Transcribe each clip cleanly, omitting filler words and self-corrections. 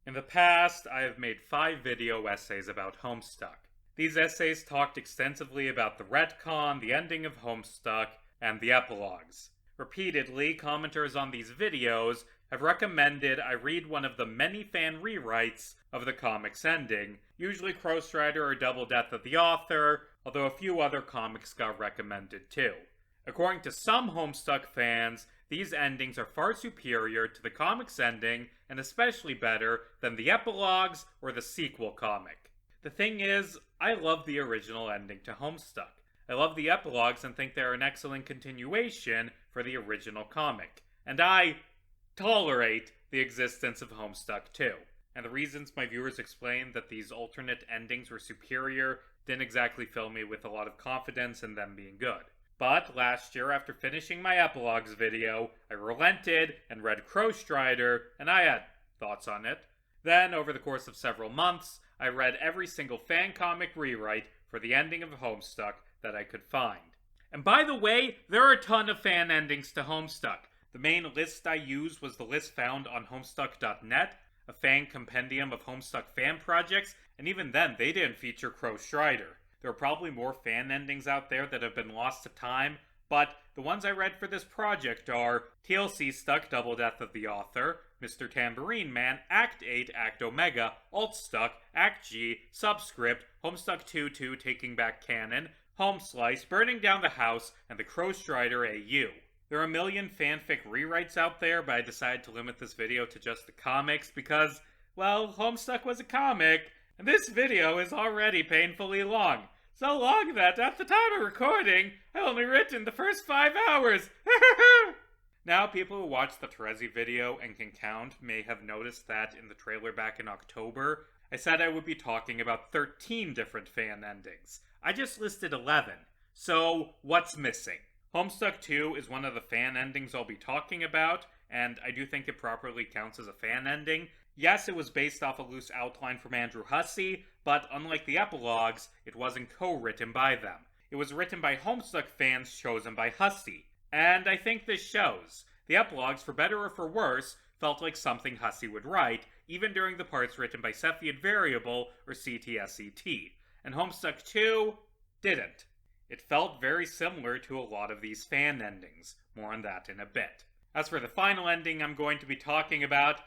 In the past, I have made 5 video essays about Homestuck. These essays talked extensively about the retcon, the ending of Homestuck, and the epilogues. Repeatedly, commenters on these videos have recommended I read one of the many fan rewrites of the comic's ending, usually Ghostwriter or Double Death of the Author, although a few other comics got recommended too. According to some Homestuck fans, these endings are far superior to the comic's ending, and especially better than the epilogues or the sequel comic. The thing is, I love the original ending to Homestuck. I love the epilogues and think they're an excellent continuation for the original comic. And I tolerate the existence of Homestuck too. And the reasons my viewers explained that these alternate endings were superior didn't exactly fill me with a lot of confidence in them being good. But last year, after finishing my epilogues video, I relented and read Ghostwriter, and I had thoughts on it. Then, over the course of several months, I read every single fan comic rewrite for the ending of Homestuck that I could find. And by the way, there are a ton of fan endings to Homestuck. The main list I used was the list found on Homestuck.net, a fan compendium of Homestuck fan projects, and even then, they didn't feature Ghostwriter. There are probably more fan endings out there that have been lost to time, but the ones I read for this project are TLCStuck, Double Death of the Author, Mr. Tambourine Man, Act 8, Act Omega, Altstuck, Act G, Subscript, Homestuck 2-2 Taking Back Canon, Homeslice, Burning Down the House, and the Ghostwriter AU. There are a million fanfic rewrites out there, but I decided to limit this video to just the comics because, well, Homestuck was a comic, and this video is already painfully long. So long that, at the time of recording, I only written the first 5 hours. Now, people who watched the Terezi video and can count may have noticed that in the trailer back in October, I said I would be talking about 13 different fan endings. I just listed 11. So, what's missing? Homestuck 2 is one of the fan endings I'll be talking about, and I do think it properly counts as a fan ending. Yes, it was based off a loose outline from Andrew Hussie, but unlike the epilogues, it wasn't co-written by them. It was written by Homestuck fans chosen by Hussie, and I think this shows. The epilogues, for better or for worse, felt like something Hussie would write, even during the parts written by Cepheid Variable or CTSET, and Homestuck 2 didn't. It felt very similar to a lot of these fan endings. More on that in a bit. As for the final ending I'm going to be talking about,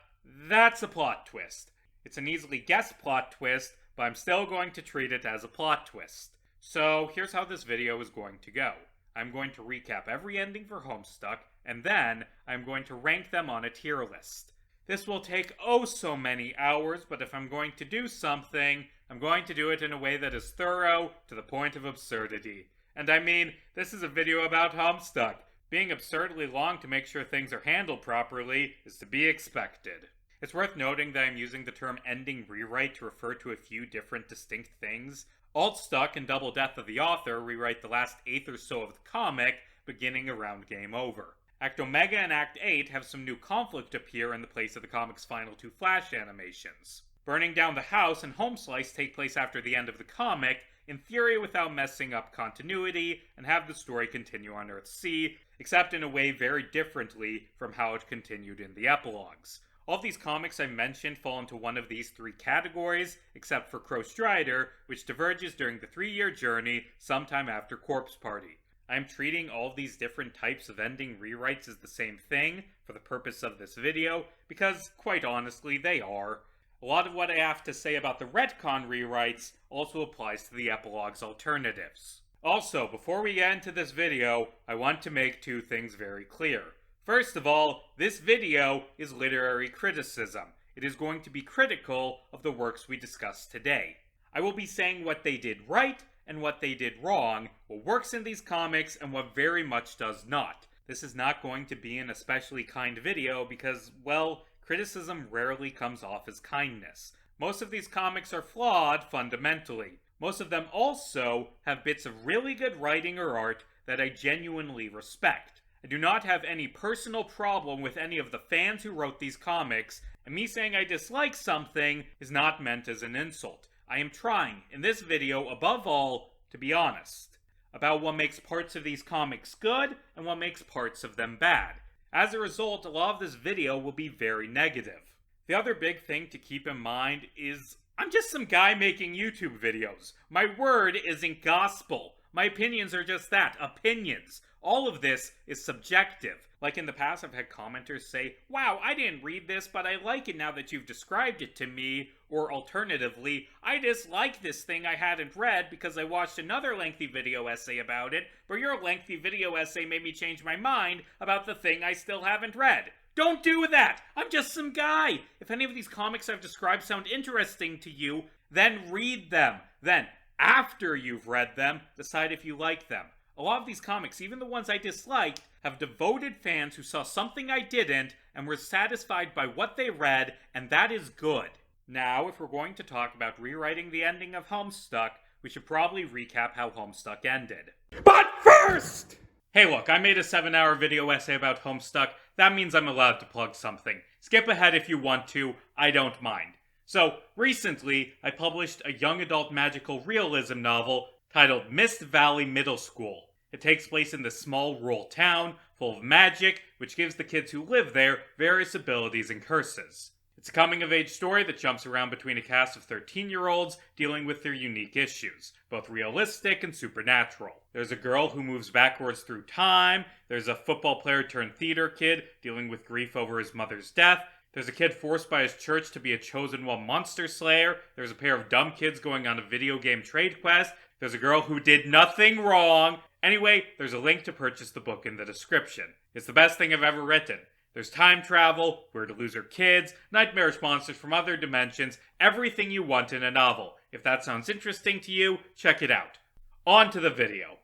that's a plot twist. It's an easily guessed plot twist, but I'm still going to treat it as a plot twist. So here's how this video is going to go. I'm going to recap every ending for Homestuck, and then I'm going to rank them on a tier list. This will take oh so many hours, but if I'm going to do something, I'm going to do it in a way that is thorough to the point of absurdity. And I mean, this is a video about Homestuck. Being absurdly long to make sure things are handled properly is to be expected. It's worth noting that I'm using the term ending rewrite to refer to a few different distinct things. Altstuck and Double Death of the Author rewrite the last eighth or so of the comic, beginning around Game Over. Act Omega and Act 8 have some new conflict appear in the place of the comic's final 2 Flash animations. Burning Down the House and Homeslice take place after the end of the comic, in theory without messing up continuity, and have the story continue on Earth-C, except in a way very differently from how it continued in the epilogues. All of these comics I mentioned fall into one of these 3 categories, except for Ghostwriter, which diverges during the 3-year journey sometime after Corpse Party. I am treating all of these different types of ending rewrites as the same thing for the purpose of this video, because, quite honestly, they are. A lot of what I have to say about the retcon rewrites also applies to the epilogue's alternatives. Also, before we get into this video, I want to make 2 things very clear. First of all, this video is literary criticism. It is going to be critical of the works we discuss today. I will be saying what they did right and what they did wrong, what works in these comics and what very much does not. This is not going to be an especially kind video because, well, criticism rarely comes off as kindness. Most of these comics are flawed fundamentally. Most of them also have bits of really good writing or art that I genuinely respect. I do not have any personal problem with any of the fans who wrote these comics, and me saying I dislike something is not meant as an insult. I am trying, in this video, above all, to be honest about what makes parts of these comics good and what makes parts of them bad. As a result, a lot of this video will be very negative. The other big thing to keep in mind is I'm just some guy making YouTube videos. My word isn't gospel. My opinions are just that, opinions. All of this is subjective. Like in the past, I've had commenters say, wow, I didn't read this, but I like it now that you've described it to me. Or alternatively, I dislike this thing I hadn't read because I watched another lengthy video essay about it, but your lengthy video essay made me change my mind about the thing I still haven't read. Don't do that! I'm just some guy! If any of these comics I've described sound interesting to you, then read them. Then, after you've read them, decide if you like them. A lot of these comics, even the ones I disliked, have devoted fans who saw something I didn't and were satisfied by what they read, and that is good. Now, if we're going to talk about rewriting the ending of Homestuck, we should probably recap how Homestuck ended. But first! Hey look, I made a 7-hour video essay about Homestuck. That means I'm allowed to plug something. Skip ahead if you want to, I don't mind. So, recently, I published a young adult magical realism novel titled Mist Valley Middle School. It takes place in this small rural town, full of magic, which gives the kids who live there various abilities and curses. It's a coming-of-age story that jumps around between a cast of 13-year-olds dealing with their unique issues, both realistic and supernatural. There's a girl who moves backwards through time, there's a football player turned theater kid dealing with grief over his mother's death, there's a kid forced by his church to be a chosen one monster slayer, there's a pair of dumb kids going on a video game trade quest, there's a girl who did nothing wrong. Anyway, there's a link to purchase the book in the description. It's the best thing I've ever written. There's time travel, where-to-loser kids, nightmarish monsters from other dimensions, everything you want in a novel. If that sounds interesting to you, check it out. On to the video.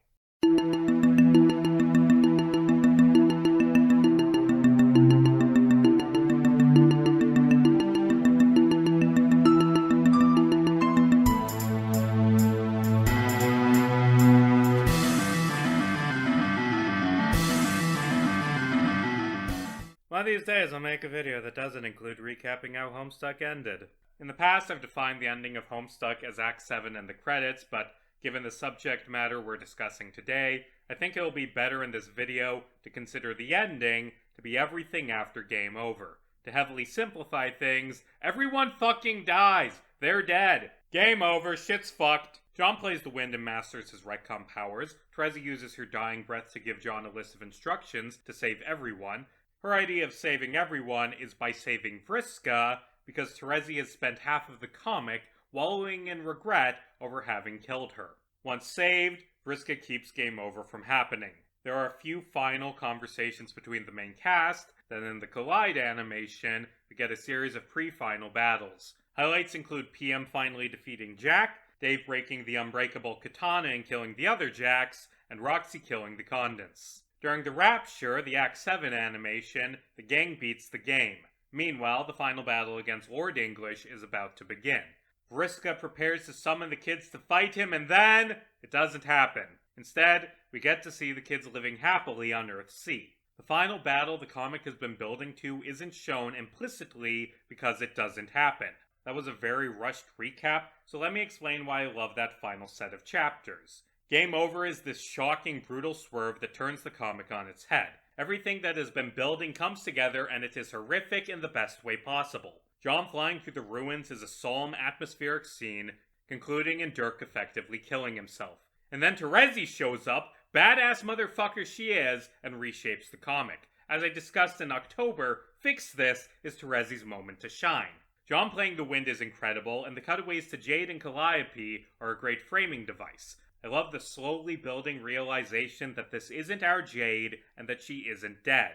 One of these days I'll make a video that doesn't include recapping how Homestuck ended. In the past I've defined the ending of Homestuck as Act 7 and the credits, but given the subject matter we're discussing today, I think it'll be better in this video to consider the ending to be everything after game over. To heavily simplify things, everyone fucking dies! They're dead! Game over, shit's fucked! John plays the wind and masters his retcon powers. Terezi uses her dying breath to give John a list of instructions to save everyone. Her idea of saving everyone is by saving Vriska, because Terezi has spent half of the comic wallowing in regret over having killed her. Once saved, Vriska keeps game over from happening. There are a few final conversations between the main cast, then in the Collide animation, we get a series of pre-final battles. Highlights include PM finally defeating Jack, Dave breaking the unbreakable katana and killing the other Jacks, and Roxy killing the Condens. During the Rapture, the Act 7 animation, the gang beats the game. Meanwhile, the final battle against Lord English is about to begin. Vriska prepares to summon the kids to fight him, and then it doesn't happen. Instead, we get to see the kids living happily on Earthsea. The final battle the comic has been building to isn't shown implicitly because it doesn't happen. That was a very rushed recap, so let me explain why I love that final set of chapters. Game Over is this shocking, brutal swerve that turns the comic on its head. Everything that has been building comes together, and it is horrific in the best way possible. John flying through the ruins is a solemn, atmospheric scene, concluding in Dirk effectively killing himself. And then Terezi shows up, badass motherfucker she is, and reshapes the comic. As I discussed in October, Fix This is Terezi's moment to shine. John playing the wind is incredible, and the cutaways to Jade and Calliope are a great framing device. I love the slowly building realization that this isn't our Jade and that she isn't dead.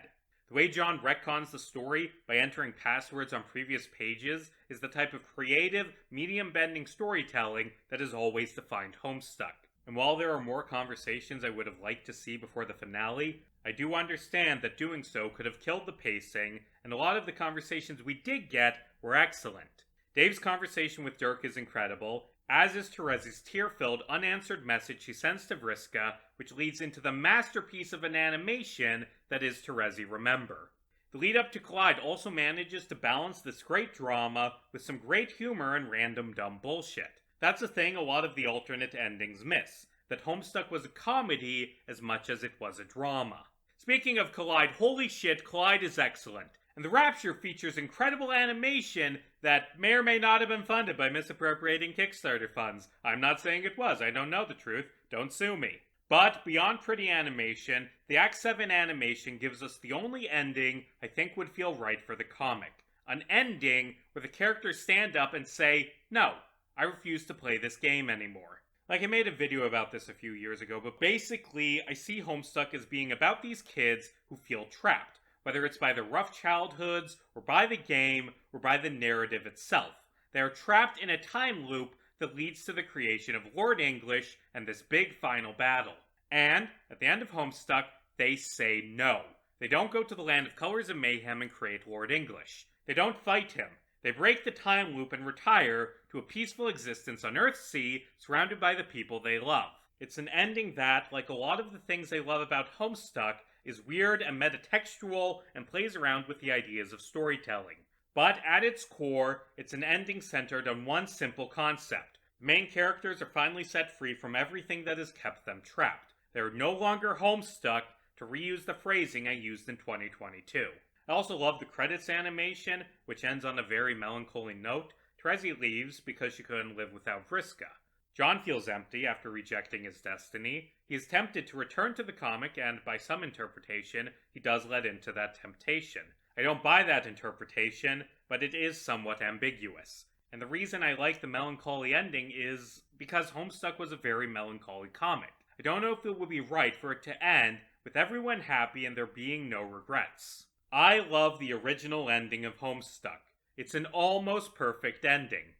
The way John retcons the story by entering passwords on previous pages is the type of creative, medium-bending storytelling that has always defined Homestuck. And while there are more conversations I would have liked to see before the finale, I do understand that doing so could have killed the pacing, and a lot of the conversations we did get were excellent. Dave's conversation with Dirk is incredible, as is Terezi's tear-filled, unanswered message she sends to Vriska, which leads into the masterpiece of an animation that is Terezi Remember. The lead-up to Collide also manages to balance this great drama with some great humor and random dumb bullshit. That's a thing a lot of the alternate endings miss, that Homestuck was a comedy as much as it was a drama. Speaking of Collide, holy shit, Collide is excellent. And the Rapture features incredible animation that may or may not have been funded by misappropriating Kickstarter funds. I'm not saying it was, I don't know the truth, don't sue me. But beyond pretty animation, the Act 7 animation gives us the only ending I think would feel right for the comic. An ending where the characters stand up and say, "No, I refuse to play this game anymore." Like, I made a video about this a few years ago, but basically, I see Homestuck as being about these kids who feel trapped, whether it's by their rough childhoods, or by the game, or by the narrative itself. They are trapped in a time loop that leads to the creation of Lord English and this big final battle. And, at the end of Homestuck, they say no. They don't go to the land of colors and mayhem and create Lord English. They don't fight him. They break the time loop and retire to a peaceful existence on Earthsea, surrounded by the people they love. It's an ending that, like a lot of the things they love about Homestuck, is weird and metatextual and plays around with the ideas of storytelling. But at its core, it's an ending centered on one simple concept. The main characters are finally set free from everything that has kept them trapped. They are no longer Homestuck, to reuse the phrasing I used in 2022. I also love the credits animation, which ends on a very melancholy note. Terezi leaves because she couldn't live without Vriska. John feels empty after rejecting his destiny. He is tempted to return to the comic, and by some interpretation, he does let into that temptation. I don't buy that interpretation, but it is somewhat ambiguous. And the reason I like the melancholy ending is because Homestuck was a very melancholy comic. I don't know if it would be right for it to end with everyone happy and there being no regrets. I love the original ending of Homestuck. It's an almost perfect ending.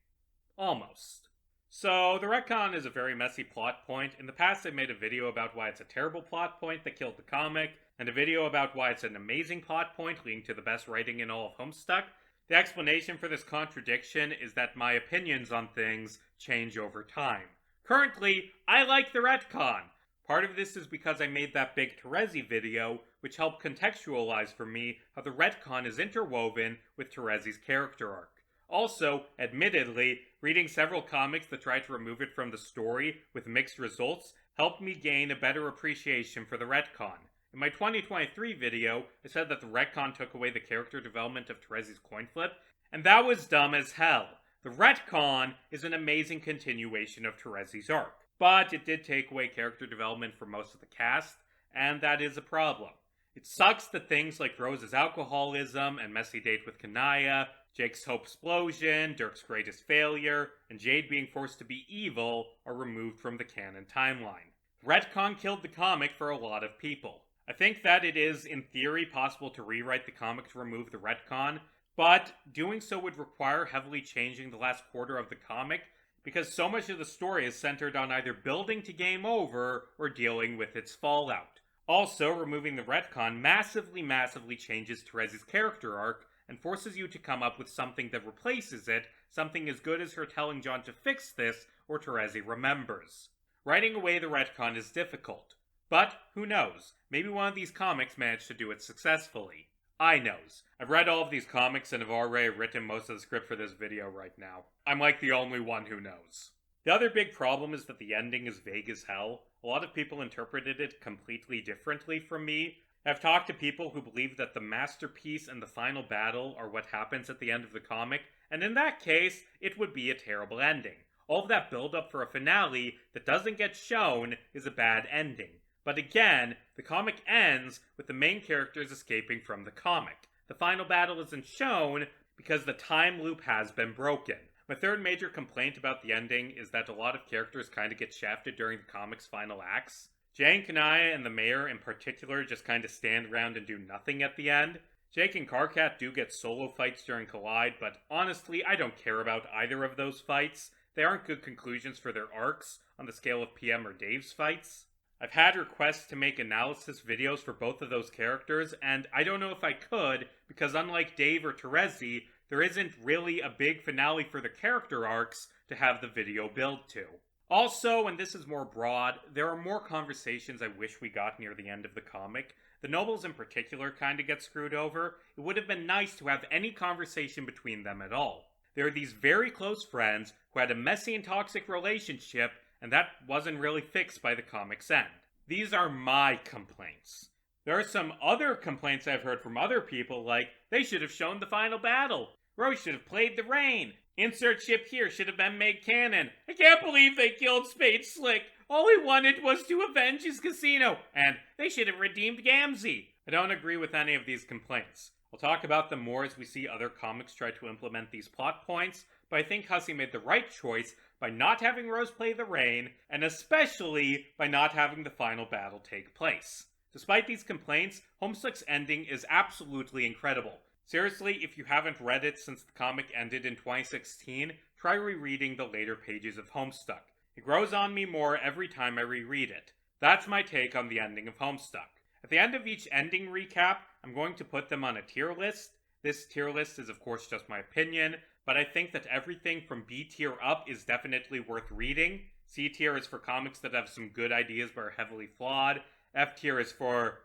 Almost. So, the retcon is a very messy plot point. In the past, I made a video about why it's a terrible plot point that killed the comic, and a video about why it's an amazing plot point leading to the best writing in all of Homestuck. The explanation for this contradiction is that my opinions on things change over time. Currently, I like the retcon. Part of this is because I made that big Terezi video, which helped contextualize for me how the retcon is interwoven with Terezi's character arc. Also, admittedly, reading several comics that try to remove it from the story with mixed results helped me gain a better appreciation for the retcon. In my 2023 video, I said that the retcon took away the character development of Terezi's coin flip, and that was dumb as hell. The retcon is an amazing continuation of Terezi's arc, but it did take away character development for most of the cast, and that is a problem. It sucks that things like Rose's alcoholism and messy date with Kanaya, Jake's hope explosion, Dirk's greatest failure, and Jade being forced to be evil are removed from the canon timeline. Retcon killed the comic for a lot of people. I think that it is, in theory, possible to rewrite the comic to remove the retcon, but doing so would require heavily changing the last quarter of the comic, because so much of the story is centered on either building to game over or dealing with its fallout. Also, removing the retcon massively changes Terezi's character arc and forces you to come up with something that replaces it, something as good as her telling John to fix this, or Terezi remembers. Writing away the retcon is difficult, but who knows? Maybe one of these comics managed to do it successfully. I knows. I've read all of these comics and have already written most of the script for this video right now. I'm like the only one who knows. The other big problem is that the ending is vague as hell. A lot of people interpreted it completely differently from me. I've talked to people who believe that the masterpiece and the final battle are what happens at the end of the comic, and in that case, it would be a terrible ending. All of that build-up for a finale that doesn't get shown is a bad ending. But again, the comic ends with the main characters escaping from the comic. The final battle isn't shown because the time loop has been broken. My third major complaint about the ending is that a lot of characters kind of get shafted during the comic's final acts. Jane, Kanaya, and the mayor in particular just kind of stand around and do nothing at the end. Jake and Karkat do get solo fights during Collide, but honestly, I don't care about either of those fights. They aren't good conclusions for their arcs on the scale of PM or Dave's fights. I've had requests to make analysis videos for both of those characters, and I don't know if I could, because unlike Dave or Terezi, there isn't really a big finale for the character arcs to have the video build to. Also, and this is more broad, there are more conversations I wish we got near the end of the comic. The nobles in particular kinda get screwed over. It would have been nice to have any conversation between them at all. There are these very close friends who had a messy and toxic relationship, and that wasn't really fixed by the comic's end. These are my complaints. There are some other complaints I've heard from other people, like, they should have shown the final battle. Rose should have played the rain. Insert ship here should have been made canon. I can't believe they killed Spade Slick. All he wanted was to avenge his casino. And they should have redeemed Gamzee. I don't agree with any of these complaints. We'll talk about them more as we see other comics try to implement these plot points, but I think Hussie made the right choice by not having Rose play the rain, and especially by not having the final battle take place. Despite these complaints, Homestuck's ending is absolutely incredible. Seriously, if you haven't read it since the comic ended in 2016, try rereading the later pages of Homestuck. It grows on me more every time I reread it. That's my take on the ending of Homestuck. At the end of each ending recap, I'm going to put them on a tier list. This tier list is of course just my opinion, but I think that everything from B tier up is definitely worth reading. C tier is for comics that have some good ideas but are heavily flawed. F tier is for...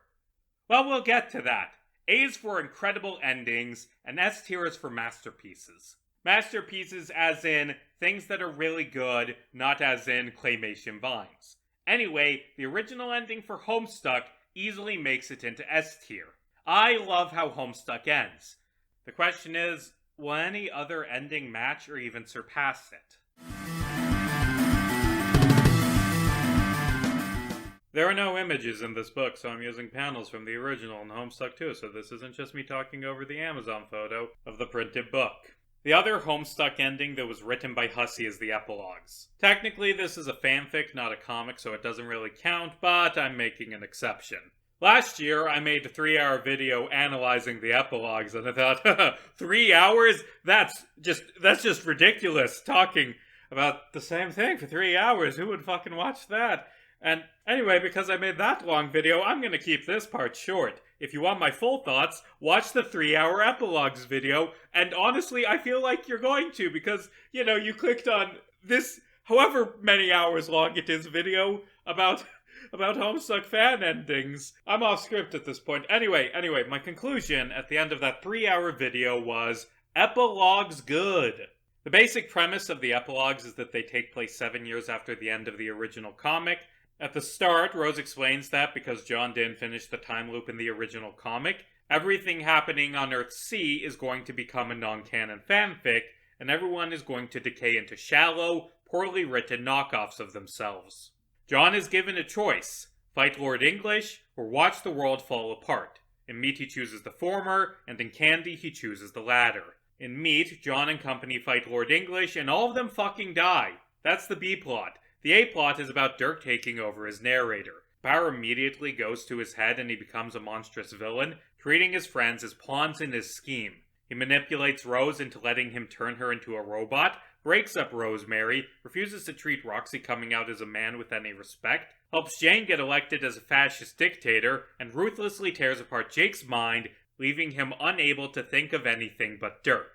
well, we'll get to that. A is for incredible endings, and S tier is for masterpieces. Masterpieces as in things that are really good, not as in claymation vines. Anyway, the original ending for Homestuck easily makes it into S tier. I love how Homestuck ends. The question is, will any other ending match or even surpass it? There are no images in this book, so I'm using panels from the original in Homestuck 2, so this isn't just me talking over the Amazon photo of the printed book. The other Homestuck ending that was written by Hussie is the Epilogues. Technically, this is a fanfic, not a comic, so it doesn't really count, but I'm making an exception. Last year, I made a 3-hour video analyzing the epilogues, and I thought, 3 hours? That's just ridiculous, talking about the same thing for 3 hours. Who would fucking watch that? And anyway, because I made that long video, I'm gonna keep this part short. If you want my full thoughts, watch the 3-hour epilogues video, and honestly, I feel like you're going to, because, you clicked on this, however many hours long it is, video about Homestuck fan endings. I'm off script at this point. Anyway, my conclusion at the end of that 3-hour video was, epilogues good. The basic premise of the epilogues is that they take place 7 years after the end of the original comic. At the start, Rose explains that because John didn't finish the time loop in the original comic, everything happening on Earth C is going to become a non-canon fanfic, and everyone is going to decay into shallow, poorly written knockoffs of themselves. John is given a choice: fight Lord English, or watch the world fall apart. In Meat he chooses the former, and in Candy he chooses the latter. In Meat, John and company fight Lord English, and all of them fucking die. That's the B-plot. The A-plot is about Dirk taking over as narrator. Power immediately goes to his head and he becomes a monstrous villain, treating his friends as pawns in his scheme. He manipulates Rose into letting him turn her into a robot, breaks up Rosemary, refuses to treat Roxy coming out as a man with any respect, helps Jane get elected as a fascist dictator, and ruthlessly tears apart Jake's mind, leaving him unable to think of anything but Dirk.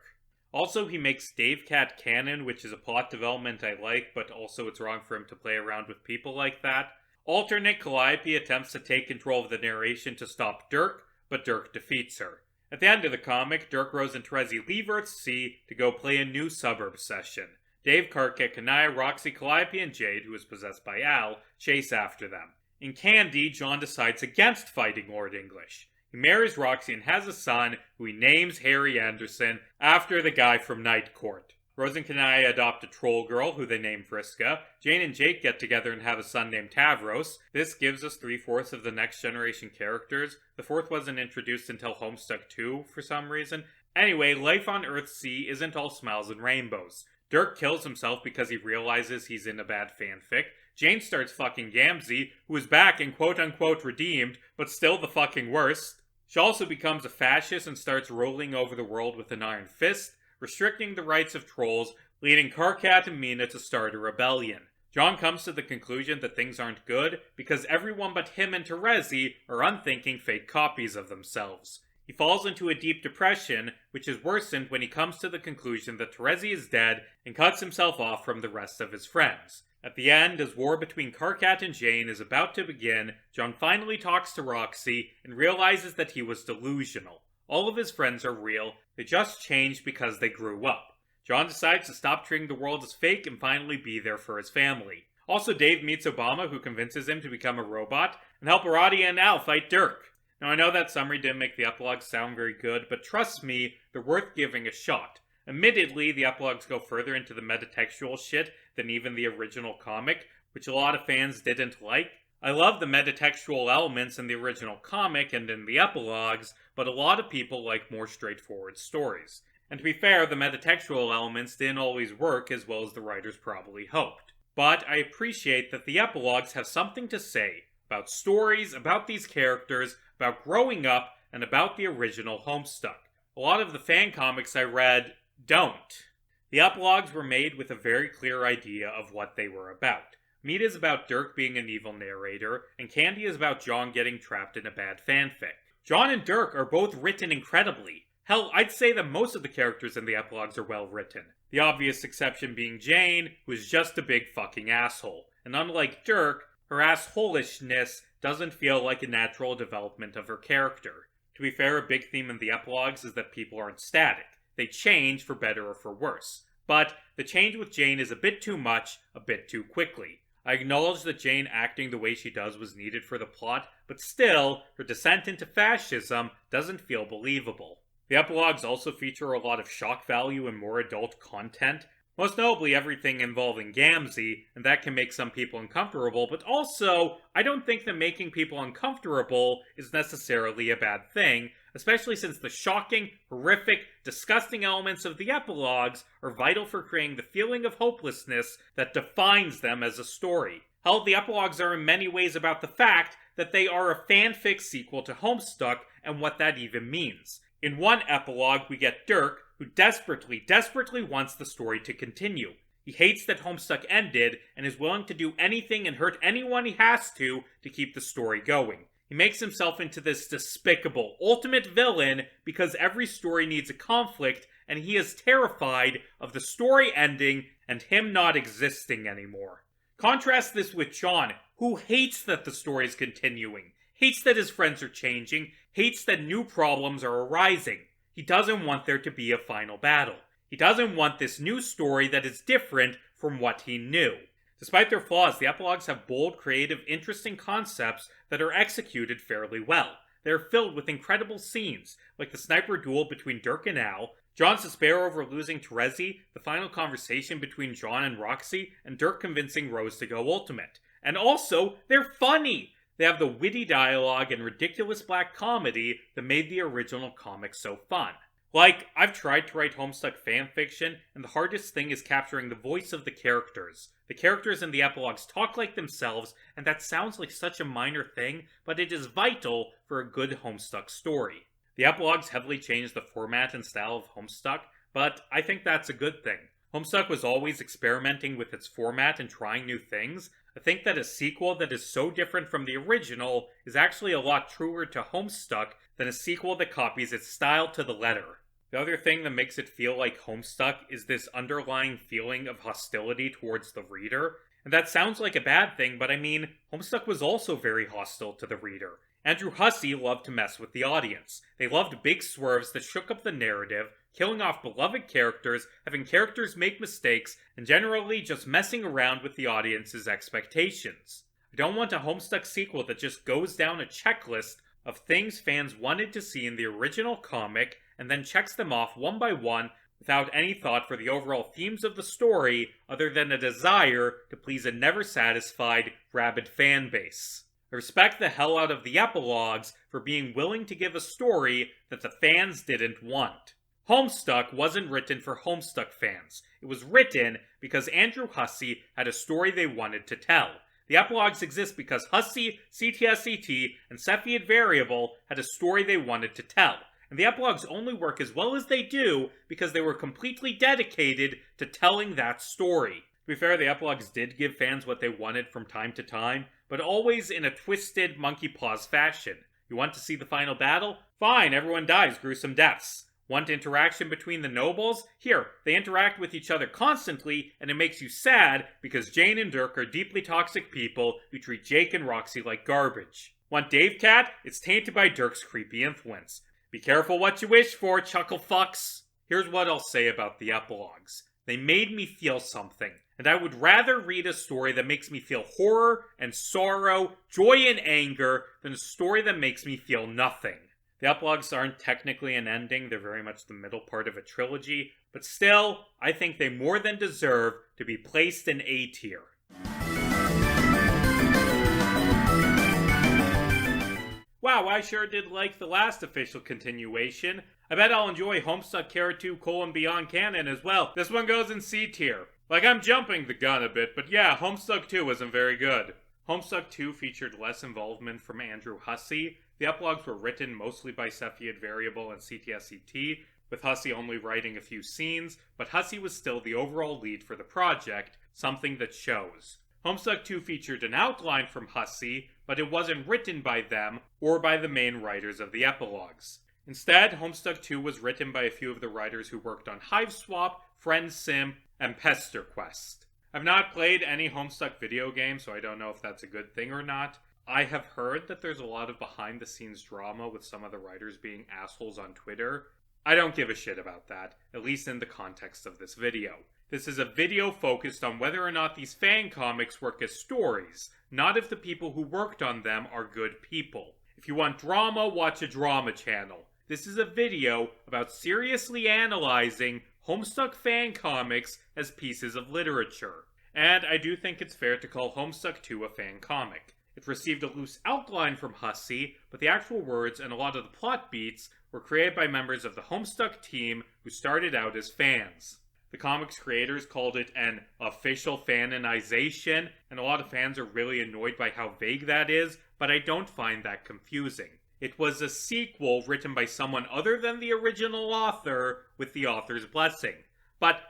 Also, he makes Dave Cat canon, which is a plot development I like, but also it's wrong for him to play around with people like that. Alternate Calliope attempts to take control of the narration to stop Dirk, but Dirk defeats her. At the end of the comic, Dirk, Rose, and Terezi leave Earth C to go play a new suburb session. Dave, Karkat, Kanaya, Roxy, Calliope, and Jade, who is possessed by Al, chase after them. In Candy, John decides against fighting Lord English. He marries Roxy and has a son, who he names Harry Anderson, after the guy from Night Court. Rose and Kanaya adopt a troll girl, who they name Vriska. Jane and Jake get together and have a son named Tavros. This gives us 3/4 of the Next Generation characters. The fourth wasn't introduced until Homestuck 2, for some reason. Anyway, life on Earth C isn't all smiles and rainbows. Dirk kills himself because he realizes he's in a bad fanfic. Jane starts fucking Gamzee, who is back and quote-unquote redeemed, but still the fucking worst. She also becomes a fascist and starts rolling over the world with an iron fist, restricting the rights of trolls, leading Karkat and Mina to start a rebellion. John comes to the conclusion that things aren't good because everyone but him and Terezi are unthinking fake copies of themselves. He falls into a deep depression, which is worsened when he comes to the conclusion that Terezi is dead and cuts himself off from the rest of his friends. At the end, as war between Karkat and Jane is about to begin, John finally talks to Roxy and realizes that he was delusional. All of his friends are real, they just changed because they grew up. John decides to stop treating the world as fake and finally be there for his family. Also, Dave meets Obama, who convinces him to become a robot and help Aradia and Al fight Dirk. Now I know that summary didn't make the epilogues sound very good, but trust me, they're worth giving a shot. Admittedly, the epilogues go further into the metatextual shit than even the original comic, which a lot of fans didn't like. I love the metatextual elements in the original comic and in the epilogues, but a lot of people like more straightforward stories. And to be fair, the metatextual elements didn't always work as well as the writers probably hoped. But I appreciate that the epilogues have something to say about stories, about these characters, about growing up, and about the original Homestuck. A lot of the fan comics I read don't. The epilogues were made with a very clear idea of what they were about. Meat is about Dirk being an evil narrator, and Candy is about John getting trapped in a bad fanfic. John and Dirk are both written incredibly. Hell, I'd say that most of the characters in the epilogues are well written. The obvious exception being Jane, who is just a big fucking asshole. And unlike Dirk, her assholishness doesn't feel like a natural development of her character. To be fair, a big theme in the epilogues is that people aren't static. They change for better or for worse. But the change with Jane is a bit too much, a bit too quickly. I acknowledge that Jane acting the way she does was needed for the plot, but still, her descent into fascism doesn't feel believable. The epilogues also feature a lot of shock value and more adult content, most notably everything involving Gamzee, and that can make some people uncomfortable, but also, I don't think that making people uncomfortable is necessarily a bad thing, especially since the shocking, horrific, disgusting elements of the epilogues are vital for creating the feeling of hopelessness that defines them as a story. Hell, the epilogues are in many ways about the fact that they are a fanfic sequel to Homestuck and what that even means. In one epilogue, we get Dirk, who desperately wants the story to continue. He hates that Homestuck ended, and is willing to do anything and hurt anyone he has to keep the story going. He makes himself into this despicable, ultimate villain because every story needs a conflict, and he is terrified of the story ending and him not existing anymore. Contrast this with John, who hates that the story is continuing, hates that his friends are changing, hates that new problems are arising. He doesn't want there to be a final battle. He doesn't want this new story that is different from what he knew. Despite their flaws, the epilogues have bold, creative, interesting concepts that are executed fairly well. They are filled with incredible scenes, like the sniper duel between Dirk and Al, John's despair over losing Terezi, the final conversation between John and Roxy, and Dirk convincing Rose to go ultimate. And also, they're funny! They have the witty dialogue and ridiculous black comedy that made the original comic so fun. Like, I've tried to write Homestuck fanfiction, and the hardest thing is capturing the voice of the characters. The characters in the epilogues talk like themselves, and that sounds like such a minor thing, but it is vital for a good Homestuck story. The epilogues heavily changed the format and style of Homestuck, but I think that's a good thing. Homestuck was always experimenting with its format and trying new things. I think that a sequel that is so different from the original is actually a lot truer to Homestuck than a sequel that copies its style to the letter. The other thing that makes it feel like Homestuck is this underlying feeling of hostility towards the reader. And that sounds like a bad thing, but I mean, Homestuck was also very hostile to the reader. Andrew Hussey loved to mess with the audience. They loved big swerves that shook up the narrative, killing off beloved characters, having characters make mistakes, and generally just messing around with the audience's expectations. I don't want a Homestuck sequel that just goes down a checklist of things fans wanted to see in the original comic, and then checks them off one by one without any thought for the overall themes of the story other than a desire to please a never-satisfied, rabid fan base. I respect the hell out of the epilogues for being willing to give a story that the fans didn't want. Homestuck wasn't written for Homestuck fans. It was written because Andrew Hussey had a story they wanted to tell. The epilogues exist because Hussey, CTSCT, and Cepheid Variable had a story they wanted to tell. And the epilogues only work as well as they do because they were completely dedicated to telling that story. To be fair, the epilogues did give fans what they wanted from time to time, but always in a twisted monkey paws fashion. You want to see the final battle? Fine, everyone dies gruesome deaths. Want interaction between the nobles? Here, they interact with each other constantly, and it makes you sad because Jane and Dirk are deeply toxic people who treat Jake and Roxy like garbage. Want Dave Cat? It's tainted by Dirk's creepy influence. Be careful what you wish for, chuckle fucks. Here's what I'll say about the epilogues. They made me feel something, and I would rather read a story that makes me feel horror and sorrow, joy and anger, than a story that makes me feel nothing. The epilogues aren't technically an ending, they're very much the middle part of a trilogy, but still, I think they more than deserve to be placed in A tier. Wow, I sure did like the last official continuation. I bet I'll enjoy Homestuck Re 2: Beyond Canon as well. This one goes in C tier. Like, I'm jumping the gun a bit, but yeah, Homestuck 2 wasn't very good. Homestuck 2 featured less involvement from Andrew Hussey. The epilogues were written mostly by Cepheid Variable and CTSCT, with Hussey only writing a few scenes, but Hussey was still the overall lead for the project, something that shows. Homestuck 2 featured an outline from Hussey, but it wasn't written by them or by the main writers of the epilogues. Instead, Homestuck 2 was written by a few of the writers who worked on Hiveswap, FriendSim, and Pester Quest. I've not played any Homestuck video game, so I don't know if that's a good thing or not. I have heard that there's a lot of behind-the-scenes drama with some of the writers being assholes on Twitter. I don't give a shit about that, at least in the context of this video. This is a video focused on whether or not these fan comics work as stories, not if the people who worked on them are good people. If you want drama, watch a drama channel. This is a video about seriously analyzing Homestuck fan comics as pieces of literature. And I do think it's fair to call Homestuck 2 a fan comic. It received a loose outline from Hussey, but the actual words and a lot of the plot beats were created by members of the Homestuck team who started out as fans. The comic's creators called it an official fanonization, and a lot of fans are really annoyed by how vague that is, but I don't find that confusing. It was a sequel written by someone other than the original author with the author's blessing. But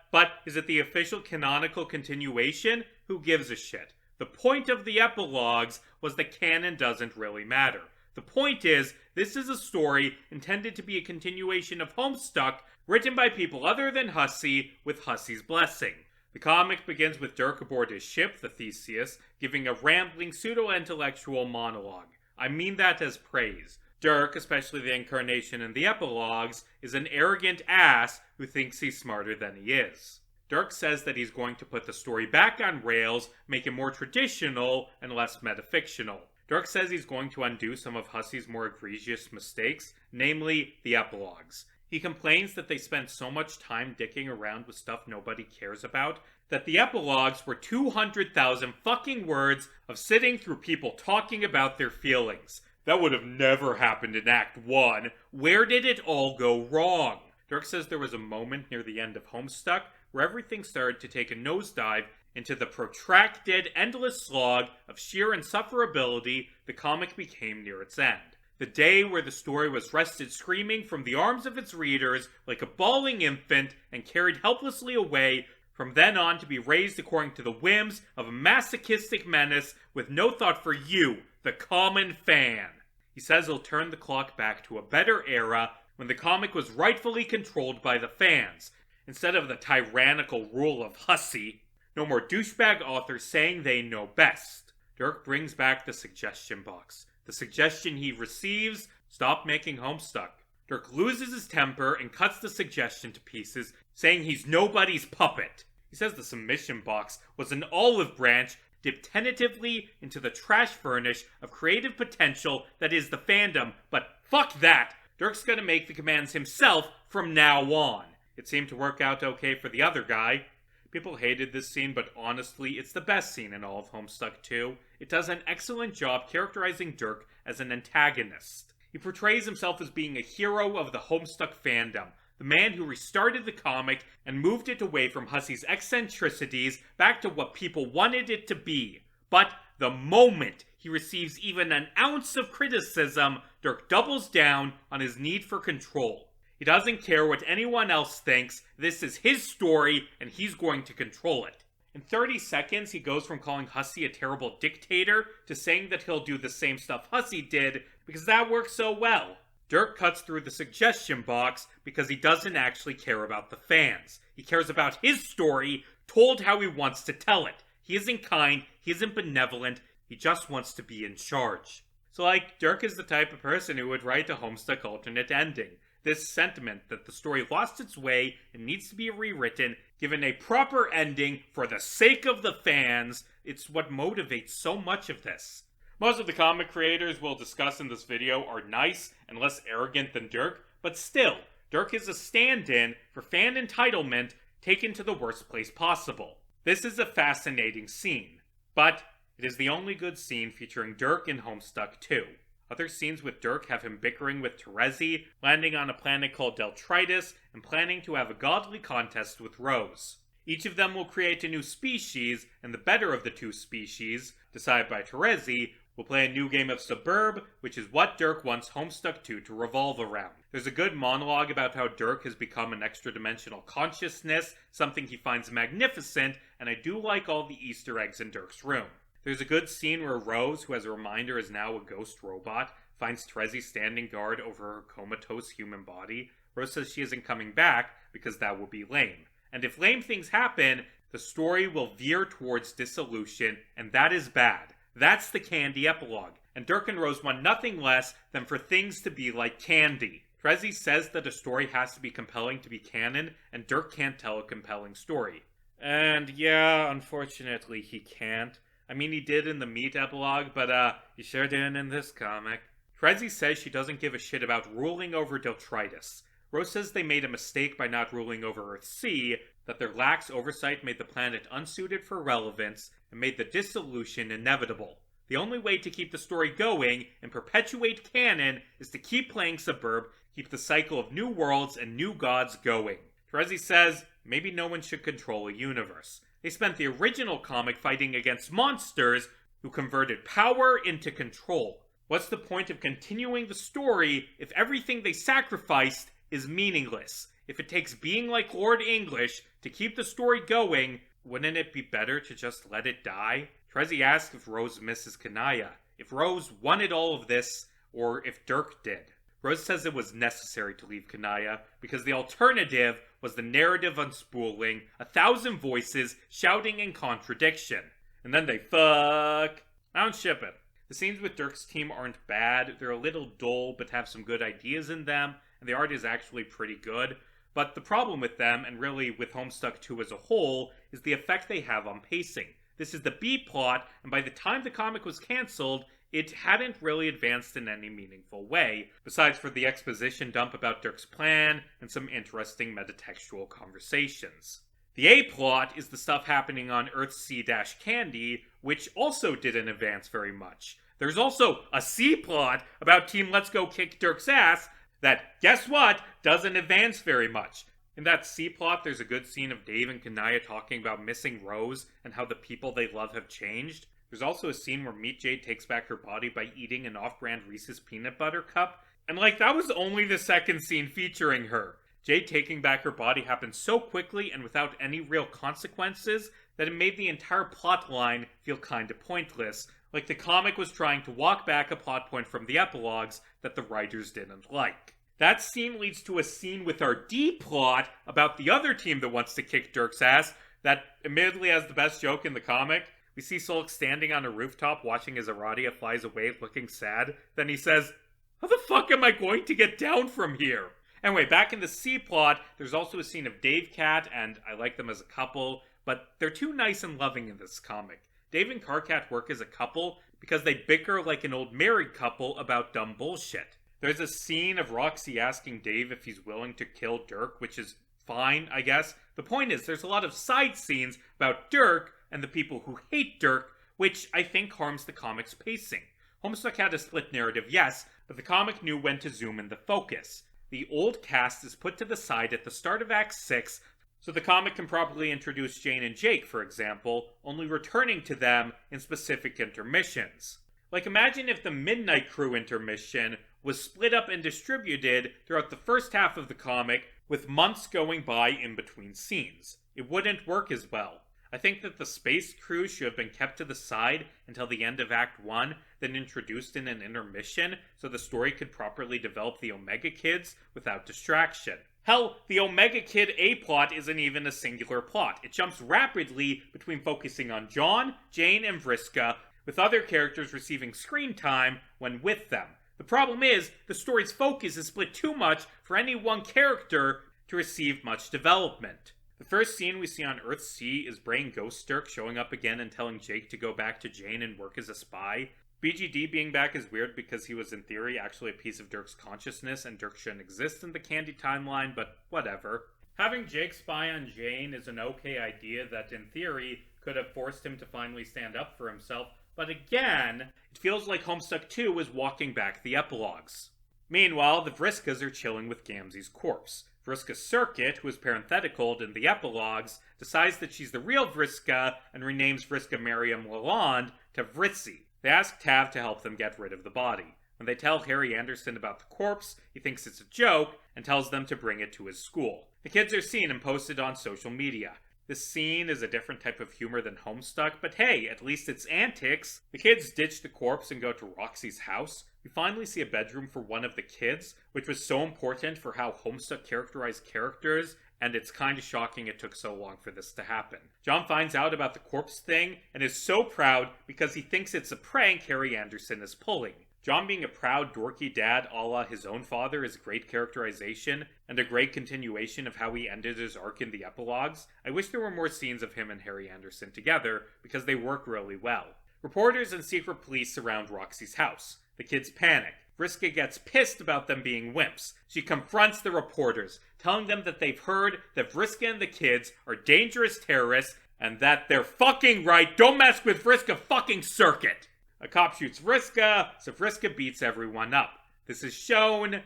is it the official canonical continuation? Who gives a shit? The point of the epilogues was that canon doesn't really matter. The point is, this is a story intended to be a continuation of Homestuck, written by people other than Hussey, with Hussey's blessing. The comic begins with Dirk aboard his ship, the Theseus, giving a rambling pseudo-intellectual monologue. I mean that as praise. Dirk, especially the incarnation in the epilogues, is an arrogant ass who thinks he's smarter than he is. Dirk says that he's going to put the story back on rails, make it more traditional and less metafictional. Dirk says he's going to undo some of Hussey's more egregious mistakes, namely the epilogues. He complains that they spend so much time dicking around with stuff nobody cares about, that the epilogues were 200,000 fucking words of sitting through people talking about their feelings. That would have never happened in Act 1. Where did it all go wrong? Dirk says there was a moment near the end of Homestuck where everything started to take a nosedive into the protracted, endless slog of sheer insufferability the comic became near its end. The day where the story was wrested screaming from the arms of its readers like a bawling infant and carried helplessly away, from then on to be raised according to the whims of a masochistic menace with no thought for you, the common fan. He says he'll turn the clock back to a better era when the comic was rightfully controlled by the fans, instead of the tyrannical rule of Hussey. No more douchebag authors saying they know best. Dirk brings back the suggestion box. The suggestion he receives: stop making Homestuck. Dirk loses his temper and cuts the suggestion to pieces, saying he's nobody's puppet. He says the submission box was an olive branch dipped tentatively into the trash furnish of creative potential that is the fandom, but fuck that! Dirk's gonna make the commands himself from now on. It seemed to work out okay for the other guy. People hated this scene, but honestly, it's the best scene in all of Homestuck 2. It does an excellent job characterizing Dirk as an antagonist. He portrays himself as being a hero of the Homestuck fandom, the man who restarted the comic and moved it away from Hussey's eccentricities back to what people wanted it to be. But the moment he receives even an ounce of criticism, Dirk doubles down on his need for control. He doesn't care what anyone else thinks. This is his story, and he's going to control it. In 30 seconds, he goes from calling Hussey a terrible dictator to saying that he'll do the same stuff Hussey did because that works so well. Dirk cuts through the suggestion box because he doesn't actually care about the fans. He cares about his story, told how he wants to tell it. He isn't kind, he isn't benevolent, he just wants to be in charge. So Dirk is the type of person who would write a Homestuck alternate ending. This sentiment that the story lost its way and needs to be rewritten given a proper ending for the sake of the fans. It's what motivates so much of this. Most of the comic creators we'll discuss in this video are nice and less arrogant than Dirk, but still, Dirk is a stand-in for fan entitlement taken to the worst place possible. This is a fascinating scene, but it is the only good scene featuring Dirk in Homestuck 2. Other scenes with Dirk have him bickering with Terezi, landing on a planet called Detritus, and planning to have a godly contest with Rose. Each of them will create a new species, and the better of the two species, decided by Terezi, will play a new game of Subscript, which is what Dirk wants Homestuck 2 to revolve around. There's a good monologue about how Dirk has become an extra-dimensional consciousness, something he finds magnificent, and I do like all the Easter eggs in Dirk's room. There's a good scene where Rose, who as a reminder is now a ghost robot, finds Terezi standing guard over her comatose human body. Rose says she isn't coming back because that will be lame. And if lame things happen, the story will veer towards dissolution, and that is bad. That's the candy epilogue, and Dirk and Rose want nothing less than for things to be like candy. Terezi says that a story has to be compelling to be canon, and Dirk can't tell a compelling story. And yeah, unfortunately he can't. I mean, he did in the Meat epilogue, but he sure didn't in this comic. Terezi says she doesn't give a shit about ruling over Detritus. Rose says they made a mistake by not ruling over Earth-C, that their lax oversight made the planet unsuited for relevance, and made the dissolution inevitable. The only way to keep the story going and perpetuate canon is to keep playing Subscript, keep the cycle of new worlds and new gods going. Terezi says maybe no one should control a universe. They spent the original comic fighting against monsters who converted power into control. What's the point of continuing the story if everything they sacrificed is meaningless? If it takes being like Lord English to keep the story going, wouldn't it be better to just let it die? Terezi asks if Rose misses Kanaya, if Rose wanted all of this, or if Dirk did. Rose says it was necessary to leave Kanaya because the alternative was the narrative unspooling, 1,000 voices shouting in contradiction. And then they fuck. I don't ship it. The scenes with Dirk's team aren't bad, they're a little dull but have some good ideas in them, and the art is actually pretty good. But the problem with them, and really with Homestuck 2 as a whole, is the effect they have on pacing. This is the B-plot, and by the time the comic was cancelled, it hadn't really advanced in any meaningful way, besides for the exposition dump about Dirk's plan and some interesting metatextual conversations. The A-plot is the stuff happening on Earth-C-Candy, which also didn't advance very much. There's also a C-plot about Team Let's Go Kick Dirk's ass that, guess what, doesn't advance very much. In that C-plot, there's a good scene of Dave and Kanaya talking about missing Rose and how the people they love have changed. There's also a scene where Meat Jade takes back her body by eating an off-brand Reese's peanut butter cup, and that was only the second scene featuring her. Jade taking back her body happened so quickly and without any real consequences that it made the entire plot line feel kinda pointless, like the comic was trying to walk back a plot point from the epilogues that the writers didn't like. That scene leads to a scene with our D-plot about the other team that wants to kick Dirk's ass, that admittedly has the best joke in the comic. We see Solk standing on a rooftop watching as Aradia flies away looking sad. Then he says, "How the fuck am I going to get down from here?" Anyway, back in the C-plot, there's also a scene of Dave Cat, and I like them as a couple, but they're too nice and loving in this comic. Dave and Carcat work as a couple because they bicker like an old married couple about dumb bullshit. There's a scene of Roxy asking Dave if he's willing to kill Dirk, which is fine, I guess. The point is, there's a lot of side scenes about Dirk and the people who hate Dirk, which I think harms the comic's pacing. Homestuck had a split narrative, yes, but the comic knew when to zoom in the focus. The old cast is put to the side at the start of Act 6, so the comic can properly introduce Jane and Jake, for example, only returning to them in specific intermissions. Imagine if the Midnight Crew intermission was split up and distributed throughout the first half of the comic, with months going by in between scenes. It wouldn't work as well. I think that the Space Crew should have been kept to the side until the end of Act 1, then introduced in an intermission, so the story could properly develop the Omega Kids without distraction. Hell, the Omega Kid A-plot isn't even a singular plot. It jumps rapidly between focusing on John, Jane, and Vriska, with other characters receiving screen time when with them. The problem is, the story's focus is split too much for any one character to receive much development. The first scene we see on Earth C is Brain Ghost Dirk showing up again and telling Jake to go back to Jane and work as a spy. BGD being back is weird because he was in theory actually a piece of Dirk's consciousness and Dirk shouldn't exist in the Candy timeline, but whatever. Having Jake spy on Jane is an okay idea that in theory could have forced him to finally stand up for himself, but again, it feels like Homestuck 2 is walking back the epilogues. Meanwhile, the Vriskas are chilling with Gamzee's corpse. Vriska Circuit, who is parentheticaled in the epilogues, decides that she's the real Vriska and renames Vriska Miriam Lalonde to Vritzy. They ask Tav to help them get rid of the body. When they tell Harry Anderson about the corpse, he thinks it's a joke and tells them to bring it to his school. The kids are seen and posted on social media. This scene is a different type of humor than Homestuck, but hey, at least it's antics. The kids ditch the corpse and go to Roxy's house. We finally see a bedroom for one of the kids, which was so important for how Homestuck characterized characters, and it's kinda shocking it took so long for this to happen. John finds out about the corpse thing and is so proud because he thinks it's a prank Harry Anderson is pulling. John being a proud, dorky dad a la his own father is great characterization, and a great continuation of how he ended his arc in the epilogues. I wish there were more scenes of him and Harry Anderson together, because they work really well. Reporters and secret police surround Roxy's house. The kids panic. Vriska gets pissed about them being wimps. She confronts the reporters, telling them that they've heard that Vriska and the kids are dangerous terrorists, and that they're fucking right, don't mess with Vriska fucking Circuit! A cop shoots Vriska, so Vriska beats everyone up. This is shown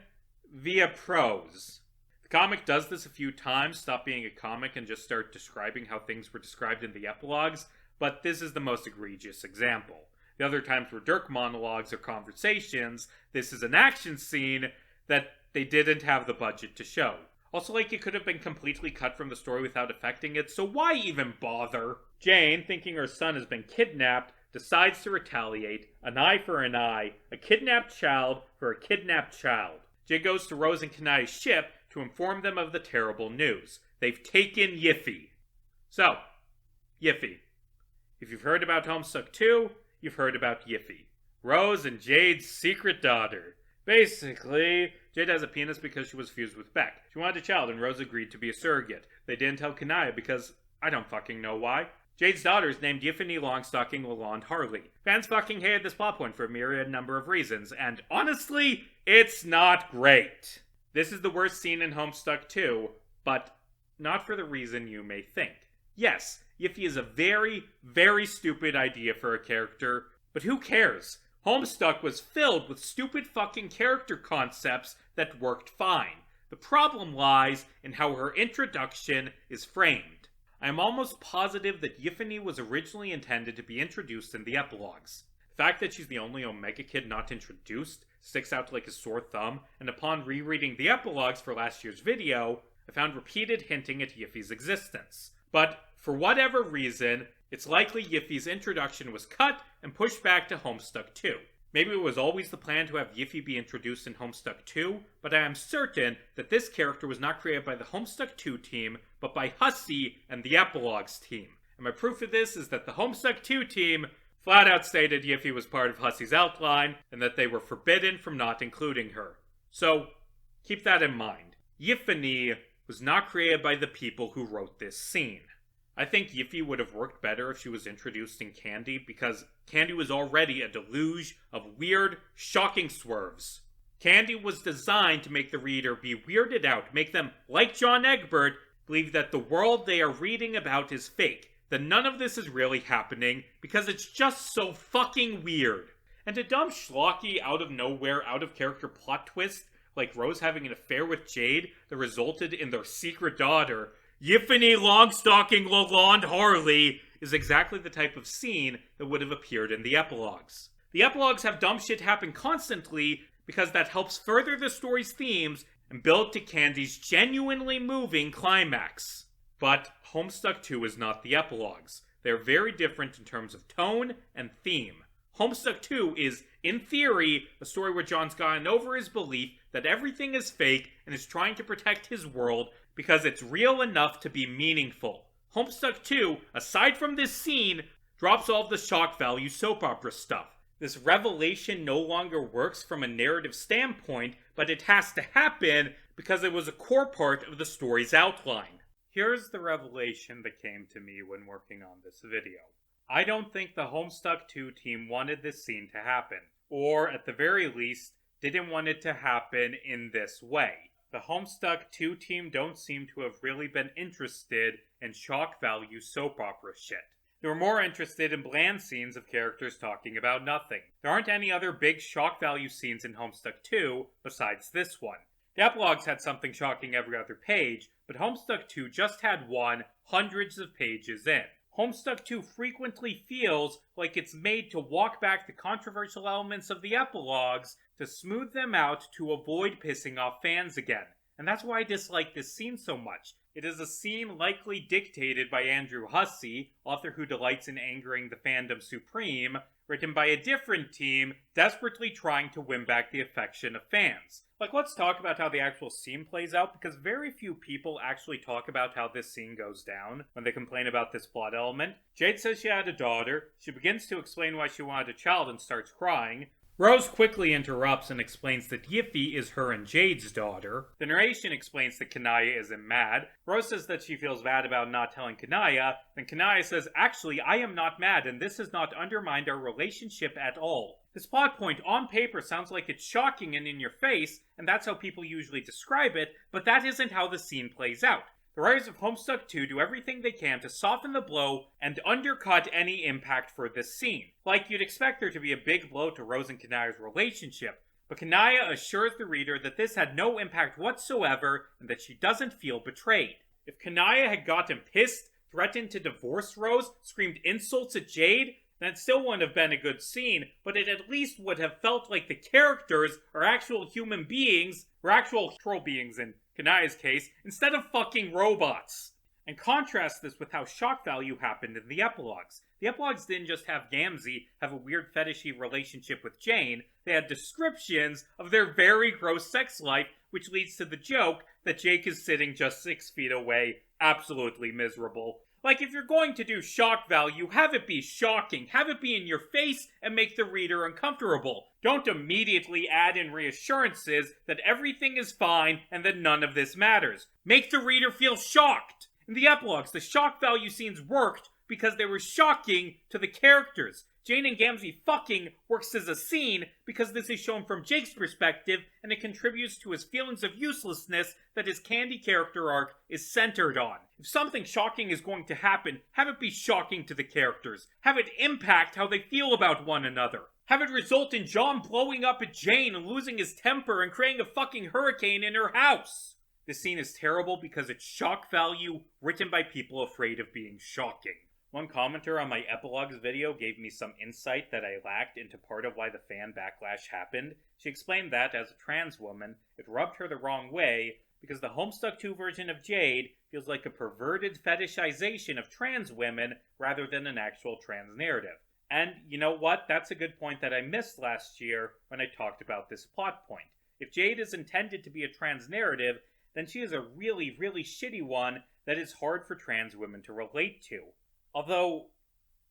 via prose. The comic does this a few times, stop being a comic and just start describing how things were described in the epilogues, but this is the most egregious example. The other times were Dirk monologues or conversations. This is an action scene that they didn't have the budget to show. Also, like, it could have been completely cut from the story without affecting it, so why even bother? Jane, thinking her son has been kidnapped, decides to retaliate, an eye for an eye, a kidnapped child for a kidnapped child. Jay goes to Rose and Kanaya's ship to inform them of the terrible news. They've taken Yiffy. So, Yiffy. If you've heard about Homestuck 2, you've heard about Yiffy. Rose and Jade's secret daughter. Basically, Jade has a penis because she was fused with Beck. She wanted a child and Rose agreed to be a surrogate. They didn't tell Kanaya because I don't fucking know why. Jade's daughter is named Yiffany Longstocking Lalonde Harley. Fans fucking hated this plot point for a myriad number of reasons, and honestly, it's not great. This is the worst scene in Homestuck 2, but not for the reason you may think. Yes, Yiffy is a very, very stupid idea for a character, but who cares? Homestuck was filled with stupid fucking character concepts that worked fine. The problem lies in how her introduction is framed. I am almost positive that Yiffany was originally intended to be introduced in the epilogues. The fact that she's the only Omega kid not introduced sticks out like a sore thumb, and upon rereading the epilogues for last year's video, I found repeated hinting at Yiffy's existence. But, for whatever reason, it's likely Yiffy's introduction was cut and pushed back to Homestuck 2. Maybe it was always the plan to have Yiffy be introduced in Homestuck 2, but I am certain that this character was not created by the Homestuck 2 team, but by Hussey and the Epilogues team. And my proof of this is that the Homestuck 2 team flat out stated Yiffy was part of Hussey's outline, and that they were forbidden from not including her. So, keep that in mind. Yiffany was not created by the people who wrote this scene. I think Yiffy would have worked better if she was introduced in Candy, because Candy was already a deluge of weird, shocking swerves. Candy was designed to make the reader be weirded out, make them, like John Egbert, believe that the world they are reading about is fake, that none of this is really happening, because it's just so fucking weird. And a dumb schlocky, out-of-nowhere, out-of-character plot twist, like Rose having an affair with Jade, that resulted in their secret daughter, Yiffany Longstocking Lalonde Harley, is exactly the type of scene that would have appeared in the epilogues. The epilogues have dumb shit happen constantly because that helps further the story's themes and build to Candy's genuinely moving climax. But Homestuck 2 is not the epilogues. They're very different in terms of tone and theme. Homestuck 2 is, in theory, a story where John's gotten over his belief that everything is fake and is trying to protect his world because it's real enough to be meaningful. Homestuck 2, aside from this scene, drops all of the shock value soap opera stuff. This revelation no longer works from a narrative standpoint, but it has to happen because it was a core part of the story's outline. Here's the revelation that came to me when working on this video. I don't think the Homestuck 2 team wanted this scene to happen, or at the very least, didn't want it to happen in this way. The Homestuck 2 team don't seem to have really been interested in shock value soap opera shit. They were more interested in bland scenes of characters talking about nothing. There aren't any other big shock value scenes in Homestuck 2 besides this one. The epilogues had something shocking every other page, but Homestuck 2 just had one hundreds of pages in. Homestuck 2 frequently feels like it's made to walk back the controversial elements of the epilogues to smooth them out to avoid pissing off fans again. And that's why I dislike this scene so much. It is a scene likely dictated by Andrew Hussie, author who delights in angering the fandom supreme, written by a different team, desperately trying to win back the affection of fans. Let's talk about how the actual scene plays out, because very few people actually talk about how this scene goes down when they complain about this plot element. Jade says she had a daughter, she begins to explain why she wanted a child and starts crying. Rose quickly interrupts and explains that Yiffy is her and Jade's daughter. The narration explains that Kanaya isn't mad. Rose says that she feels bad about not telling Kanaya. Then Kanaya says, actually, I am not mad and this has not undermined our relationship at all. This plot point on paper sounds like it's shocking and in your face, and that's how people usually describe it, but that isn't how the scene plays out. The writers of Homestuck 2 do everything they can to soften the blow and undercut any impact for this scene. Like you'd expect there to be a big blow to Rose and Kanaya's relationship, but Kanaya assures the reader that this had no impact whatsoever and that she doesn't feel betrayed. If Kanaya had gotten pissed, threatened to divorce Rose, screamed insults at Jade, then it still wouldn't have been a good scene, but it at least would have felt like the characters are actual human beings, or actual troll beings in Kanaya's case, instead of fucking robots. And contrast this with how shock value happened in the epilogues. The epilogues didn't just have Gamzee have a weird fetishy relationship with Jane, they had descriptions of their very gross sex life, which leads to the joke that Jake is sitting just 6 feet away, absolutely miserable. If you're going to do shock value, have it be shocking, have it be in your face, and make the reader uncomfortable. Don't immediately add in reassurances that everything is fine and that none of this matters. Make the reader feel shocked. In the epilogues, the shock value scenes worked because they were shocking to the characters. Jane and Gamzee fucking works as a scene because this is shown from Jake's perspective and it contributes to his feelings of uselessness that his Candy character arc is centered on. If something shocking is going to happen, have it be shocking to the characters. Have it impact how they feel about one another. Have it result in John blowing up at Jane and losing his temper and creating a fucking hurricane in her house. This scene is terrible because it's shock value written by people afraid of being shocking. One commenter on my epilogues video gave me some insight that I lacked into part of why the fan backlash happened. She explained that, as a trans woman, it rubbed her the wrong way because the Homestuck 2 version of Jade feels like a perverted fetishization of trans women rather than an actual trans narrative. And you know what? That's a good point that I missed last year when I talked about this plot point. If Jade is intended to be a trans narrative, then she is a really, really shitty one that is hard for trans women to relate to. Although,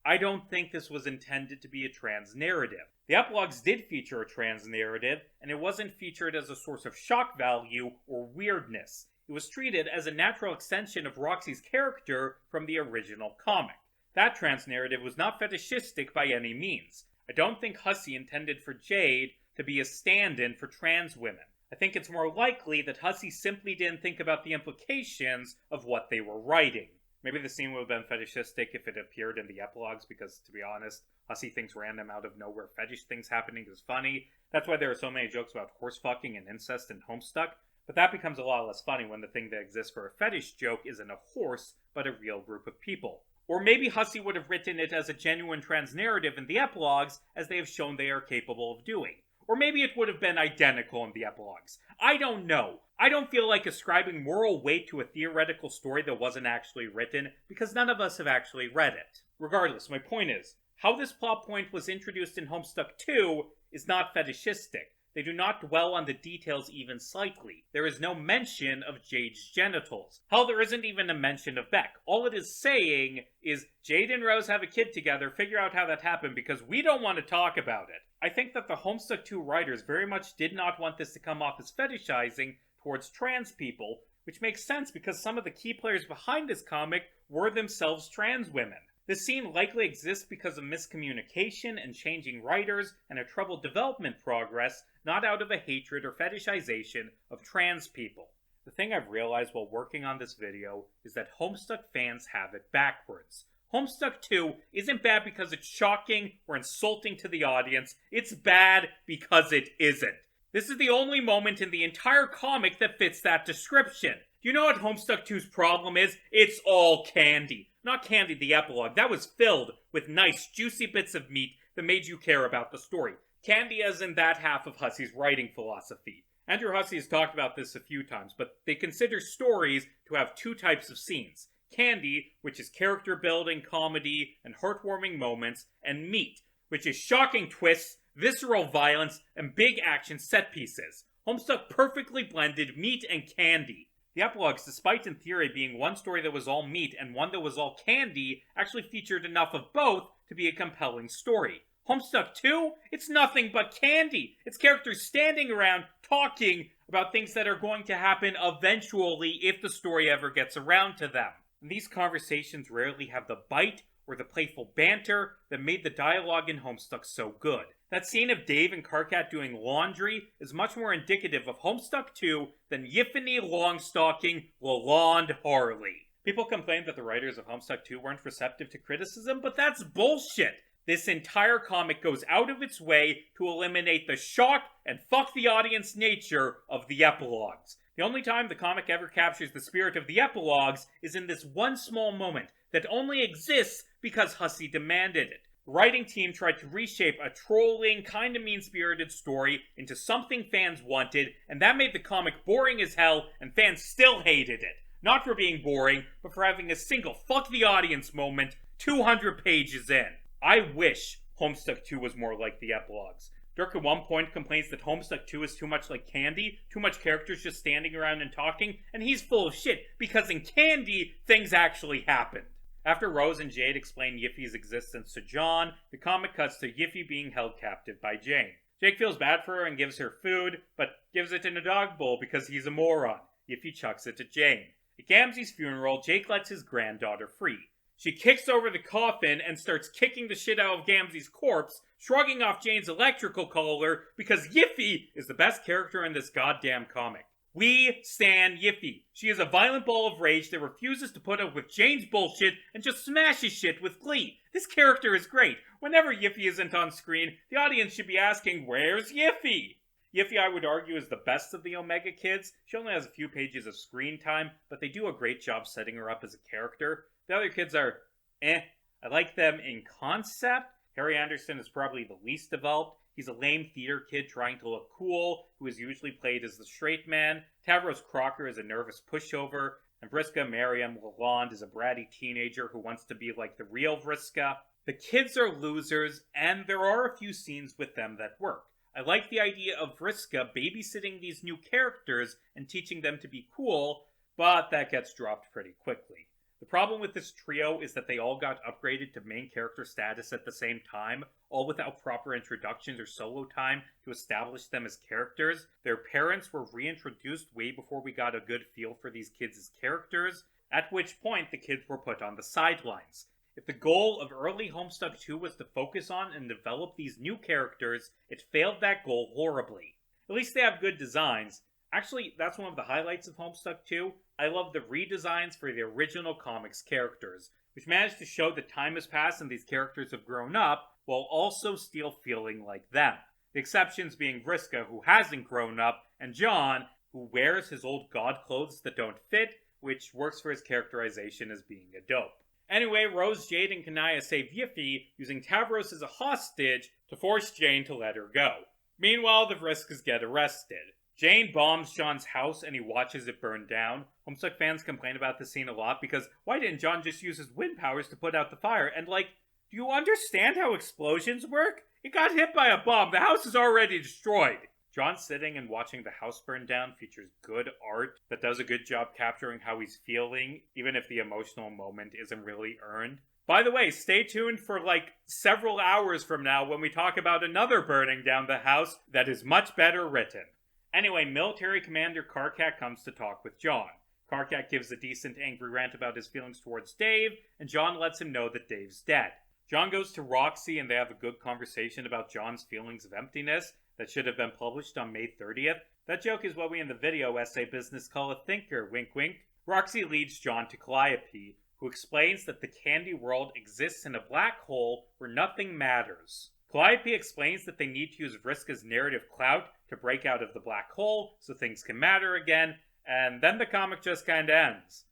I don't think this was intended to be a trans narrative. The epilogues did feature a trans narrative, and it wasn't featured as a source of shock value or weirdness. It was treated as a natural extension of Roxy's character from the original comic. That trans narrative was not fetishistic by any means. I don't think Hussie intended for Jade to be a stand-in for trans women. I think it's more likely that Hussie simply didn't think about the implications of what they were writing. Maybe the scene would have been fetishistic if it appeared in the epilogues, because, to be honest, Hussie thinks random out-of-nowhere fetish things happening is funny. That's why there are so many jokes about horse-fucking and incest in Homestuck, but that becomes a lot less funny when the thing that exists for a fetish joke isn't a horse, but a real group of people. Or maybe Hussie would have written it as a genuine trans narrative in the epilogues, as they have shown they are capable of doing. Or maybe it would have been identical in the epilogues. I don't know. I don't feel like ascribing moral weight to a theoretical story that wasn't actually written, because none of us have actually read it. Regardless, my point is, how this plot point was introduced in Homestuck 2 is not fetishistic. They do not dwell on the details even slightly. There is no mention of Jade's genitals. Hell, there isn't even a mention of Beck. All it is saying is, Jade and Rose have a kid together, figure out how that happened because we don't want to talk about it. I think that the Homestuck 2 writers very much did not want this to come off as fetishizing towards trans people, which makes sense because some of the key players behind this comic were themselves trans women. This scene likely exists because of miscommunication and changing writers and a troubled development progress, not out of a hatred or fetishization of trans people. The thing I've realized while working on this video is that Homestuck fans have it backwards. Homestuck 2 isn't bad because it's shocking or insulting to the audience, it's bad because it isn't. This is the only moment in the entire comic that fits that description. Do you know what Homestuck 2's problem is? It's all candy. Not Candy the epilogue. That was filled with nice, juicy bits of meat that made you care about the story. Candy as in that half of Hussey's writing philosophy. Andrew Hussey has talked about this a few times, but they consider stories to have two types of scenes. Candy, which is character building, comedy, and heartwarming moments, and meat, which is shocking twists, visceral violence, and big action set pieces. Homestuck perfectly blended meat and candy. The epilogues, despite in theory being one story that was all meat and one that was all candy, actually featured enough of both to be a compelling story. Homestuck 2? It's nothing but candy. It's characters standing around talking about things that are going to happen eventually if the story ever gets around to them. And these conversations rarely have the bite or the playful banter that made the dialogue in Homestuck so good. That scene of Dave and Karkat doing laundry is much more indicative of Homestuck 2 than Yiffany long-stalking Lalonde Harley. People complained that the writers of Homestuck 2 weren't receptive to criticism, but that's bullshit! This entire comic goes out of its way to eliminate the shock and fuck the audience nature of the epilogues. The only time the comic ever captures the spirit of the epilogues is in this one small moment that only exists because Hussey demanded it. The writing team tried to reshape a trolling, kinda mean-spirited story into something fans wanted, and that made the comic boring as hell, and fans still hated it. Not for being boring, but for having a single fuck the audience moment 200 pages in. I wish Homestuck 2 was more like the epilogues. Dirk at one point complains that Homestuck 2 is too much like Candy, too much characters just standing around and talking, and he's full of shit, because in Candy, things actually happened. After Rose and Jade explain Yiffy's existence to John, the comic cuts to Yiffy being held captive by Jane. Jake feels bad for her and gives her food, but gives it in a dog bowl because he's a moron. Yiffy chucks it to Jane. At Gamzee's funeral, Jake lets his granddaughter free. She kicks over the coffin and starts kicking the shit out of Gamzee's corpse, shrugging off Jane's electrical collar because Yiffy is the best character in this goddamn comic. We stan Yiffy. She is a violent ball of rage that refuses to put up with Jane's bullshit and just smashes shit with glee. This character is great. Whenever Yiffy isn't on screen, the audience should be asking, where's Yiffy? Yiffy, I would argue, is the best of the Omega kids. She only has a few pages of screen time, but they do a great job setting her up as a character. The other kids are, I like them in concept. Harry Anderson is probably the least developed. He's a lame theater kid trying to look cool, who is usually played as the straight man. Tavros Crocker is a nervous pushover, and Vriska Mariam Lalonde is a bratty teenager who wants to be like the real Vriska. The kids are losers, and there are a few scenes with them that work. I like the idea of Vriska babysitting these new characters and teaching them to be cool, but that gets dropped pretty quickly. The problem with this trio is that they all got upgraded to main character status at the same time, all without proper introductions or solo time to establish them as characters. Their parents were reintroduced way before we got a good feel for these kids as characters, at which point the kids were put on the sidelines. If the goal of early Homestuck 2 was to focus on and develop these new characters, it failed that goal horribly. At least they have good designs. Actually, that's one of the highlights of Homestuck 2. I love the redesigns for the original comics characters, which managed to show that time has passed and these characters have grown up, while also still feeling like them. The exceptions being Vriska, who hasn't grown up, and John, who wears his old god clothes that don't fit, which works for his characterization as being a dope. Anyway, Rose, Jade, and Kanaya save Yiffy, using Tavros as a hostage to force Jane to let her go. Meanwhile, the Vriskas get arrested. Jane bombs John's house and he watches it burn down. Homestuck fans complain about this scene a lot because why didn't John just use his wind powers to put out the fire? And do you understand how explosions work? It got hit by a bomb. The house is already destroyed. John sitting and watching the house burn down features good art that does a good job capturing how he's feeling, even if the emotional moment isn't really earned. By the way, stay tuned for several hours from now when we talk about another burning down the house that is much better written. Anyway, Military Commander Karkat comes to talk with John. Carcat gives a decent angry rant about his feelings towards Dave, and John lets him know that Dave's dead. John goes to Roxy and they have a good conversation about John's feelings of emptiness that should have been published on May 30th. That joke is what we in the video essay business call a thinker, wink wink. Roxy leads John to Calliope, who explains that the candy world exists in a black hole where nothing matters. Calliope explains that they need to use Vriska's narrative clout to break out of the black hole so things can matter again, and then the comic just kinda ends.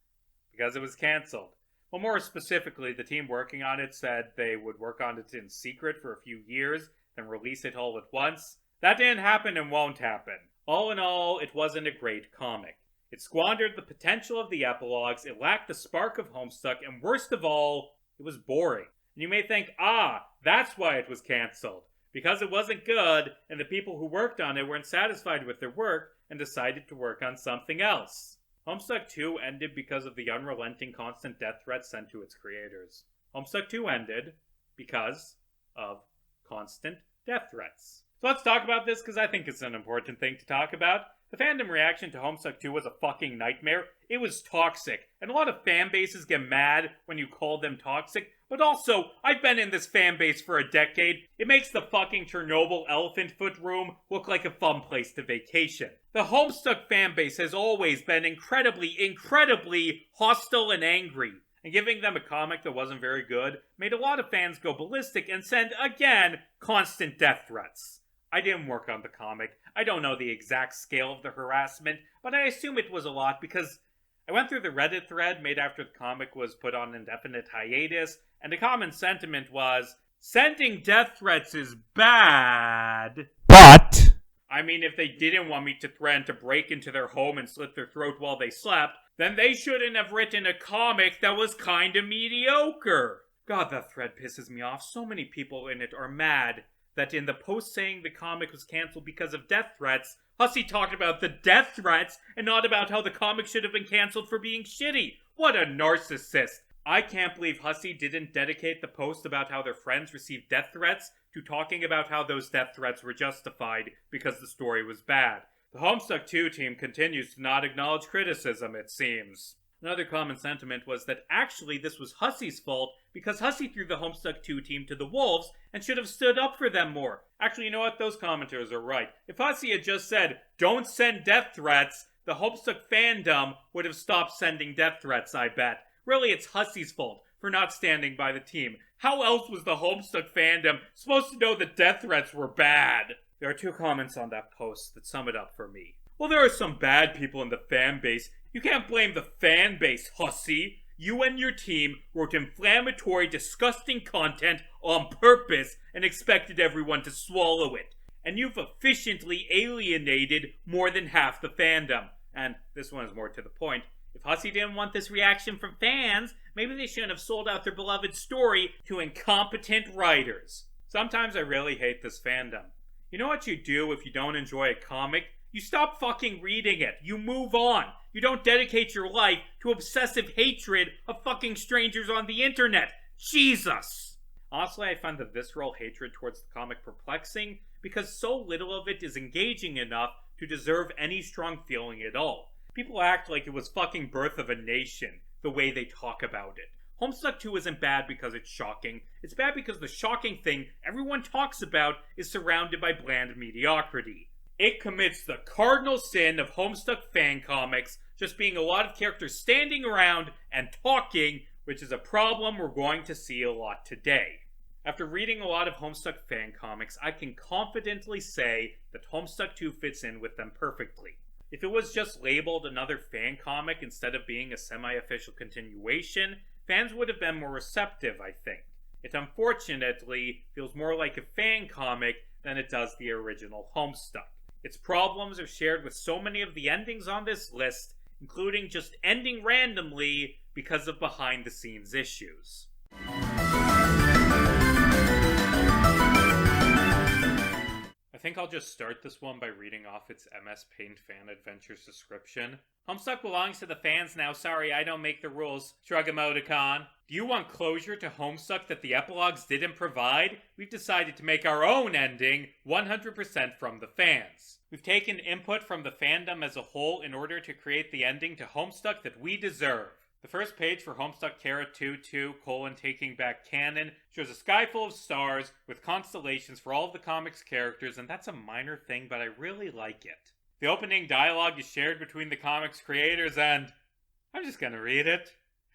Because it was cancelled. Well, more specifically, the team working on it said they would work on it in secret for a few years, then release it all at once. That didn't happen and won't happen. All in all, it wasn't a great comic. It squandered the potential of the epilogues, it lacked the spark of Homestuck, and worst of all, it was boring. And you may think, that's why it was cancelled. Because it wasn't good, and the people who worked on it weren't satisfied with their work, and decided to work on something else. Homestuck 2 ended because of the unrelenting constant death threats sent to its creators. Homestuck 2 ended because of constant death threats. So let's talk about this because I think it's an important thing to talk about. The fandom reaction to Homestuck 2 was a fucking nightmare. It was toxic, and a lot of fan bases get mad when you call them toxic, but also, I've been in this fan base for a decade. It makes the fucking Chernobyl elephant foot room look like a fun place to vacation. The Homestuck fan base has always been incredibly hostile and angry, and giving them a comic that wasn't very good made a lot of fans go ballistic and send, again, constant death threats. I didn't work on the comic. I don't know the exact scale of the harassment, but I assume it was a lot because I went through the Reddit thread made after the comic was put on indefinite hiatus, and the common sentiment was, sending death threats is bad. But I mean, if they didn't want me to threaten to break into their home and slit their throat while they slept, then they shouldn't have written a comic that was kinda mediocre. God, that thread pisses me off. So many people in it are mad that in the post saying the comic was cancelled because of death threats, Hussey talked about the death threats and not about how the comic should have been cancelled for being shitty. What a narcissist. I can't believe Hussey didn't dedicate the post about how their friends received death threats to talking about how those death threats were justified because the story was bad. The Homestuck 2 team continues to not acknowledge criticism, it seems. Another common sentiment was that actually this was Hussey's fault because Hussey threw the Homestuck 2 team to the wolves and should have stood up for them more. Actually, you know what? Those commenters are right. If Hussey had just said, don't send death threats, the Homestuck fandom would have stopped sending death threats, I bet. Really, it's Hussey's fault for not standing by the team. How else was the Homestuck fandom supposed to know that death threats were bad? There are two comments on that post that sum it up for me. Well, there are some bad people in the fan base. You can't blame the fan base, Hussey. You and your team wrote inflammatory, disgusting content on purpose and expected everyone to swallow it. And you've efficiently alienated more than half the fandom. And this one is more to the point. If Hussey didn't want this reaction from fans, maybe they shouldn't have sold out their beloved story to incompetent writers. Sometimes I really hate this fandom. You know what you do if you don't enjoy a comic? You stop fucking reading it. You move on. You don't dedicate your life to obsessive hatred of fucking strangers on the internet. Jesus! Honestly, I find the visceral hatred towards the comic perplexing because so little of it is engaging enough to deserve any strong feeling at all. People act like it was fucking Birth of a Nation, the way they talk about it. Homestuck 2 isn't bad because it's shocking. It's bad because the shocking thing everyone talks about is surrounded by bland mediocrity. It commits the cardinal sin of Homestuck fan comics, just being a lot of characters standing around and talking, which is a problem we're going to see a lot today. After reading a lot of Homestuck fan comics, I can confidently say that Homestuck 2 fits in with them perfectly. If it was just labeled another fan comic instead of being a semi-official continuation, fans would have been more receptive, I think. It unfortunately feels more like a fan comic than it does the original Homestuck. Its problems are shared with so many of the endings on this list, including just ending randomly because of behind-the-scenes issues. I think I'll just start this one by reading off its MS Paint Fan Adventures description. Homestuck belongs to the fans now. Sorry, I don't make the rules. Shrug emoticon. Do you want closure to Homestuck that the epilogues didn't provide? We've decided to make our own ending 100% from the fans. We've taken input from the fandom as a whole in order to create the ending to Homestuck that we deserve. The first page for Homestuck Kara 22, Taking Back Canon, shows a sky full of stars with constellations for all of the comics characters, and that's a minor thing, but I really like it. The opening dialogue is shared between the comics creators, and I'm just gonna read it.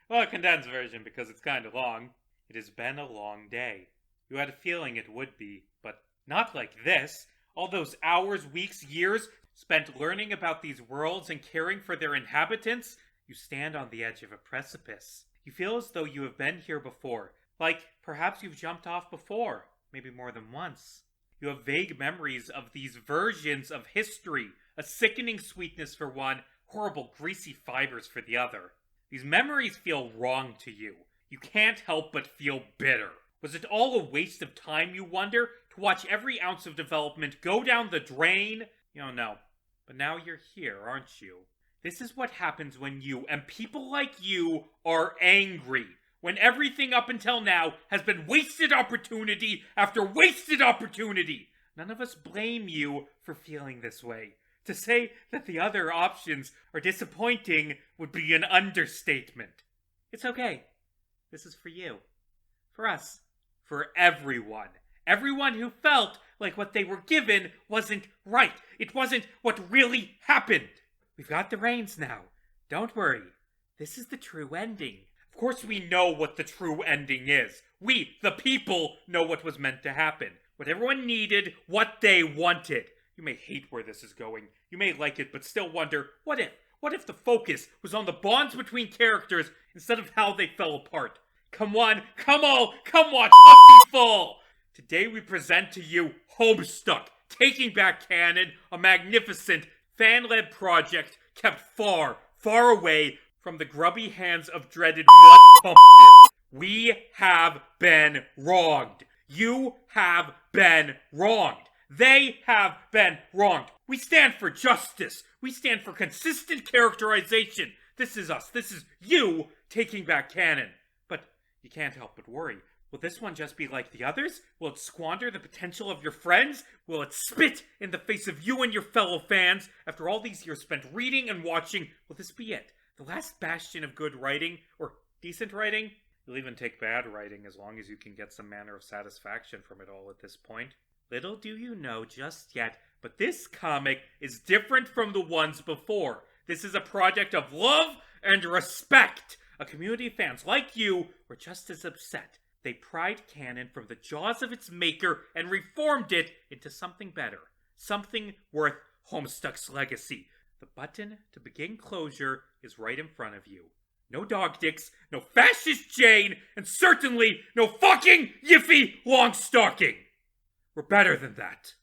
Well, a condensed version because it's kinda long. It has been a long day. You had a feeling it would be, but not like this. All those hours, weeks, years spent learning about these worlds and caring for their inhabitants. You stand on the edge of a precipice. You feel as though you have been here before. Like, perhaps you've jumped off before. Maybe more than once. You have vague memories of these versions of history. A sickening sweetness for one, horrible greasy fibers for the other. These memories feel wrong to you. You can't help but feel bitter. Was it all a waste of time, you wonder? To watch every ounce of development go down the drain? You don't know. But now you're here, aren't you? This is what happens when you, and people like you, are angry. When everything up until now has been wasted opportunity after wasted opportunity. None of us blame you for feeling this way. To say that the other options are disappointing would be an understatement. It's okay. This is for you. For us. For everyone. Everyone who felt like what they were given wasn't right. It wasn't what really happened. We've got the reins now. Don't worry. This is the true ending. Of course we know what the true ending is. We, the people, know what was meant to happen. What everyone needed, what they wanted. You may hate where this is going. You may like it, but still wonder, what if? What if the focus was on the bonds between characters instead of how they fell apart? Come on, come all, come watch Hussy fall! Today we present to you Homestuck, Taking Back Canon, a magnificent, fan-led project kept far, far away from the grubby hands of dreaded What Pumpkin. We have been wronged. You have been wronged. They have been wronged. We stand for justice. We stand for consistent characterization. This is us. This is you taking back canon. But you can't help but worry. Will this one just be like the others? Will it squander the potential of your friends? Will it spit in the face of you and your fellow fans? After all these years spent reading and watching, will this be it? The last bastion of good writing? Or decent writing? You'll even take bad writing as long as you can get some manner of satisfaction from it all at this point. Little do you know just yet, but this comic is different from the ones before. This is a project of love and respect. A community of fans like you were just as upset. They pried canon from the jaws of its maker and reformed it into something better. Something worth Homestuck's legacy. The button to begin closure is right in front of you. No dog dicks, no fascist Jane, and certainly no fucking Yiffy Longstocking. We're better than that.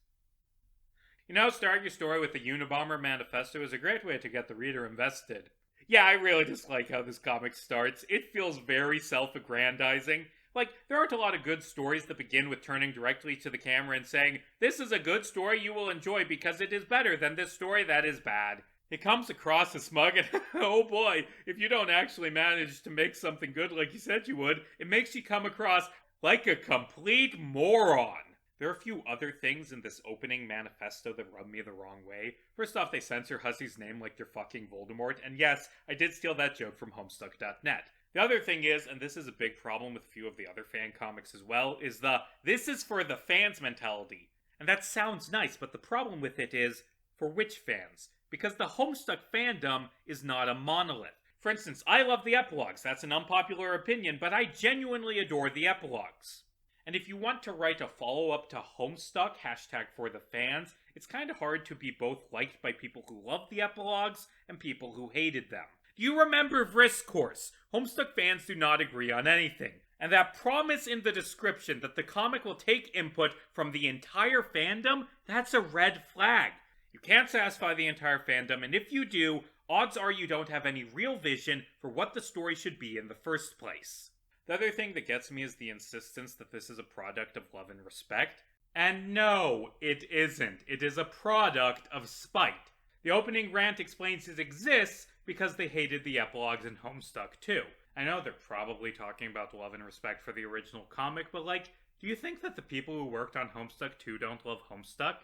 You know, starting your story with the Unabomber Manifesto is a great way to get the reader invested. Yeah, I really dislike how this comic starts. It feels very self-aggrandizing. Like, there aren't a lot of good stories that begin with turning directly to the camera and saying, this is a good story you will enjoy because it is better than this story that is bad. It comes across as smug and, oh boy, if you don't actually manage to make something good like you said you would, it makes you come across like a complete moron. There are a few other things in this opening manifesto that rub me the wrong way. First off, they censor Hussy's name like they're fucking Voldemort, and yes, I did steal that joke from Homestuck.net. The other thing is, and this is a big problem with a few of the other fan comics as well, is the this is for the fans mentality. And that sounds nice, but the problem with it is, for which fans? Because the Homestuck fandom is not a monolith. For instance, I love the epilogues, that's an unpopular opinion, but I genuinely adore the epilogues. And if you want to write a follow-up to Homestuck, #ForTheFans, it's kind of hard to be both liked by people who loved the epilogues and people who hated them. Do you remember Vrisk's course? Homestuck fans do not agree on anything. And that promise in the description that the comic will take input from the entire fandom, that's a red flag. You can't satisfy the entire fandom, and if you do, odds are you don't have any real vision for what the story should be in the first place. The other thing that gets me is the insistence that this is a product of love and respect. And no, it isn't. It is a product of spite. The opening rant explains it exists because they hated the epilogues in Homestuck too. I know they're probably talking about love and respect for the original comic, but do you think that the people who worked on Homestuck 2 don't love Homestuck?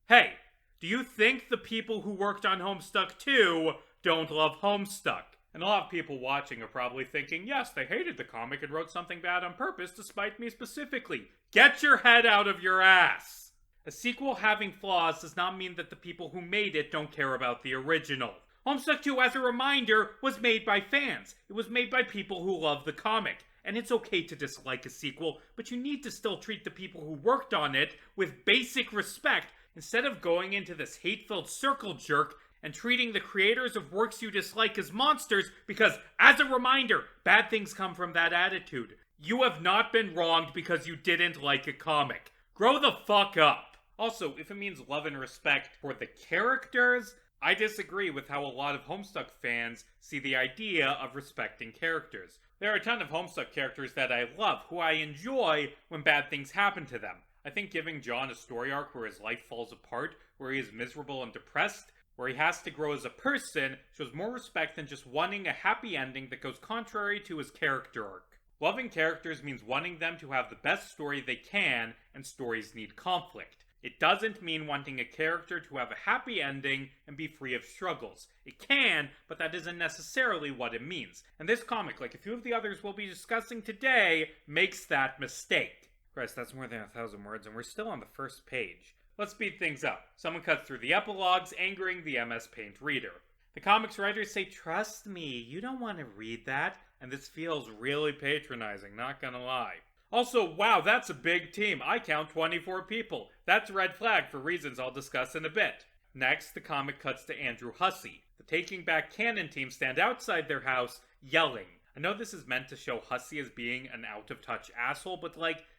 Hey, do you think the people who worked on Homestuck 2 don't love Homestuck? And a lot of people watching are probably thinking, yes, they hated the comic and wrote something bad on purpose to spite me specifically. Get your head out of your ass! A sequel having flaws does not mean that the people who made it don't care about the original. Homestuck 2, as a reminder, was made by fans. It was made by people who love the comic. And it's okay to dislike a sequel, but you need to still treat the people who worked on it with basic respect instead of going into this hate-filled circle jerk and treating the creators of works you dislike as monsters because, as a reminder, bad things come from that attitude. You have not been wronged because you didn't like a comic. Grow the fuck up! Also, if it means love and respect for the characters, I disagree with how a lot of Homestuck fans see the idea of respecting characters. There are a ton of Homestuck characters that I love, who I enjoy when bad things happen to them. I think giving John a story arc where his life falls apart, where he is miserable and depressed, where he has to grow as a person, shows more respect than just wanting a happy ending that goes contrary to his character arc. Loving characters means wanting them to have the best story they can, and stories need conflict. It doesn't mean wanting a character to have a happy ending and be free of struggles. It can, but that isn't necessarily what it means. And this comic, like a few of the others we'll be discussing today, makes that mistake. Christ, that's more than 1,000 words, and we're still on the first page. Let's speed things up. Someone cuts through the epilogues, angering the MS Paint reader. The comics writers say, "Trust me, you don't want to read that," and this feels really patronizing, not gonna lie. Also, wow, that's a big team. I count 24 people. That's a red flag for reasons I'll discuss in a bit. Next, the comic cuts to Andrew Hussey. The Taking Back Canon team stand outside their house, yelling. I know this is meant to show Hussey as being an out-of-touch asshole, but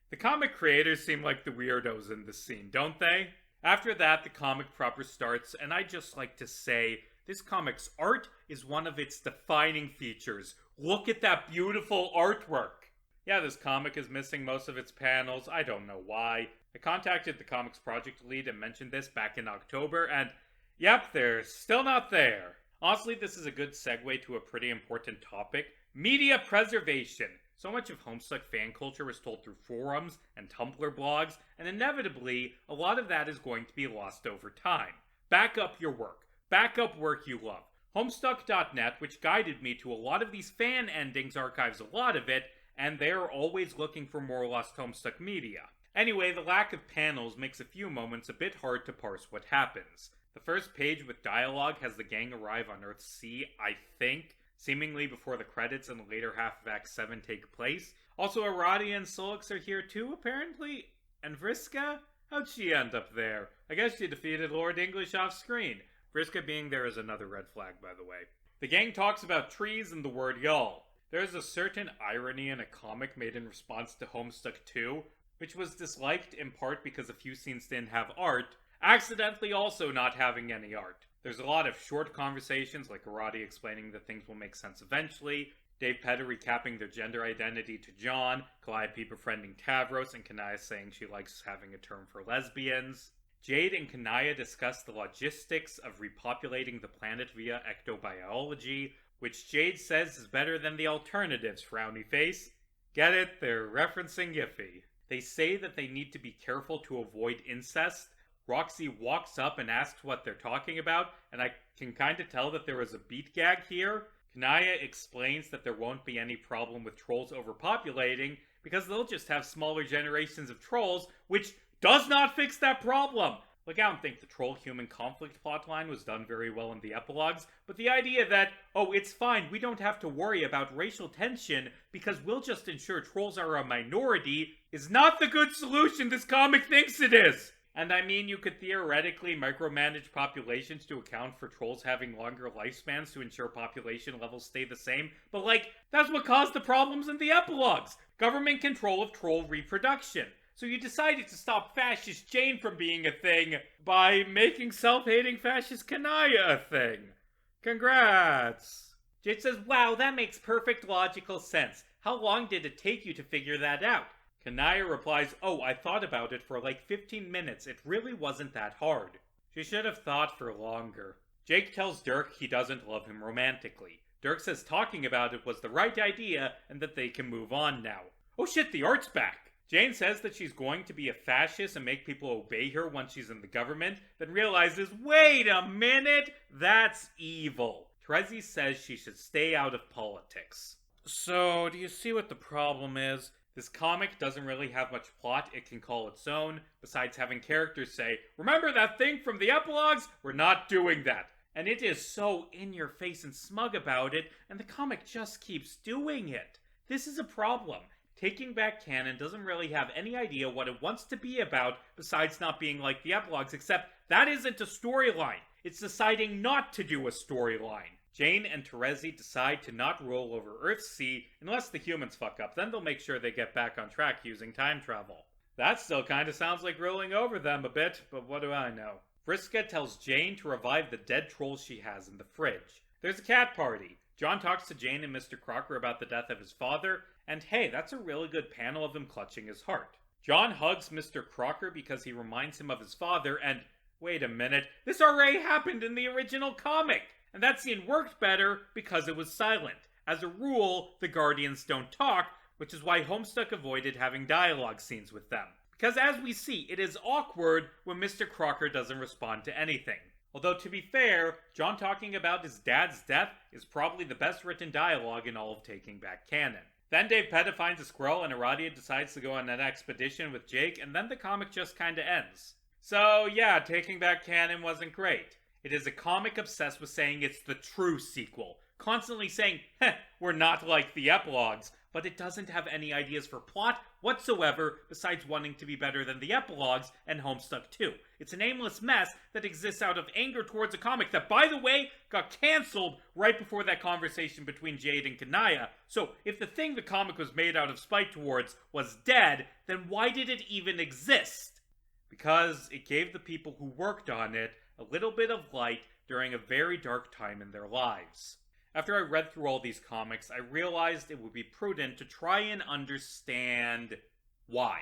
the comic creators seem like the weirdos in this scene, don't they? After that, the comic proper starts, and I'd just like to say, this comic's art is one of its defining features. Look at that beautiful artwork! Yeah, this comic is missing most of its panels. I don't know why. I contacted the comics project lead and mentioned this back in October, and yep, they're still not there. Honestly, this is a good segue to a pretty important topic: media preservation. So much of Homestuck fan culture was told through forums and Tumblr blogs, and inevitably, a lot of that is going to be lost over time. Back up your work. Back up work you love. Homestuck.net, which guided me to a lot of these fan endings, archives a lot of it, and they're always looking for more lost Homestuck media. Anyway, the lack of panels makes a few moments a bit hard to parse what happens. The first page with dialogue has the gang arrive on Earth C, I think, seemingly before the credits in the later half of Act 7 take place. Also, Arati and Solix are here too, apparently. And Vriska? How'd she end up there? I guess she defeated Lord English off screen. Vriska being there is another red flag, by the way. The gang talks about trees and the word y'all. There is a certain irony in a comic made in response to Homestuck 2, which was disliked in part because a few scenes didn't have art, accidentally also not having any art. There's a lot of short conversations, like Arati explaining that things will make sense eventually, Dave Petta recapping their gender identity to John, Calliope befriending Tavros, and Kanaya saying she likes having a term for lesbians. Jade and Kanaya discuss the logistics of repopulating the planet via ectobiology, which Jade says is better than the alternatives, frowny face. Get it? They're referencing Yiffy. They say that they need to be careful to avoid incest. Roxy walks up and asks what they're talking about, and I can kinda tell that there was a beat gag here. Kanaya explains that there won't be any problem with trolls overpopulating, because they'll just have smaller generations of trolls, which does not fix that problem! I don't think the troll-human conflict plotline was done very well in the epilogues, but the idea that, oh, it's fine, we don't have to worry about racial tension because we'll just ensure trolls are a minority, is not the good solution this comic thinks it is! And I mean, you could theoretically micromanage populations to account for trolls having longer lifespans to ensure population levels stay the same, but that's what caused the problems in the epilogues! Government control of troll reproduction. So you decided to stop Fascist Jane from being a thing by making self-hating Fascist Kanaya a thing. Congrats! Jade says, wow, that makes perfect logical sense. How long did it take you to figure that out? Kanaya replies, "Oh, I thought about it for like 15 minutes. It really wasn't that hard." She should have thought for longer. Jake tells Dirk he doesn't love him romantically. Dirk says talking about it was the right idea and that they can move on now. Oh shit, the art's back! Jane says that she's going to be a fascist and make people obey her once she's in the government, then realizes, wait a minute, that's evil. Terezi says she should stay out of politics. So, do you see what the problem is? This comic doesn't really have much plot it can call its own, besides having characters say, "Remember that thing from the epilogues? We're not doing that." And it is so in-your-face and smug about it, and the comic just keeps doing it. This is a problem. Taking Back Canon doesn't really have any idea what it wants to be about besides not being like the epilogues, except that isn't a storyline. It's deciding not to do a storyline. Jane and Terezi decide to not roll over Earthsea unless the humans fuck up. Then they'll make sure they get back on track using time travel. That still kinda sounds like rolling over them a bit, but what do I know? Vriska tells Jane to revive the dead troll she has in the fridge. There's a cat party. John talks to Jane and Mr. Crocker about the death of his father, and hey, that's a really good panel of him clutching his heart. John hugs Mr. Crocker because he reminds him of his father, and wait a minute, this already happened in the original comic! And that scene worked better because it was silent. As a rule, the Guardians don't talk, which is why Homestuck avoided having dialogue scenes with them. Because as we see, it is awkward when Mr. Crocker doesn't respond to anything. Although to be fair, John talking about his dad's death is probably the best written dialogue in all of Taking Back Canon. Then Dave Petta finds a squirrel and Aradia decides to go on an expedition with Jake, and then the comic just kinda ends. So yeah, Taking Back Canon wasn't great. It is a comic obsessed with saying it's the true sequel, constantly saying, we're not like the epilogues, but it doesn't have any ideas for plot whatsoever besides wanting to be better than the epilogues and Homestuck 2. It's an aimless mess that exists out of anger towards a comic that, by the way, got cancelled right before that conversation between Jade and Kanaya. So, if the thing the comic was made out of spite towards was dead, then why did it even exist? Because it gave the people who worked on it a little bit of light during a very dark time in their lives. After I read through all these comics, I realized it would be prudent to try and understand why.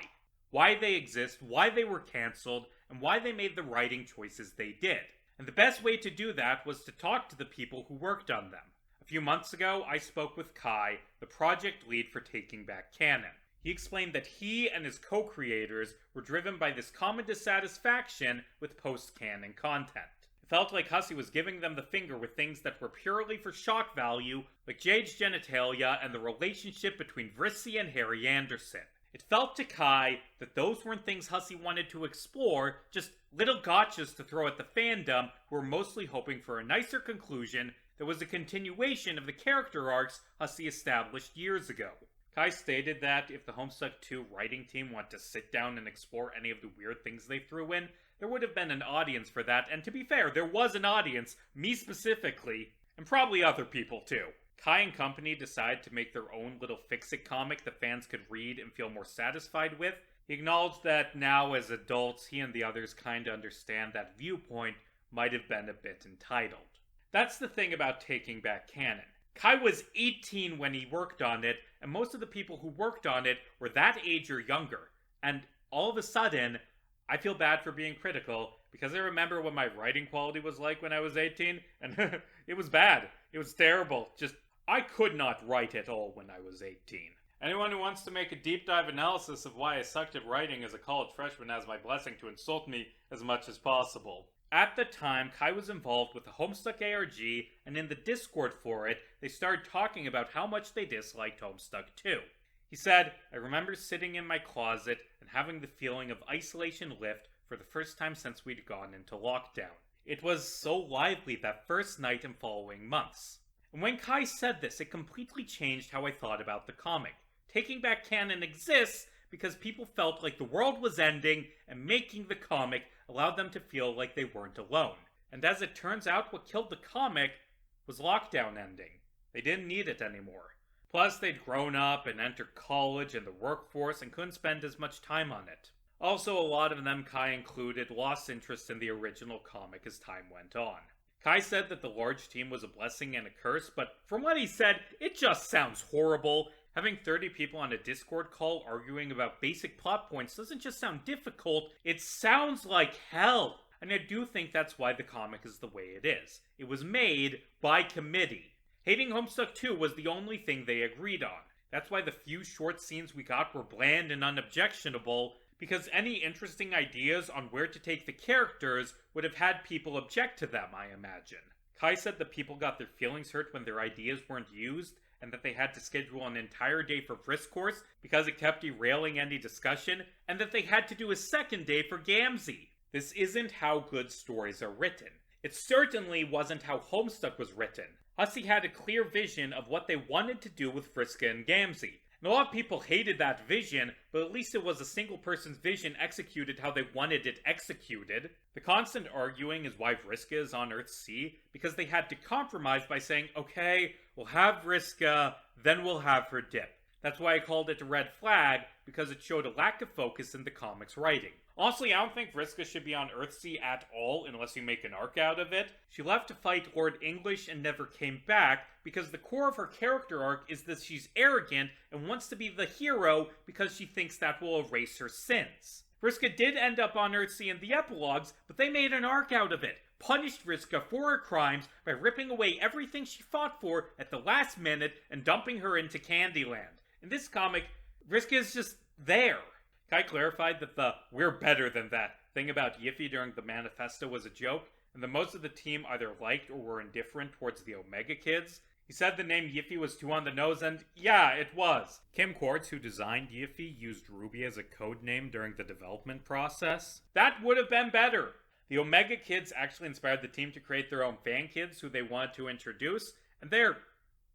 Why they exist, why they were cancelled, and why they made the writing choices they did. And the best way to do that was to talk to the people who worked on them. A few months ago, I spoke with Kai, the project lead for Taking Back Canon. He explained that he and his co-creators were driven by this common dissatisfaction with post-canon content. It felt like Hussey was giving them the finger with things that were purely for shock value, like Jade's genitalia and the relationship between Vrissy and Harry Anderson. It felt to Kai that those weren't things Hussey wanted to explore, just little gotchas to throw at the fandom who were mostly hoping for a nicer conclusion that was a continuation of the character arcs Hussey established years ago. Kai stated that if the Homestuck 2 writing team wanted to sit down and explore any of the weird things they threw in, there would have been an audience for that, and to be fair, there was an audience, me specifically, and probably other people too. Kai and company decided to make their own little fix-it comic that fans could read and feel more satisfied with. He acknowledged that now as adults, he and the others kinda understand that viewpoint might have been a bit entitled. That's the thing about Taking Back Canon. Kai was 18 when he worked on it, and most of the people who worked on it were that age or younger. And all of a sudden, I feel bad for being critical, because I remember what my writing quality was like when I was 18, and it was bad. It was terrible. Just, I could not write at all when I was 18. Anyone who wants to make a deep dive analysis of why I sucked at writing as a college freshman has my blessing to insult me as much as possible. At the time, Kai was involved with the Homestuck ARG, and in the Discord for it, they started talking about how much they disliked Homestuck 2. He said, "I remember sitting in my closet and having the feeling of isolation lift for the first time since we'd gone into lockdown. It was so lively that first night and following months." And when Kai said this, it completely changed how I thought about the comic. Taking Back Canon exists because people felt like the world was ending, and making the comic allowed them to feel like they weren't alone. And as it turns out, what killed the comic was lockdown ending. They didn't need it anymore. Plus, they'd grown up and entered college and the workforce and couldn't spend as much time on it. Also, a lot of them, Kai included, lost interest in the original comic as time went on. Kai said that the large team was a blessing and a curse, but from what he said, it just sounds horrible. Having 30 people on a Discord call arguing about basic plot points doesn't just sound difficult, it sounds like hell. And I do think that's why the comic is the way it is. It was made by committee. Hating Homestuck 2 was the only thing they agreed on. That's why the few short scenes we got were bland and unobjectionable, because any interesting ideas on where to take the characters would have had people object to them, I imagine. Kai said that people got their feelings hurt when their ideas weren't used, and that they had to schedule an entire day for Frisk Course because it kept derailing any discussion, and that they had to do a second day for Gamzee. This isn't how good stories are written. It certainly wasn't how Homestuck was written. Hussey had a clear vision of what they wanted to do with Vriska and Gamzee. And a lot of people hated that vision, but at least it was a single person's vision executed how they wanted it executed. The constant arguing is why Vriska is on Earthsea, because they had to compromise by saying, okay, we'll have Vriska, then we'll have her dip. That's why I called it a red flag, because it showed a lack of focus in the comics writing. Honestly, I don't think Vriska should be on Earthsea at all unless you make an arc out of it. She left to fight Lord English and never came back because the core of her character arc is that she's arrogant and wants to be the hero because she thinks that will erase her sins. Vriska did end up on Earthsea in the epilogues, but they made an arc out of it. Punished Vriska for her crimes by ripping away everything she fought for at the last minute and dumping her into Candyland. In this comic, Vriska is just there. Kai clarified that the "we're better than that" thing about Yiffy during the manifesto was a joke, and that most of the team either liked or were indifferent towards the Omega Kids. He said the name Yiffy was too on the nose, and yeah, it was. Kim Quartz, who designed Yiffy, used Ruby as a code name during the development process. That would have been better. The Omega Kids actually inspired the team to create their own fan kids who they wanted to introduce, and they're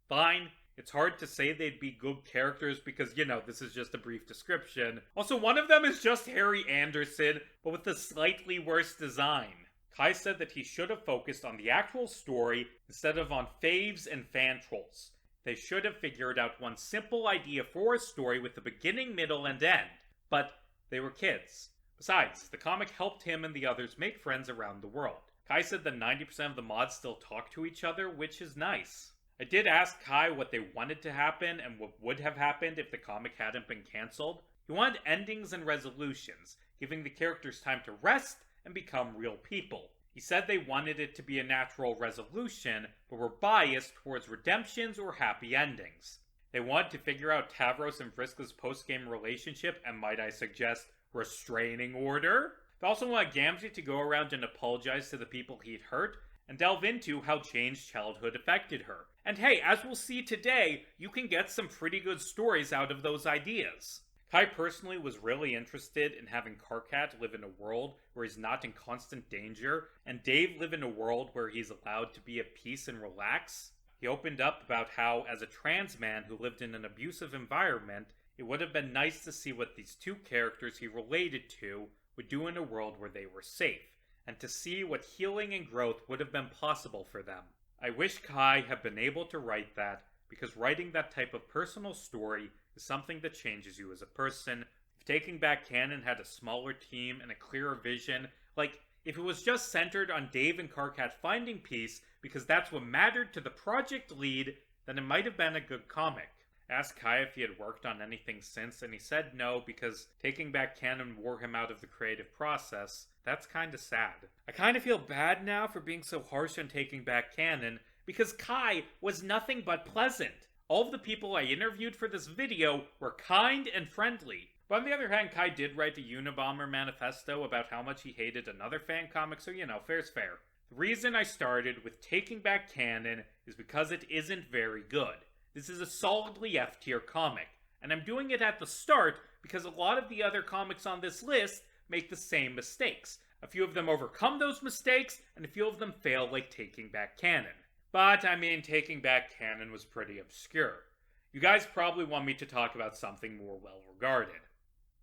fine. It's hard to say they'd be good characters because, this is just a brief description. Also, one of them is just Harry Anderson, but with a slightly worse design. Kai said that he should have focused on the actual story instead of on faves and fan trolls. They should have figured out one simple idea for a story with a beginning, middle, and end. But they were kids. Besides, the comic helped him and the others make friends around the world. Kai said that 90% of the mods still talk to each other, which is nice. I did ask Kai what they wanted to happen and what would have happened if the comic hadn't been cancelled. He wanted endings and resolutions, giving the characters time to rest and become real people. He said they wanted it to be a natural resolution, but were biased towards redemptions or happy endings. They wanted to figure out Tavros and Vriska's post-game relationship and, might I suggest, restraining order. They also wanted Gamzee to go around and apologize to the people he'd hurt, and delve into how changed childhood affected her. And hey, as we'll see today, you can get some pretty good stories out of those ideas. Kai personally was really interested in having Karkat live in a world where he's not in constant danger, and Dave live in a world where he's allowed to be at peace and relax. He opened up about how, as a trans man who lived in an abusive environment, it would have been nice to see what these two characters he related to would do in a world where they were safe, and to see what healing and growth would have been possible for them. I wish Kai had been able to write that, because writing that type of personal story is something that changes you as a person. If Taking Back Canon had a smaller team and a clearer vision, like if it was just centered on Dave and Karkat finding peace because that's what mattered to the project lead, then it might have been a good comic. I asked Kai if he had worked on anything since, and he said no because Taking Back Canon wore him out of the creative process. That's kinda sad. I kinda feel bad now for being so harsh on Taking Back Canon, because Kai was nothing but pleasant. All of the people I interviewed for this video were kind and friendly. But on the other hand, Kai did write a Unabomber manifesto about how much he hated another fan comic, so fair's fair. The reason I started with Taking Back Canon is because it isn't very good. This is a solidly F-tier comic, and I'm doing it at the start because a lot of the other comics on this list make the same mistakes. A few of them overcome those mistakes, and a few of them fail like Taking Back Canon. But, Taking Back Canon was pretty obscure. You guys probably want me to talk about something more well-regarded.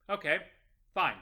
Okay, fine.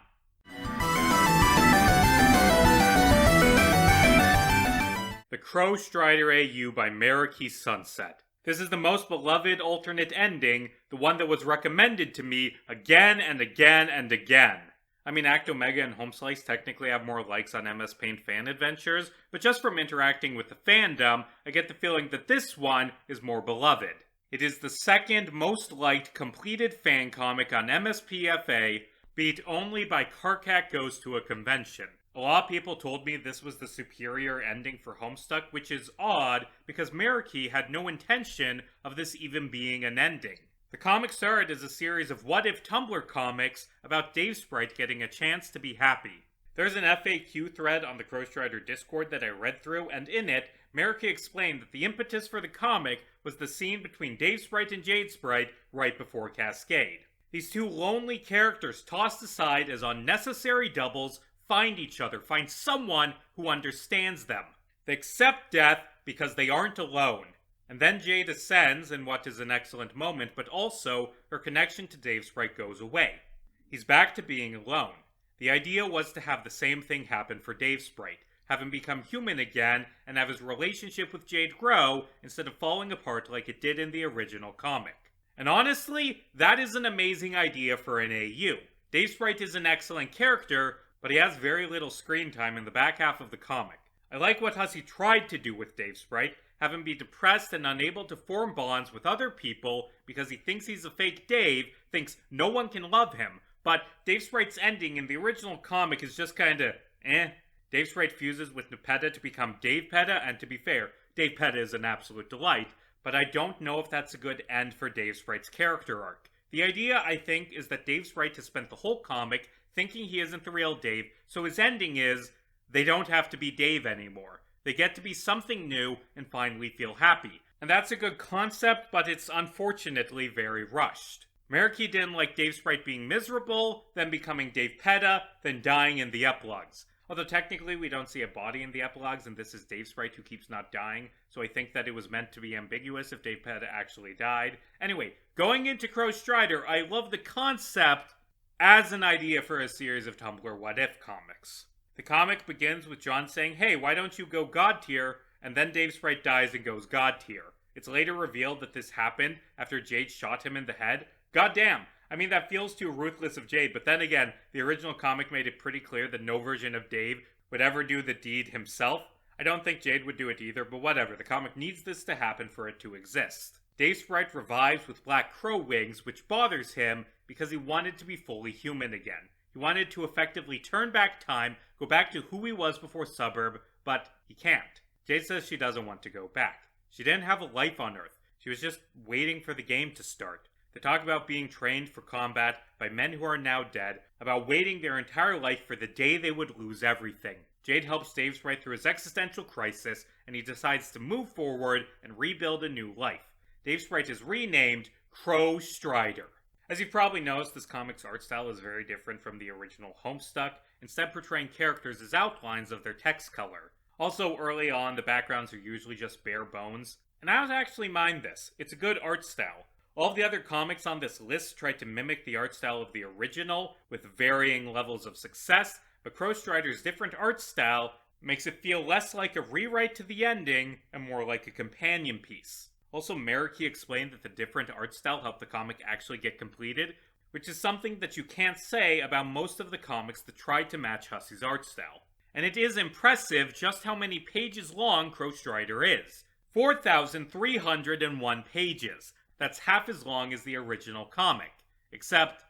The Crow Strider AU by Marikey Sunset. This is the most beloved alternate ending, the one that was recommended to me again and again and again. Act Omega and Homeslice technically have more likes on MS Paint fan adventures, but just from interacting with the fandom, I get the feeling that this one is more beloved. It is the second most liked completed fan comic on MSPFA, beat only by Karkat Goes to a Convention. A lot of people told me this was the superior ending for Homestuck, which is odd because Mariki had no intention of this even being an ending. The comic started as a series of what-if Tumblr comics about Dave Sprite getting a chance to be happy. There's an FAQ thread on the Crowstrider Discord that I read through, and in it, Mariki explained that the impetus for the comic was the scene between Dave Sprite and Jade Sprite right before Cascade. These two lonely characters tossed aside as unnecessary doubles find each other, find someone who understands them. They accept death because they aren't alone. And then Jade ascends in what is an excellent moment, but also her connection to Dave Sprite goes away. He's back to being alone. The idea was to have the same thing happen for Dave Sprite, have him become human again, and have his relationship with Jade grow instead of falling apart like it did in the original comic. And honestly, that is an amazing idea for an AU. Dave Sprite is an excellent character, but he has very little screen time in the back half of the comic. I like what Hussey tried to do with Dave Sprite, have him be depressed and unable to form bonds with other people because he thinks he's a fake Dave, thinks no one can love him. But Dave Sprite's ending in the original comic is just kinda Dave Sprite fuses with Nepeta to become Dave Peta, and to be fair, Dave Peta is an absolute delight, but I don't know if that's a good end for Dave Sprite's character arc. The idea, I think, is that Dave Sprite has spent the whole comic thinking he isn't the real Dave, so his ending is, they don't have to be Dave anymore. They get to be something new and finally feel happy. And that's a good concept, but it's unfortunately very rushed. Mariki didn't like Dave Sprite being miserable, then becoming Dave Peta, then dying in the epilogues. Although technically we don't see a body in the epilogues, and this is Dave Sprite who keeps not dying, so I think that it was meant to be ambiguous if Dave Peta actually died. Anyway, going into Crowstrider, I love the concept as an idea for a series of Tumblr what-if comics. The comic begins with John saying, hey, why don't you go God tier? And then Dave Sprite dies and goes God tier. It's later revealed that this happened after Jade shot him in the head. Goddamn! I mean, that feels too ruthless of Jade, but then again, the original comic made it pretty clear that no version of Dave would ever do the deed himself. I don't think Jade would do it either, but whatever, the comic needs this to happen for it to exist. Dave Sprite revives with black crow wings, which bothers him because he wanted to be fully human again. He wanted to effectively turn back time, go back to who he was before Suburb, but he can't. Jade says she doesn't want to go back. She didn't have a life on Earth. She was just waiting for the game to start. They talk about being trained for combat by men who are now dead, about waiting their entire life for the day they would lose everything. Jade helps Dave Sprite through his existential crisis, and he decides to move forward and rebuild a new life. Dave Sprite is renamed Crowstrider. As you've probably noticed, this comic's art style is very different from the original Homestuck, instead portraying characters as outlines of their text color. Also, early on, the backgrounds are usually just bare bones, and I don't actually mind this. It's a good art style. All of the other comics on this list tried to mimic the art style of the original, with varying levels of success, but Crowstrider's different art style makes it feel less like a rewrite to the ending, and more like a companion piece. Also, Mariki explained that the different art style helped the comic actually get completed, which is something that you can't say about most of the comics that tried to match Hussey's art style. And it is impressive just how many pages long Crowstrider is. 4,301 pages. That's half as long as the original comic. Except,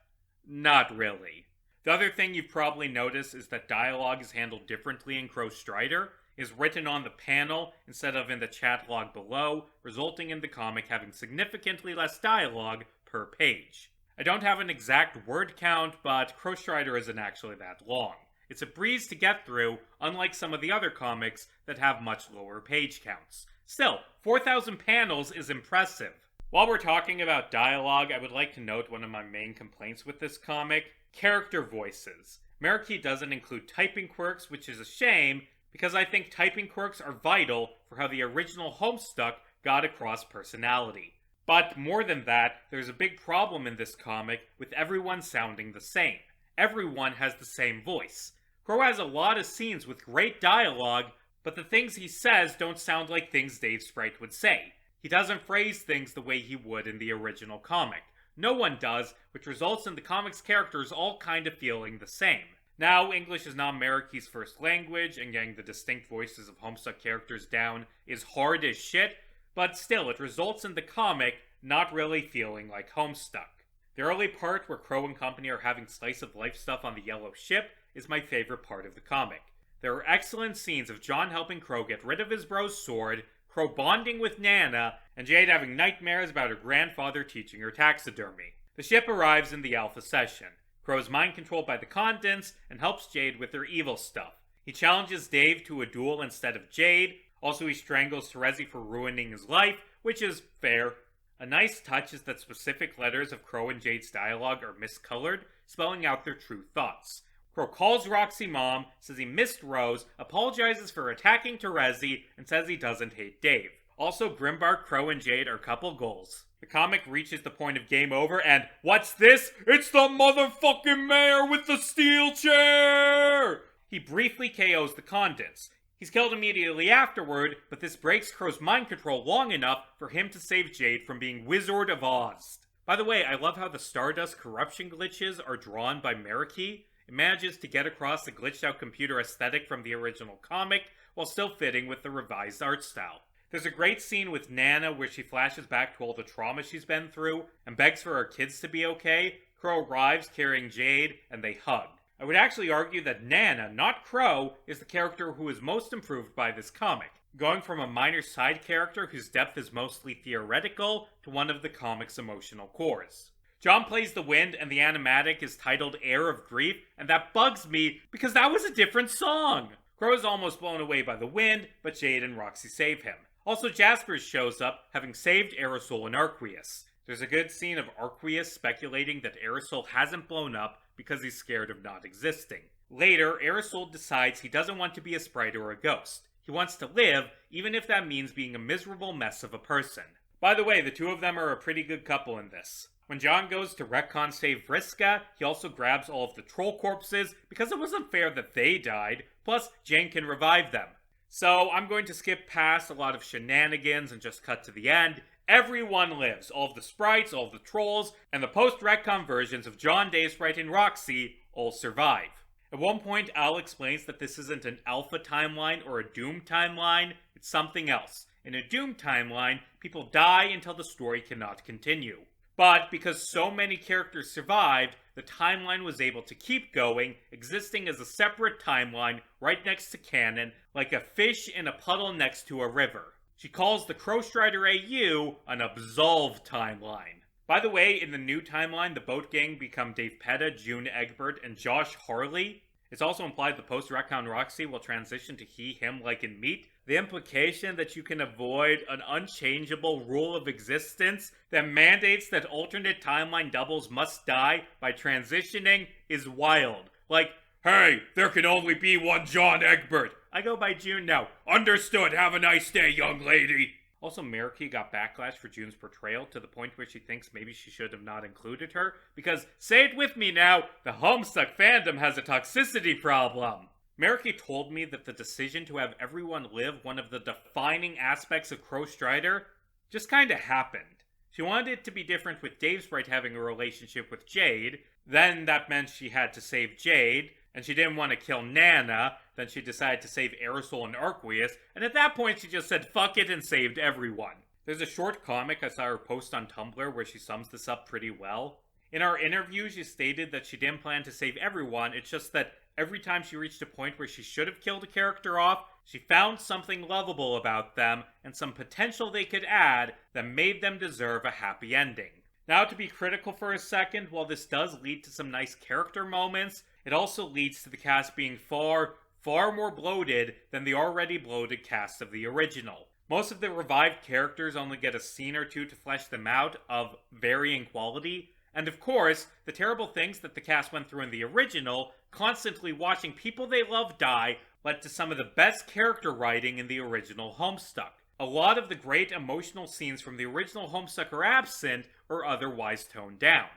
not really. The other thing you've probably noticed is that dialogue is handled differently in Crowstrider, is written on the panel instead of in the chat log below, resulting in the comic having significantly less dialogue per page. I don't have an exact word count, but Crowstrider isn't actually that long. It's a breeze to get through, unlike some of the other comics that have much lower page counts. Still, 4,000 panels is impressive. While we're talking about dialogue, I would like to note one of my main complaints with this comic: character voices. Mariki doesn't include typing quirks, which is a shame, because I think typing quirks are vital for how the original Homestuck got across personality. But more than that, there's a big problem in this comic with everyone sounding the same. Everyone has the same voice. Crow has a lot of scenes with great dialogue, but the things he says don't sound like things Dave Sprite would say. He doesn't phrase things the way he would in the original comic. No one does, which results in the comic's characters all kind of feeling the same. Now, English is not Mariki's first language, and getting the distinct voices of Homestuck characters down is hard as shit, but still, it results in the comic not really feeling like Homestuck. The early part where Crow and company are having slice-of-life stuff on the yellow ship is my favorite part of the comic. There are excellent scenes of John helping Crow get rid of his bro's sword, Crow bonding with Nana, and Jade having nightmares about her grandfather teaching her taxidermy. The ship arrives in the Alpha session. Crow is mind controlled by the Condents and helps Jade with her evil stuff. He challenges Dave to a duel instead of Jade. Also, he strangles Terezi for ruining his life, which is fair. A nice touch is that specific letters of Crow and Jade's dialogue are miscolored, spelling out their true thoughts. Crow calls Roxy mom, says he missed Rose, apologizes for attacking Terezi, and says he doesn't hate Dave. Also, Grimbark, Crow, and Jade are couple goals. The comic reaches the point of game over, and what's this? It's the motherfucking mayor with the steel chair! He briefly KOs the Condents. He's killed immediately afterward, but this breaks Crow's mind control long enough for him to save Jade from being Wizard of Oz. By the way, I love how the Stardust corruption glitches are drawn by Mariki. It manages to get across the glitched out computer aesthetic from the original comic, while still fitting with the revised art style. There's a great scene with Nana where she flashes back to all the trauma she's been through, and begs for her kids to be okay. Crow arrives carrying Jade, and they hug. I would actually argue that Nana, not Crow, is the character who is most improved by this comic, going from a minor side character whose depth is mostly theoretical to one of the comic's emotional cores. John plays the wind, and the animatic is titled Air of Grief, and that bugs me because that was a different song! Crow is almost blown away by the wind, but Jade and Roxy save him. Also, Jaspers shows up, having saved Aerosol and Arqueus. There's a good scene of Arqueus speculating that Aerosol hasn't blown up because he's scared of not existing. Later, Aerosol decides he doesn't want to be a sprite or a ghost. He wants to live, even if that means being a miserable mess of a person. By the way, the two of them are a pretty good couple in this. When John goes to retcon save Vriska, he also grabs all of the troll corpses because it wasn't fair that they died, plus Jane can revive them. So I'm going to skip past a lot of shenanigans and just cut to the end. Everyone lives. All of the sprites, all of the trolls, and the post-retcon versions of John, Dave, Sprite, and Roxy all survive. At one point, Al explains that this isn't an Alpha timeline or a Doom timeline, it's something else. In a Doom timeline, people die until the story cannot continue. But because so many characters survived, the timeline was able to keep going, existing as a separate timeline right next to Canon, like a fish in a puddle next to a river. She calls the Crowstrider AU an absolved timeline. By the way, in the new timeline, the boat gang become Dave Petta, June Egbert, and Josh Harley. It's also implied the post-retcon Roxy will transition to he, him, like in Meat. The implication that you can avoid an unchangeable rule of existence that mandates that alternate timeline doubles must die by transitioning is wild. Like, hey, there can only be one John Egbert. I go by June now. Understood. Have a nice day, young lady. Also, Mariki got backlash for June's portrayal to the point where she thinks maybe she should have not included her, because, say it with me now, the Homestuck fandom has a toxicity problem. Mariki told me that the decision to have everyone live one of the defining aspects of Crowstrider just kinda happened. She wanted it to be different with Dave Sprite having a relationship with Jade, then that meant she had to save Jade, and she didn't want to kill Nana, then she decided to save Aerosol and Arqueus, and at that point she just said fuck it and saved everyone. There's a short comic I saw her post on Tumblr where she sums this up pretty well. In our interview, she stated that she didn't plan to save everyone, it's just that every time she reached a point where she should have killed a character off, she found something lovable about them and some potential they could add that made them deserve a happy ending. Now, to be critical for a second, while this does lead to some nice character moments, it also leads to the cast being far more bloated than the already bloated cast of the original. Most of the revived characters only get a scene or two to flesh them out of varying quality, and of course, the terrible things that the cast went through in the original, constantly watching people they love die, led to some of the best character writing in the original Homestuck. A lot of the great emotional scenes from the original Homestuck are absent or otherwise toned down.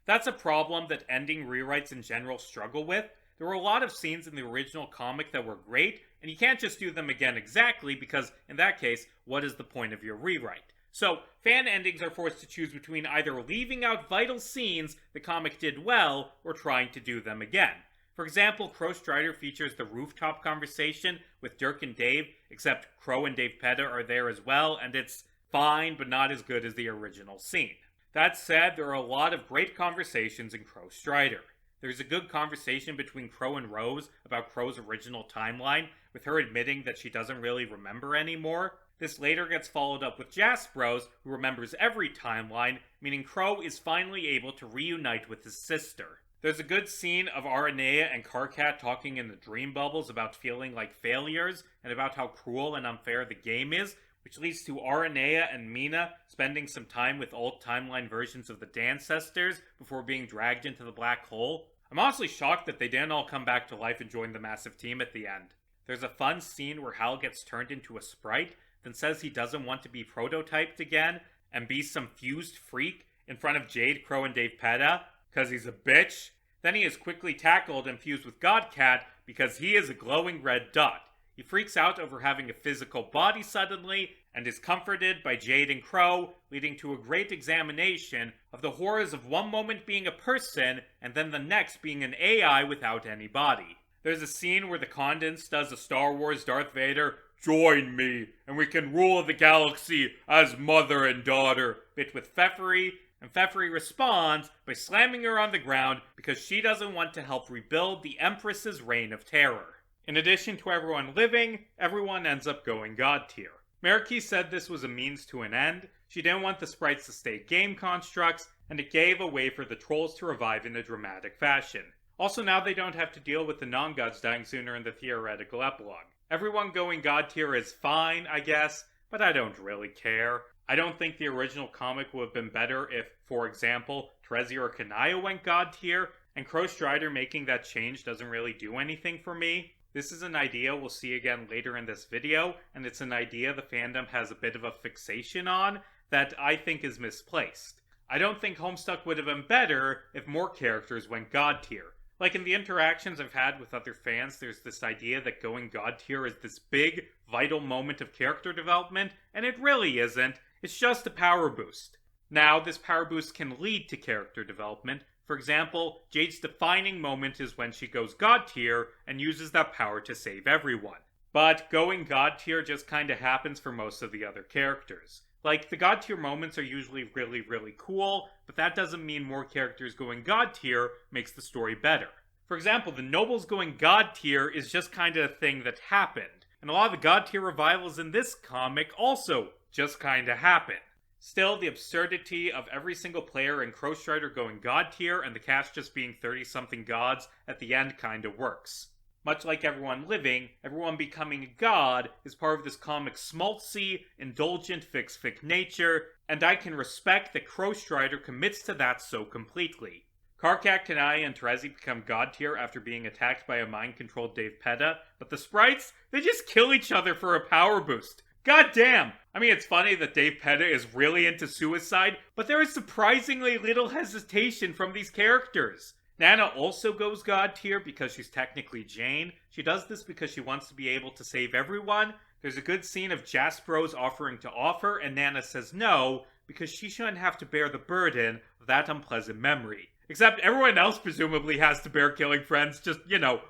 That's a problem that ending rewrites in general struggle with. There were a lot of scenes in the original comic that were great, and you can't just do them again exactly because, in that case, what is the point of your rewrite? So, fan endings are forced to choose between either leaving out vital scenes the comic did well, or trying to do them again. For example, Crowstrider features the rooftop conversation with Dirk and Dave, except Crow and Dave Petta are there as well, and it's fine, but not as good as the original scene. That said, there are a lot of great conversations in Crow Strider. There's a good conversation between Crow and Rose about Crow's original timeline, with her admitting that she doesn't really remember anymore. This later gets followed up with Jaspros, who remembers every timeline, meaning Crow is finally able to reunite with his sister. There's a good scene of Aranea and Karkat talking in the dream bubbles about feeling like failures, and about how cruel and unfair the game is, which leads to Aranea and Mina spending some time with old timeline versions of the Dancestors before being dragged into the black hole. I'm honestly shocked that they didn't all come back to life and join the massive team at the end. There's a fun scene where Hal gets turned into a sprite, then says he doesn't want to be prototyped again and be some fused freak in front of Jade, Crow, and Dave Petta, because he's a bitch. Then he is quickly tackled and fused with Godcat because he is a glowing red dot. He freaks out over having a physical body suddenly, and is comforted by Jade and Crow, leading to a great examination of the horrors of one moment being a person, and then the next being an AI without any body. There's a scene where the Condense does a Star Wars Darth Vader, "Join me, and we can rule the galaxy as mother and daughter," bit with Pfeffery, and Pfeffery responds by slamming her on the ground because she doesn't want to help rebuild the Empress's reign of terror. In addition to everyone living, everyone ends up going God tier. Mariki said this was a means to an end. She didn't want the sprites to stay game constructs, and it gave a way for the trolls to revive in a dramatic fashion. Also, now they don't have to deal with the non-gods dying sooner in the theoretical epilogue. Everyone going God tier is fine, I guess, but I don't really care. I don't think the original comic would have been better if, for example, Terezi or Kanaya went God tier, and Crow Strider making that change doesn't really do anything for me. This is an idea we'll see again later in this video, and it's an idea the fandom has a bit of a fixation on that I think is misplaced. I don't think Homestuck would have been better if more characters went God tier. Like in the interactions I've had with other fans, there's this idea that going God tier is this big, vital moment of character development, and it really isn't. It's just a power boost. Now, this power boost can lead to character development. For example, Jade's defining moment is when she goes God tier and uses that power to save everyone. But going God tier just kinda happens for most of the other characters. Like, the God tier moments are usually really cool, but that doesn't mean more characters going God tier makes the story better. For example, the Nobles going God tier is just kinda a thing that happened, and a lot of the God tier revivals in this comic also just kinda happen. Still, the absurdity of every single player in Crow Strider going God tier and the cast just being 30-something gods at the end kinda works. Much like everyone living, everyone becoming a god is part of this comic's schmaltzy, indulgent fic nature, and I can respect that Crow Strider commits to that so completely. Karkat, Kanaya, and Terezi become god tier after being attacked by a mind-controlled Dave Petta, but the sprites, they just kill each other for a power boost. God damn! I mean, it's funny that Dave Petta is really into suicide, but there is surprisingly little hesitation from these characters. Nana also goes God tier because she's technically Jane. She does this because she wants to be able to save everyone. There's a good scene of Jaspros offering to offer, and Nana says no, because she shouldn't have to bear the burden of that unpleasant memory. Except everyone else presumably has to bear killing friends, just,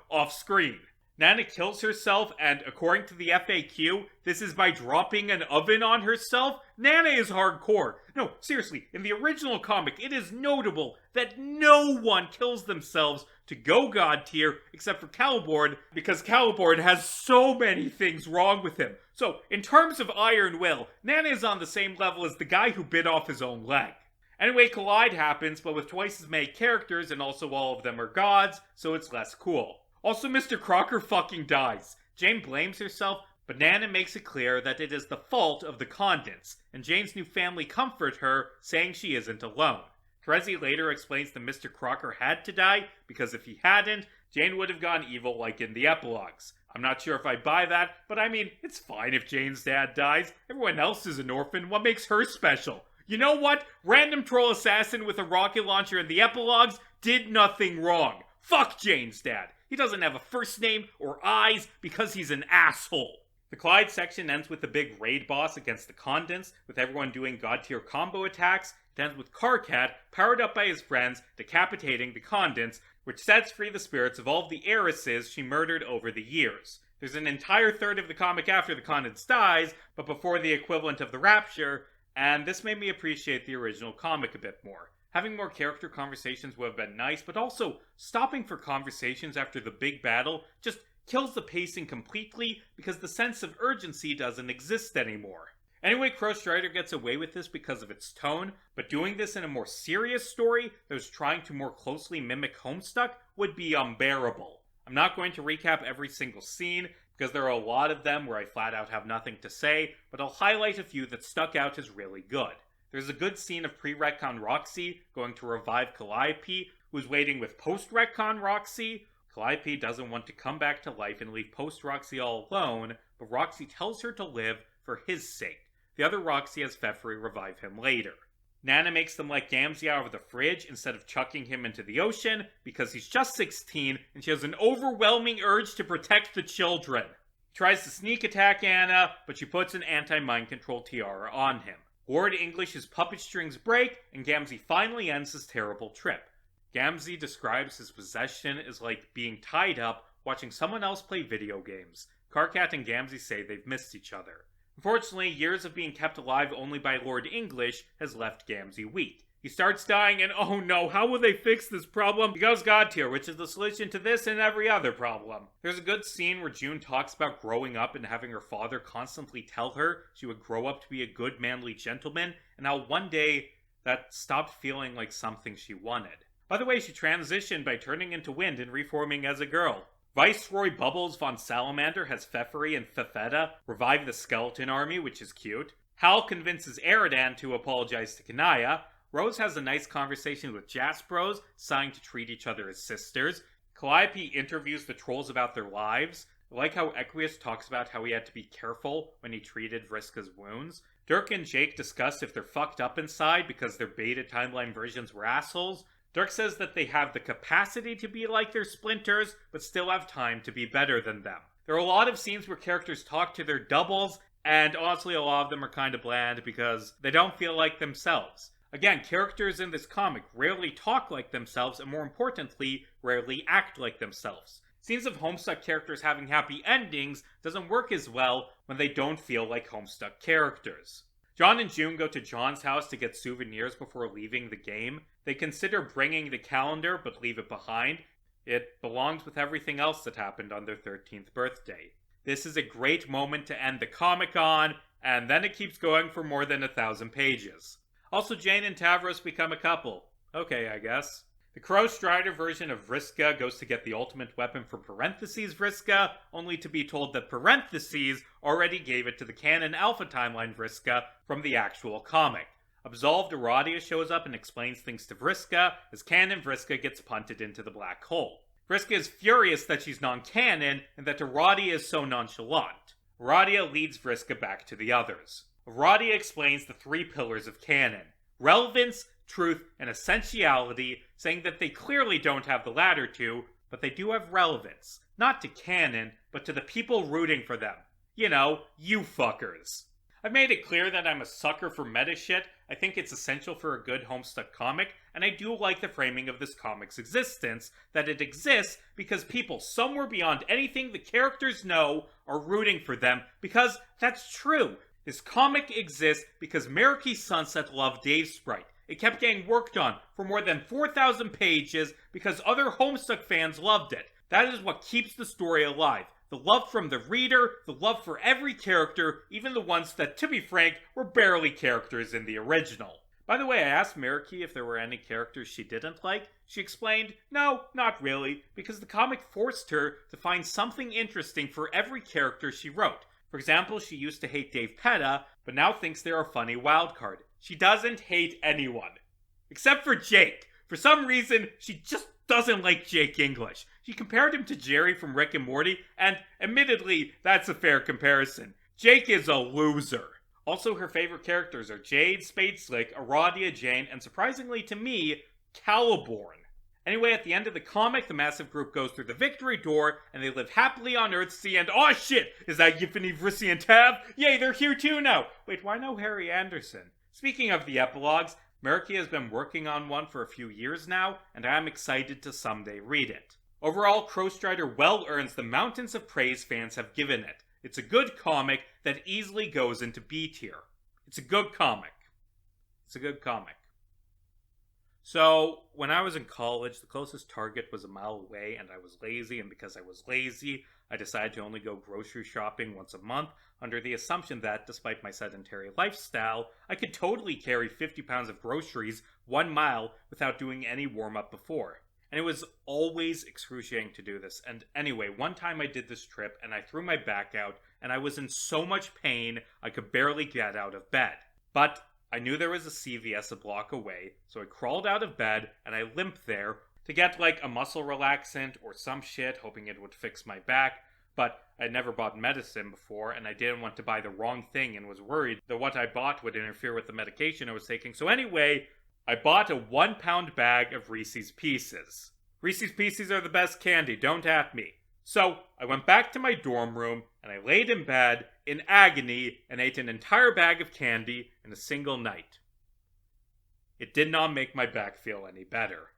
off screen. Nana kills herself, and according to the FAQ, this is by dropping an oven on herself? Nana is hardcore. No, seriously, in the original comic, it is notable that no one kills themselves to go God tier except for Caliborn, because Caliborn has so many things wrong with him. So, in terms of iron will, Nana is on the same level as the guy who bit off his own leg. Anyway, Collide happens, but with twice as many characters, and also all of them are gods, so it's less cool. Also, Mr. Crocker fucking dies. Jane blames herself, but Nana makes it clear that it is the fault of the Condense, and Jane's new family comfort her, saying she isn't alone. Terezi later explains that Mr. Crocker had to die, because if he hadn't, Jane would have gone evil like in the epilogues. I'm not sure if I buy that, but I mean, it's fine if Jane's dad dies. Everyone else is an orphan. What makes her special? You know what? Random troll assassin with a rocket launcher in the epilogues did nothing wrong. Fuck Jane's dad. He doesn't have a first name or eyes because he's an asshole. The Clyde section ends with the big raid boss against the Condense, with everyone doing god tier combo attacks. It ends with Karkat, powered up by his friends, decapitating the Condense, which sets free the spirits of all of the heiresses she murdered over the years. There's an entire third of the comic after the Condense dies, but before the equivalent of the Rapture, and this made me appreciate the original comic a bit more. Having more character conversations would have been nice, but also stopping for conversations after the big battle just kills the pacing completely because the sense of urgency doesn't exist anymore. Anyway, Crow Strider gets away with this because of its tone, but doing this in a more serious story that was trying to more closely mimic Homestuck would be unbearable. I'm not going to recap every single scene, because there are a lot of them where I flat out have nothing to say, but I'll highlight a few that stuck out as really good. There's a good scene of pre-retcon Roxy going to revive Calliope, who's waiting with post-retcon Roxy. Calliope doesn't want to come back to life and leave post-Roxy all alone, but Roxy tells her to live for his sake. The other Roxy has Pfeffrey revive him later. Nana makes them let Gamzee out of the fridge instead of chucking him into the ocean because he's just 16 and she has an overwhelming urge to protect the children. He tries to sneak attack Anna, but she puts an anti-mind control tiara on him. Lord English's puppet strings break, and Gamzee finally ends his terrible trip. Gamzee describes his possession as like being tied up watching someone else play video games. Karkat and Gamzee say they've missed each other. Unfortunately, years of being kept alive only by Lord English has left Gamzee weak. He starts dying, and oh no, how will they fix this problem? He goes God tier, which is the solution to this and every other problem. There's a good scene where June talks about growing up and having her father constantly tell her she would grow up to be a good manly gentleman, and how one day that stopped feeling like something she wanted. By the way, she transitioned by turning into wind and reforming as a girl. Viceroy Bubbles von Salamander has Pfeffrey and Fefetta revive the skeleton army, which is cute. Hal convinces Eridan to apologize to Kanaya. Rose has a nice conversation with Jaspros, deciding to treat each other as sisters. Calliope interviews the trolls about their lives. I like how Equius talks about how he had to be careful when he treated Vriska's wounds. Dirk and Jake discuss if they're fucked up inside because their beta timeline versions were assholes. Dirk says that they have the capacity to be like their splinters, but still have time to be better than them. There are a lot of scenes where characters talk to their doubles, and honestly a lot of them are kind of bland because they don't feel like themselves. Again, characters in this comic rarely talk like themselves, and more importantly, rarely act like themselves. Scenes of Homestuck characters having happy endings doesn't work as well when they don't feel like Homestuck characters. John and June go to John's house to get souvenirs before leaving the game. They consider bringing the calendar, but leave it behind. It belongs with everything else that happened on their 13th birthday. This is a great moment to end the comic on, and then it keeps going for more than 1,000 pages. Also, Jane and Tavros become a couple. Okay, I guess. The Crow Strider version of Vriska goes to get the ultimate weapon for Parentheses Vriska, only to be told that Parentheses already gave it to the Canon Alpha Timeline Vriska from the actual comic. Absolved Aradia shows up and explains things to Vriska, as Canon Vriska gets punted into the black hole. Vriska is furious that she's non-canon, and that Aradia is so nonchalant. Aradia leads Vriska back to the others. Aradia explains the 3 pillars of canon: relevance, truth, and essentiality, saying that they clearly don't have the latter 2, but they do have relevance. Not to canon, but to the people rooting for them. You know, you fuckers. I've made it clear that I'm a sucker for meta shit. I think it's essential for a good Homestuck comic, and I do like the framing of this comic's existence, that it exists because people somewhere beyond anything the characters know are rooting for them, because that's true. This comic exists because Meraki Sunset loved Dave's sprite. It kept getting worked on for more than 4,000 pages because other Homestuck fans loved it. That is what keeps the story alive. The love from the reader, the love for every character, even the ones that, to be frank, were barely characters in the original. By the way, I asked Meraki if there were any characters she didn't like. She explained, no, not really, because the comic forced her to find something interesting for every character she wrote. For example, she used to hate Dave Petta, but now thinks they're a funny wildcard. She doesn't hate anyone. Except for Jake. For some reason, she just doesn't like Jake English. She compared him to Jerry from Rick and Morty, and admittedly, that's a fair comparison. Jake is a loser. Also, her favorite characters are Jade, Spade Slick, Aradia, Jane, and surprisingly to me, Caliborn. Anyway, at the end of the comic, the massive group goes through the victory door, and they live happily on Earthsea, and oh shit! Is that Yiffany, Vrissy, and Tav? Yay, they're here too now! Wait, why no Harry Anderson? Speaking of the epilogues, Meraki has been working on one for a few years now, and I am excited to someday read it. Overall, Crow Strider well earns the mountains of praise fans have given it. It's a good comic that easily goes into B tier. It's a good comic. It's a good comic. So, when I was in college, the closest Target was a mile away, and I was lazy, and because I was lazy, I decided to only go grocery shopping once a month, under the assumption that, despite my sedentary lifestyle, I could totally carry 50 pounds of groceries 1 mile without doing any warm-up before. And it was always excruciating to do this. And anyway, one time I did this trip, and I threw my back out, and I was in so much pain, I could barely get out of bed. But I knew there was a CVS a block away, so I crawled out of bed, and I limped there to get like a muscle relaxant or some shit, hoping it would fix my back. But I'd never bought medicine before, and I didn't want to buy the wrong thing and was worried that what I bought would interfere with the medication I was taking. So anyway, I bought a 1-pound bag of Reese's Pieces. Reese's Pieces are the best candy, don't at me. So, I went back to my dorm room, and I laid in bed, in agony, and ate an entire bag of candy in a single night. It did not make my back feel any better.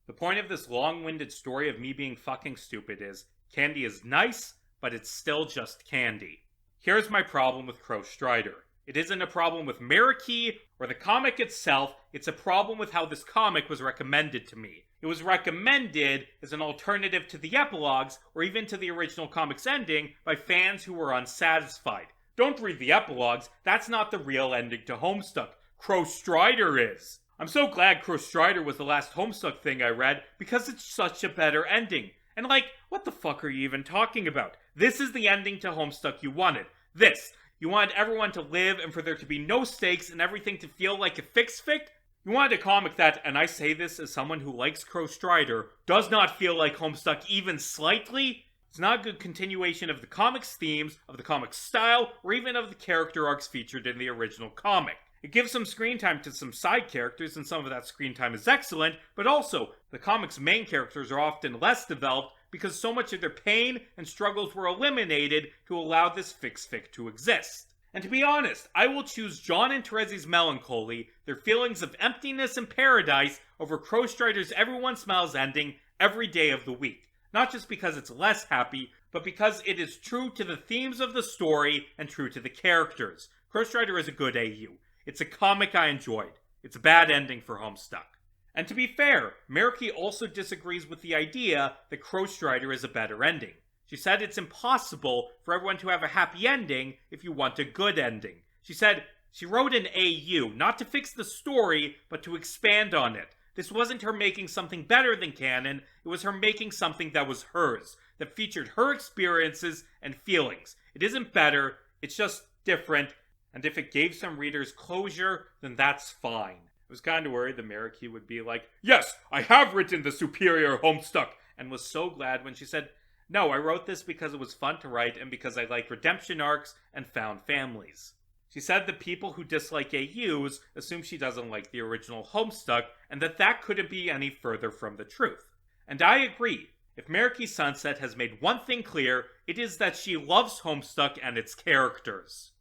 The point of this long-winded story of me being fucking stupid is, candy is nice, but it's still just candy. Here's my problem with Crow Strider. It isn't a problem with Marikey or the comic itself, it's a problem with how this comic was recommended to me. It was recommended as an alternative to the epilogues, or even to the original comic's ending, by fans who were unsatisfied. Don't read the epilogues, that's not the real ending to Homestuck. Crow Strider is. I'm so glad Crow Strider was the last Homestuck thing I read, because it's such a better ending. And like, what the fuck are you even talking about? This is the ending to Homestuck you wanted. This. You wanted everyone to live and for there to be no stakes and everything to feel like a fix-fic? You wanted a comic that, and I say this as someone who likes Crow Strider, does not feel like Homestuck even slightly? It's not a good continuation of the comic's themes, of the comic's style, or even of the character arcs featured in the original comic. It gives some screen time to some side characters, and some of that screen time is excellent, but also, the comic's main characters are often less developed because so much of their pain and struggles were eliminated to allow this fix-fic to exist. And to be honest, I will choose John and Terezi's melancholy, their feelings of emptiness and paradise, over Crow Strider's Everyone Smiles ending every day of the week. Not just because it's less happy, but because it is true to the themes of the story and true to the characters. Crow Strider is a good AU. It's a comic I enjoyed. It's a bad ending for Homestuck. And to be fair, Marikey also disagrees with the idea that Crow Strider is a better ending. She said it's impossible for everyone to have a happy ending if you want a good ending. She said she wrote an AU, not to fix the story, but to expand on it. This wasn't her making something better than canon, it was her making something that was hers, that featured her experiences and feelings. It isn't better, it's just different, and if it gave some readers closure, then that's fine. I was kind of worried that Marikey would be like, yes, I have written the superior Homestuck, and was so glad when she said, no, I wrote this because it was fun to write and because I like redemption arcs and found families. She said that people who dislike AUs assume she doesn't like the original Homestuck, and that couldn't be any further from the truth. And I agree. If Marikey Sunset has made one thing clear, it is that she loves Homestuck and its characters.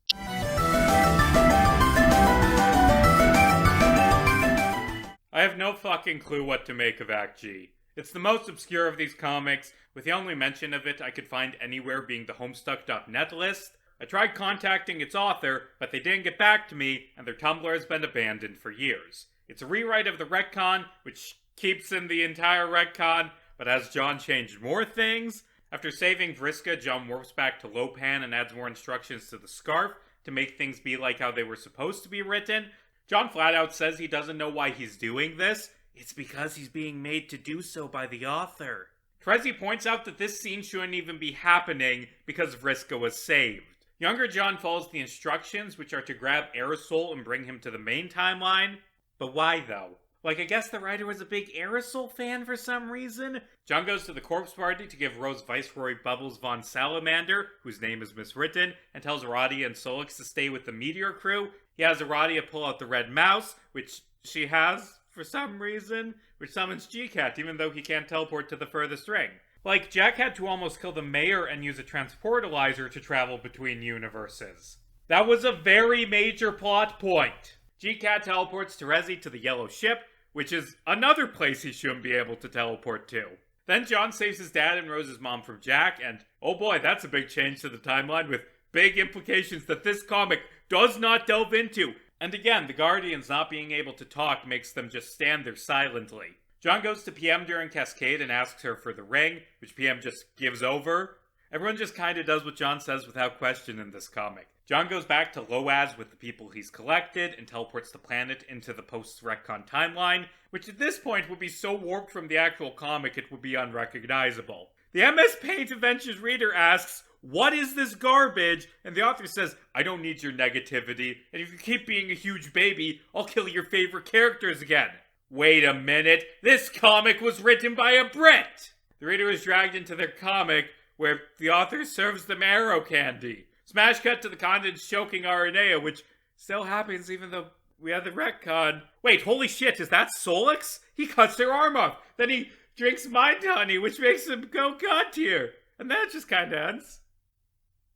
I have no fucking clue what to make of Act G. It's the most obscure of these comics, with the only mention of it I could find anywhere being the Homestuck.net list. I tried contacting its author, but they didn't get back to me, and their Tumblr has been abandoned for years. It's a rewrite of the retcon, which keeps in the entire retcon, but has John changed more things? After saving Vriska, John warps back to Lopan and adds more instructions to the scarf to make things be like how they were supposed to be written. John flat out says he doesn't know why he's doing this. It's because he's being made to do so by the author. Trezzy points out that this scene shouldn't even be happening because Vriska was saved. Younger John follows the instructions, which are to grab Aerosol and bring him to the main timeline. But why though? Like, I guess the writer was a big Aerosol fan for some reason? John goes to the corpse party to give Rose Viceroy Bubbles von Salamander, whose name is miswritten, and tells Aradia and Solix to stay with the Meteor crew. He has Aradia pull out the red mouse, which she has for some reason, which summons G-Cat, even though he can't teleport to the furthest ring. Like, Jack had to almost kill the mayor and use a transportalizer to travel between universes. That was a very major plot point. G-Cat teleports Terezi to the yellow ship, which is another place he shouldn't be able to teleport to. Then John saves his dad and Rose's mom from Jack, and oh boy, that's a big change to the timeline with big implications that this comic does not delve into. And again, the Guardians not being able to talk makes them just stand there silently. John goes to PM during Cascade and asks her for the ring, which PM just gives over. Everyone just kinda does what John says without question in this comic. John goes back to Loaz with the people he's collected and teleports the planet into the post-retcon timeline, which at this point would be so warped from the actual comic it would be unrecognizable. The MS Paint Adventures reader asks, "What is this garbage?" And the author says, "I don't need your negativity, and if you keep being a huge baby, I'll kill your favorite characters again." Wait a minute, this comic was written by a Brit! The reader is dragged into their comic, where the author serves them arrow candy. Smash cut to the Condens choking Aranea, which still happens even though we had the retcon. Wait, holy shit, is that Solix? He cuts their arm off, then he drinks mind honey, which makes him go god tier. And then it just kinda ends.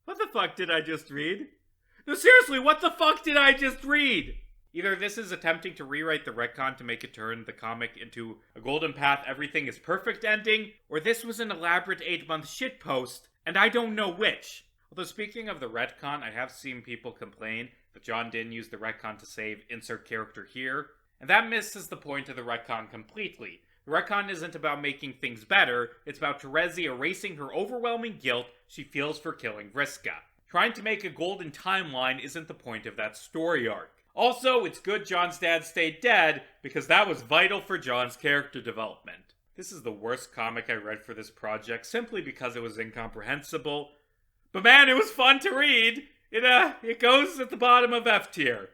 What the fuck did I just read? No, seriously, what the fuck did I just read? Either this is attempting to rewrite the retcon to make it turn the comic into a Golden Path everything is perfect ending, or this was an elaborate 8-month shitpost, and I don't know which. Although speaking of the retcon, I have seen people complain that John didn't use the retcon to save insert character here, and that misses the point of the retcon completely. The retcon isn't about making things better, it's about Terezi erasing her overwhelming guilt she feels for killing Vriska. Trying to make a golden timeline isn't the point of that story arc. Also, it's good John's dad stayed dead, because that was vital for John's character development. This is the worst comic I read for this project, simply because it was incomprehensible. But man, it was fun to read! It goes at the bottom of F tier.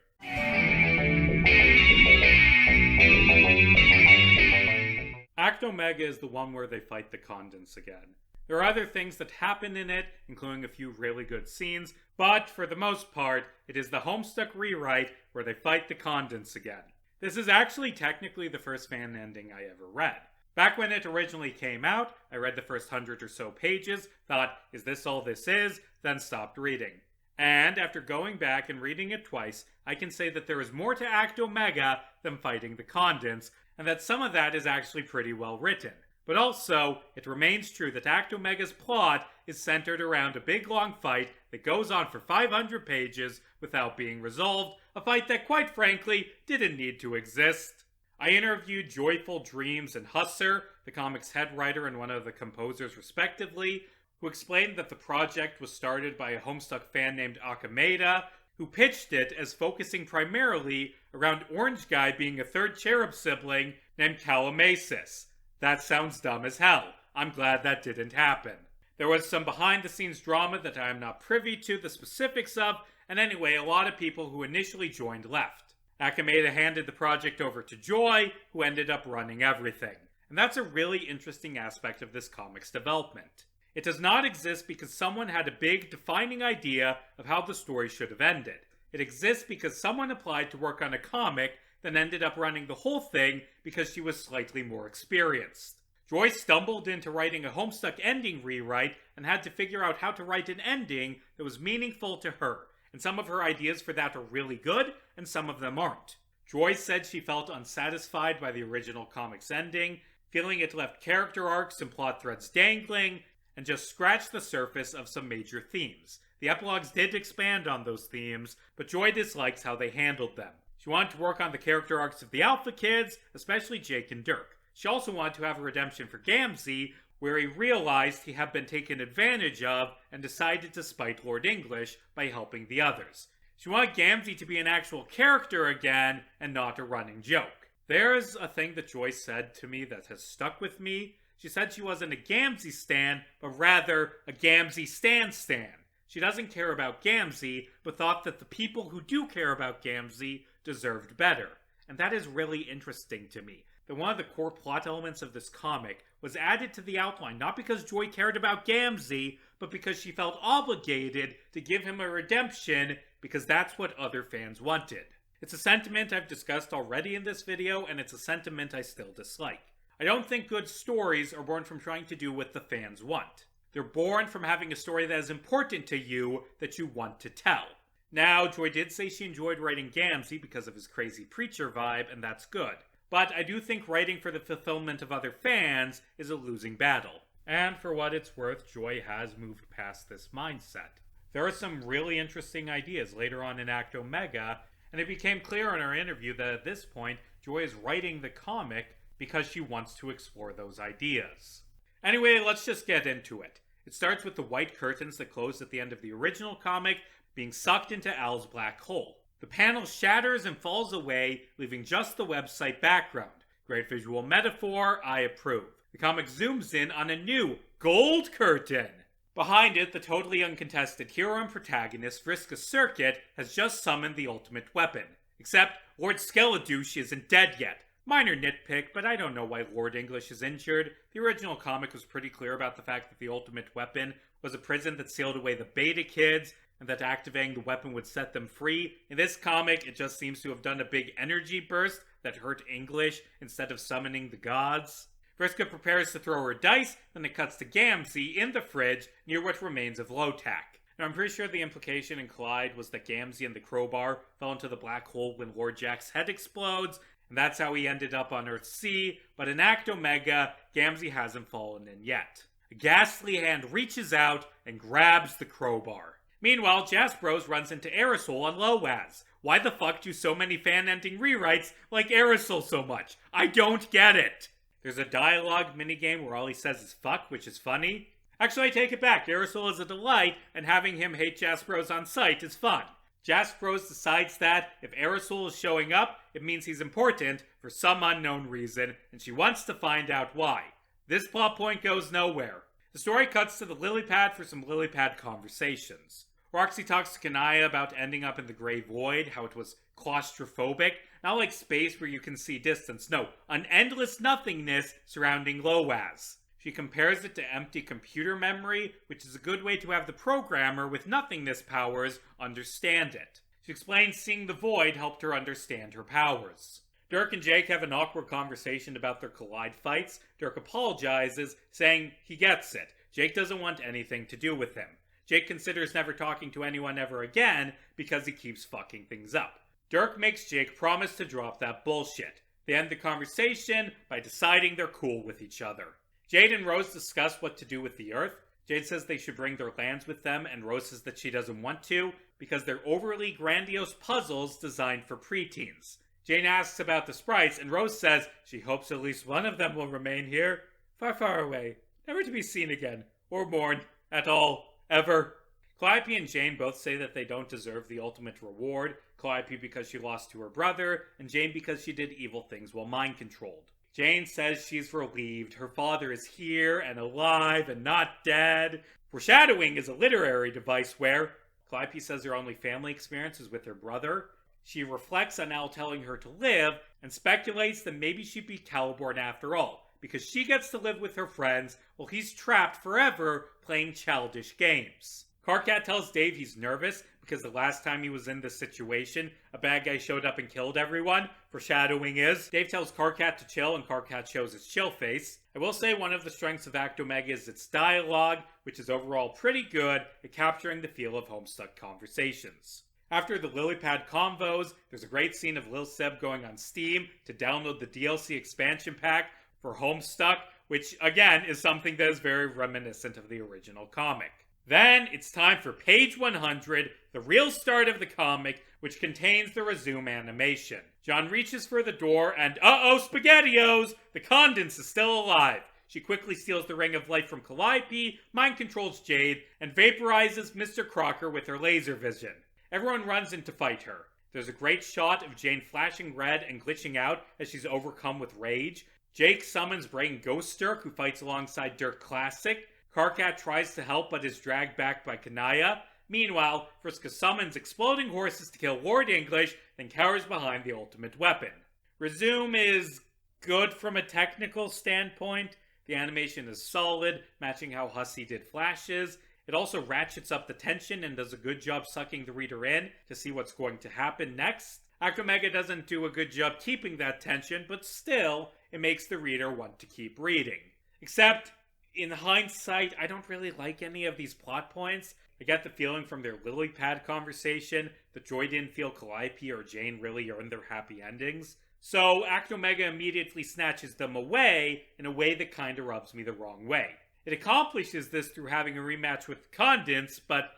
Act Omega is the one where they fight the Condens again. There are other things that happen in it, including a few really good scenes, but for the most part, it is the Homestuck rewrite where they fight the Condens again. This is actually technically the first fan ending I ever read. Back when it originally came out, I read the first 100 or so pages, thought, is this all this is? Then stopped reading. And after going back and reading it twice, I can say that there is more to Act Omega than fighting the Condens, and that some of that is actually pretty well written. But also, it remains true that Act Omega's plot is centered around a big long fight that goes on for 500 pages without being resolved, a fight that quite frankly didn't need to exist. I interviewed Joyful Dreams and Husser, the comic's head writer and one of the composers respectively, who explained that the project was started by a Homestuck fan named Akameda, who pitched it as focusing primarily around Orange Guy being a third cherub sibling named Calamasis. That sounds dumb as hell. I'm glad that didn't happen. There was some behind-the-scenes drama that I am not privy to the specifics of, and anyway, a lot of people who initially joined left. Akameda handed the project over to Joy, who ended up running everything. And that's a really interesting aspect of this comic's development. It does not exist because someone had a big, defining idea of how the story should have ended. It exists because someone applied to work on a comic then ended up running the whole thing because she was slightly more experienced. Joy stumbled into writing a Homestuck ending rewrite and had to figure out how to write an ending that was meaningful to her, and some of her ideas for that are really good, and some of them aren't. Joy said she felt unsatisfied by the original comic's ending, feeling it left character arcs and plot threads dangling, and just scratched the surface of some major themes. The epilogues did expand on those themes, but Joy dislikes how they handled them. She wanted to work on the character arcs of the Alpha Kids, especially Jake and Dirk. She also wanted to have a redemption for Gamzee, where he realized he had been taken advantage of and decided to spite Lord English by helping the others. She wanted Gamzee to be an actual character again and not a running joke. There's a thing that Joy said to me that has stuck with me. She said she wasn't a Gamzee stan, but rather a Gamzee stan. She doesn't care about Gamzee, but thought that the people who do care about Gamzee deserved better. And that is really interesting to me. That one of the core plot elements of this comic was added to the outline not because Joy cared about Gamzee, but because she felt obligated to give him a redemption because that's what other fans wanted. It's a sentiment I've discussed already in this video, and it's a sentiment I still dislike. I don't think good stories are born from trying to do what the fans want. They're born from having a story that is important to you that you want to tell. Now, Joy did say she enjoyed writing Gamzee because of his crazy preacher vibe, and that's good. But I do think writing for the fulfillment of other fans is a losing battle. And for what it's worth, Joy has moved past this mindset. There are some really interesting ideas later on in Act Omega, and it became clear in our interview that at this point, Joy is writing the comic because she wants to explore those ideas. Anyway, let's just get into it. It starts with the white curtains that closed at the end of the original comic being sucked into Al's black hole. The panel shatters and falls away, leaving just the website background. Great visual metaphor, I approve. The comic zooms in on a new gold curtain. Behind it, the totally uncontested hero and protagonist Vriska Circuit has just summoned the ultimate weapon. Except Lord Skeledouche isn't dead yet. Minor nitpick, but I don't know why Lord English is injured. The original comic was pretty clear about the fact that the ultimate weapon was a prison that sealed away the beta kids, and that activating the weapon would set them free. In this comic, it just seems to have done a big energy burst that hurt English instead of summoning the gods. Vriska prepares to throw her dice, then it cuts to Gamzee in the fridge near what remains of Lotak. Now, I'm pretty sure the implication in Collide was that Gamzee and the crowbar fell into the black hole when Lord Jack's head explodes, and that's how he ended up on Earth C, but in Act Omega, Gamzee hasn't fallen in yet. A ghastly hand reaches out and grabs the crowbar. Meanwhile, Jaspros runs into Aerosol on Loaz. Why the fuck do so many fan-ending rewrites like Aerosol so much? I don't get it! There's a dialogue minigame where all he says is fuck, which is funny. Actually, I take it back. Aerosol is a delight, and having him hate Jaspros on sight is fun. Jaspros decides that if Aerosol is showing up, it means he's important for some unknown reason, and she wants to find out why. This plot point goes nowhere. The story cuts to the lily pad for some lily pad conversations. Roxy talks to Kanaya about ending up in the Grey Void, how it was claustrophobic, not like space where you can see distance, no, an endless nothingness surrounding Loaz. She compares it to empty computer memory, which is a good way to have the programmer with nothingness powers understand it. She explains seeing the void helped her understand her powers. Dirk and Jake have an awkward conversation about their Collide fights. Dirk apologizes, saying he gets it. Jake doesn't want anything to do with him. Jake considers never talking to anyone ever again because he keeps fucking things up. Dirk makes Jake promise to drop that bullshit. They end the conversation by deciding they're cool with each other. Jade and Rose discuss what to do with the Earth. Jade says they should bring their lands with them, and Rose says that she doesn't want to because they're overly grandiose puzzles designed for preteens. Jane asks about the sprites, and Rose says she hopes at least one of them will remain here, far, far away, never to be seen again, or mourned at all. Ever. Calliope and Jane both say that they don't deserve the ultimate reward. Calliope because she lost to her brother, and Jane because she did evil things while mind-controlled. Jane says she's relieved. Her father is here and alive and not dead. Foreshadowing is a literary device where Calliope says her only family experience is with her brother. She reflects on Al telling her to live and speculates that maybe she'd be Caliborn after all, because she gets to live with her friends while he's trapped forever playing childish games. Karkat tells Dave he's nervous because the last time he was in this situation, a bad guy showed up and killed everyone. Foreshadowing is, Dave tells Karkat to chill and Karkat shows his chill face. I will say one of the strengths of Act Omega is its dialogue, which is overall pretty good at capturing the feel of Homestuck conversations. After the Lilypad convos, there's a great scene of Lil Seb going on Steam to download the DLC expansion pack for Homestuck, which again is something that is very reminiscent of the original comic. Then it's time for page 100, the real start of the comic, which contains the resume animation. John reaches for the door and uh-oh, SpaghettiOs! The Condense is still alive. She quickly steals the Ring of Life from Calliope, mind controls Jade, and vaporizes Mr. Crocker with her laser vision. Everyone runs in to fight her. There's a great shot of Jane flashing red and glitching out as she's overcome with rage. Jake summons Brain Ghost Dirk, who fights alongside Dirk Classic. Karkat tries to help but is dragged back by Kanaya. Meanwhile, Vriska summons exploding horses to kill Lord English, then cowers behind the ultimate weapon. Resume is good from a technical standpoint. The animation is solid, matching how Hussey did flashes. It also ratchets up the tension and does a good job sucking the reader in to see what's going to happen next. Act Omega doesn't do a good job keeping that tension, but still, it makes the reader want to keep reading. Except, in hindsight, I don't really like any of these plot points. I get the feeling from their lily pad conversation that Joy didn't feel Calliope or Jane really earned their happy endings. So Act Omega immediately snatches them away in a way that kinda rubs me the wrong way. It accomplishes this through having a rematch with Condense, but,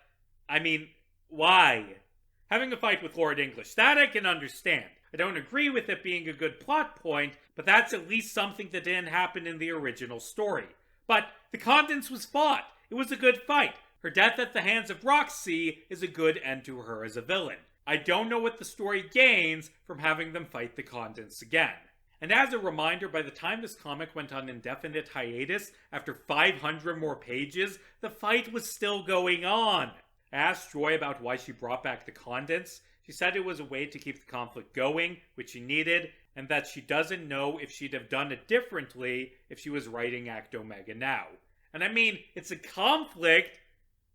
I mean, why? Having a fight with Lord English, that I can understand. I don't agree with it being a good plot point, but that's at least something that didn't happen in the original story. But the Constance was fought. It was a good fight. Her death at the hands of Roxy is a good end to her as a villain. I don't know what the story gains from having them fight the Constance again. And as a reminder, by the time this comic went on indefinite hiatus, after 500 more pages, the fight was still going on. I asked Joy about why she brought back the Constance. She said it was a way to keep the conflict going, which she needed, and that she doesn't know if she'd have done it differently if she was writing Act Omega now. And I mean, it's a conflict,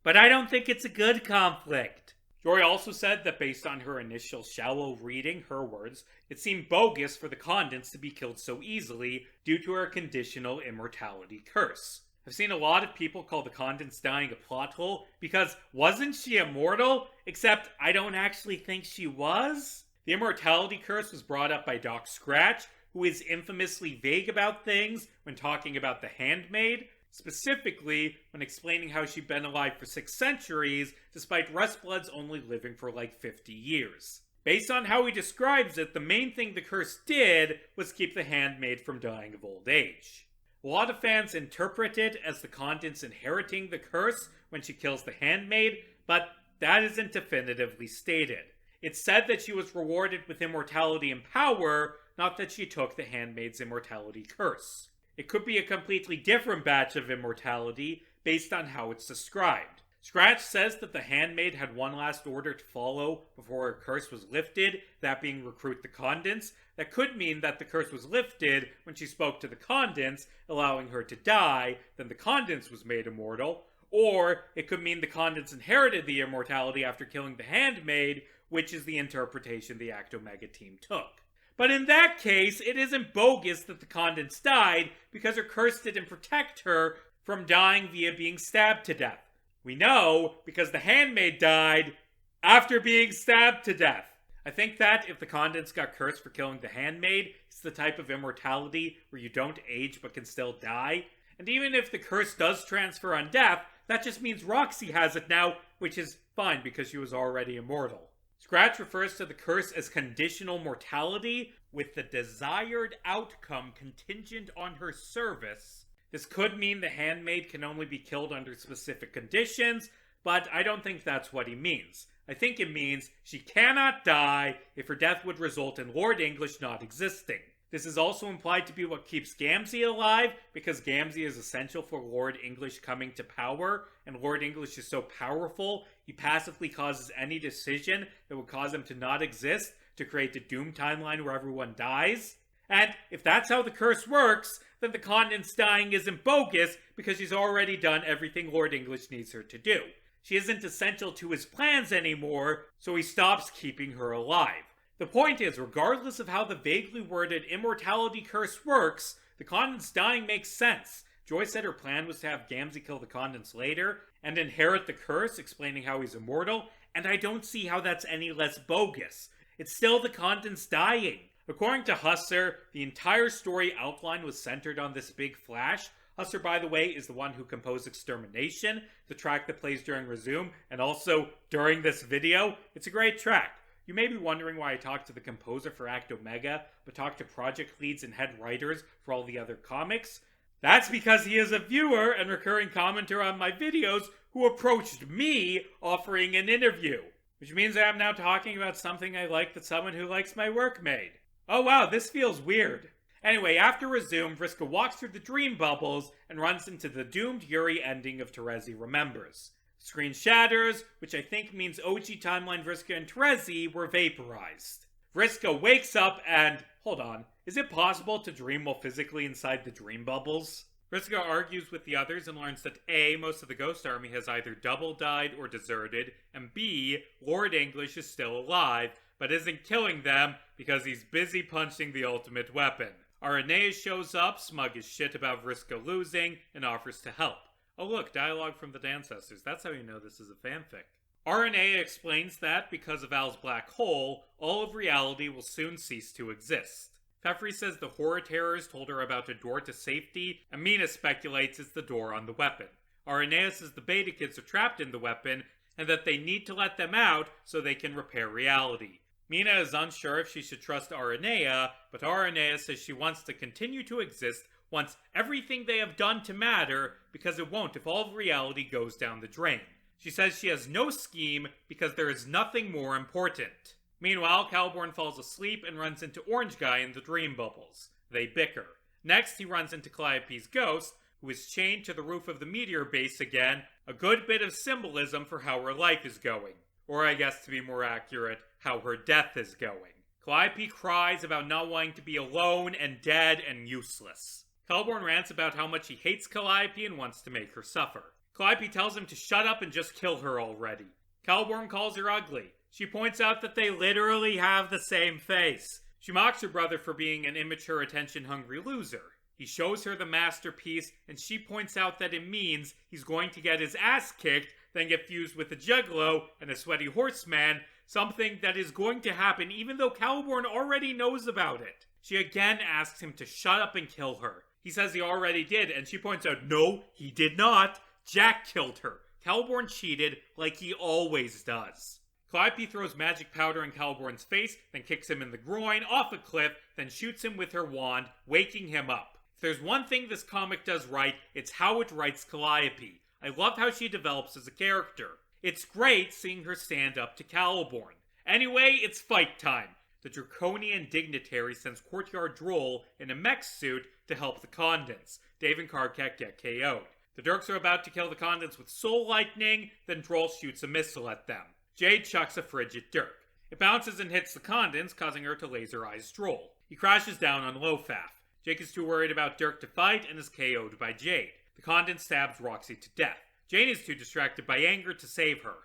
but I don't think it's a good conflict. Joy also said that based on her initial shallow reading, her words, it seemed bogus for the Constance to be killed so easily due to her conditional immortality curse. I've seen a lot of people call the Constance dying a plot hole because wasn't she immortal? Except I don't actually think she was. The immortality curse was brought up by Doc Scratch, who is infamously vague about things when talking about the Handmaid, specifically when explaining how she'd been alive for 6 centuries, despite Rustblood's only living for like 50 years. Based on how he describes it, the main thing the curse did was keep the Handmaid from dying of old age. A lot of fans interpret it as the Constance inheriting the curse when she kills the Handmaid, but that isn't definitively stated. It's said that she was rewarded with immortality and power, not that she took the Handmaid's immortality curse. It could be a completely different batch of immortality based on how it's described. Scratch says that the Handmaid had one last order to follow before her curse was lifted, that being recruit the Constance. That could mean that the curse was lifted when she spoke to the Constance, allowing her to die, then the Constance was made immortal. Or it could mean the Constance inherited the immortality after killing the Handmaid, which is the interpretation the Act Omega team took. But in that case, it isn't bogus that the Constance died because her curse didn't protect her from dying via being stabbed to death. We know because the Handmaid died after being stabbed to death. I think that if the Constance got cursed for killing the Handmaid, it's the type of immortality where you don't age but can still die. And even if the curse does transfer on death, that just means Roxy has it now, which is fine because she was already immortal. Scratch refers to the curse as conditional mortality, with the desired outcome contingent on her service. This could mean the Handmaid can only be killed under specific conditions, but I don't think that's what he means. I think it means she cannot die if her death would result in Lord English not existing. This is also implied to be what keeps Gamzee alive, because Gamzee is essential for Lord English coming to power, and Lord English is so powerful, he passively causes any decision that would cause him to not exist to create a doom timeline where everyone dies. And if that's how the curse works, then the Constance dying isn't bogus because she's already done everything Lord English needs her to do. She isn't essential to his plans anymore, so he stops keeping her alive. The point is, regardless of how the vaguely worded immortality curse works, the Constance dying makes sense. Joy said her plan was to have Gamzee kill the Constance later and inherit the curse, explaining how he's immortal, and I don't see how that's any less bogus. It's still the Constance dying. According to Husser, the entire story outline was centered on this big flash. Husser, by the way, is the one who composed Extermination, the track that plays during Resume, and also during this video. It's a great track. You may be wondering why I talked to the composer for Act Omega, but talked to project leads and head writers for all the other comics. That's because he is a viewer and recurring commenter on my videos who approached me offering an interview. Which means I am now talking about something I like that someone who likes my work made. Oh wow, this feels weird. Anyway, after Resume, Vriska walks through the dream bubbles and runs into the doomed Yuri ending of Terezi Remembers. The screen shatters, which I think means OG timeline Vriska and Terezi were vaporized. Vriska wakes up and, hold on, is it possible to dream while physically inside the dream bubbles? Vriska argues with the others and learns that A, most of the Ghost Army has either double died or deserted, and B, Lord English is still alive, but isn't killing them because he's busy punching the ultimate weapon. Aranea shows up, smug as shit about Vriska losing, and offers to help. Oh look, dialogue from the Ancestors. That's how you know this is a fanfic. Aranea explains that, because of Al's black hole, all of reality will soon cease to exist. Pefri says the horror terrors told her about a door to safety, and Mina speculates it's the door on the weapon. Aranea says the Beta Kids are trapped in the weapon, and that they need to let them out so they can repair reality. Mina is unsure if she should trust Aranea, but Aranea says she wants to continue to exist, wants everything they have done to matter, because it won't if all of reality goes down the drain. She says she has no scheme because there is nothing more important. Meanwhile, Caliborn falls asleep and runs into Orange Guy in the dream bubbles. They bicker. Next, he runs into Calliope's ghost, who is chained to the roof of the meteor base again, a good bit of symbolism for how her life is going. Or I guess to be more accurate, how her death is going. Calliope cries about not wanting to be alone and dead and useless. Caliborn rants about how much he hates Calliope and wants to make her suffer. Calliope tells him to shut up and just kill her already. Caliborn calls her ugly. She points out that they literally have the same face. She mocks her brother for being an immature, attention-hungry loser. He shows her the masterpiece, and she points out that it means he's going to get his ass kicked, then get fused with a juggalo and a sweaty horseman, something that is going to happen even though Caliborn already knows about it. She again asks him to shut up and kill her. He says he already did, and she points out, no, he did not. Jack killed her. Caliborn cheated like he always does. Calliope throws magic powder in Caliborn's face, then kicks him in the groin, off a cliff, then shoots him with her wand, waking him up. If there's one thing this comic does right, it's how it writes Calliope. I love how she develops as a character. It's great seeing her stand up to Caliborn. Anyway, it's fight time. The draconian dignitary sends Courtyard Droll in a mech suit to help the Condens. Dave and Karkat get KO'd. The Dirks are about to kill the Condens with Soul Lightning, then Droll shoots a missile at them. Jade chucks a frigid Dirk. It bounces and hits the Condens, causing her to laser eyes Droll. He crashes down on Lofaf. Jake is too worried about Dirk to fight and is KO'd by Jade. The Condens stabs Roxy to death. Jane is too distracted by anger to save her.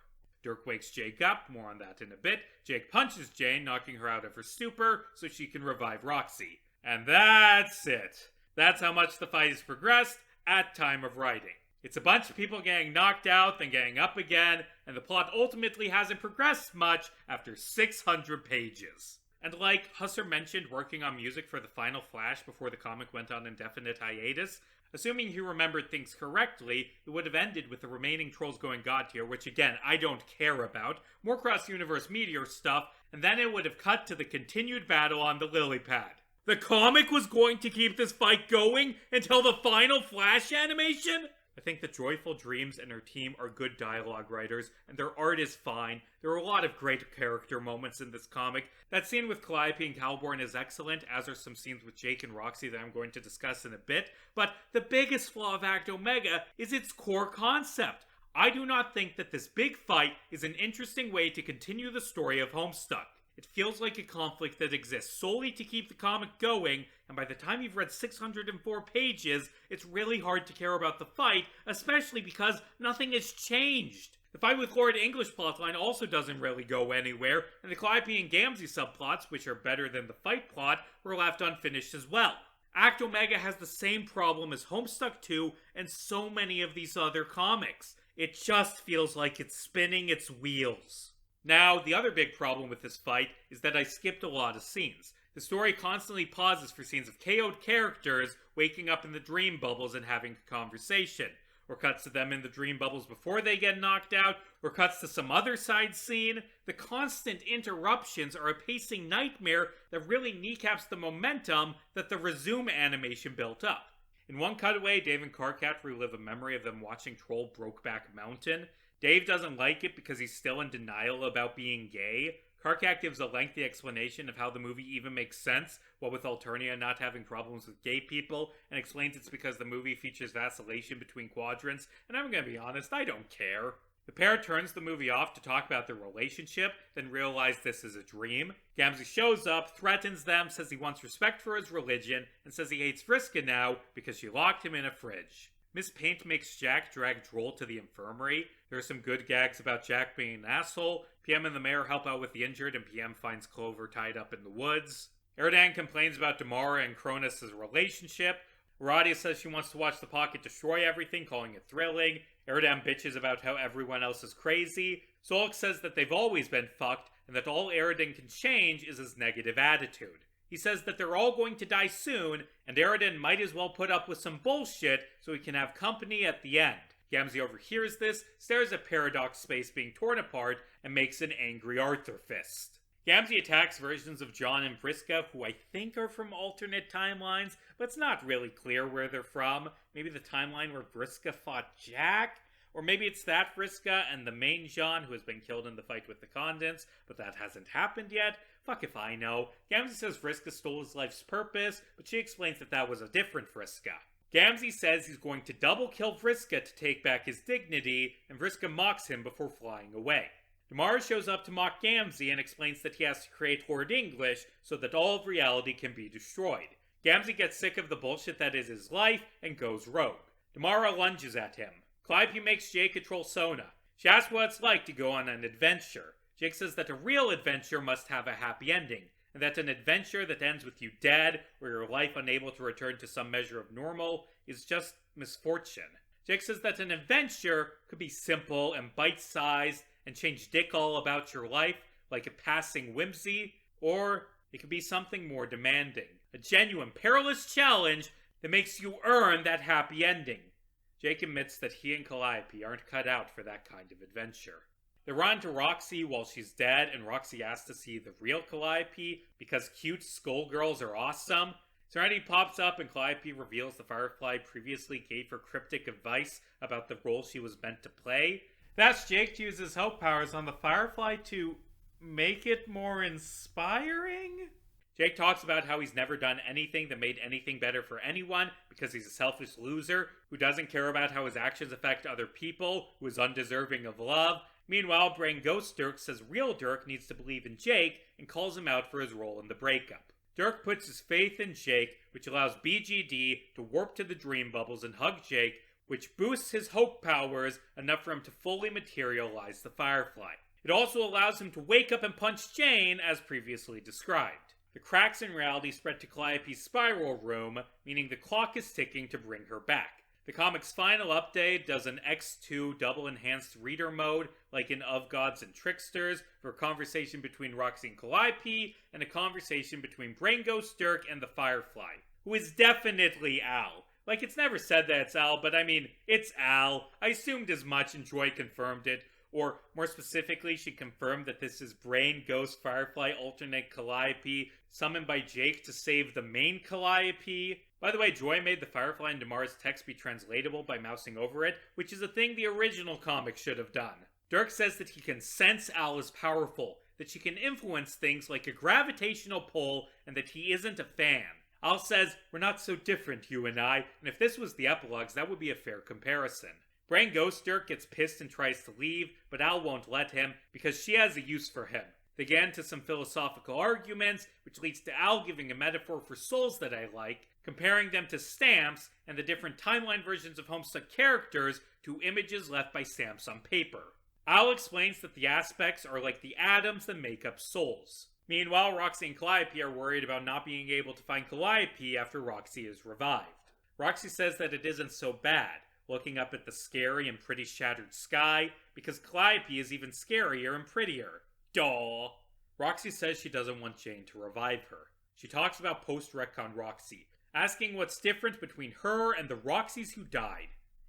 Dirk wakes Jake up, more on that in a bit. Jake punches Jane, knocking her out of her stupor so she can revive Roxy. And that's it. That's how much the fight has progressed at time of writing. It's a bunch of people getting knocked out, then getting up again, and the plot ultimately hasn't progressed much after 600 pages. And like Husser mentioned working on music for the final Flash before the comic went on indefinite hiatus, assuming he remembered things correctly, it would have ended with the remaining Trolls going God tier, which again, I don't care about, more cross-universe meteor stuff, and then it would have cut to the continued battle on the lily pad. The comic was going to keep this fight going until the final Flash animation? I think that Joyful Dreams and her team are good dialogue writers, and their art is fine. There are a lot of great character moments in this comic. That scene with Calliope and Caliborn is excellent, as are some scenes with Jake and Roxy that I'm going to discuss in a bit. But the biggest flaw of Act Omega is its core concept. I do not think that this big fight is an interesting way to continue the story of Homestuck. It feels like a conflict that exists solely to keep the comic going, and by the time you've read 604 pages, it's really hard to care about the fight, especially because nothing has changed. The fight with Lord English plotline also doesn't really go anywhere, and the Calliope and Gamzee subplots, which are better than the fight plot, were left unfinished as well. Act Omega has the same problem as Homestuck 2 and so many of these other comics. It just feels like it's spinning its wheels. Now, the other big problem with this fight is that I skipped a lot of scenes. The story constantly pauses for scenes of KO'd characters waking up in the dream bubbles and having a conversation, or cuts to them in the dream bubbles before they get knocked out, or cuts to some other side scene. The constant interruptions are a pacing nightmare that really kneecaps the momentum that the resume animation built up. In one cutaway, Dave and Karkat relive a memory of them watching Troll Brokeback Mountain. Dave doesn't like it because he's still in denial about being gay. Karkat gives a lengthy explanation of how the movie even makes sense, what with Alternia not having problems with gay people, and explains it's because the movie features vacillation between quadrants, and I'm gonna be honest, I don't care. The pair turns the movie off to talk about their relationship, then realize this is a dream. Gamzee shows up, threatens them, says he wants respect for his religion, and says he hates Vriska now because she locked him in a fridge. Miss Paint makes Jack drag Droll to the infirmary. There are some good gags about Jack being an asshole. PM and the mayor help out with the injured, and PM finds Clover tied up in the woods. Eridan complains about Damara and Cronus' relationship. Aradia says she wants to watch the Pocket destroy everything, calling it thrilling. Eridan bitches about how everyone else is crazy. Solok says that they've always been fucked, and that all Eridan can change is his negative attitude. He says that they're all going to die soon, and Eridan might as well put up with some bullshit so he can have company at the end. Gamzee overhears this, stares at Paradox Space being torn apart, and makes an angry Arthur fist. Gamzee attacks versions of John and Vriska, who I think are from alternate timelines, but it's not really clear where they're from. Maybe the timeline where Vriska fought Jack? Or maybe it's that Vriska and the main John who has been killed in the fight with the Condents, but that hasn't happened yet. Fuck if I know. Gamzee says Vriska stole his life's purpose, but she explains that that was a different Vriska. Gamzee says he's going to double kill Vriska to take back his dignity, and Vriska mocks him before flying away. Damara shows up to mock Gamzee and explains that he has to create Horde English so that all of reality can be destroyed. Gamzee gets sick of the bullshit that is his life and goes rogue. Damara lunges at him. Calliope makes Jake control Sona. She asks what it's like to go on an adventure. Jake says that a real adventure must have a happy ending, and that an adventure that ends with you dead or your life unable to return to some measure of normal is just misfortune. Jake says that an adventure could be simple and bite-sized and change dick all about your life like a passing whimsy, or it could be something more demanding. A genuine, perilous challenge that makes you earn that happy ending. Jake admits that he and Calliope aren't cut out for that kind of adventure. They run to Roxy while she's dead, and Roxy asks to see the real Calliope because cute skullgirls are awesome. Serenity pops up and Calliope reveals the Firefly previously gave her cryptic advice about the role she was meant to play. Thus, Jake uses hope powers on the Firefly to make it more inspiring? Jake talks about how he's never done anything that made anything better for anyone because he's a selfish loser who doesn't care about how his actions affect other people, who is undeserving of love. Meanwhile, Brain Ghost Dirk says real Dirk needs to believe in Jake and calls him out for his role in the breakup. Dirk puts his faith in Jake, which allows BGD to warp to the dream bubbles and hug Jake, which boosts his hope powers enough for him to fully materialize the Firefly. It also allows him to wake up and punch Jane, as previously described. The cracks in reality spread to Calliope's spiral room, meaning the clock is ticking to bring her back. The comic's final update does an X2 double enhanced reader mode, like in Of Gods and Tricksters, for a conversation between Roxy and Calliope, and a conversation between Brain Ghost Dirk and the Firefly, who is definitely Al. Like, it's never said that it's Al, but I mean, it's Al. I assumed as much and Joy confirmed it. Or, more specifically, she confirmed that this is Brain Ghost Firefly alternate Calliope, summoned by Jake to save the main Calliope. By the way, Joy made the Firefly and Damara's text be translatable by mousing over it, which is a thing the original comic should have done. Dirk says that he can sense Al is powerful, that she can influence things like a gravitational pull, and that he isn't a fan. Al says, "We're not so different, you and I," and if this was the epilogues, that would be a fair comparison. Brain Ghost Dirk gets pissed and tries to leave, but Al won't let him because she has a use for him. They get into some philosophical arguments, which leads to Al giving a metaphor for souls that I like, comparing them to stamps and the different timeline versions of Homestuck characters to images left by stamps on paper. Al explains that the aspects are like the atoms that make up souls. Meanwhile, Roxy and Calliope are worried about not being able to find Calliope after Roxy is revived. Roxy says that it isn't so bad, looking up at the scary and pretty shattered sky, because Calliope is even scarier and prettier. Duh. Roxy says she doesn't want Jane to revive her. She talks about post-retcon Roxy, asking what's different between her and the Roxys who died.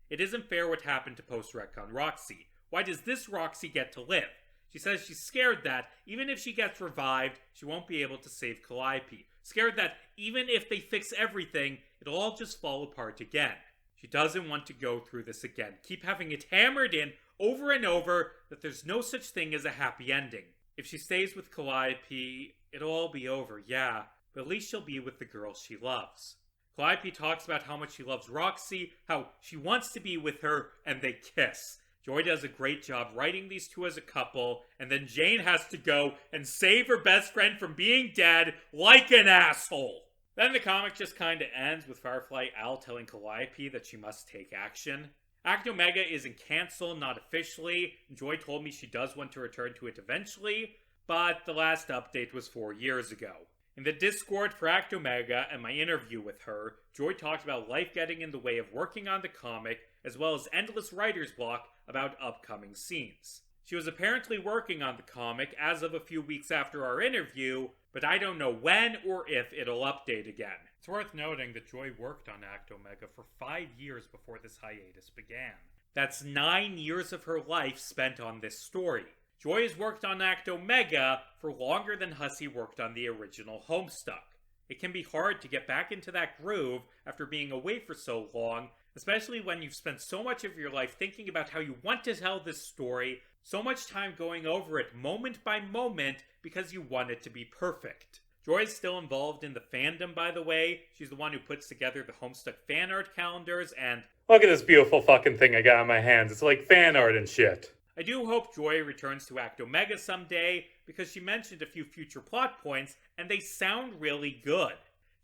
It isn't fair what happened to post-retcon Roxy. Why does this Roxy get to live? She says she's scared that, even if she gets revived, she won't be able to save Calliope. Scared that, even if they fix everything, it'll all just fall apart again. She doesn't want to go through this again. Keep having it hammered in, over and over, that there's no such thing as a happy ending. If she stays with Calliope, it'll all be over, yeah, but at least she'll be with the girl she loves. Calliope talks about how much she loves Roxy, how she wants to be with her, and they kiss. Joy does a great job writing these two as a couple, and then Jane has to go and save her best friend from being dead like an asshole. Then the comic just kinda ends with Firefly Al telling Calliope that she must take action. Act Omega isn't cancelled, not officially. Joy told me she does want to return to it eventually, but the last update was 4 years ago. In the Discord for Act Omega and my interview with her, Joy talked about life getting in the way of working on the comic, as well as endless writer's block about upcoming scenes. She was apparently working on the comic as of a few weeks after our interview, but I don't know when or if it'll update again. It's worth noting that Joy worked on Act Omega for 5 years before this hiatus began. That's 9 years of her life spent on this story. Joy has worked on Act Omega for longer than Hussey worked on the original Homestuck. It can be hard to get back into that groove after being away for so long, especially when you've spent so much of your life thinking about how you want to tell this story, so much time going over it moment by moment because you want it to be perfect. Joy is still involved in the fandom, by the way. She's the one who puts together the Homestuck fan art calendars, and look at this beautiful fucking thing I got in my hands. It's like fan art and shit. I do hope Joy returns to Act Omega someday, because she mentioned a few future plot points, and they sound really good.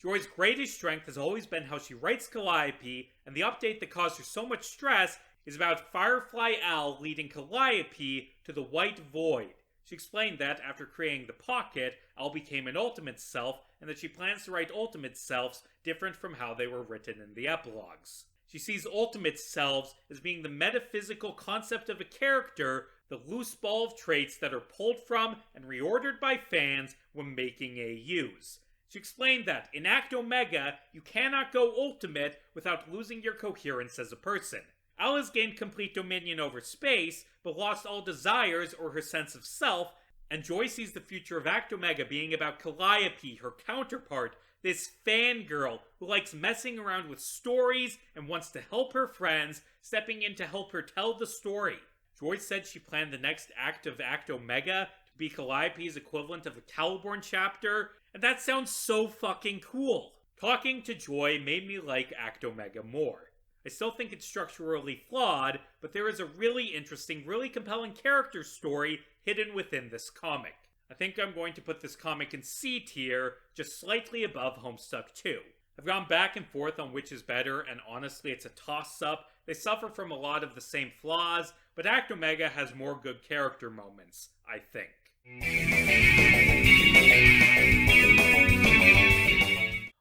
Joy's greatest strength has always been how she writes Calliope, and the update that caused her so much stress is about Firefly Owl leading Calliope to the White Void. She explained that after creating the Pocket, Owl became an Ultimate Self, and that she plans to write Ultimate Selves different from how they were written in the epilogues. She sees Ultimate Selves as being the metaphysical concept of a character, the loose ball of traits that are pulled from and reordered by fans when making AUs. She explained that in Act Omega, you cannot go ultimate without losing your coherence as a person. Al has gained complete dominion over space, but lost all desires or her sense of self, and Joy sees the future of Act Omega being about Calliope, her counterpart, this fangirl who likes messing around with stories and wants to help her friends, stepping in to help her tell the story. Joy said she planned the next act of Act Omega to be Calliope's equivalent of a Caliborn chapter, and that sounds so fucking cool. Talking to Joy made me like Act Omega more. I still think it's structurally flawed, but there is a really interesting, really compelling character story hidden within this comic. I think I'm going to put this comic in C tier, just slightly above Homestuck 2. I've gone back and forth on which is better, and honestly it's a toss-up. They suffer from a lot of the same flaws, but Act Omega has more good character moments, I think.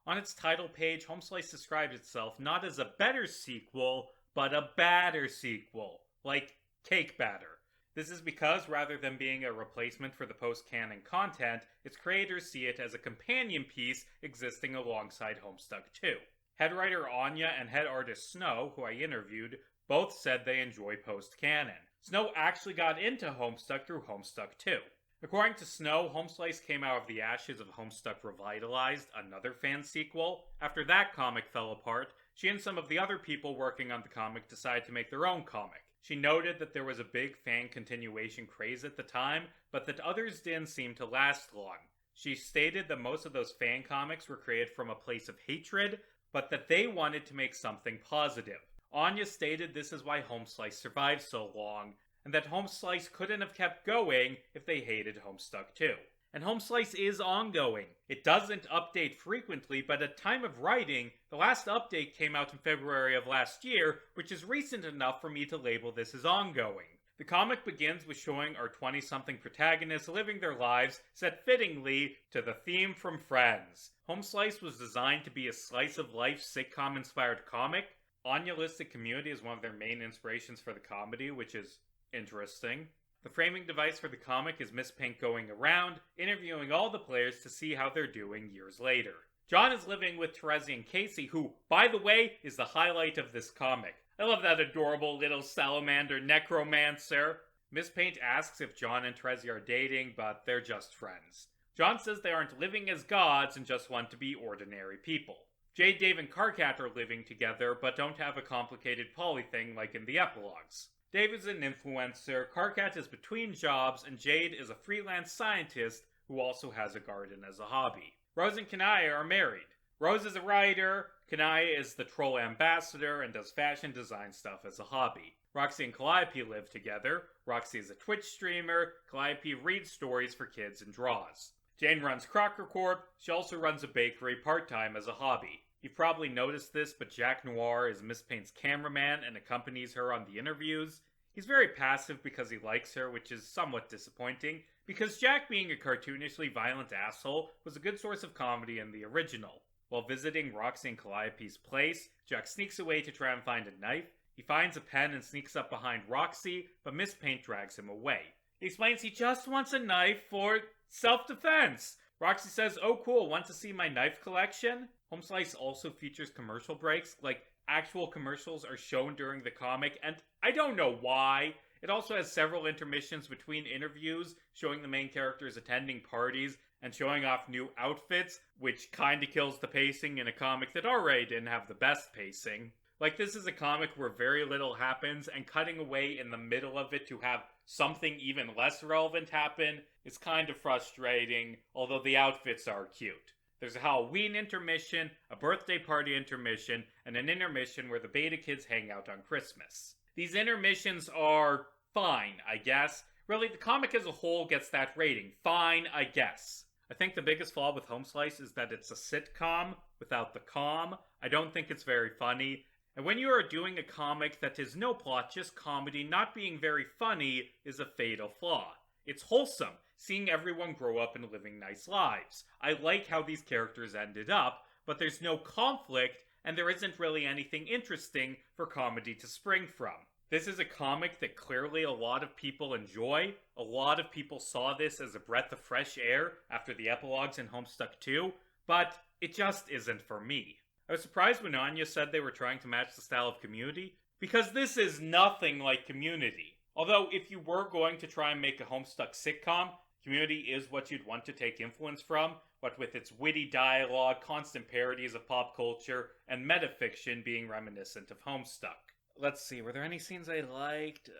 On its title page, Homeslice describes itself not as a better sequel, but a badder sequel, like cake batter. This is because, rather than being a replacement for the post-canon content, its creators see it as a companion piece existing alongside Homestuck 2. Head writer Anya and head artist Snow, who I interviewed, both said they enjoy post-canon. Snow actually got into Homestuck through Homestuck 2. According to Snow, Homeslice came out of the ashes of Homestuck Revitalized, another fan sequel. After that comic fell apart, she and some of the other people working on the comic decided to make their own comic. She noted that there was a big fan continuation craze at the time, but that others didn't seem to last long. She stated that most of those fan comics were created from a place of hatred, but that they wanted to make something positive. Anya stated this is why Homeslice survived so long, and that Homeslice couldn't have kept going if they hated Homestuck 2. And Homeslice is ongoing. It doesn't update frequently, but at time of writing, the last update came out in February of last year, which is recent enough for me to label this as ongoing. The comic begins with showing our 20-something protagonists living their lives, set fittingly to the theme from Friends. Homeslice was designed to be a slice-of-life sitcom-inspired comic. Anya listed Community as one of their main inspirations for the comedy, which is interesting. The framing device for the comic is Miss Pink going around, interviewing all the players to see how they're doing years later. John is living with Terezi and Casey, who, by the way, is the highlight of this comic. I love that adorable little salamander necromancer. Miss Pink asks if John and Terezi are dating, but they're just friends. John says they aren't living as gods and just want to be ordinary people. Jade, Dave, and Karkat are living together, but don't have a complicated poly thing like in the epilogues. Dave is an influencer, Karkat is between jobs, and Jade is a freelance scientist who also has a garden as a hobby. Rose and Kanaya are married. Rose is a writer, Kanaya is the troll ambassador and does fashion design stuff as a hobby. Roxy and Calliope live together. Roxy is a Twitch streamer, Calliope reads stories for kids and draws. Jane runs Crocker Corp. She also runs a bakery part-time as a hobby. You've probably noticed this, but Jack Noir is Miss Payne's cameraman and accompanies her on the interviews. He's very passive because he likes her, which is somewhat disappointing, because Jack being a cartoonishly violent asshole was a good source of comedy in the original. While visiting Roxy and Calliope's place, Jack sneaks away to try and find a knife. He finds a pen and sneaks up behind Roxy, but Miss Payne drags him away. He explains he just wants a knife for self-defense. Roxy says, "Oh cool, want to see my knife collection?" Homeslice also features commercial breaks, like actual commercials are shown during the comic, and I don't know why. It also has several intermissions between interviews showing the main characters attending parties and showing off new outfits, which kinda kills the pacing in a comic that already didn't have the best pacing. Like, this is a comic where very little happens, and cutting away in the middle of it to have something even less relevant happen is kind of frustrating, although the outfits are cute. There's a Halloween intermission, a birthday party intermission, and an intermission where the beta kids hang out on Christmas. These intermissions are fine, I guess. Really, the comic as a whole gets that rating. Fine, I guess. I think the biggest flaw with Homeslice is that it's a sitcom without the calm. I don't think it's very funny. And when you are doing a comic that is no plot, just comedy, not being very funny is a fatal flaw. It's wholesome, seeing everyone grow up and living nice lives. I like how these characters ended up, but there's no conflict, and there isn't really anything interesting for comedy to spring from. This is a comic that clearly a lot of people enjoy. A lot of people saw this as a breath of fresh air after the epilogues in Homestuck 2, but it just isn't for me. I was surprised when Anya said they were trying to match the style of Community, because this is nothing like Community. Although, if you were going to try and make a Homestuck sitcom, Community is what you'd want to take influence from, but with its witty dialogue, constant parodies of pop culture, and metafiction being reminiscent of Homestuck. Let's see, were there any scenes I liked?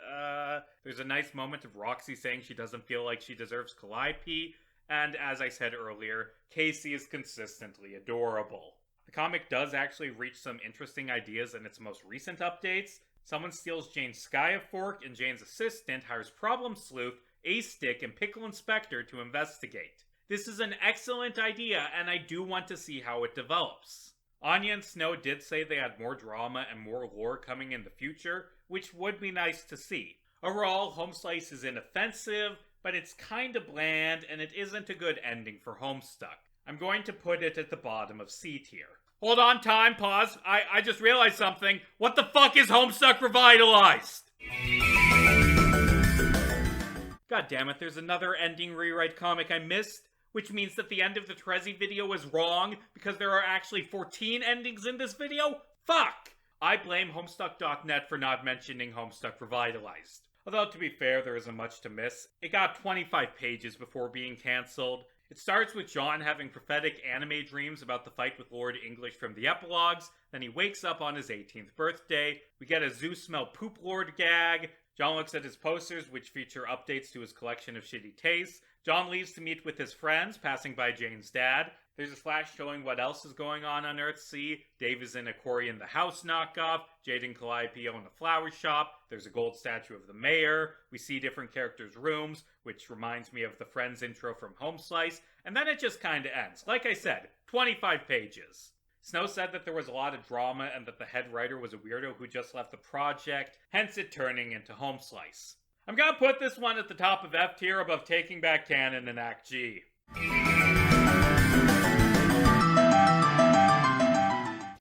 There's a nice moment of Roxy saying she doesn't feel like she deserves Calliope, and as I said earlier, Casey is consistently adorable. The comic does actually reach some interesting ideas in its most recent updates. Someone steals Jane's Skyfork, and Jane's assistant hires Problem Sleuth, A-Stick, and Pickle Inspector to investigate. This is an excellent idea, and I do want to see how it develops. Anya and Snow did say they had more drama and more lore coming in the future, which would be nice to see. Overall, Homeslice is inoffensive, but it's kinda bland, and it isn't a good ending for Homestuck. I'm going to put it at the bottom of C tier. Hold on, time, pause. I just realized something. What the fuck is Homestuck Revitalized? God damn it, there's another ending rewrite comic I missed, which means that the end of the Trezzy video was wrong because there are actually 14 endings in this video? Fuck! I blame Homestuck.net for not mentioning Homestuck Revitalized. Although, to be fair, there isn't much to miss. It got 25 pages before being cancelled. It starts with John having prophetic anime dreams about the fight with Lord English from the epilogues, then he wakes up on his 18th birthday. We get a Zeus smell poop lord gag. John looks at his posters, which feature updates to his collection of shitty tastes. John leaves to meet with his friends, passing by Jane's dad. There's a flash showing what else is going on Earthsea. Dave is in a Cory in the House knockoff. Jade and Calliope own a flower shop. There's a gold statue of the mayor. We see different characters' rooms, which reminds me of the Friends intro from Homeslice. And then it just kinda ends. Like I said, 25 pages. Snow said that there was a lot of drama and that the head writer was a weirdo who just left the project, hence it turning into Homeslice. I'm gonna put this one at the top of F tier above Taking Back Canon and Act G.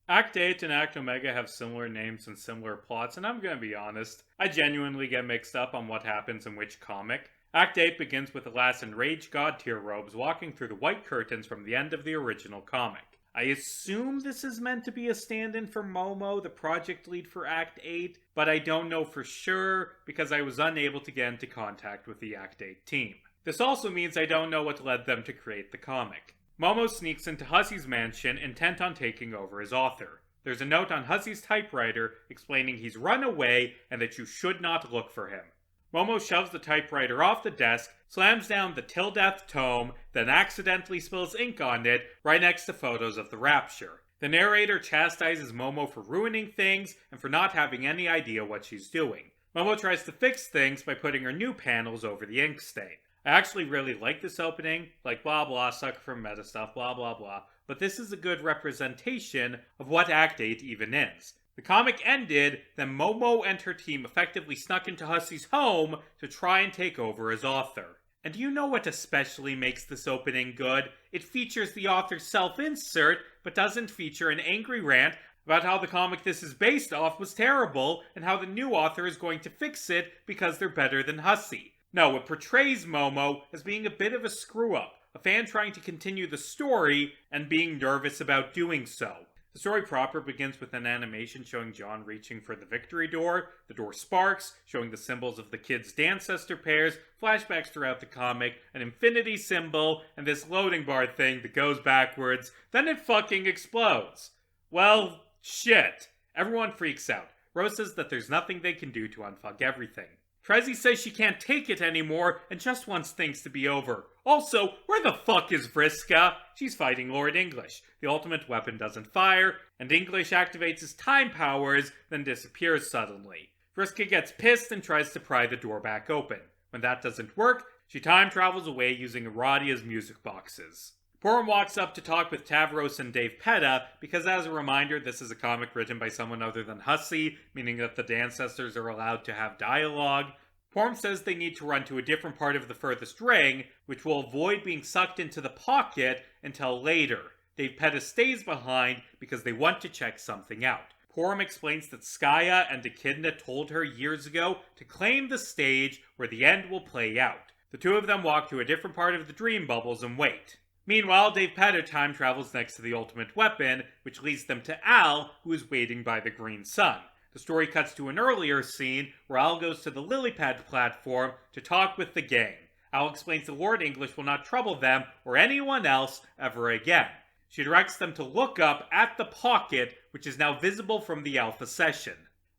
Act 8 and Act Omega have similar names and similar plots, and I'm gonna be honest, I genuinely get mixed up on what happens in which comic. Act 8 begins with Alas and Rage God tier robes walking through the white curtains from the end of the original comic. I assume this is meant to be a stand-in for Momo, the project lead for Act 8, but I don't know for sure because I was unable to get into contact with the Act 8 team. This also means I don't know what led them to create the comic. Momo sneaks into Hussey's mansion, intent on taking over as author. There's a note on Hussey's typewriter explaining he's run away and that you should not look for him. Momo shoves the typewriter off the desk, slams down the Till Death tome, then accidentally spills ink on it right next to photos of the Rapture. The narrator chastises Momo for ruining things and for not having any idea what she's doing. Momo tries to fix things by putting her new panels over the ink stain. I actually really like this opening, like blah blah, sucker from meta stuff, blah blah blah, but this is a good representation of what Act 8 even is. The comic ended, then Momo and her team effectively snuck into Hussey's home to try and take over as author. And do you know what especially makes this opening good? It features the author's self-insert, but doesn't feature an angry rant about how the comic this is based off was terrible, and how the new author is going to fix it because they're better than Hussey. No, it portrays Momo as being a bit of a screw-up, a fan trying to continue the story and being nervous about doing so. The story proper begins with an animation showing John reaching for the victory door. The door sparks, showing the symbols of the kids' ancestor pairs, flashbacks throughout the comic, an infinity symbol, and this loading bar thing that goes backwards. Then it fucking explodes. Well, shit. Everyone freaks out. Rose says that there's nothing they can do to unfuck everything. Trezzy says she can't take it anymore and just wants things to be over. Also, where the fuck is Vriska? She's fighting Lord English. The ultimate weapon doesn't fire, and English activates his time powers, then disappears suddenly. Vriska gets pissed and tries to pry the door back open. When that doesn't work, she time travels away using Aradia's music boxes. Purim walks up to talk with Tavros and Dave Petta, because as a reminder, this is a comic written by someone other than Hussey, meaning that the ancestors are allowed to have dialogue. Purim says they need to run to a different part of the furthest ring, which will avoid being sucked into the pocket until later. Dave Petta stays behind because they want to check something out. Purim explains that Skaya and Echidna told her years ago to claim the stage where the end will play out. The two of them walk to a different part of the dream bubbles and wait. Meanwhile, Dave Petta time travels next to the ultimate weapon, which leads them to Al, who is waiting by the green sun. The story cuts to an earlier scene where Al goes to the lily pad platform to talk with the gang. Al explains that Lord English will not trouble them or anyone else ever again. She directs them to look up at the pocket, which is now visible from the Alpha session.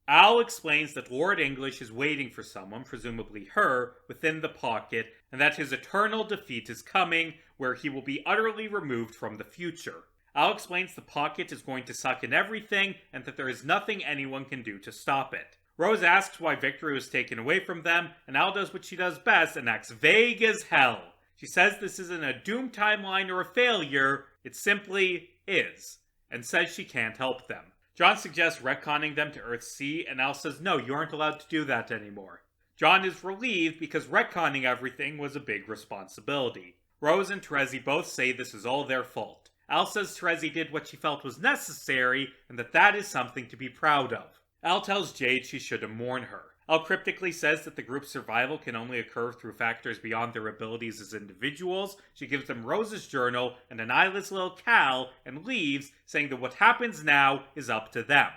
Al explains that Lord English is waiting for someone, presumably her, within the pocket, and that his eternal defeat is coming, where he will be utterly removed from the future. Al explains the pocket is going to suck in everything, and that there is nothing anyone can do to stop it. Rose asks why victory was taken away from them, and Al does what she does best and acts vague as hell. She says this isn't a doom timeline or a failure, it simply is, and says she can't help them. John suggests retconning them to Earth-C, and Al says no, you aren't allowed to do that anymore. John is relieved because retconning everything was a big responsibility. Rose and Trezzy both say this is all their fault. Al says Trezzy did what she felt was necessary, and that is something to be proud of. Al tells Jade she shouldn't mourn her. Al cryptically says that the group's survival can only occur through factors beyond their abilities as individuals. She gives them Rose's journal and an eyeless little Cal and leaves, saying that what happens now is up to them.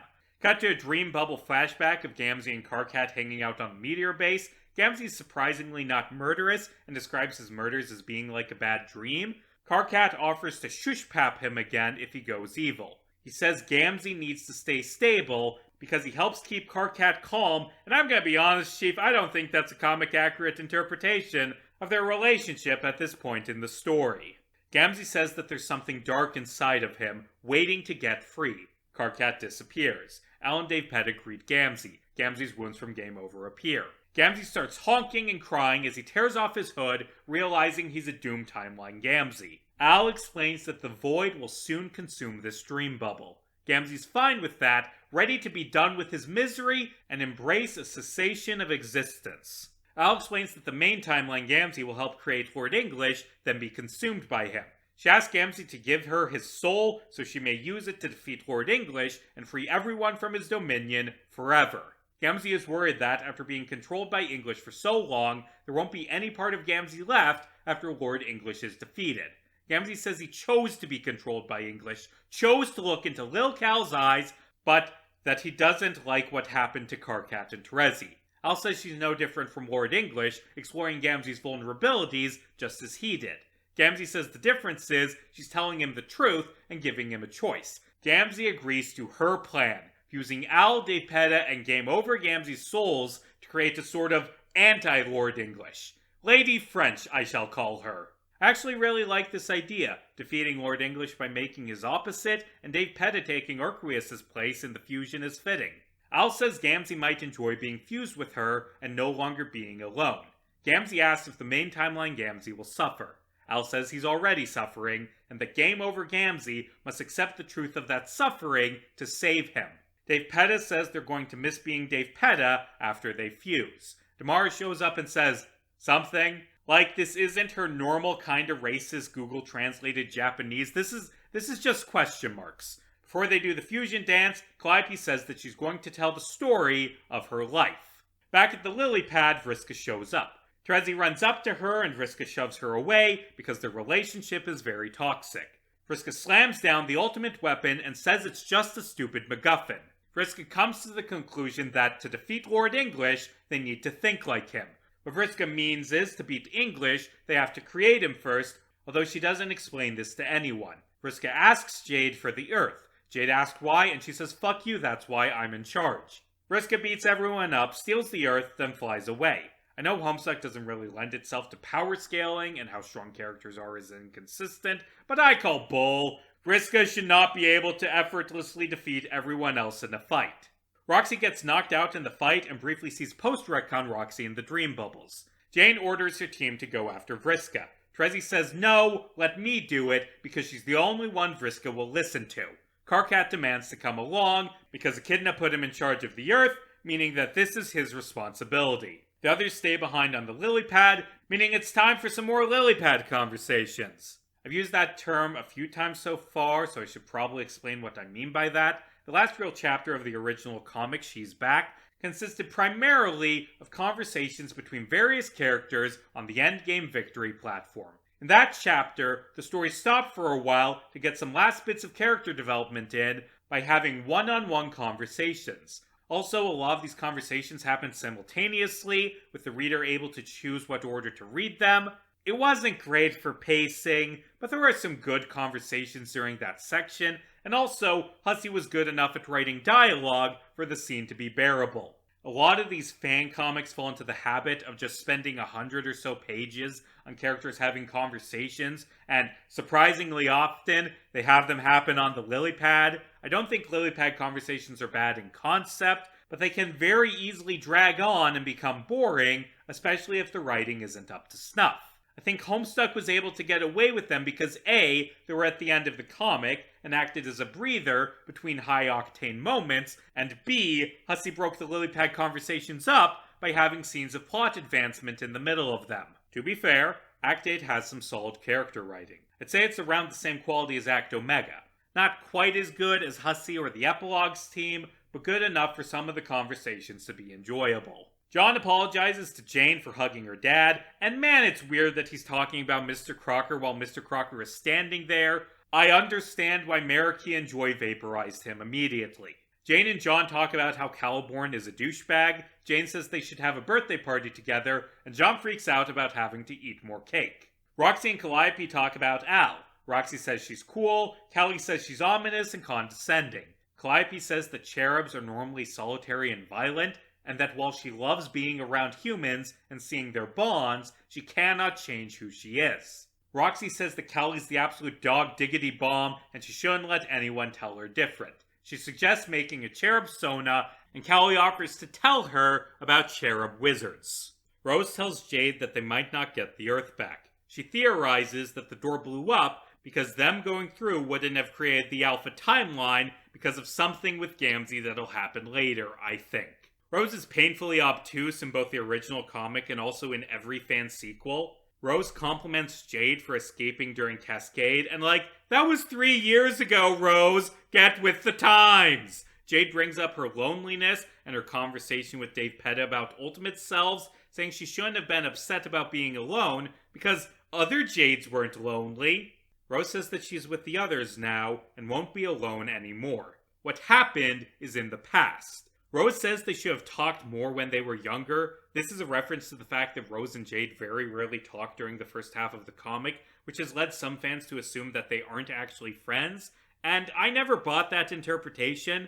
Cut to a dream bubble flashback of Gamzee and Karkat hanging out on the meteor base. Gamzee is surprisingly not murderous and describes his murders as being like a bad dream. Karkat offers to shush-pap him again if he goes evil. He says Gamzee needs to stay stable because he helps keep Karkat calm, and I'm gonna be honest, Chief, I don't think that's a comic-accurate interpretation of their relationship at this point in the story. Gamzee says that there's something dark inside of him, waiting to get free. Karkat disappears. Al and Dave Petta greet Gamzee. Gamzee's wounds from Game Over appear. Gamzee starts honking and crying as he tears off his hood, realizing he's a Doom Timeline Gamzee. Al explains that the void will soon consume this dream bubble. Gamzee's fine with that, ready to be done with his misery and embrace a cessation of existence. Al explains that the main timeline Gamzee will help create Lord English, then be consumed by him. She asks Gamzee to give her his soul so she may use it to defeat Lord English and free everyone from his dominion forever. Gamzee is worried that, after being controlled by English for so long, there won't be any part of Gamzee left after Lord English is defeated. Gamzee says he chose to be controlled by English, chose to look into Lil Cal's eyes, but that he doesn't like what happened to Karkat and Trezzy. Al says she's no different from Lord English, exploring Gamzee's vulnerabilities just as he did. Gamzee says the difference is she's telling him the truth and giving him a choice. Gamzee agrees to her plan, fusing Al, Dave Petta, and Game Over Gamzee's souls to create a sort of anti-Lord English. Lady French, I shall call her. I actually really like this idea, defeating Lord English by making his opposite, and Dave Petta taking Urquius' place in the fusion is fitting. Al says Gamzee might enjoy being fused with her and no longer being alone. Gamzee asks if the main timeline Gamzee will suffer. Al says he's already suffering, and that Game Over Gamzee must accept the truth of that suffering to save him. Dave Petta says they're going to miss being Dave Petta after they fuse. Damara shows up and says, something? Like, this isn't her normal kind of racist Google translated Japanese. This is just question marks. Before they do the fusion dance, Calliope says that she's going to tell the story of her life. Back at the lily pad, Vriska shows up. Trezzy runs up to her and Vriska shoves her away because their relationship is very toxic. Vriska slams down the ultimate weapon and says it's just a stupid MacGuffin. Vriska comes to the conclusion that to defeat Lord English, they need to think like him. What Vriska means is, to beat English, they have to create him first, although she doesn't explain this to anyone. Vriska asks Jade for the Earth. Jade asks why, and she says, "Fuck you, that's why I'm in charge." Vriska beats everyone up, steals the Earth, then flies away. I know Homestuck doesn't really lend itself to power scaling, and how strong characters are is inconsistent, but I call bull. Vriska should not be able to effortlessly defeat everyone else in a fight. Roxy gets knocked out in the fight and briefly sees post-retcon Roxy in the dream bubbles. Jane orders her team to go after Vriska. Trezzy says, "No, let me do it," because she's the only one Vriska will listen to. Karkat demands to come along, because Echidna put him in charge of the Earth, meaning that this is his responsibility. The others stay behind on the lily pad, meaning it's time for some more lily pad conversations. I've used that term a few times so far, so I should probably explain what I mean by that. The last real chapter of the original comic, She's Back, consisted primarily of conversations between various characters on the Endgame Victory platform. In that chapter, the story stopped for a while to get some last bits of character development in by having one-on-one conversations. Also, a lot of these conversations happened simultaneously, with the reader able to choose what order to read them. It wasn't great for pacing, but there were some good conversations during that section, and also, Hussey was good enough at writing dialogue for the scene to be bearable. A lot of these fan comics fall into the habit of just spending 100 or so pages on characters having conversations, and surprisingly often, they have them happen on the lily pad. I don't think lily pad conversations are bad in concept, but they can very easily drag on and become boring, especially if the writing isn't up to snuff. I think Homestuck was able to get away with them because A, they were at the end of the comic and acted as a breather between high-octane moments, and B, Hussey broke the lily pad conversations up by having scenes of plot advancement in the middle of them. To be fair, Act 8 has some solid character writing. I'd say it's around the same quality as Act Omega. Not quite as good as Hussey or the Epilogues team, but good enough for some of the conversations to be enjoyable. John apologizes to Jane for hugging her dad, and man, it's weird that he's talking about Mr. Crocker while Mr. Crocker is standing there. I understand why Mariki and Joy vaporized him immediately. Jane and John talk about how Caliborn is a douchebag. Jane says they should have a birthday party together, and John freaks out about having to eat more cake. Roxy and Calliope talk about Al. Roxy says she's cool, Callie says she's ominous and condescending. Calliope says that cherubs are normally solitary and violent, and that while she loves being around humans and seeing their bonds, she cannot change who she is. Roxy says that Callie's the absolute dog diggity bomb, and she shouldn't let anyone tell her different. She suggests making a cherub Sona, and Callie offers to tell her about cherub wizards. Rose tells Jade that they might not get the Earth back. She theorizes that the door blew up because them going through wouldn't have created the Alpha timeline because of something with Gamzee that'll happen later, I think. Rose is painfully obtuse in both the original comic and also in every fan sequel. Rose compliments Jade for escaping during Cascade, and that was 3 years ago, Rose! Get with the times! Jade brings up her loneliness and her conversation with Dave Petta about Ultimate Selves, saying she shouldn't have been upset about being alone because other Jades weren't lonely. Rose says that she's with the others now and won't be alone anymore. What happened is in the past. Rose says they should have talked more when they were younger. This is a reference to the fact that Rose and Jade very rarely talk during the first half of the comic, which has led some fans to assume that they aren't actually friends, and I never bought that interpretation.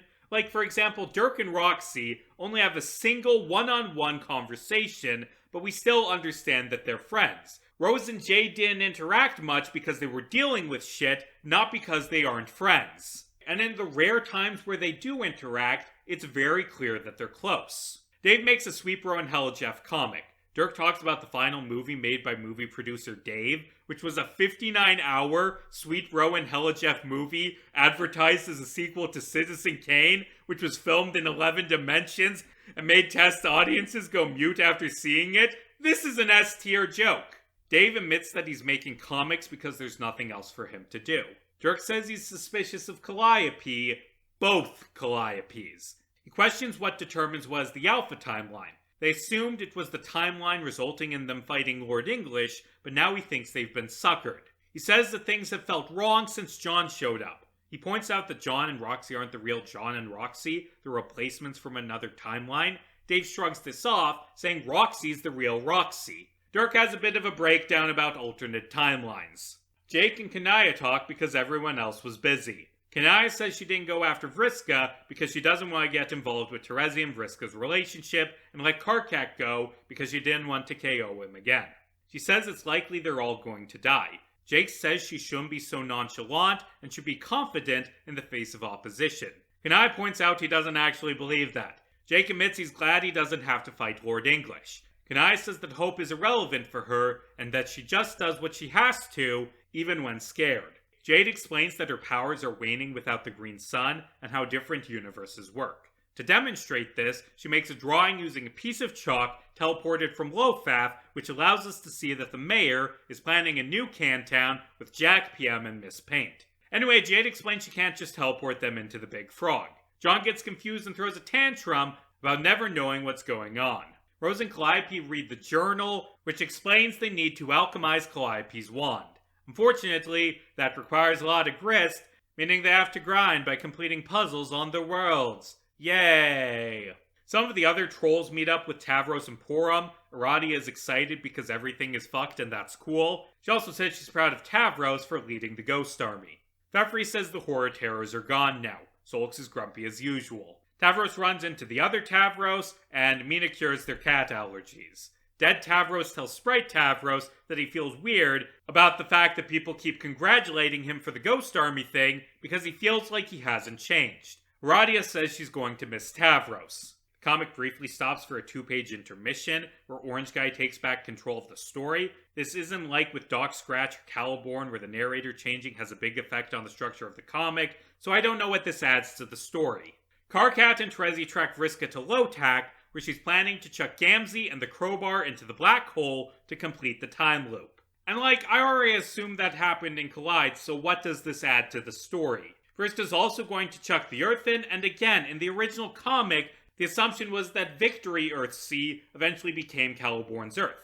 For example, Dirk and Roxy only have a single one-on-one conversation, but we still understand that they're friends. Rose and Jade didn't interact much because they were dealing with shit, not because they aren't friends. And in the rare times where they do interact, it's very clear that they're close. Dave makes a Sweet Bro and Hella Jeff comic. Dirk talks about the final movie made by movie producer Dave, which was a 59-hour Sweet Bro and Hella Jeff movie advertised as a sequel to Citizen Kane, which was filmed in 11 dimensions and made test audiences go mute after seeing it. This is an S-tier joke. Dave admits that he's making comics because there's nothing else for him to do. Dirk says he's suspicious of Calliope, both Calliopes. He questions what determines what is the Alpha timeline. They assumed it was the timeline resulting in them fighting Lord English, but now he thinks they've been suckered. He says that things have felt wrong since John showed up. He points out that John and Roxy aren't the real John and Roxy, they're replacements from another timeline. Dave shrugs this off, saying Roxy's the real Roxy. Dirk has a bit of a breakdown about alternate timelines. Jake and Kanaya talk because everyone else was busy. Kanaya says she didn't go after Vriska because she doesn't want to get involved with Terezi and Vriska's relationship and let Karkat go because she didn't want to KO him again. She says it's likely they're all going to die. Jake says she shouldn't be so nonchalant and should be confident in the face of opposition. Kanaya points out he doesn't actually believe that. Jake admits he's glad he doesn't have to fight Lord English. Kanaya says that hope is irrelevant for her and that she just does what she has to, even when scared. Jade explains that her powers are waning without the green sun and how different universes work. To demonstrate this, she makes a drawing using a piece of chalk teleported from Lofaf, which allows us to see that the mayor is planning a new Cantown with Jack PM and Miss Paint. Anyway, Jade explains she can't just teleport them into the big frog. John gets confused and throws a tantrum about never knowing what's going on. Rose and Calliope read the journal, which explains they need to alchemize Calliope's wand. Unfortunately, that requires a lot of grist, meaning they have to grind by completing puzzles on the worlds. Yay! Some of the other trolls meet up with Tavros and Porum. Aradia is excited because everything is fucked and that's cool. She also says she's proud of Tavros for leading the Ghost Army. Fefri says the horror terrors are gone now. Solix is grumpy as usual. Tavros runs into the other Tavros, and Mina cures their cat allergies. Dead Tavros tells Sprite Tavros that he feels weird about the fact that people keep congratulating him for the Ghost Army thing because he feels like he hasn't changed. Aradia says she's going to miss Tavros. The comic briefly stops for a 2-page intermission where Orange Guy takes back control of the story. This isn't like with Doc Scratch or Caliborn where the narrator changing has a big effect on the structure of the comic, so I don't know what this adds to the story. Karkat and Terezi track Vriska to Lotak, where she's planning to chuck Gamzee and the crowbar into the black hole to complete the time loop. And I already assumed that happened in Collide, so what does this add to the story? Vriska's also going to chuck the Earth in, and again, in the original comic, the assumption was that Victory Earthsea eventually became Caliborn's Earth.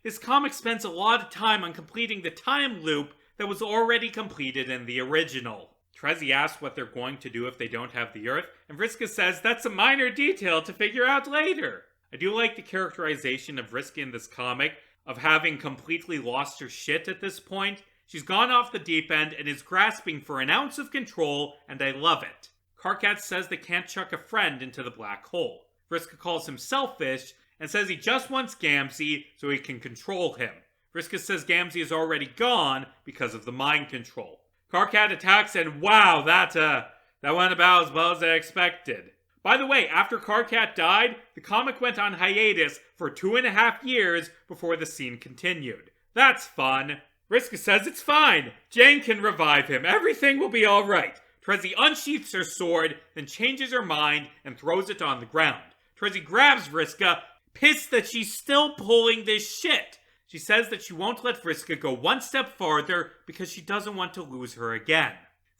This comic spends a lot of time on completing the time loop that was already completed in the original. Terezi asks what they're going to do if they don't have the Earth, and Vriska says that's a minor detail to figure out later. I do like the characterization of Vriska in this comic, of having completely lost her shit at this point. She's gone off the deep end and is grasping for an ounce of control, and I love it. Karkat says they can't chuck a friend into the black hole. Vriska calls him selfish, and says he just wants Gamzee so he can control him. Vriska says Gamzee is already gone because of the mind control. Karkat attacks and wow, that went about as well as I expected. By the way, after Karkat died, the comic went on hiatus for 2.5 years before the scene continued. That's fun. Vriska says it's fine. Jane can revive him. Everything will be alright. Terezi unsheaths her sword, then changes her mind and throws it on the ground. Terezi grabs Vriska, pissed that she's still pulling this shit. She says that she won't let Vriska go one step farther because she doesn't want to lose her again.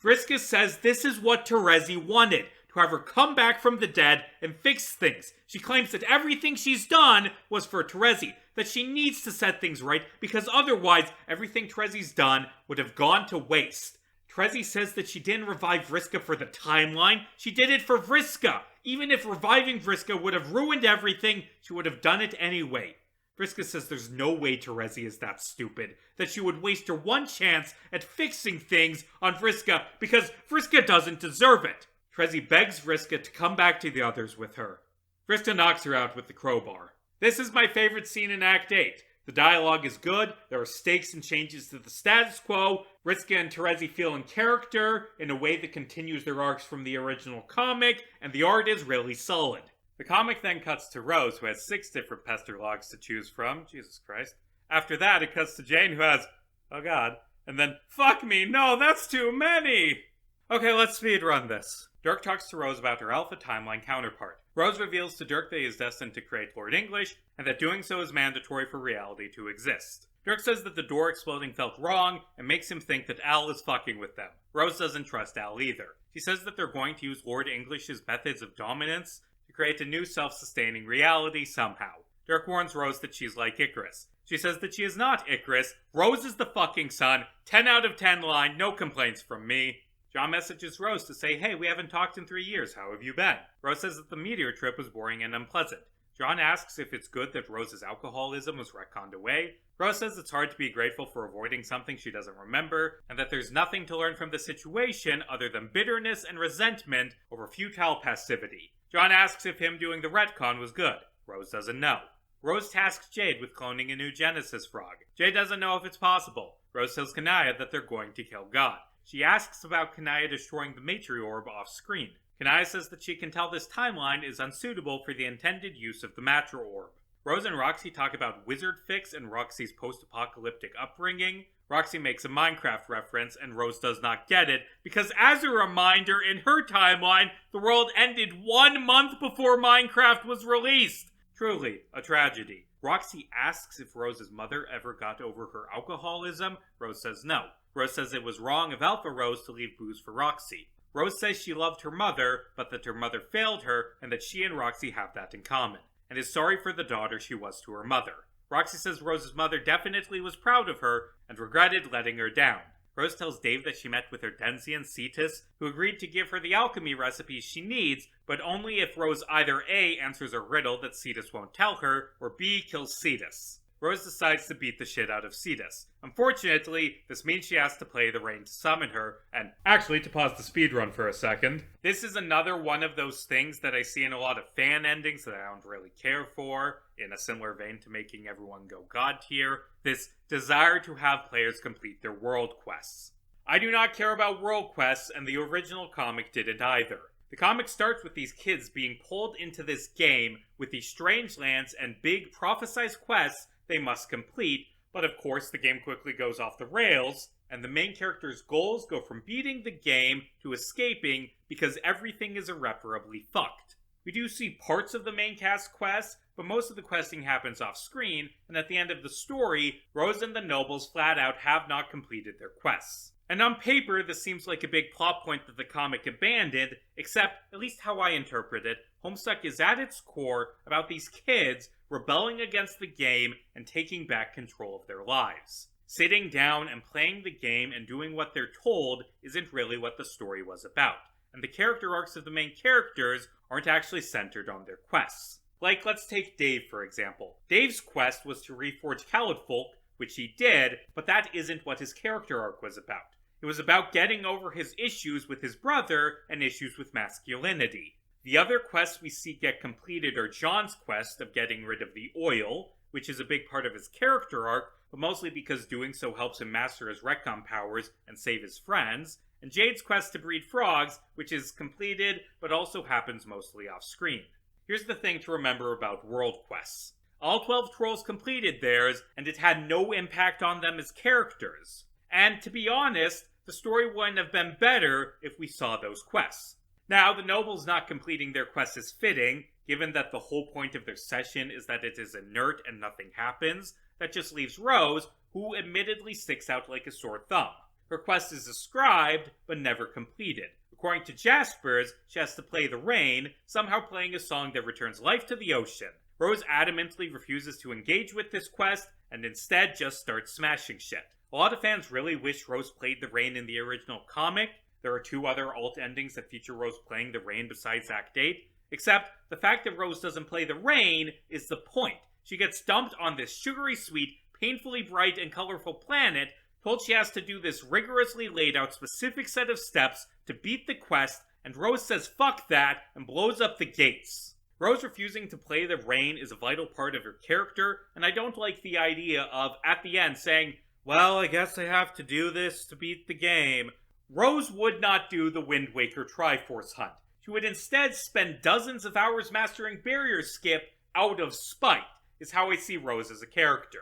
Vriska says this is what Terezi wanted, to have her come back from the dead and fix things. She claims that everything she's done was for Terezi, that she needs to set things right because otherwise everything Terezi's done would have gone to waste. Terezi says that she didn't revive Vriska for the timeline, she did it for Vriska. Even if reviving Vriska would have ruined everything, she would have done it anyway. Vriska says there's no way Terezi is that stupid, that she would waste her one chance at fixing things on Vriska because Vriska doesn't deserve it. Terezi begs Vriska to come back to the others with her. Vriska knocks her out with the crowbar. This is my favorite scene in Act 8. The dialogue is good, there are stakes and changes to the status quo, Vriska and Terezi feel in character in a way that continues their arcs from the original comic, and the art is really solid. The comic then cuts to Rose, who has 6 different pester logs to choose from. Jesus Christ. After that, it cuts to Jane, who has, oh god, and then, fuck me, no, that's too many! Okay, let's speedrun this. Dirk talks to Rose about her Alpha Timeline counterpart. Rose reveals to Dirk that he is destined to create Lord English, and that doing so is mandatory for reality to exist. Dirk says that the door exploding felt wrong, and makes him think that Al is fucking with them. Rose doesn't trust Al either. She says that they're going to use Lord English's methods of dominance to create a new self-sustaining reality somehow. Dirk warns Rose that she's like Icarus. She says that she is not Icarus. Rose is the fucking sun. 10 out of 10 line, no complaints from me. John messages Rose to say, hey, we haven't talked in 3 years, how have you been? Rose says that the meteor trip was boring and unpleasant. John asks if it's good that Rose's alcoholism was retconned away. Rose says it's hard to be grateful for avoiding something she doesn't remember, and that there's nothing to learn from the situation other than bitterness and resentment over futile passivity. John asks if him doing the retcon was good. Rose doesn't know. Rose tasks Jade with cloning a new Genesis frog. Jade doesn't know if it's possible. Rose tells Kanaya that they're going to kill God. She asks about Kanaya destroying the Matri Orb off screen. Kanaya says that she can tell this timeline is unsuitable for the intended use of the Matri Orb. Rose and Roxy talk about Wizard Fix and Roxy's post-apocalyptic upbringing. Roxy makes a Minecraft reference, and Rose does not get it, because as a reminder, in her timeline, the world ended 1 month before Minecraft was released. Truly, a tragedy. Roxy asks if Rose's mother ever got over her alcoholism. Rose says no. Rose says it was wrong of Alpha Rose to leave booze for Roxy. Rose says she loved her mother, but that her mother failed her, and that she and Roxy have that in common, and is sorry for the daughter she was to her mother. Roxy says Rose's mother definitely was proud of her, and regretted letting her down. Rose tells Dave that she met with her Denzian Cetus, who agreed to give her the alchemy recipes she needs, but only if Rose either A, answers a riddle that Cetus won't tell her, or B, kills Cetus. Rose decides to beat the shit out of Cetus. Unfortunately, this means she has to play the rain to summon her, and actually, to pause the speedrun for a second, this is another one of those things that I see in a lot of fan endings that I don't really care for, in a similar vein to making everyone go God tier, this desire to have players complete their world quests. I do not care about world quests, and the original comic didn't either. The comic starts with these kids being pulled into this game with these strange lands and big prophesized quests they must complete, but of course the game quickly goes off the rails, and the main character's goals go from beating the game to escaping because everything is irreparably fucked. We do see parts of the main cast quests, but most of the questing happens off screen, and at the end of the story, Rose and the nobles flat out have not completed their quests. And on paper, this seems like a big plot point that the comic abandoned, except, at least how I interpret it, Homestuck is at its core about these kids rebelling against the game and taking back control of their lives. Sitting down and playing the game and doing what they're told isn't really what the story was about, and the character arcs of the main characters aren't actually centered on their quests. Like, let's take Dave for example. Dave's quest was to reforge Callidfolk, which he did, but that isn't what his character arc was about. It was about getting over his issues with his brother and issues with masculinity. The other quests we see get completed are John's quest of getting rid of the oil, which is a big part of his character arc, but mostly because doing so helps him master his retcon powers and save his friends, and Jade's quest to breed frogs, which is completed, but also happens mostly off-screen. Here's the thing to remember about world quests. All 12 trolls completed theirs, and it had no impact on them as characters. And to be honest, the story wouldn't have been better if we saw those quests. Now, the nobles not completing their quest is fitting, given that the whole point of their session is that it is inert and nothing happens. That just leaves Rose, who admittedly sticks out like a sore thumb. Her quest is described, but never completed. According to Jaspers, she has to play the rain, somehow playing a song that returns life to the ocean. Rose adamantly refuses to engage with this quest, and instead just starts smashing shit. A lot of fans really wish Rose played the rain in the original comic. There are 2 other alt endings that feature Rose playing the rain besides Act 8, except the fact that Rose doesn't play the rain is the point. She gets dumped on this sugary sweet, painfully bright and colorful planet, told she has to do this rigorously laid out specific set of steps to beat the quest, and Rose says fuck that and blows up the gates. Rose refusing to play the rain is a vital part of her character, and I don't like the idea of, at the end, saying, well, I guess I have to do this to beat the game. Rose would not do the Wind Waker Triforce hunt. She would instead spend dozens of hours mastering Barrier Skip out of spite, is how I see Rose as a character.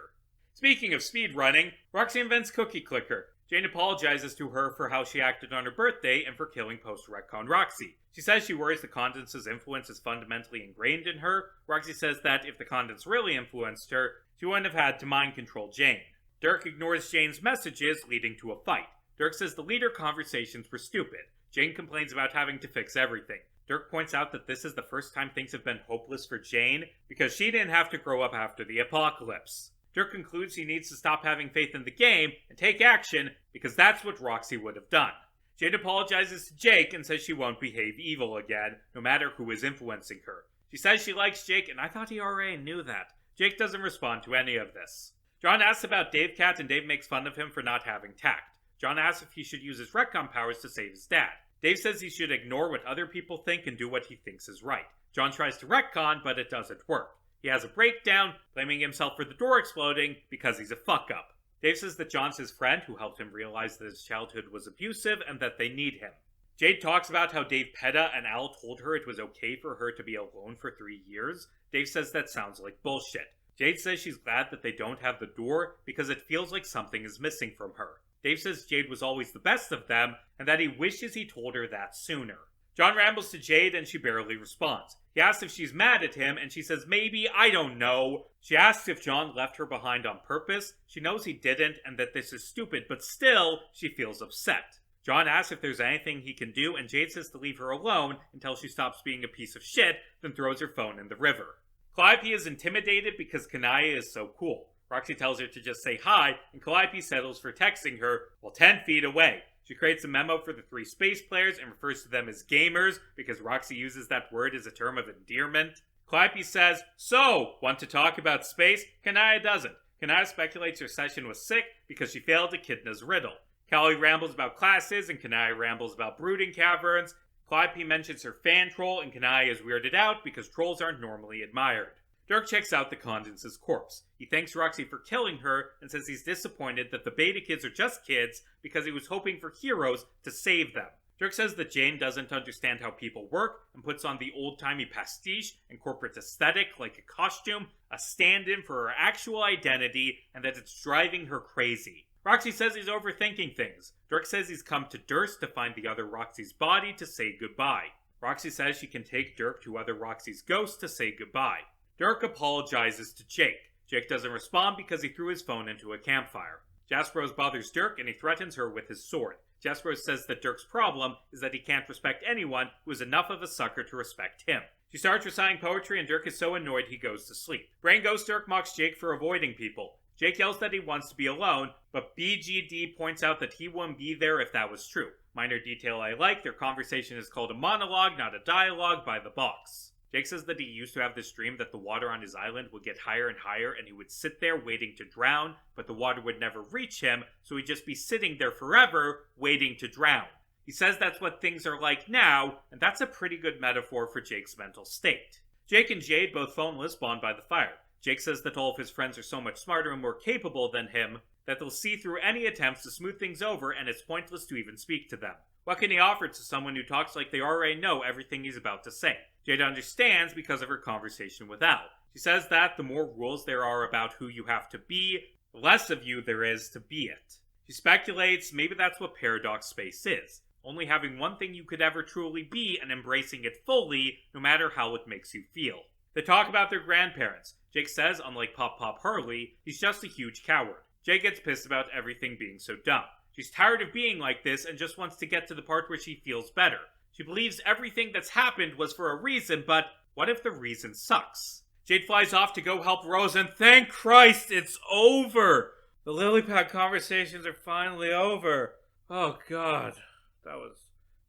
Speaking of speedrunning, Roxy invents Cookie Clicker. Jane apologizes to her for how she acted on her birthday and for killing post-retcon Roxy. She says she worries the Condense's influence is fundamentally ingrained in her. Roxy says that if the Condense really influenced her, she wouldn't have had to mind control Jane. Dirk ignores Jane's messages, leading to a fight. Dirk says the leader conversations were stupid. Jane complains about having to fix everything. Dirk points out that this is the first time things have been hopeless for Jane because she didn't have to grow up after the apocalypse. Dirk concludes he needs to stop having faith in the game and take action because that's what Roxy would have done. Jade apologizes to Jake and says she won't behave evil again, no matter who is influencing her. She says she likes Jake, and I thought he already knew that. Jake doesn't respond to any of this. John asks about Dave Cat, and Dave makes fun of him for not having tact. John asks if he should use his retcon powers to save his dad. Dave says he should ignore what other people think and do what he thinks is right. John tries to retcon, but it doesn't work. He has a breakdown, blaming himself for the door exploding because he's a fuck-up. Dave says that John's his friend who helped him realize that his childhood was abusive and that they need him. Jade talks about how Dave Petta and Al told her it was okay for her to be alone for 3 years. Dave says that sounds like bullshit. Jade says she's glad that they don't have the door because it feels like something is missing from her. Dave says Jade was always the best of them and that he wishes he told her that sooner. John rambles to Jade and she barely responds. He asks if she's mad at him and she says maybe, I don't know. She asks if John left her behind on purpose. She knows he didn't and that this is stupid, but still, she feels upset. John asks if there's anything he can do and Jade says to leave her alone until she stops being a piece of shit, then throws her phone in the river. Calliope is intimidated because Kanaya is so cool. Roxy tells her to just say hi, and Calliope settles for texting her while 10 feet away. She creates a memo for the 3 space players and refers to them as gamers because Roxy uses that word as a term of endearment. Calliope says, so, want to talk about space? Kanaya doesn't. Kanaya speculates her session was sick because she failed Echidna's riddle. Callie rambles about classes and Kanaya rambles about brooding caverns. Calliope mentions her fan troll and Kanaya is weirded out because trolls aren't normally admired. Dirk checks out the Condance's corpse. He thanks Roxy for killing her and says he's disappointed that the beta kids are just kids because he was hoping for heroes to save them. Dirk says that Jane doesn't understand how people work and puts on the old-timey pastiche and corporate aesthetic like a costume, a stand-in for her actual identity, and that it's driving her crazy. Roxy says he's overthinking things. Dirk says he's come to Durst to find the other Roxy's body to say goodbye. Roxy says she can take Dirk to other Roxy's ghosts to say goodbye. Dirk apologizes to Jake. Jake doesn't respond because he threw his phone into a campfire. Jaspros bothers Dirk and he threatens her with his sword. Jaspros says that Dirk's problem is that he can't respect anyone who is enough of a sucker to respect him. She starts reciting poetry and Dirk is so annoyed he goes to sleep. Brain Ghost Dirk mocks Jake for avoiding people. Jake yells that he wants to be alone, but BGD points out that he wouldn't be there if that was true. Minor detail I like, their conversation is called a monologue, not a dialogue, by the box. Jake says that he used to have this dream that the water on his island would get higher and higher and he would sit there waiting to drown, but the water would never reach him, so he'd just be sitting there forever, waiting to drown. He says that's what things are like now, and that's a pretty good metaphor for Jake's mental state. Jake and Jade both phoneless bond by the fire. Jake says that all of his friends are so much smarter and more capable than him that they'll see through any attempts to smooth things over and it's pointless to even speak to them. What can he offer to someone who talks like they already know everything he's about to say? Jade understands because of her conversation with Al. She says that the more rules there are about who you have to be, the less of you there is to be it. She speculates maybe that's what paradox space is. Only having one thing you could ever truly be and embracing it fully, no matter how it makes you feel. They talk about their grandparents. Jake says, unlike Pop Pop Hurley, he's just a huge coward. Jake gets pissed about everything being so dumb. She's tired of being like this and just wants to get to the part where she feels better. She believes everything that's happened was for a reason, but what if the reason sucks? Jade flies off to go help Rose and thank Christ it's over! The lily pad conversations are finally over. Oh god, that was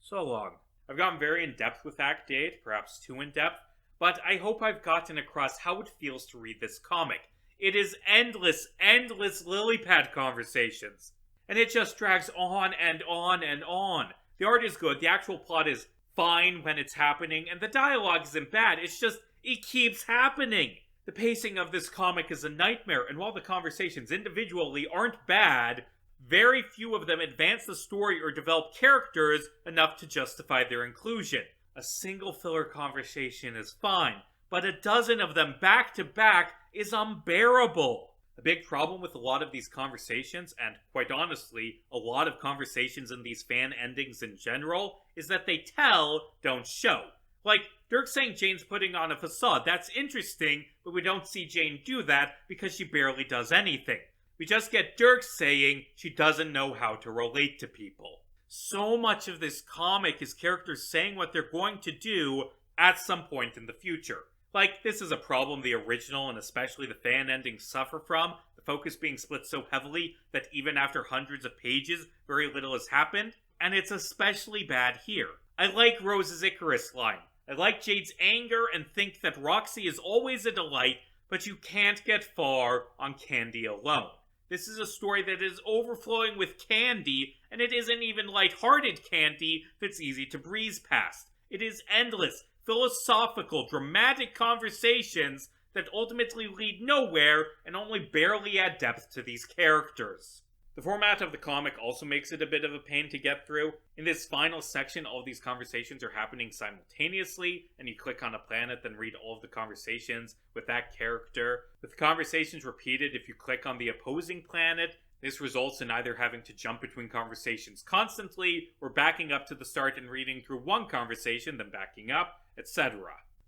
so long. I've gotten very in-depth with Act 8, perhaps too in-depth, but I hope I've gotten across how it feels to read this comic. It is endless, endless lily pad conversations. And it just drags on and on and on. The art is good, the actual plot is fine when it's happening, and the dialogue isn't bad, it's just, it keeps happening. The pacing of this comic is a nightmare, and while the conversations individually aren't bad, very few of them advance the story or develop characters enough to justify their inclusion. A single filler conversation is fine, but a dozen of them back to back is unbearable. A big problem with a lot of these conversations, and quite honestly, a lot of conversations in these fan endings in general, is that they tell, don't show. Like, Dirk saying Jane's putting on a facade, that's interesting, but we don't see Jane do that because she barely does anything. We just get Dirk saying she doesn't know how to relate to people. so much of this comic is characters saying what they're going to do at some point in the future. Like, this is a problem the original and especially the fan endings suffer from, the focus being split so heavily that even after hundreds of pages, very little has happened, and it's especially bad here. I like Rose's Icarus line. I like Jade's anger and think that Roxy is always a delight, but you can't get far on candy alone. This is a story that is overflowing with candy, and it isn't even lighthearted candy that's easy to breeze past. It is endless, philosophical, dramatic conversations that ultimately lead nowhere and only barely add depth to these characters. The format of the comic also makes it a bit of a pain to get through. In this final section, all of these conversations are happening simultaneously, and you click on a planet, then read all of the conversations with that character. With the conversations repeated, if you click on the opposing planet, this results in either having to jump between conversations constantly, or backing up to the start and reading through one conversation, then backing up, etc.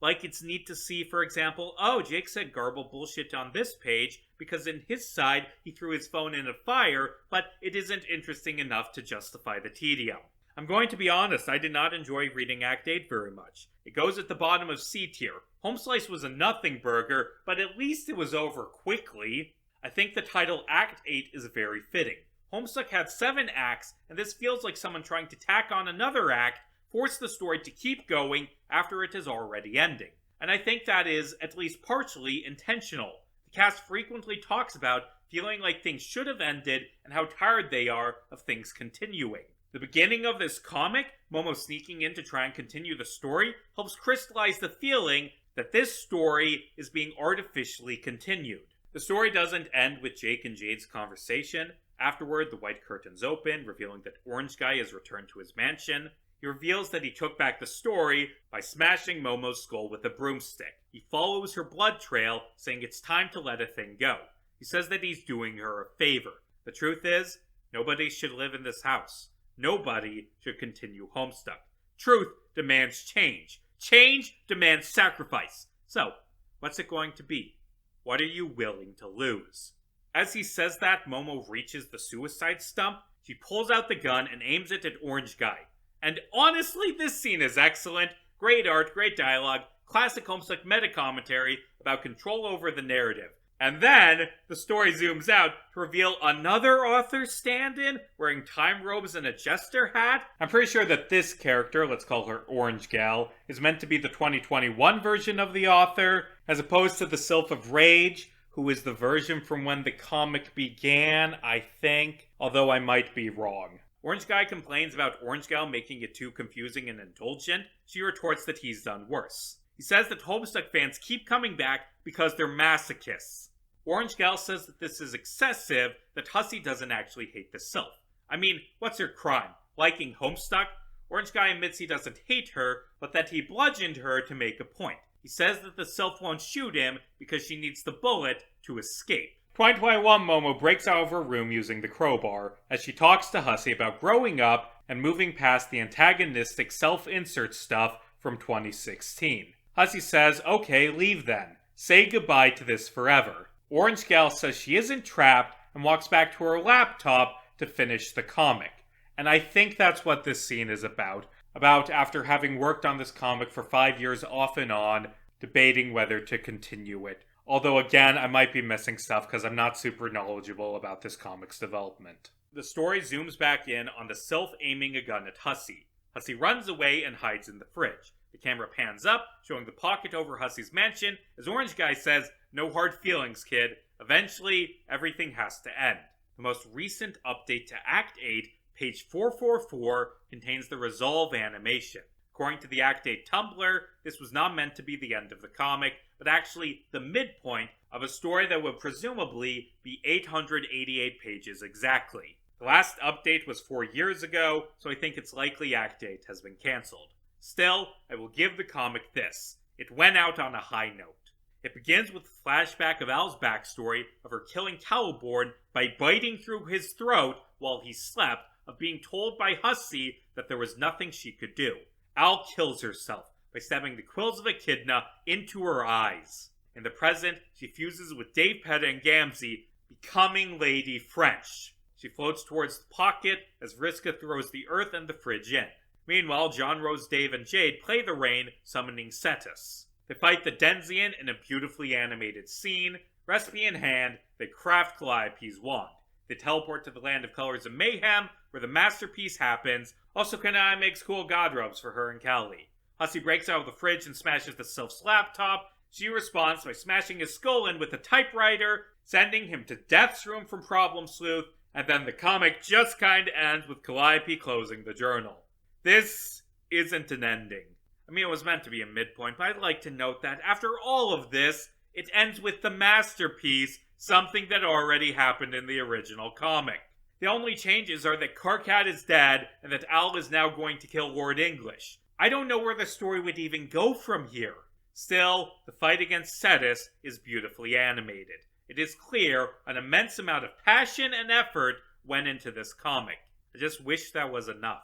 Like, it's neat to see, for example, oh, Jake said garble bullshit on this page because in his side he threw his phone in a fire, but it isn't interesting enough to justify the tedium. I'm going to be honest, I did not enjoy reading Act 8 very much. It goes at the bottom of C tier. Homeslice was a nothing burger, but at least it was over quickly. I think the title Act 8 is very fitting. Homestuck had 7 acts, and this feels like someone trying to tack on another act, force the story to keep going after it is already ending. And I think that is, at least partially, intentional. The cast frequently talks about feeling like things should have ended and how tired they are of things continuing. The beginning of this comic, Momo sneaking in to try and continue the story, helps crystallize the feeling that this story is being artificially continued. The story doesn't end with Jake and Jade's conversation. Afterward, the white curtains open, revealing that Orange Guy has returned to his mansion. He reveals that he took back the story by smashing Momo's skull with a broomstick. He follows her blood trail, saying it's time to let a thing go. He says that he's doing her a favor. The truth is, nobody should live in this house. Nobody should continue Homestuck. Truth demands change. Change demands sacrifice. So, what's it going to be? What are you willing to lose? As he says that, Momo reaches the suicide stump. She pulls out the gun and aims it at Orange Guy. And honestly, this scene is excellent. Great art, great dialogue, classic Homestuck meta-commentary about control over the narrative. And then, the story zooms out to reveal another author stand-in wearing time robes and a jester hat. I'm pretty sure that this character, let's call her Orange Gal, is meant to be the 2021 version of the author, as opposed to the Sylph of Rage, who is the version from when the comic began, I think, although I might be wrong. Orange Guy complains about Orange Gal making it too confusing and indulgent. She retorts that he's done worse. He says that Homestuck fans keep coming back because they're masochists. Orange Gal says that this is excessive, that Hussy doesn't actually hate the Sylph. I mean, what's her crime? Liking Homestuck? Orange Guy admits he doesn't hate her, but that he bludgeoned her to make a point. He says that the Sylph won't shoot him because she needs the bullet to escape. 2021 Momo breaks out of her room using the crowbar as she talks to Hussy about growing up and moving past the antagonistic self-insert stuff from 2016. Hussy says, okay, leave then. Say goodbye to this forever. Orange Gal says she isn't trapped and walks back to her laptop to finish the comic. And I think that's what this scene is about. About after having worked on this comic for 5 years off and on, debating whether to continue it. Although again, I might be missing stuff because I'm not super knowledgeable about this comic's development. The story zooms back in on the Sylph aiming a gun at Hussy. Hussy runs away and hides in the fridge. The camera pans up, showing the pocket over Hussy's mansion, as Orange Guy says, no hard feelings, kid. Eventually, everything has to end. The most recent update to Act 8, page 444, contains the Resolve animation. According to the Act 8 Tumblr, this was not meant to be the end of the comic, but actually the midpoint of a story that would presumably be 888 pages exactly. The last update was 4 years ago, so I think it's likely Act 8 has been cancelled. Still, I will give the comic this. It went out on a high note. It begins with a flashback of Al's backstory of her killing Caliborn by biting through his throat while he slept, of being told by Hussy that there was nothing she could do. Al kills herself by stabbing the quills of Echidna into her eyes. In the present, she fuses with Dave Petta and Gamzee, becoming Lady French. She floats towards the pocket as Vriska throws the earth and the fridge in. Meanwhile, John, Rose, Dave, and Jade play the rain, summoning Cetus. They fight the Denzian in a beautifully animated scene. Recipe in hand, they craft Calliope's wand. They teleport to the land of colors and mayhem, where the masterpiece happens. Also, Kanai makes cool god robes for her and Callie. Hussey breaks out of the fridge and smashes the Sylph's laptop. She responds by smashing his skull in with a typewriter, sending him to death's room from Problem Sleuth, and then the comic just kinda ends with Calliope closing the journal. This isn't an ending. I mean, it was meant to be a midpoint, but I'd like to note that after all of this, it ends with the masterpiece, something that already happened in the original comic. The only changes are that Karkat is dead, and that Al is now going to kill Lord English. I don't know where the story would even go from here. Still, the fight against Cetus is beautifully animated. It is clear an immense amount of passion and effort went into this comic. I just wish that was enough.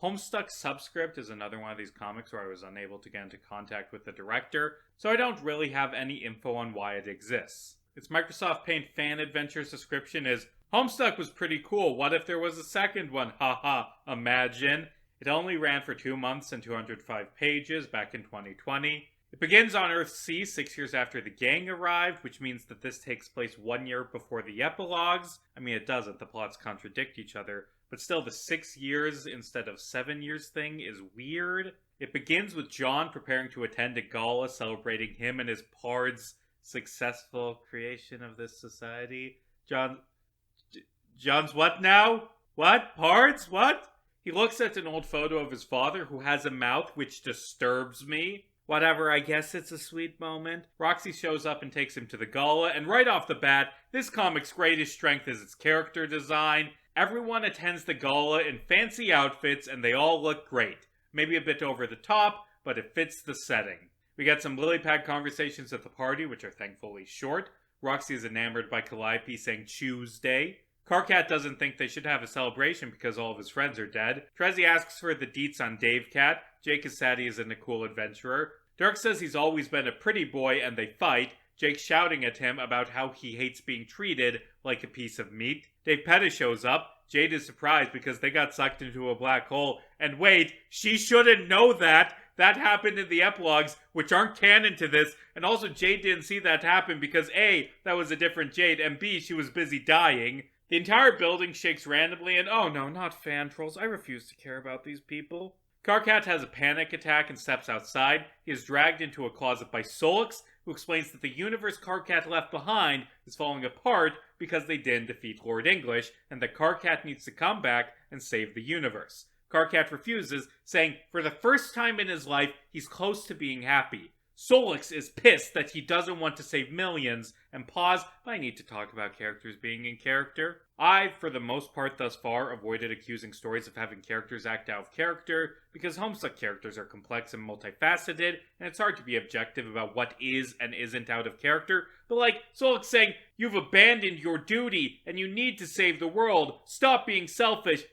Homestuck Subscript is another one of these comics where I was unable to get into contact with the director, so I don't really have any info on why it exists. Its Microsoft Paint fan adventures description is, Homestuck was pretty cool, what if there was a second one? Haha, imagine. It only ran for 2 months and 205 pages back in 2020. It begins on Earth C 6 years after the gang arrived, which means that this takes place 1 year before the epilogues. I mean, it doesn't, the plots contradict each other, but still the 6 years instead of 7 years thing is weird. It begins with John preparing to attend a gala celebrating him and his pard's successful creation of this society. John's what now? What? Pards? What? He looks at an old photo of his father who has a mouth which disturbs me. Whatever, I guess it's a sweet moment. Roxy shows up and takes him to the gala, and right off the bat, this comic's greatest strength is its character design. Everyone attends the gala in fancy outfits, and they all look great. Maybe a bit over the top, but it fits the setting. We get some lily pad conversations at the party, which are thankfully short. Roxy is enamored by Calliope saying Tuesday. Karkat doesn't think they should have a celebration because all of his friends are dead. Trezzy asks for the deets on Dave Cat. Jake is sad he isn't a cool adventurer. Dirk says he's always been a pretty boy and they fight. Jake shouting at him about how he hates being treated like a piece of meat. Dave Pettis shows up. Jade is surprised because they got sucked into a black hole. And wait, she shouldn't know that. That happened in the epilogues, which aren't canon to this. And also Jade didn't see that happen because A, that was a different Jade, and B, she was busy dying. The entire building shakes randomly, and oh no, not fan trolls. I refuse to care about these people. Karkat has a panic attack and steps outside. He is dragged into a closet by Solix, who explains that the universe Karkat left behind is falling apart because they didn't defeat Lord English, and that Karkat needs to come back and save the universe. Karkat refuses, saying for the first time in his life, he's close to being happy. Solix is pissed that he doesn't want to save millions, and pause, but I need to talk about characters being in character. I've, for the most part thus far, avoided accusing stories of having characters act out of character, because Homestuck characters are complex and multifaceted, and it's hard to be objective about what is and isn't out of character, but like, Solix saying, you've abandoned your duty, and you need to save the world, stop being selfish,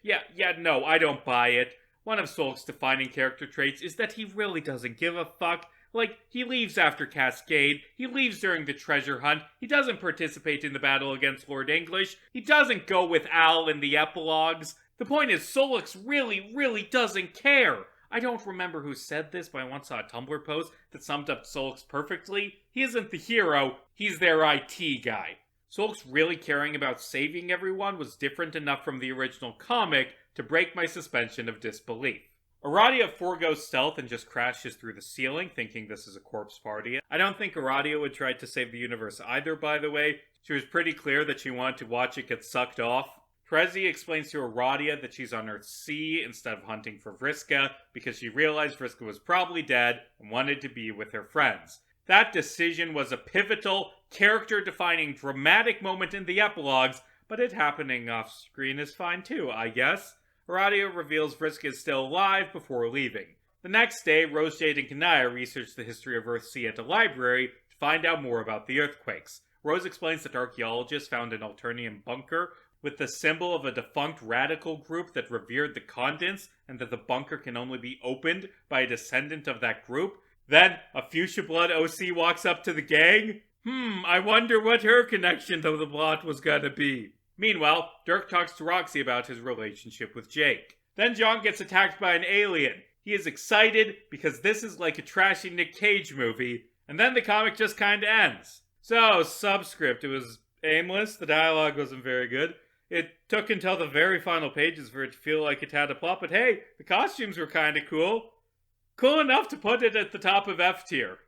no, I don't buy it. One of Solix's defining character traits is that he really doesn't give a fuck. Like, he leaves after Cascade, he leaves during the treasure hunt, he doesn't participate in the battle against Lord English, he doesn't go with Al in the epilogues. The point is, Solix really doesn't care. I don't remember who said this, but I once saw a Tumblr post that summed up Solix perfectly. He isn't the hero, he's their IT guy. Solix really caring about saving everyone was different enough from the original comic to break my suspension of disbelief. Aradia forgoes stealth and just crashes through the ceiling, thinking this is a corpse party. I don't think Aradia would try to save the universe either, by the way. She was pretty clear that she wanted to watch it get sucked off. Trezzy explains to Aradia that she's on Earth C instead of hunting for Vriska, because she realized Vriska was probably dead and wanted to be with her friends. That decision was a pivotal, character-defining, dramatic moment in the epilogues, but it happening off-screen is fine too, I guess. Aradia reveals Vriska is still alive before leaving. The next day, Rose, Jade, and Kanaya research the history of Earth C at a library to find out more about the earthquakes. Rose explains that archaeologists found an Alternian bunker with the symbol of a defunct radical group that revered the Condents, and that the bunker can only be opened by a descendant of that group. Then, a Fuchsia Blood OC walks up to the gang. I wonder what her connection to the plot was gonna be. Meanwhile, Dirk talks to Roxy about his relationship with Jake. Then John gets attacked by an alien. He is excited because this is like a trashy Nick Cage movie, and then the comic just kinda ends. So, Subscript, it was aimless, the dialogue wasn't very good. It took until the very final pages for it to feel like it had a plot, but hey, the costumes were kinda cool. Cool enough to put it at the top of F tier.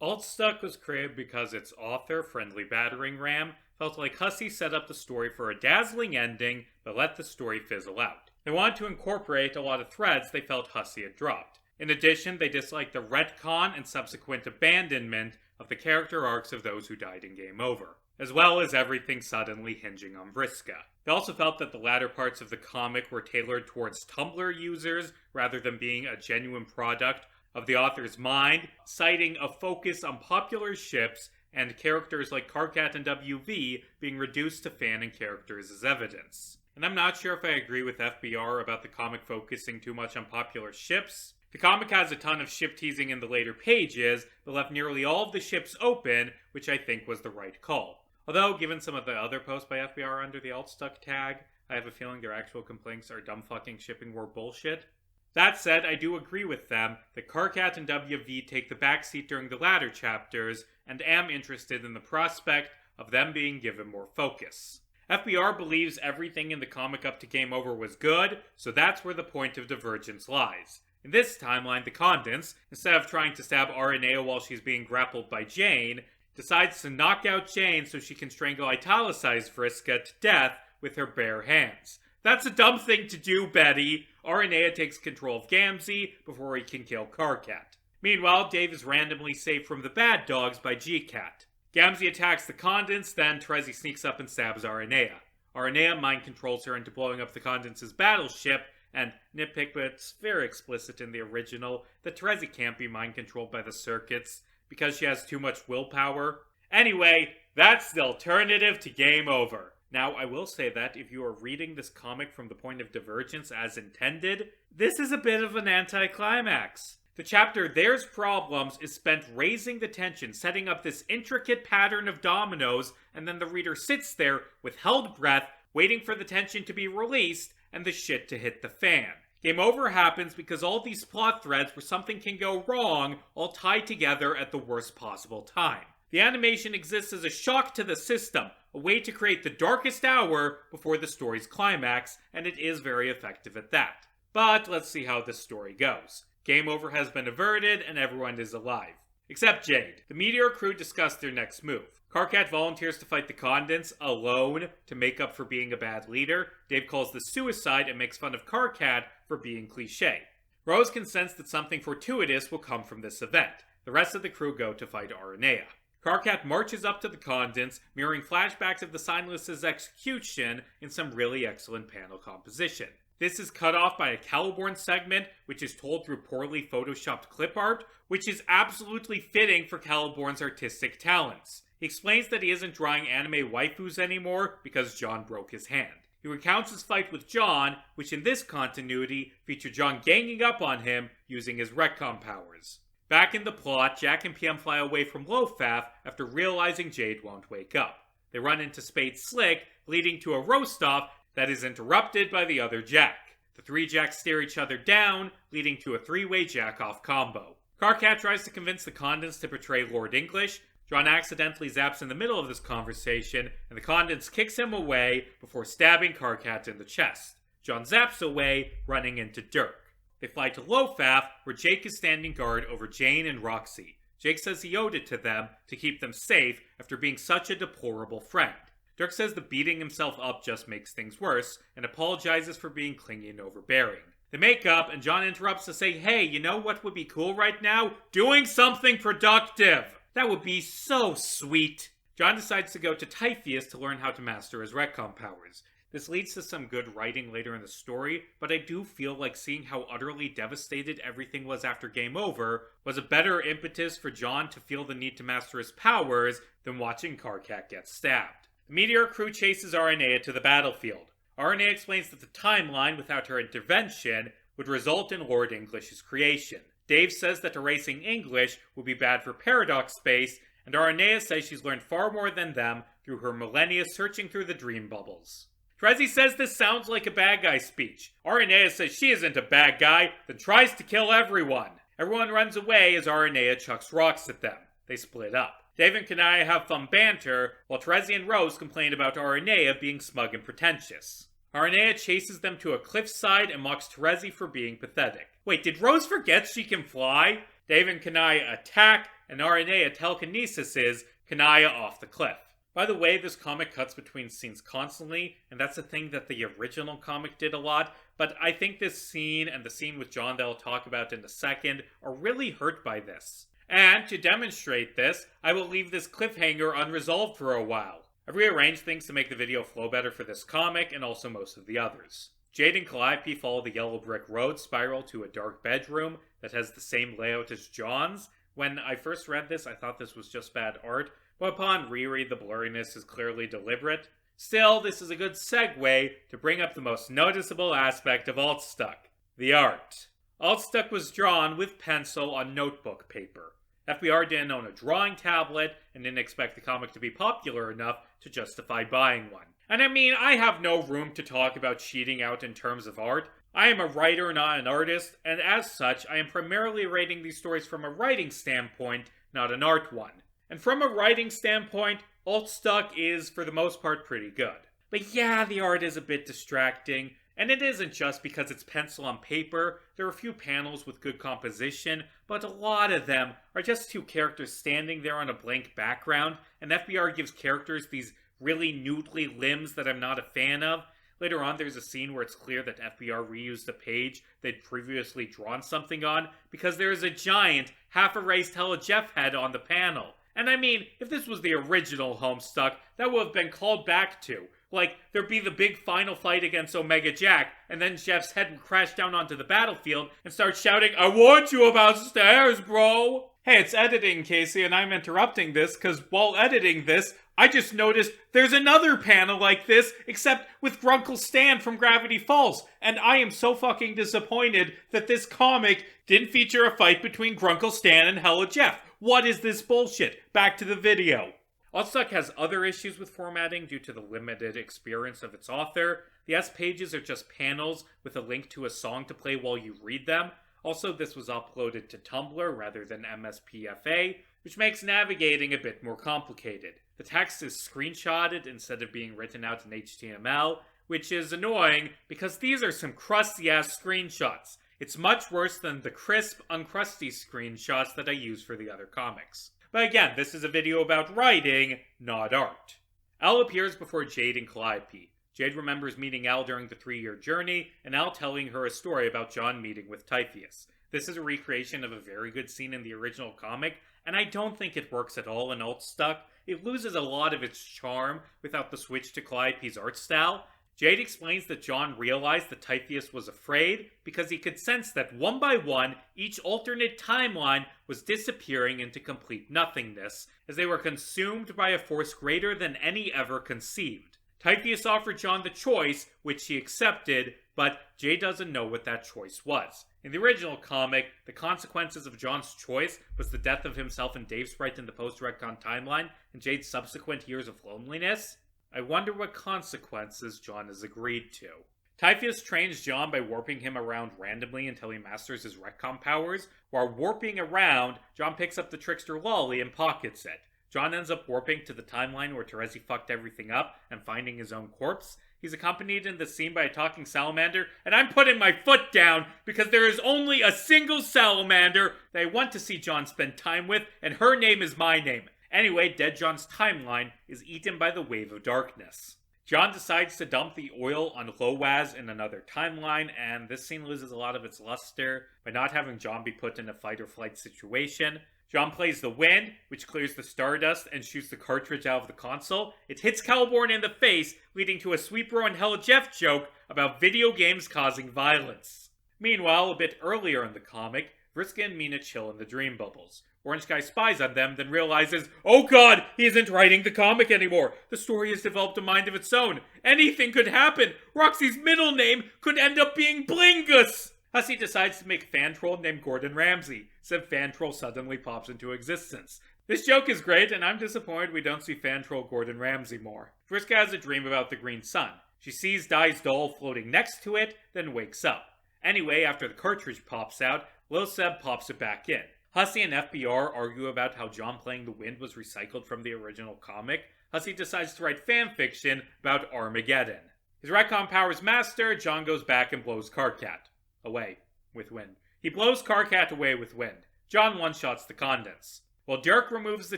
Altstuck was created because its author, Friendly Battering Ram, felt like Hussey set up the story for a dazzling ending, but let the story fizzle out. They wanted to incorporate a lot of threads they felt Hussey had dropped. In addition, they disliked the retcon and subsequent abandonment of the character arcs of those who died in Game Over, as well as everything suddenly hinging on Vriska. They also felt that the latter parts of the comic were tailored towards Tumblr users rather than being a genuine product of the author's mind, citing a focus on popular ships and characters like Karkat and WV being reduced to fan and characters as evidence. And I'm not sure if I agree with FBR about the comic focusing too much on popular ships. The comic has a ton of ship teasing in the later pages, but left nearly all of the ships open, which I think was the right call. Although, given some of the other posts by FBR under the Altstuck tag, I have a feeling their actual complaints are dumb fucking shipping war bullshit. That said, I do agree with them that Karkat and WV take the backseat during the latter chapters, and am interested in the prospect of them being given more focus. FBR believes everything in the comic up to Game Over was good, so that's where the point of divergence lies. In this timeline, the Condense, instead of trying to stab Aranea while she's being grappled by Jane, decides to knock out Jane so she can strangle Vitalized Vriska to death with her bare hands. That's a dumb thing to do, Betty. Aranea takes control of Gamzee before he can kill Karkat. Meanwhile, Dave is randomly saved from the bad dogs by G-Cat. Gamzee attacks the Condense, then Trezzy sneaks up and stabs Aranea. Aranea mind controls her into blowing up the Condense's battleship, and nitpick, but it's very explicit in the original, that Trezzy can't be mind controlled by the circuits because she has too much willpower. Anyway, that's the alternative to Game Over. Now, I will say that if you are reading this comic from the point of divergence as intended, this is a bit of an anticlimax. The chapter There's Problems is spent raising the tension, setting up this intricate pattern of dominoes, and then the reader sits there with held breath, waiting for the tension to be released and the shit to hit the fan. Game Over happens because all these plot threads where something can go wrong all tie together at the worst possible time. The animation exists as a shock to the system, a way to create the darkest hour before the story's climax, and it is very effective at that. But let's see how this story goes. Game Over has been averted, and everyone is alive. Except Jade. The Meteor crew discuss their next move. Karkat volunteers to fight the Condense alone to make up for being a bad leader. Dave calls this suicide and makes fun of Karkat for being cliché. Rose can sense that something fortuitous will come from this event. The rest of the crew go to fight Aranea. Karkat marches up to the Condense, mirroring flashbacks of the Signless's execution in some really excellent panel composition. This is cut off by a Caliborn segment, which is told through poorly photoshopped clip art, which is absolutely fitting for Caliborn's artistic talents. He explains that he isn't drawing anime waifus anymore because John broke his hand. He recounts his fight with John, which in this continuity featured John ganging up on him using his retcon powers. Back in the plot, Jack and PM fly away from Lofaf after realizing Jade won't wake up. They run into Spade Slick, leading to a roast-off that is interrupted by the other Jack. The three Jacks stare each other down, leading to a three-way Jack-off combo. Karkat tries to convince the Condense to betray Lord English. John accidentally zaps in the middle of this conversation, and the Condense kicks him away before stabbing Karkat in the chest. John zaps away, running into Dirk. They fly to Lofaf, where Jake is standing guard over Jane and Roxy. Jake says he owed it to them to keep them safe after being such a deplorable friend. Dirk says the beating himself up just makes things worse, and apologizes for being clingy and overbearing. They make up, and John interrupts to say, hey, you know what would be cool right now? Doing something productive! That would be so sweet. John decides to go to Typheus to learn how to master his retcon powers. This leads to some good writing later in the story, but I do feel like seeing how utterly devastated everything was after Game Over was a better impetus for John to feel the need to master his powers than watching Karkat get stabbed. The Meteor crew chases Aranea to the battlefield. Aranea explains that the timeline, without her intervention, would result in Lord English's creation. Dave says that erasing English would be bad for paradox space, and Aranea says she's learned far more than them through her millennia searching through the dream bubbles. Trezzy says this sounds like a bad guy speech. Aranea says she isn't a bad guy, then tries to kill everyone. Everyone runs away as Aranea chucks rocks at them. They split up. Dave and Kanaya have fun banter, while Trezzy and Rose complain about Aranea being smug and pretentious. Aranea chases them to a cliffside and mocks Trezzy for being pathetic. Wait, did Rose forget she can fly? Dave and Kanaya attack, and Aranea telekinesis Kanaya off the cliff. By the way, this comic cuts between scenes constantly, and that's a thing that the original comic did a lot, but I think this scene and the scene with John that I'll talk about in a second are really hurt by this. And to demonstrate this, I will leave this cliffhanger unresolved for a while. I've rearranged things to make the video flow better for this comic, and also most of the others. Jade and Calliope follow the yellow brick road spiral to a dark bedroom that has the same layout as John's. When I first read this, I thought this was just bad art, but upon reread, the blurriness is clearly deliberate. Still, this is a good segue to bring up the most noticeable aspect of Altstuck: the art. Altstuck was drawn with pencil on notebook paper. FBR didn't own a drawing tablet and didn't expect the comic to be popular enough to justify buying one. And I mean, I have no room to talk about cheating out in terms of art. I am a writer, not an artist, and as such, I am primarily rating these stories from a writing standpoint, not an art one. And from a writing standpoint, Altstuck is, for the most part, pretty good. But yeah, the art is a bit distracting, and it isn't just because it's pencil on paper. There are a few panels with good composition, but a lot of them are just two characters standing there on a blank background, and FBR gives characters these really noodly limbs that I'm not a fan of. Later on, there's a scene where it's clear that FBR reused a page they'd previously drawn something on because there is a giant, half-erased Hella Jeff head on the panel. And I mean, if this was the original Homestuck, that would have been called back to. Like, there'd be the big final fight against Omega Jack, and then Jeff's head would crash down onto the battlefield and start shouting, "I warned you about stairs, bro!" Hey, it's editing, Casey, and I'm interrupting this, because while editing this, I just noticed there's another panel like this, except with Grunkle Stan from Gravity Falls, and I am so fucking disappointed that this comic didn't feature a fight between Grunkle Stan and Hella Jeff. What is this bullshit? Back to the video. Altstuck has other issues with formatting due to the limited experience of its author. The S pages are just panels with a link to a song to play while you read them. Also, this was uploaded to Tumblr rather than MSPFA, which makes navigating a bit more complicated. The text is screenshotted instead of being written out in HTML, which is annoying because these are some crusty-ass screenshots. It's much worse than the crisp, uncrusty screenshots that I use for the other comics. But again, this is a video about writing, not art. Al appears before Jade and Calliope. Jade remembers meeting Al during the 3-year journey, and Al telling her a story about John meeting with Typhoeus. This is a recreation of a very good scene in the original comic, and I don't think it works at all in Altstuck. It loses a lot of its charm without the switch to Calliope's art style. Jade explains that John realized that Typhoeus was afraid because he could sense that one by one, each alternate timeline was disappearing into complete nothingness, as they were consumed by a force greater than any ever conceived. Typhoeus offered John the choice, which he accepted, but Jade doesn't know what that choice was. In the original comic, the consequences of John's choice was the death of himself and Dave Sprite in the post-retcon timeline, and Jade's subsequent years of loneliness. I wonder what consequences John has agreed to. Typhoeus trains John by warping him around randomly until he masters his retcon powers. While warping around, John picks up the trickster lolly and pockets it. John ends up warping to the timeline where Terezi fucked everything up and finding his own corpse. He's accompanied in the scene by a talking salamander, and I'm putting my foot down because there is only a single salamander that I want to see John spend time with, and her name is my name. Anyway, Dead John's timeline is eaten by the wave of darkness. John decides to dump the oil on Loaz in another timeline, and this scene loses a lot of its luster by not having John be put in a fight or flight situation. John plays the wind, which clears the stardust and shoots the cartridge out of the console. It hits Calborn in the face, leading to a Sweetbro and Hella Jeff joke about video games causing violence. Meanwhile, a bit earlier in the comic, Vriska and Mina chill in the dream bubbles. Orange Guy spies on them, then realizes, oh god, he isn't writing the comic anymore. The story has developed a mind of its own. Anything could happen. Roxy's middle name could end up being Blingus. Hussey decides to make a fan troll named Gordon Ramsay, said fan troll suddenly pops into existence. This joke is great, and I'm disappointed we don't see fan troll Gordon Ramsay more. Vriska has a dream about the green sun. She sees Dai's doll floating next to it, then wakes up. Anyway, after the cartridge pops out, Lil Seb pops it back in. Hussey and FBR argue about how John playing the wind was recycled from the original comic. Hussey decides to write fanfiction about Armageddon. His retcon powers master, John goes back and blows Karkat away with wind. He blows Karkat away with wind. John one-shots the Condens. While Dirk removes the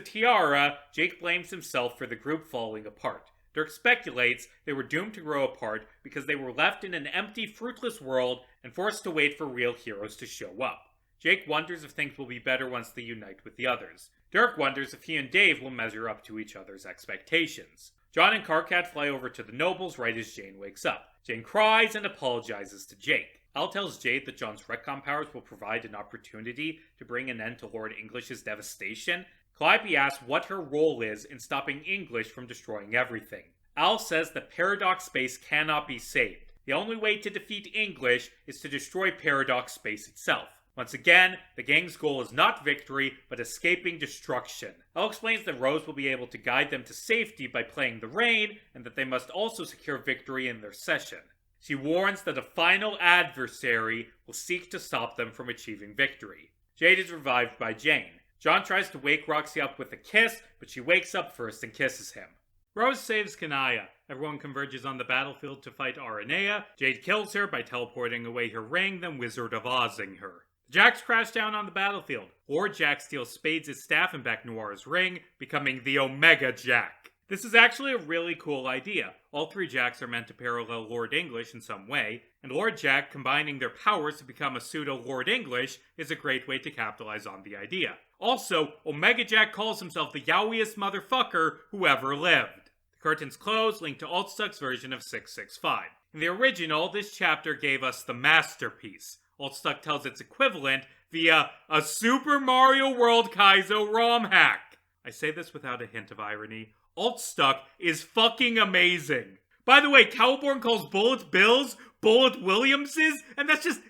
tiara, Jake blames himself for the group falling apart. Dirk speculates they were doomed to grow apart because they were left in an empty, fruitless world and forced to wait for real heroes to show up. Jake wonders if things will be better once they unite with the others. Dirk wonders if he and Dave will measure up to each other's expectations. John and Karkat fly over to the Nobles right as Jane wakes up. Jane cries and apologizes to Jake. Al tells Jade that John's retcon powers will provide an opportunity to bring an end to Lord English's devastation. Calliope asks what her role is in stopping English from destroying everything. Al says that Paradox Space cannot be saved. The only way to defeat English is to destroy Paradox Space itself. Once again, the gang's goal is not victory, but escaping destruction. Al explains that Rose will be able to guide them to safety by playing the rain, and that they must also secure victory in their session. She warns that a final adversary will seek to stop them from achieving victory. Jade is revived by Jane. John tries to wake Roxy up with a kiss, but she wakes up first and kisses him. Rose saves Kanaya. Everyone converges on the battlefield to fight Aranea. Jade kills her by teleporting away her ring, then Wizard of Ozing her. The Jacks crash down on the battlefield. Lord Jack steals Spades' staff and Back Noir's ring, becoming the Omega Jack. This is actually a really cool idea. All three Jacks are meant to parallel Lord English in some way, and Lord Jack combining their powers to become a pseudo-Lord English is a great way to capitalize on the idea. Also, Omega Jack calls himself the yowiest motherfucker who ever lived. The curtains close, linked to Altstuck's version of 665. In the original, this chapter gave us the masterpiece. Altstuck tells its equivalent via a Super Mario World Kaizo ROM hack. I say this without a hint of irony. Altstuck is fucking amazing. By the way, Cowborn calls Bullet Bills Bullet Williamses, and this is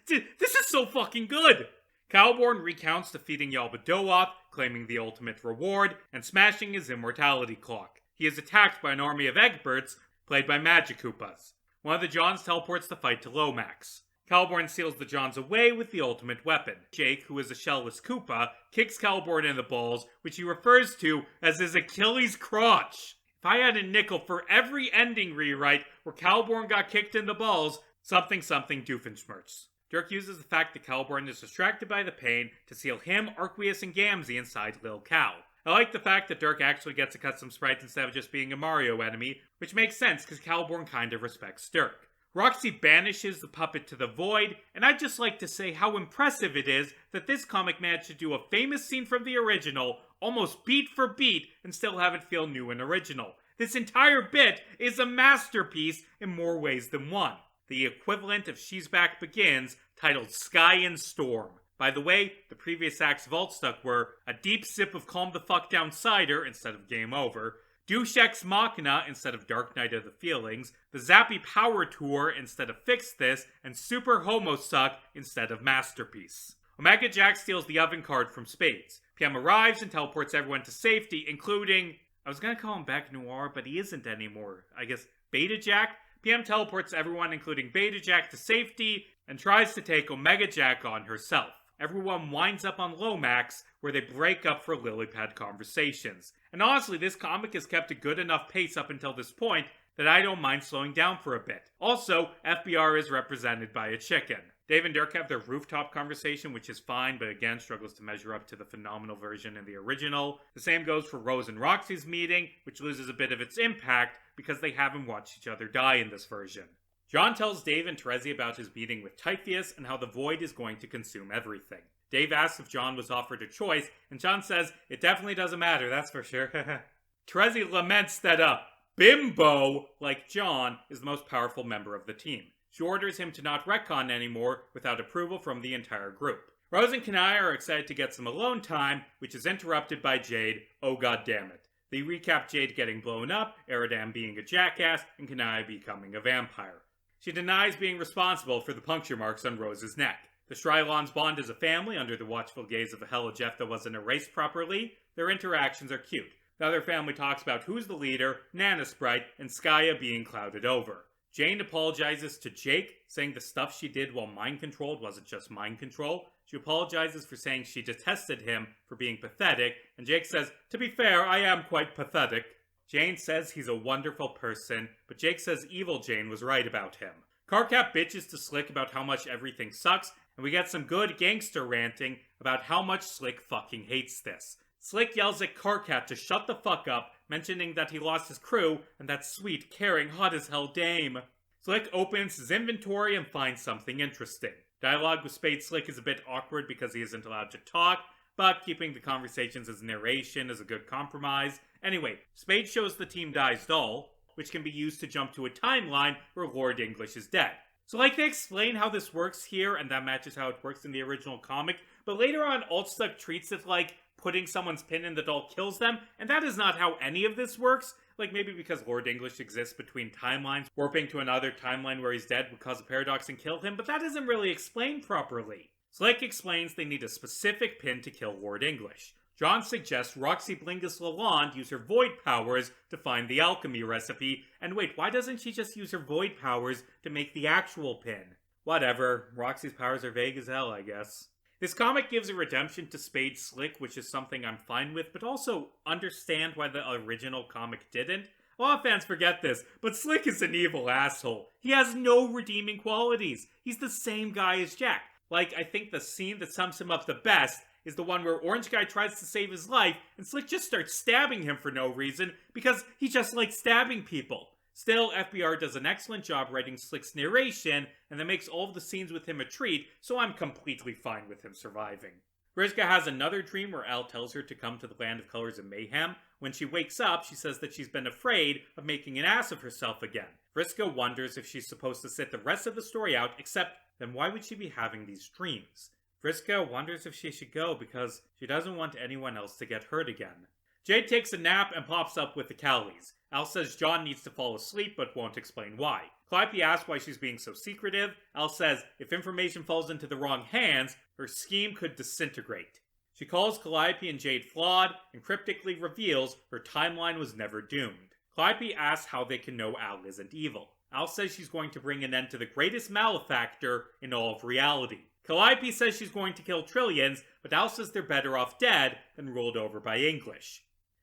so fucking good. Cowborn recounts defeating Yalbadoath, claiming the ultimate reward, and smashing his immortality clock. He is attacked by an army of Egberts, played by Magikoopas. One of the Johns teleports the fight to Lomax. Cowborn seals the Johns away with the ultimate weapon. Jake, who is a shellless Koopa, kicks Cowborn in the balls, which he refers to as his Achilles crotch. If I had a nickel for every ending rewrite where Cowborn got kicked in the balls, something Doofenshmirtz. Dirk uses the fact that Cowborn is distracted by the pain to seal him, Arqueus, and Gamzee inside Lil Cow. I like the fact that Dirk actually gets to cut some sprites instead of just being a Mario enemy, which makes sense because Cowborn kinda respects Dirk. Roxy banishes the puppet to the void, and I'd just like to say how impressive it is that this comic managed to do a famous scene from the original, almost beat for beat, and still have it feel new and original. This entire bit is a masterpiece in more ways than one. The equivalent of She's Back Begins, titled Sky and Storm. By the way, the previous acts of Altstuck were a deep sip of calm the fuck down cider instead of game over, Douche Ex Machina instead of Dark Night of the Feelings, the Zappy Power Tour instead of Fix This, and Super Homestuck instead of Masterpiece. Omega Jack steals the oven card from Spades. PM arrives and teleports everyone to safety, including... I was gonna call him Back Noir, but he isn't anymore. I guess Beta Jack? PM teleports everyone, including Beta Jack, to safety, and tries to take Omega Jack on herself. Everyone winds up on Lomax, where they break up for lily pad conversations. And honestly, this comic has kept a good enough pace up until this point that I don't mind slowing down for a bit. Also, FBR is represented by a chicken. Dave and Dirk have their rooftop conversation, which is fine, but again struggles to measure up to the phenomenal version in the original. The same goes for Rose and Roxy's meeting, which loses a bit of its impact because they haven't watched each other die in this version. John tells Dave and Terezi about his meeting with Typheus and how the void is going to consume everything. Dave asks if John was offered a choice, and John says, it definitely doesn't matter, that's for sure. Terezi laments that a bimbo, like John, is the most powerful member of the team. She orders him to not retcon anymore without approval from the entire group. Rose and Kanaya are excited to get some alone time, which is interrupted by Jade, oh god damn it. They recap Jade getting blown up, Eridan being a jackass, and Kanaya becoming a vampire. She denies being responsible for the puncture marks on Rose's neck. The Shrylons bond as a family under the watchful gaze of a Hella Jeff that wasn't erased properly. Their interactions are cute. The other family talks about who's the leader, Nana Sprite, and Skaya being clouded over. Jane apologizes to Jake, saying the stuff she did while mind-controlled wasn't just mind control. She apologizes for saying she detested him for being pathetic, and Jake says, "To be fair, I am quite pathetic." Jane says he's a wonderful person, but Jake says evil Jane was right about him. Carcap bitches to Slick about how much everything sucks, and we get some good gangster ranting about how much Slick fucking hates this. Slick yells at Carcat to shut the fuck up, mentioning that he lost his crew and that sweet, caring, hot-as-hell dame. Slick opens his inventory and finds something interesting. Dialogue with Spade Slick is a bit awkward because he isn't allowed to talk, but keeping the conversations as narration is a good compromise. Anyway, Spade shows the Team Dies doll, which can be used to jump to a timeline where Lord English is dead. So they explain how this works here, and that matches how it works in the original comic, but later on Altstuck treats it like putting someone's pin in the doll kills them, and that is not how any of this works. Maybe because Lord English exists between timelines, warping to another timeline where he's dead would cause a paradox and kill him, but that isn't really explained properly. Slick explains they need a specific pin to kill Lord English. John suggests Roxy Blingus Lalonde use her void powers to find the alchemy recipe, and wait, why doesn't she just use her void powers to make the actual pin? Whatever, Roxy's powers are vague as hell, I guess. This comic gives a redemption to Spade Slick, which is something I'm fine with, but also understand why the original comic didn't. A lot of fans forget this, but Slick is an evil asshole. He has no redeeming qualities. He's the same guy as Jack. I think the scene that sums him up the best is the one where Orange Guy tries to save his life, and Slick just starts stabbing him for no reason, because he just likes stabbing people. Still, FBR does an excellent job writing Slick's narration, and that makes all of the scenes with him a treat, so I'm completely fine with him surviving. Vriska has another dream where Al tells her to come to the Land of Colors and Mayhem. When she wakes up, she says that she's been afraid of making an ass of herself again. Vriska wonders if she's supposed to sit the rest of the story out, except then why would she be having these dreams? Vriska wonders if she should go because she doesn't want anyone else to get hurt again. Jade takes a nap and pops up with the Cowleys. Al says John needs to fall asleep but won't explain why. Calliope asks why she's being so secretive. Al says if information falls into the wrong hands, her scheme could disintegrate. She calls Calliope and Jade flawed and cryptically reveals her timeline was never doomed. Calliope asks how they can know Al isn't evil. Al says she's going to bring an end to the greatest malefactor in all of reality. Calliope says she's going to kill trillions, but Al says they're better off dead than ruled over by English.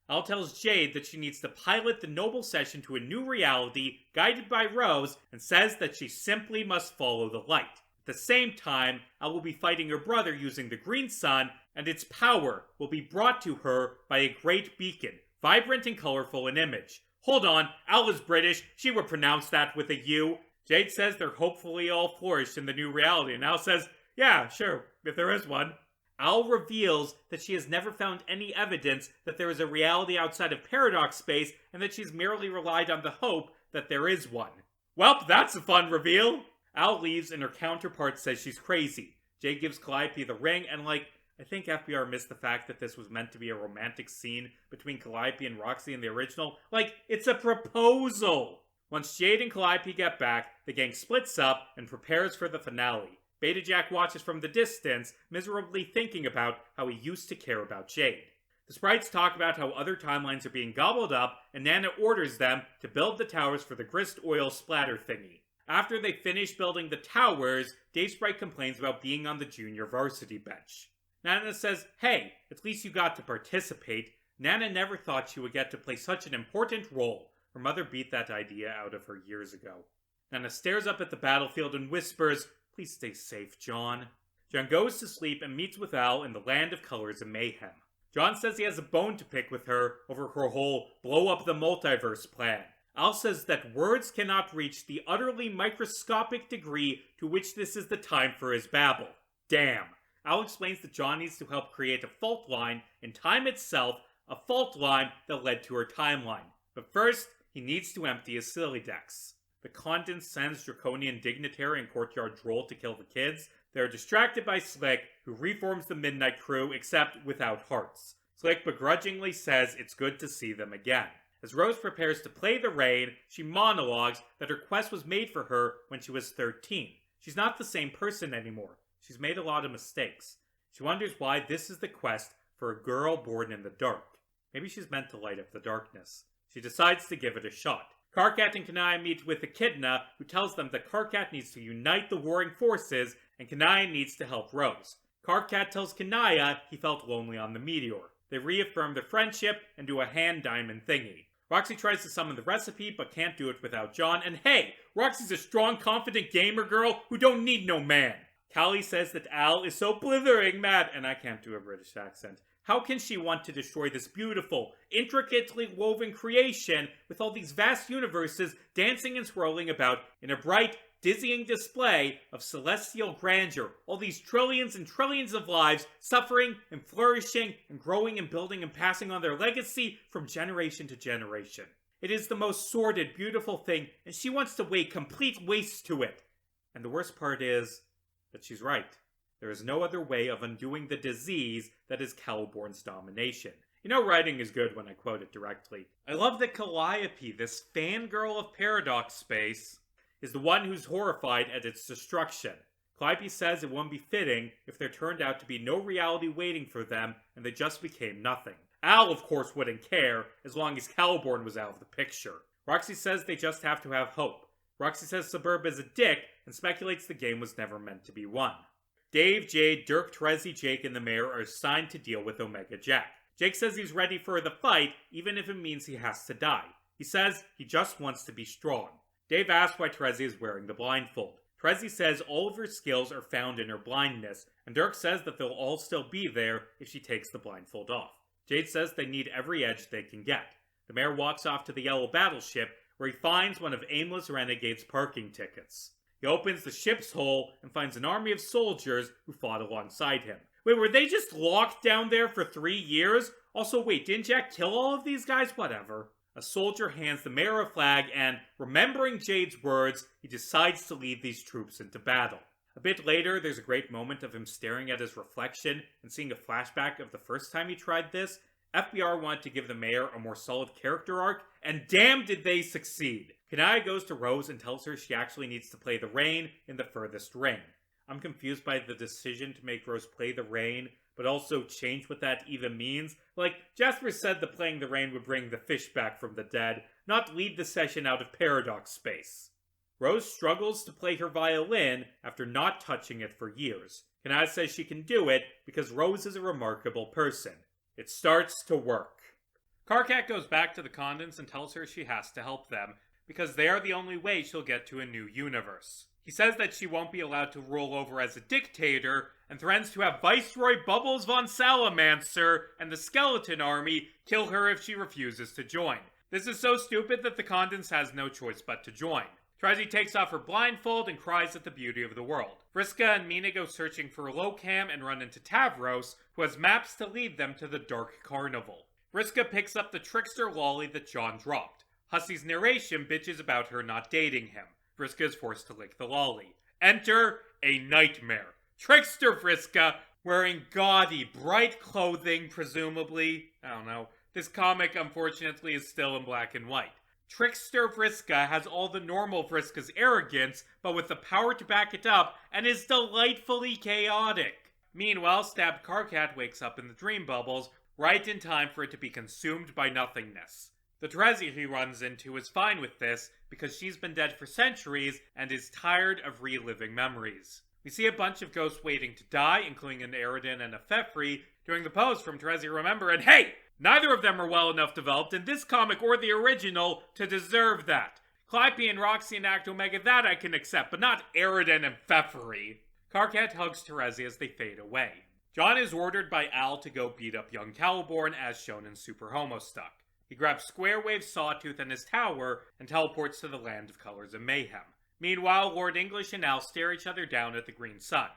Al tells Jade that she needs to pilot the Noble Session to a new reality, guided by Rose, and says that she simply must follow the light. At the same time, Al will be fighting her brother using the Green Sun, and its power will be brought to her by a great beacon, vibrant and colorful in image. Hold on, Al is British, she would pronounce that with a U. Jade says they're hopefully all flourished in the new reality, and Al says, yeah, sure, if there is one. Al reveals that she has never found any evidence that there is a reality outside of Paradox Space, and that she's merely relied on the hope that there is one. Well, that's a fun reveal! Al leaves and her counterpart says she's crazy. Jade gives Calliope the ring, and I think FBR missed the fact that this was meant to be a romantic scene between Calliope and Roxy in the original. It's a proposal! Once Jade and Calliope get back, the gang splits up and prepares for the finale. Beta Jack watches from the distance, miserably thinking about how he used to care about Jade. The sprites talk about how other timelines are being gobbled up, and Nana orders them to build the towers for the grist oil splatter thingy. After they finish building the towers, Dave Sprite complains about being on the junior varsity bench. Nana says, hey, at least you got to participate. Nana never thought she would get to play such an important role. Her mother beat that idea out of her years ago. Nana stares up at the battlefield and whispers, please stay safe, John. John goes to sleep and meets with Al in the Land of Colors and Mayhem. John says he has a bone to pick with her over her whole blow-up-the-multiverse plan. Al says that words cannot reach the utterly microscopic degree to which this is the time for his babble. Damn. Al explains that John needs to help create a fault line in time itself, a fault line that led to her timeline. But first, he needs to empty his silly decks. The Condon sends Draconian Dignitary and Courtyard Droll to kill the kids. They are distracted by Slick, who reforms the Midnight Crew, except without hearts. Slick begrudgingly says it's good to see them again. As Rose prepares to play the rain, she monologues that her quest was made for her when she was 13. She's not the same person anymore. She's made a lot of mistakes. She wonders why this is the quest for a girl born in the dark. Maybe she's meant to light up the darkness. She decides to give it a shot. Karkat and Kanaya meet with Echidna, who tells them that Karkat needs to unite the warring forces and Kanaya needs to help Rose. Karkat tells Kanaya he felt lonely on the meteor. They reaffirm their friendship and do a hand diamond thingy. Roxy tries to summon the recipe but can't do it without John, and hey, Roxy's a strong, confident gamer girl who don't need no man. Callie says that Al is so blithering mad, and I can't do a British accent. How can she want to destroy this beautiful, intricately woven creation with all these vast universes dancing and swirling about in a bright, dizzying display of celestial grandeur, all these trillions and trillions of lives suffering and flourishing and growing and building and passing on their legacy from generation to generation? It is the most sordid, beautiful thing, and she wants to lay complete waste to it. And the worst part is that she's right. There is no other way of undoing the disease that is Caliborn's domination. You know writing is good when I quote it directly. I love that Calliope, this fangirl of Paradox Space, is the one who's horrified at its destruction. Calliope says it wouldn't be fitting if there turned out to be no reality waiting for them and they just became nothing. Al, of course, wouldn't care as long as Caliborn was out of the picture. Roxy says they just have to have hope. Roxy says Suburb is a dick and speculates the game was never meant to be won. Dave, Jade, Dirk, Trezzy, Jake, and the mayor are assigned to deal with Omega Jack. Jake says he's ready for the fight, even if it means he has to die. He says he just wants to be strong. Dave asks why Trezzy is wearing the blindfold. Trezzy says all of her skills are found in her blindness, and Dirk says that they'll all still be there if she takes the blindfold off. Jade says they need every edge they can get. The mayor walks off to the yellow battleship, where he finds one of Aimless Renegade's parking tickets. He opens the ship's hull and finds an army of soldiers who fought alongside him. Wait, were they just locked down there for 3 years? Also, wait, didn't Jack kill all of these guys? Whatever. A soldier hands the mayor a flag and, remembering Jade's words, he decides to lead these troops into battle. A bit later, there's a great moment of him staring at his reflection and seeing a flashback of the first time he tried this. FBR wanted to give the mayor a more solid character arc, and damn did they succeed! Kanaya goes to Rose and tells her she actually needs to play the rain in the furthest ring. I'm confused by the decision to make Rose play the rain, but also change what that even means. Like, Jasper said that playing the rain would bring the fish back from the dead, not lead the session out of Paradox Space. Rose struggles to play her violin after not touching it for years. Kanaya says she can do it because Rose is a remarkable person. It starts to work. Karkat goes back to the Condens and tells her she has to help them, because they are the only way she'll get to a new universe. He says that she won't be allowed to rule over as a dictator, and threatens to have Viceroy Bubbles von Salamancer and the Skeleton Army kill her if she refuses to join. This is so stupid that the Condens has no choice but to join. Trezzy takes off her blindfold and cries at the beauty of the world. Vriska and Mina go searching for Locam and run into Tavros, who has maps to lead them to the Dark Carnival. Vriska picks up the trickster lolly that John dropped. Hussey's narration bitches about her not dating him. Vriska is forced to lick the lolly. Enter a nightmare. Trickster Vriska, wearing gaudy, bright clothing, presumably. I don't know. This comic, unfortunately, is still in black and white. Trickster Vriska has all the normal Vriska's arrogance, but with the power to back it up, and is delightfully chaotic. Meanwhile, Stabbed Karkat wakes up in the dream bubbles, right in time for it to be consumed by nothingness. The Trezzy he runs into is fine with this, because she's been dead for centuries, and is tired of reliving memories. We see a bunch of ghosts waiting to die, including an Eridan and a Fefri, during the pose from Trezzy Remember, and hey! Neither of them are well enough developed in this comic or the original to deserve that. Calliope and Roxy and Act Omega, that I can accept, but not Eridan and Fefri. Karkat hugs Trezzy as they fade away. John is ordered by Al to go beat up young Caliborn as shown in Super Homestuck. He grabs Squarewave, Sawtooth, and his tower and teleports to the Land of Colors and Mayhem. Meanwhile, Lord English and Al stare each other down at the green sun.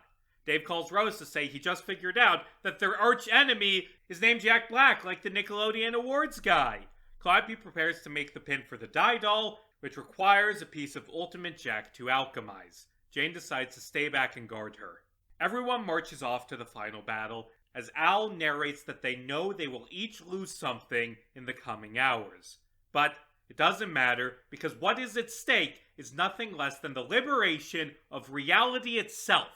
Dave calls Rose to say he just figured out that their arch enemy is named Jack Black, like the Nickelodeon Awards guy. Calliope prepares to make the pin for the die doll, which requires a piece of Ultimate Jack to alchemize. Jane decides to stay back and guard her. Everyone marches off to the final battle, as Al narrates that they know they will each lose something in the coming hours. But it doesn't matter, because what is at stake is nothing less than the liberation of reality itself.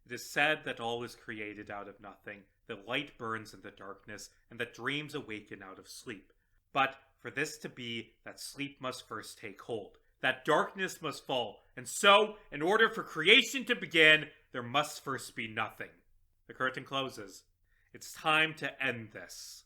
It is said that all is created out of nothing, that light burns in the darkness, and that dreams awaken out of sleep. But for this to be, that sleep must first take hold, that darkness must fall, and so, in order for creation to begin, there must first be nothing. The curtain closes. It's time to end this.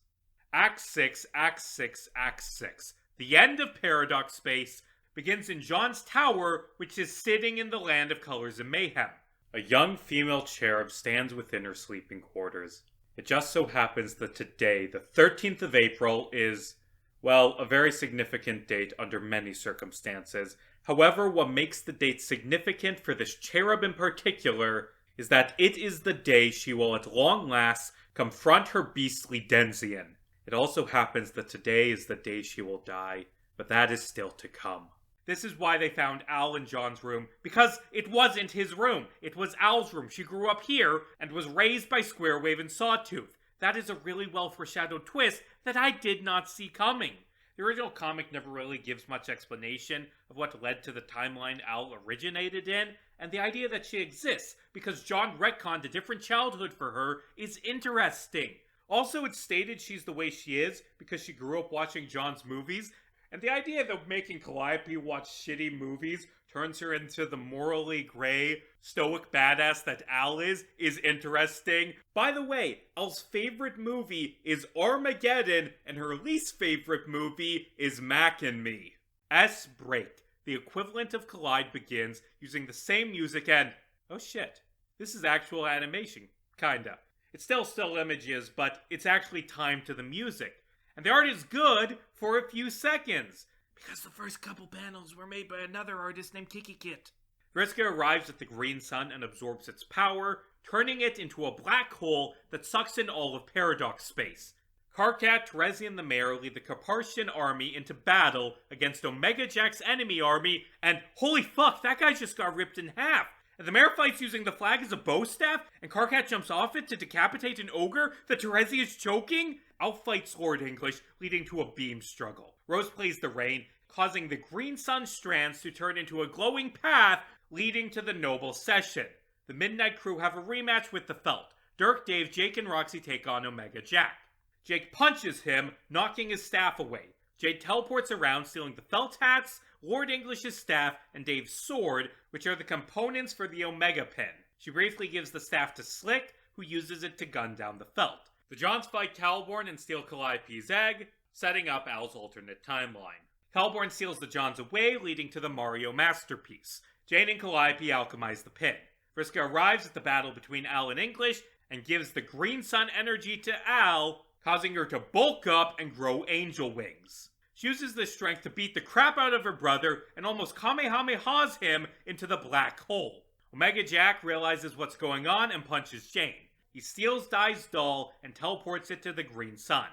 Act 6, Act 6, Act 6. The end of Paradox Space begins in John's tower, which is sitting in the land of colors and mayhem. A young female cherub stands within her sleeping quarters. It just so happens that today, the 13th of April, is, well, a very significant date under many circumstances. However, what makes the date significant for this cherub in particular is that it is the day she will at long last confront her beastly Denzian. It also happens that today is the day she will die, but that is still to come. This is why they found Al in John's room, because it wasn't his room. It was Al's room. She grew up here and was raised by Squarewave and Sawtooth. That is a really well foreshadowed twist that I did not see coming. The original comic never really gives much explanation of what led to the timeline Al originated in, and the idea that she exists because John retconned a different childhood for her is interesting. Also, it's stated she's the way she is because she grew up watching John's movies, and the idea that making Calliope watch shitty movies turns her into the morally gray, stoic badass that Al is interesting. By the way, Al's favorite movie is Armageddon, and her least favorite movie is Mac and Me. S-Break, the equivalent of Collide, begins using the same music and... oh shit, this is actual animation. Kinda. It's still still images, but it's actually timed to the music. And the art is good for a few seconds, because the first couple panels were made by another artist named Kiki Kit. Vriska arrives at the green sun and absorbs its power, turning it into a black hole that sucks in all of Paradox Space. Karkat, Terezi, and the Mayor lead the Kaparshian army into battle against Omega Jack's enemy army, and holy fuck, that guy just got ripped in half! And the Mayor fights using the flag as a bow staff, and Karkat jumps off it to decapitate an ogre that Terezi is choking? Al fights Lord English, leading to a beam struggle. Rose plays the rain, causing the green sun strands to turn into a glowing path, leading to the Noble Session. The Midnight Crew have a rematch with the Felt. Dirk, Dave, Jake, and Roxy take on Omega Jack. Jake punches him, knocking his staff away. Jade teleports around, stealing the Felt hats, Lord English's staff, and Dave's sword, which are the components for the Omega Pin. She briefly gives the staff to Slick, who uses it to gun down the Felt. The Johns fight Calborn and steal Calliope's egg, setting up Al's alternate timeline. Calborn steals the Johns away, leading to the Mario masterpiece. Jane and Calliope alchemize the pin. Vriska arrives at the battle between Al and English, and gives the green sun energy to Al, causing her to bulk up and grow angel wings. She uses this strength to beat the crap out of her brother and almost kamehamehas him into the black hole. Omega Jack realizes what's going on and punches Jane. He steals Dai's doll and teleports it to the green sun.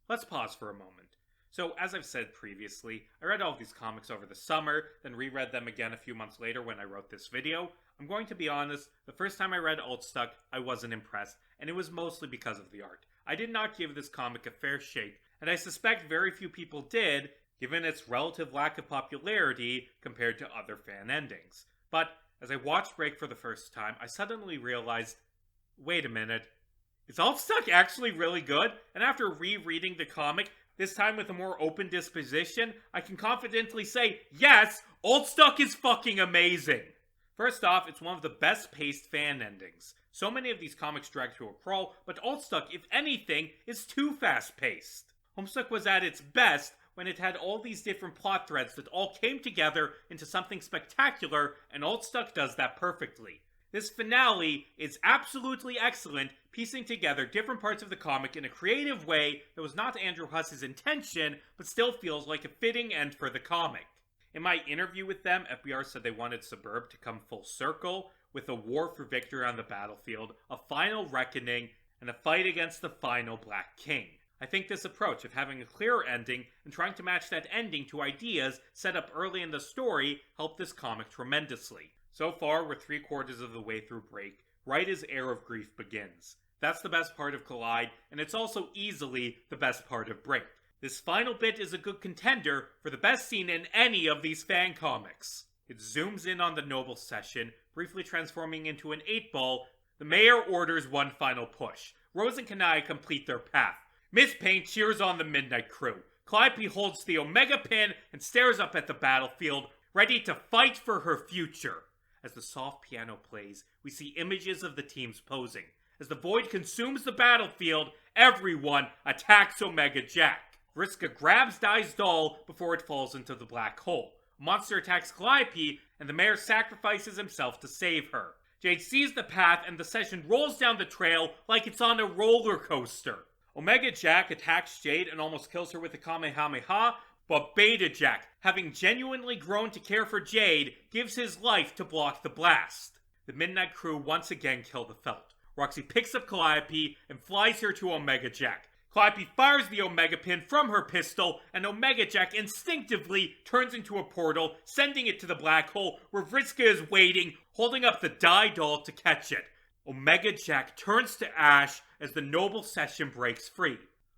Let's pause for a moment. So, as I've said previously, I read all of these comics over the summer, then reread them again a few months later when I wrote this video. I'm going to be honest, the first time I read Altstuck, I wasn't impressed, and it was mostly because of the art. I did not give this comic a fair shake, and I suspect very few people did, given its relative lack of popularity compared to other fan endings. But, as I watched Break for the first time, I suddenly realized, wait a minute, is Altstuck actually really good? And after rereading the comic, this time with a more open disposition, I can confidently say, yes, Altstuck is fucking amazing! First off, it's one of the best paced fan endings. So many of these comics drag to a crawl, but Altstuck, if anything, is too fast paced. Homestuck was at its best when it had all these different plot threads that all came together into something spectacular, and Altstuck does that perfectly. This finale is absolutely excellent, piecing together different parts of the comic in a creative way that was not Andrew Huss's intention, but still feels like a fitting end for the comic. In my interview with them, FBR said they wanted Suburb to come full circle, with a war for victory on the battlefield, a final reckoning, and a fight against the final Black King. I think this approach of having a clearer ending and trying to match that ending to ideas set up early in the story helped this comic tremendously. So far, we're 3/4 of the way through Break, right as Air of Grief begins. That's the best part of Collide, and it's also easily the best part of Break. This final bit is a good contender for the best scene in any of these fan comics. It zooms in on the Noble Session, briefly transforming into an 8-ball, The mayor orders one final push. Rose and Kanai complete their path. Miss Payne cheers on the Midnight Crew. Calliope holds the Omega Pin and stares up at the battlefield, ready to fight for her future. As the soft piano plays, we see images of the teams posing. As the void consumes the battlefield, everyone attacks Omega Jack. Vriska grabs Dai's doll before it falls into the black hole. A monster attacks Calliope, and the mayor sacrifices himself to save her. Jade sees the path, and the session rolls down the trail like it's on a roller coaster. Omega Jack attacks Jade and almost kills her with a Kamehameha, but Beta Jack, having genuinely grown to care for Jade, gives his life to block the blast. The Midnight Crew once again kill the Felt. Roxy picks up Calliope and flies her to Omega Jack. Calliope fires the Omega Pin from her pistol, and Omega Jack instinctively turns into a portal, sending it to the black hole where Vriska is waiting, holding up the Dai doll to catch it. Omega Jack turns to ash as the noble session breaks free.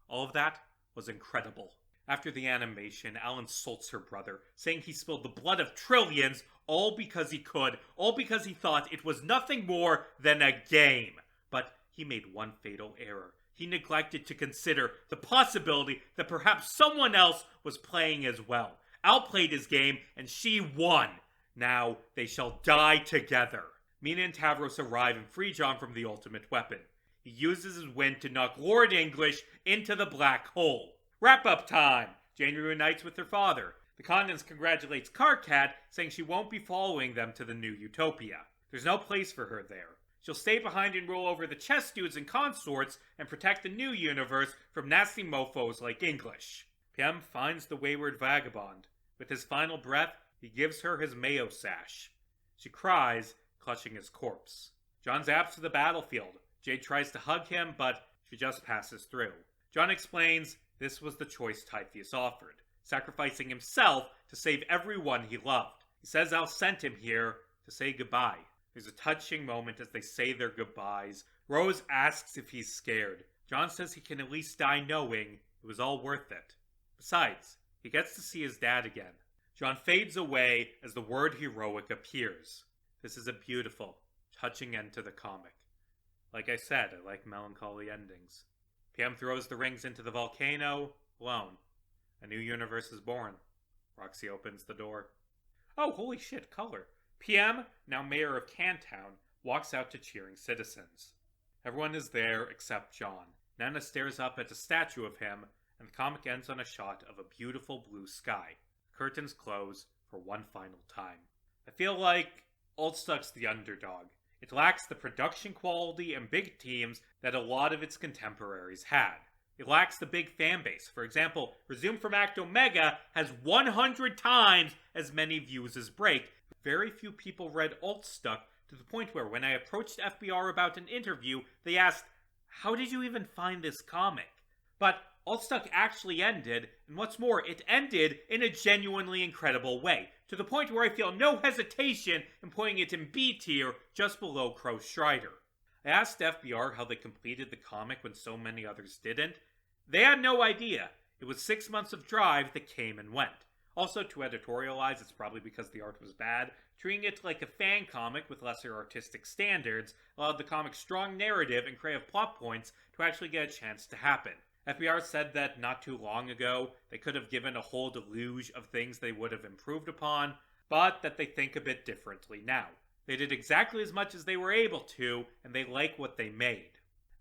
All of that was incredible. After the animation, Al insults her brother, saying he spilled the blood of trillions, all because he could, all because he thought it was nothing more than a game. But he made one fatal error. He neglected to consider the possibility that perhaps someone else was playing as well. Al played his game, and she won. Now they shall die together. Mina and Tavros arrive and free John from the ultimate weapon. He uses his wind to knock Lord English into the black hole. Wrap-up time! Jane reunites with her father. The Condens congratulates Karkat, saying she won't be following them to the new utopia. There's no place for her there. She'll stay behind and rule over the chess dudes and consorts and protect the new universe from nasty mofos like English. Piem finds the wayward vagabond. With his final breath, he gives her his Mayo sash. She cries, clutching his corpse. John zaps to the battlefield. Jade tries to hug him, but she just passes through. John explains this was the choice Typheus offered, sacrificing himself to save everyone he loved. He says Al sent him here to say goodbye. There's a touching moment as they say their goodbyes. Rose asks if he's scared. John says he can at least die knowing it was all worth it. Besides, he gets to see his dad again. John fades away as the word heroic appears. This is a beautiful, touching end to the comic. Like I said, I like melancholy endings. Piem throws the rings into the volcano, alone. A new universe is born. Roxy opens the door. Oh, holy shit, color. Piem, now mayor of Cantown, walks out to cheering citizens. Everyone is there except John. Nana stares up at a statue of him, and the comic ends on a shot of a beautiful blue sky. Curtains close for one final time. I feel like Altstuck's the underdog. It lacks the production quality and big teams that a lot of its contemporaries had. It lacks the big fan base. For example, Resume from Act Omega has 100 times as many views as Break. Very few people read Altstuck, to the point where when I approached FBR about an interview, they asked, "How did you even find this comic?" But Altstuck actually ended, and what's more, it ended in a genuinely incredible way, to the point where I feel no hesitation in putting it in B tier, just below Crow Strider. I asked FBR how they completed the comic when so many others didn't. They had no idea. It was 6 months of drive that came and went. Also, to editorialize, it's probably because the art was bad. Treating it like a fan comic with lesser artistic standards allowed the comic's strong narrative and creative plot points to actually get a chance to happen. FBR said that not too long ago, they could have given a whole deluge of things they would have improved upon, but that they think a bit differently now. They did exactly as much as they were able to, and they like what they made.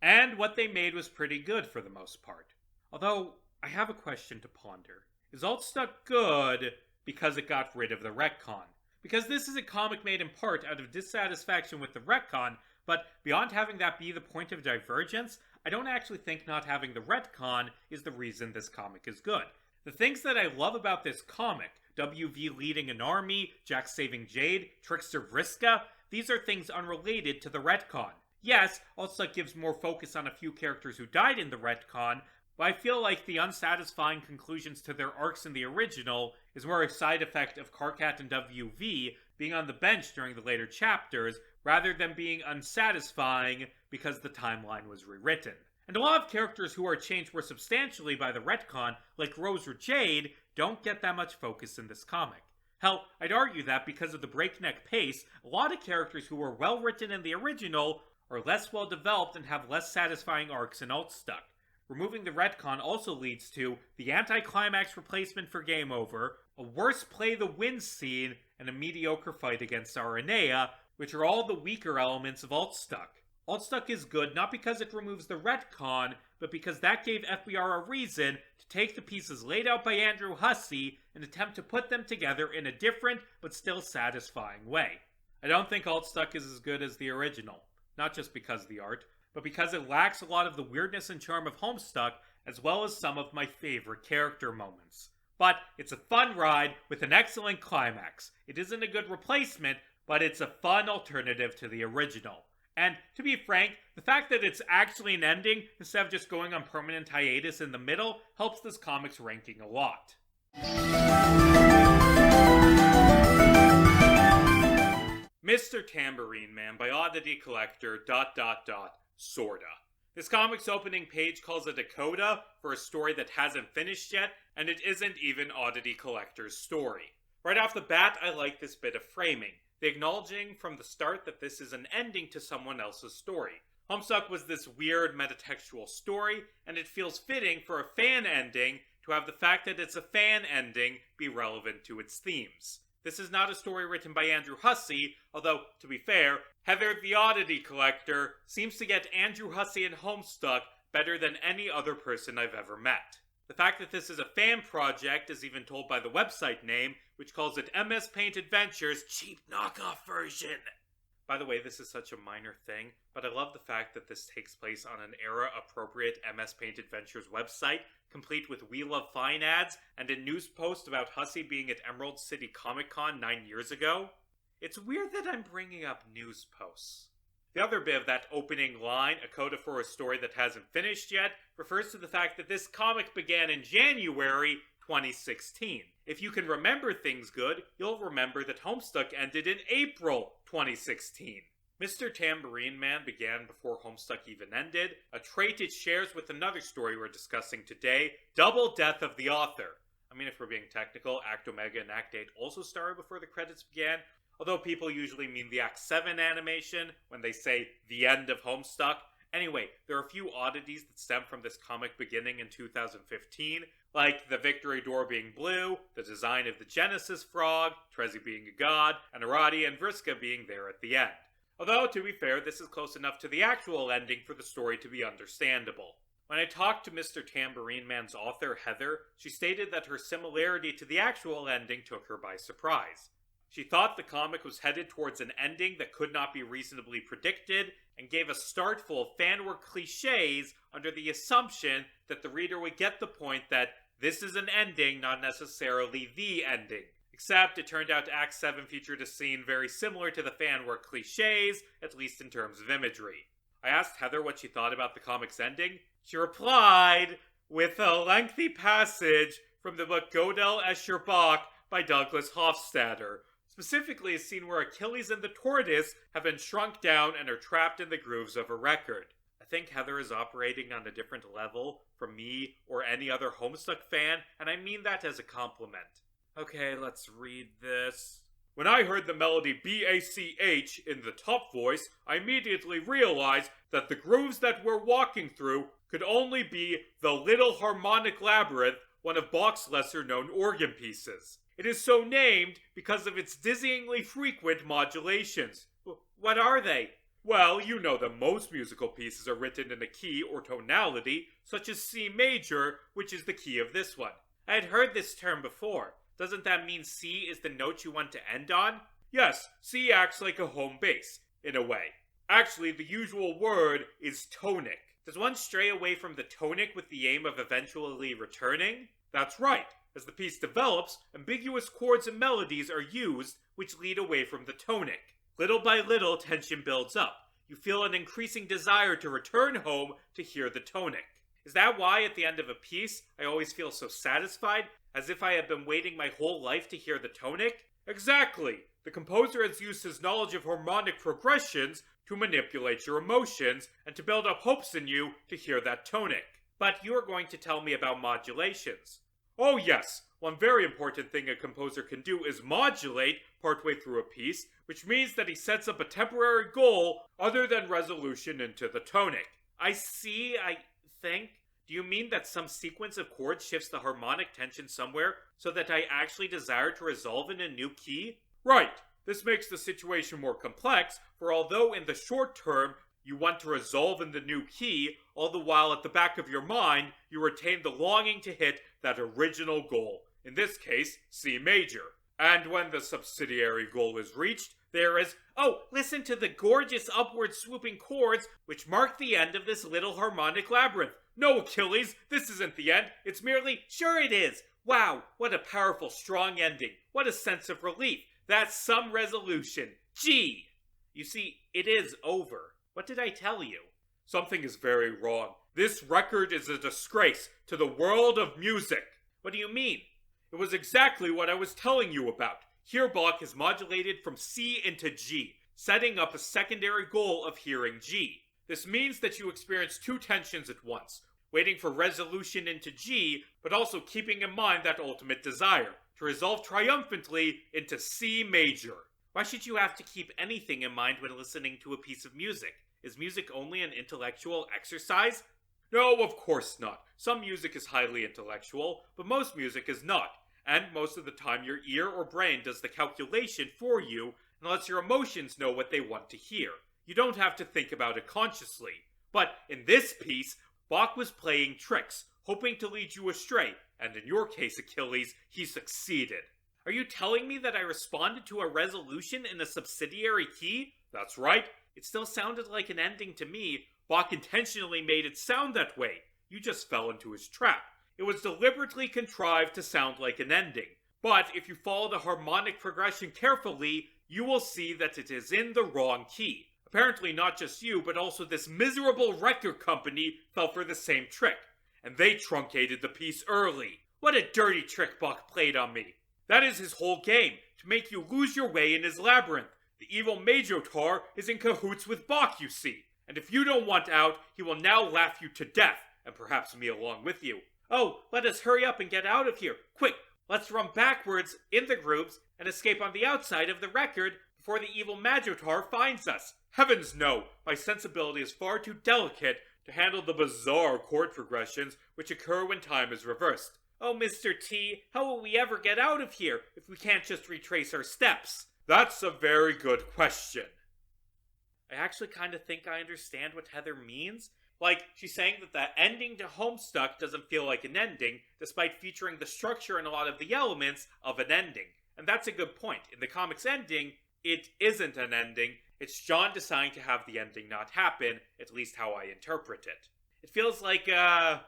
And what they made was pretty good for the most part. Although, I have a question to ponder. Is Altstuck good because it got rid of the retcon? Because this is a comic made in part out of dissatisfaction with the retcon, but beyond having that be the point of divergence, I don't actually think not having the retcon is the reason this comic is good. The things that I love about this comic, WV leading an army, Jack saving Jade, Trickster Vriska, these are things unrelated to the retcon. Yes, Altstuck gives more focus on a few characters who died in the retcon, but I feel like the unsatisfying conclusions to their arcs in the original is more a side effect of Karkat and WV being on the bench during the later chapters, rather than being unsatisfying because the timeline was rewritten. And a lot of characters who are changed more substantially by the retcon, like Rose or Jade, don't get that much focus in this comic. Hell, I'd argue that because of the breakneck pace, a lot of characters who were well written in the original are less well developed and have less satisfying arcs in Altstuck. Removing the retcon also leads to the anticlimax replacement for Game Over, a worse play the win scene, and a mediocre fight against Aranea, which are all the weaker elements of Altstuck. Altstuck is good not because it removes the retcon, but because that gave FBR a reason to take the pieces laid out by Andrew Hussey and attempt to put them together in a different but still satisfying way. I don't think Altstuck is as good as the original, not just because of the art, but because it lacks a lot of the weirdness and charm of Homestuck, as well as some of my favorite character moments. But it's a fun ride with an excellent climax. It isn't a good replacement, but it's a fun alternative to the original. And to be frank, the fact that it's actually an ending instead of just going on permanent hiatus in the middle helps this comic's ranking a lot. Mr. Tambourine Man by Oddity Collector ... sorta. This comic's opening page calls it a coda for a story that hasn't finished yet, and it isn't even Oddity Collector's story. Right off the bat, I like this bit of framing. The acknowledging from the start that this is an ending to someone else's story. Homestuck was this weird metatextual story, and it feels fitting for a fan ending to have the fact that it's a fan ending be relevant to its themes. This is not a story written by Andrew Hussey, although, to be fair, Heather the Oddity Collector seems to get Andrew Hussey and Homestuck better than any other person I've ever met. The fact that this is a fan project is even told by the website name, which calls it MS Paint Adventures Cheap Knockoff Version. By the way, this is such a minor thing, but I love the fact that this takes place on an era-appropriate MS Paint Adventures website, complete with We Love Fine ads, and a news post about Hussey being at Emerald City Comic Con 9 years ago. It's weird that I'm bringing up news posts. The other bit of that opening line, a coda for a story that hasn't finished yet, refers to the fact that this comic began in January 2016. If you can remember things good, you'll remember that Homestuck ended in April 2016. Mr. Tambourine Man began before Homestuck even ended, a trait it shares with another story we're discussing today, Double Death of the Author. I mean, if we're being technical, Act Omega and Act 8 also started before the credits began, although people usually mean the Act 7 animation when they say the end of Homestuck. Anyway, there are a few oddities that stem from this comic beginning in 2015, like the Victory Door being blue, the design of the Genesis frog, Trezzy being a god, and Arati and Vriska being there at the end. Although, to be fair, this is close enough to the actual ending for the story to be understandable. When I talked to Mr. Tambourine Man's author, Heather, she stated that her similarity to the actual ending took her by surprise. She thought the comic was headed towards an ending that could not be reasonably predicted, and gave a start full of fanwork cliches under the assumption that the reader would get the point that this is an ending, not necessarily the ending. Except it turned out Act 7 featured a scene very similar to the fanwork cliches, at least in terms of imagery. I asked Heather what she thought about the comic's ending. She replied with a lengthy passage from the book Godel Escher Bach by Douglas Hofstadter, specifically a scene where Achilles and the tortoise have been shrunk down and are trapped in the grooves of a record. I think Heather is operating on a different level from me or any other Homestuck fan, and I mean that as a compliment. Okay, let's read this. When I heard the melody B-A-C-H in the top voice, I immediately realized that the grooves that we're walking through could only be the Little Harmonic Labyrinth, one of Bach's lesser-known organ pieces. It is so named because of its dizzyingly frequent modulations. What are they? Well, you know that most musical pieces are written in a key or tonality, such as C major, which is the key of this one. I had heard this term before. Doesn't that mean C is the note you want to end on? Yes, C acts like a home base, in a way. Actually, the usual word is tonic. Does one stray away from the tonic with the aim of eventually returning? That's right. As the piece develops, ambiguous chords and melodies are used, which lead away from the tonic. Little by little, tension builds up. You feel an increasing desire to return home to hear the tonic. Is that why at the end of a piece, I always feel so satisfied, as if I had been waiting my whole life to hear the tonic? Exactly! The composer has used his knowledge of harmonic progressions to manipulate your emotions, and to build up hopes in you to hear that tonic. But you are going to tell me about modulations. Oh yes, One very important thing a composer can do is modulate partway through a piece, which means that he sets up a temporary goal other than resolution into the tonic. I see, I think. Do you mean that some sequence of chords shifts the harmonic tension somewhere so that I actually desire to resolve in a new key? Right. This makes the situation more complex, for although in the short term you want to resolve in the new key, all the while at the back of your mind you retain the longing to hit that original goal, in this case, C major. And when the subsidiary goal is reached, there is, oh, listen to the gorgeous upward swooping chords which mark the end of this little harmonic labyrinth. No, Achilles, this isn't the end, it's merely, sure it is. Wow, what a powerful, strong ending. What a sense of relief. That's some resolution. Gee! You see, it is over. What did I tell you? Something is very wrong. This record is a disgrace to the world of music. What do you mean? It was exactly what I was telling you about. Here Bach is modulated from C into G, setting up a secondary goal of hearing G. This means that you experience two tensions at once, waiting for resolution into G, but also keeping in mind that ultimate desire, to resolve triumphantly into C major. Why should you have to keep anything in mind when listening to a piece of music? Is music only an intellectual exercise? No, of course not. Some music is highly intellectual, but most music is not. And most of the time your ear or brain does the calculation for you and lets your emotions know what they want to hear. You don't have to think about it consciously. But in this piece, Bach was playing tricks, hoping to lead you astray, and in your case, Achilles, he succeeded. Are you telling me that I responded to a resolution in a subsidiary key? That's right. It still sounded like an ending to me. Bach intentionally made it sound that way. You just fell into his trap. It was deliberately contrived to sound like an ending. But if you follow the harmonic progression carefully, you will see that it is in the wrong key. Apparently not just you, but also this miserable record company fell for the same trick. And they truncated the piece early. What a dirty trick Bach played on me. That is his whole game, to make you lose your way in his labyrinth. The evil Majotar is in cahoots with Bach, you see. And if you don't want out, he will now laugh you to death, and perhaps me along with you. Oh, let us hurry up and get out of here. Quick, let's run backwards in the grooves and escape on the outside of the record before the evil Majotar finds us. Heavens no, my sensibility is far too delicate to handle the bizarre chord progressions which occur when time is reversed. Oh, Mr. T, how will we ever get out of here if we can't just retrace our steps? That's a very good question. I actually kind of think I understand what Heather means. Like, she's saying that the ending to Homestuck doesn't feel like an ending, despite featuring the structure and a lot of the elements of an ending. And that's a good point. In the comic's ending, it isn't an ending. It's John deciding to have the ending not happen, at least how I interpret it. It feels like a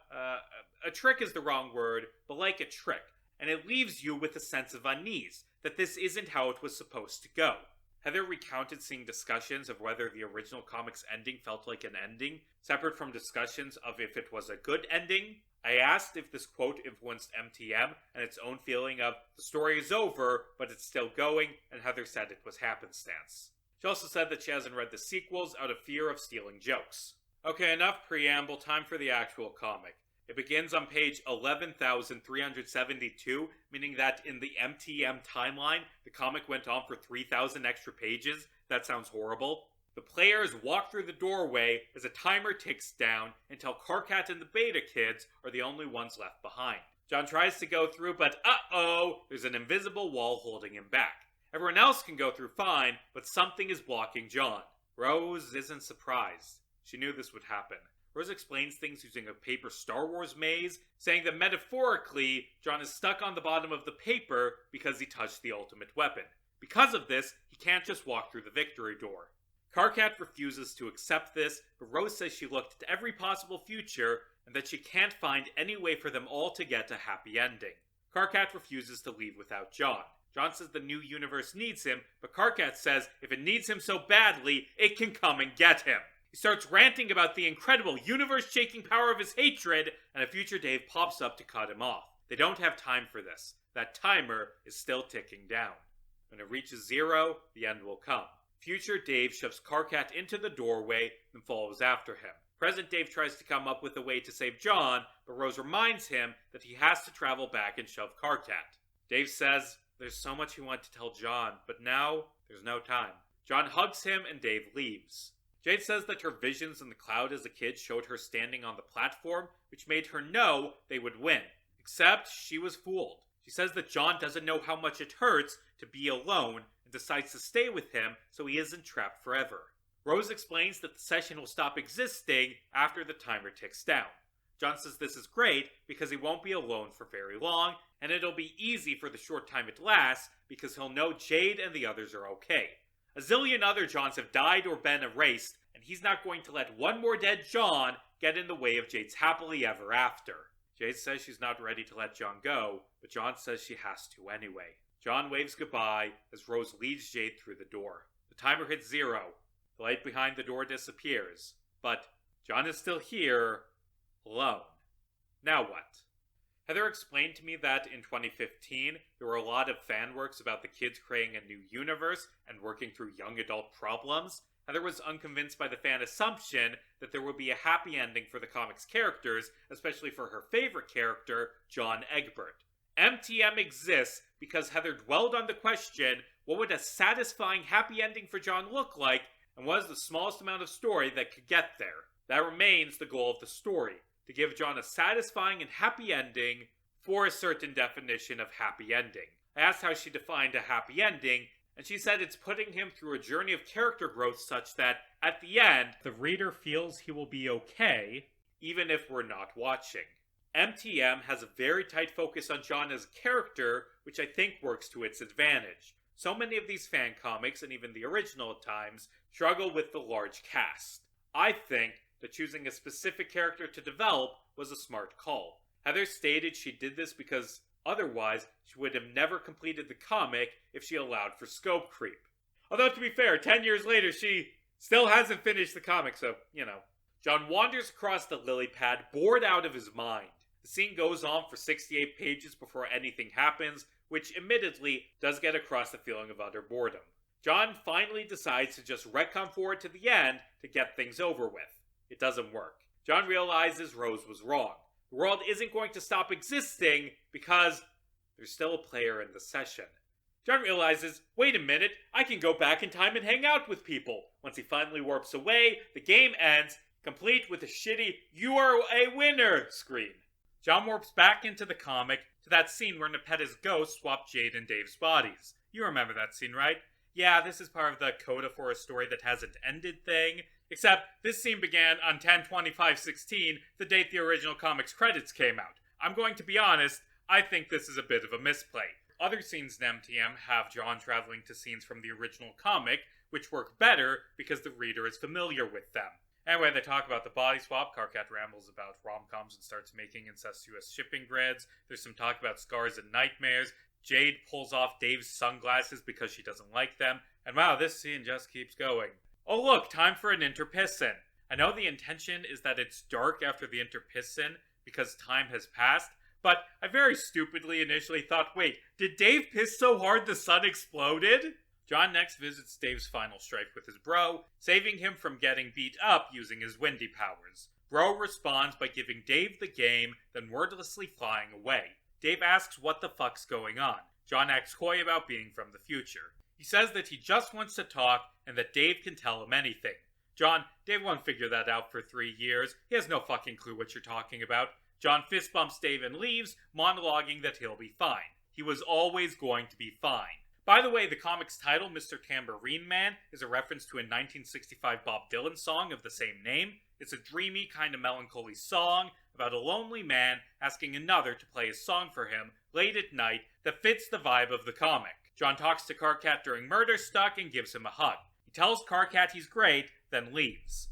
trick is the wrong word, but like a trick. And it leaves you with a sense of unease, that this isn't how it was supposed to go. Heather recounted seeing discussions of whether the original comic's ending felt like an ending, separate from discussions of if it was a good ending. I asked if this quote influenced MTM and its own feeling of the story is over, but it's still going, and Heather said it was happenstance. She also said that she hasn't read the sequels out of fear of stealing jokes. Okay, enough preamble, time for the actual comic. It begins on page 11,372, meaning that in the MTM timeline, the comic went on for 3,000 extra pages. That sounds horrible. The players walk through the doorway as a timer ticks down until Karkat and the Beta Kids are the only ones left behind. John tries to go through, but uh-oh, there's an invisible wall holding him back. Everyone else can go through fine, but something is blocking John. Rose isn't surprised. She knew this would happen. Rose explains things using a paper Star Wars maze, saying that metaphorically, John is stuck on the bottom of the paper because he touched the ultimate weapon. Because of this, he can't just walk through the victory door. Karkat refuses to accept this, but Rose says she looked at every possible future and that she can't find any way for them all to get a happy ending. Karkat refuses to leave without John. John says the new universe needs him, but Karkat says if it needs him so badly, it can come and get him. He starts ranting about the incredible universe-shaking power of his hatred, and a future Dave pops up to cut him off. They don't have time for this. That timer is still ticking down. When it reaches 0, the end will come. Future Dave shoves Karkat into the doorway and follows after him. President Dave tries to come up with a way to save John, but Rose reminds him that he has to travel back and shove Karkat. Dave says there's so much he wants to tell John, but now there's no time. John hugs him and Dave leaves. Jade says that her visions in the cloud as a kid showed her standing on the platform, which made her know they would win. Except she was fooled. She says that John doesn't know how much it hurts to be alone and decides to stay with him so he isn't trapped forever. Rose explains that the session will stop existing after the timer ticks down. John says this is great because he won't be alone for very long, and it'll be easy for the short time it lasts because he'll know Jade and the others are okay. A zillion other Johns have died or been erased, and he's not going to let one more dead John get in the way of Jade's happily ever after. Jade says she's not ready to let John go, but John says she has to anyway. John waves goodbye as Rose leads Jade through the door. The timer hits 0. The light behind the door disappears, but John is still here, alone. Now what? Heather explained to me that in 2015, there were a lot of fan works about the kids creating a new universe and working through young adult problems. Heather was unconvinced by the fan assumption that there would be a happy ending for the comic's characters, especially for her favorite character, John Egbert. MTM exists because Heather dwelled on the question, what would a satisfying happy ending for John look like, and what is the smallest amount of story that could get there? That remains the goal of the story, to give John a satisfying and happy ending for a certain definition of happy ending. I asked how she defined a happy ending, and she said it's putting him through a journey of character growth such that, at the end, the reader feels he will be okay, even if we're not watching. MTM has a very tight focus on John as a character, which I think works to its advantage. So many of these fan comics, and even the original at times, struggle with the large cast. I think that choosing a specific character to develop was a smart call. Heather stated she did this because otherwise she would have never completed the comic if she allowed for scope creep. Although to be fair, 10 years later she still hasn't finished the comic, so, John wanders across the lily pad, bored out of his mind. The scene goes on for 68 pages before anything happens, which admittedly does get across the feeling of utter boredom. John finally decides to just retcon forward to the end to get things over with. It doesn't work. John realizes Rose was wrong. The world isn't going to stop existing because there's still a player in the session. John realizes, wait a minute, I can go back in time and hang out with people. Once he finally warps away, the game ends, complete with a shitty, "You are a winner" screen. John warps back into the comic to that scene where Nepeta's ghost swapped Jade and Dave's bodies. You remember that scene, right? Yeah, this is part of the coda for a story that hasn't ended thing. Except, this scene began on 10/25/16, the date the original comic's credits came out. I'm going to be honest, I think this is a bit of a misplay. Other scenes in MTM have John traveling to scenes from the original comic, which work better because the reader is familiar with them. Anyway, they talk about the body swap, Karkat rambles about rom-coms and starts making incestuous shipping grids, there's some talk about scars and nightmares, Jade pulls off Dave's sunglasses because she doesn't like them, and wow, this scene just keeps going. Oh look, time for an interpisson. I know the intention is that it's dark after the interpisson because time has passed, but I very stupidly initially thought, wait, did Dave piss so hard the sun exploded? John next visits Dave's final strife with his bro, saving him from getting beat up using his windy powers. Bro responds by giving Dave the game, then wordlessly flying away. Dave asks what the fuck's going on. John acts coy about being from the future. He says that he just wants to talk and that Dave can tell him anything. John, Dave won't figure that out for 3 years. He has no fucking clue what you're talking about. John fist bumps Dave and leaves, monologuing that he'll be fine. He was always going to be fine. By the way, the comic's title, Mr. Tambourine Man, is a reference to a 1965 Bob Dylan song of the same name. It's a dreamy, kind of melancholy song about a lonely man asking another to play his song for him late at night that fits the vibe of the comic. John talks to Karkat during Homestuck and gives him a hug. He tells Karkat he's great, then leaves.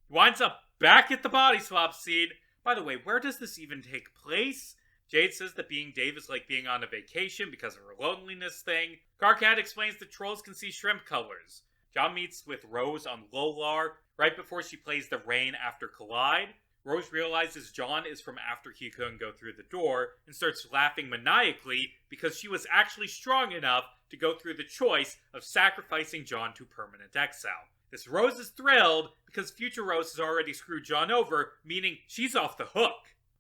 He winds up back at the body swap scene. By the way, where does this even take place? Jade says that being Dave is like being on a vacation because of her loneliness thing. Karkat explains that trolls can see shrimp colors. John meets with Rose on Lolar right before she plays the rain after Collide. Rose realizes John is from after he couldn't go through the door and starts laughing maniacally because she was actually strong enough to go through the choice of sacrificing John to permanent exile. This Rose is thrilled because future Rose has already screwed John over, meaning she's off the hook.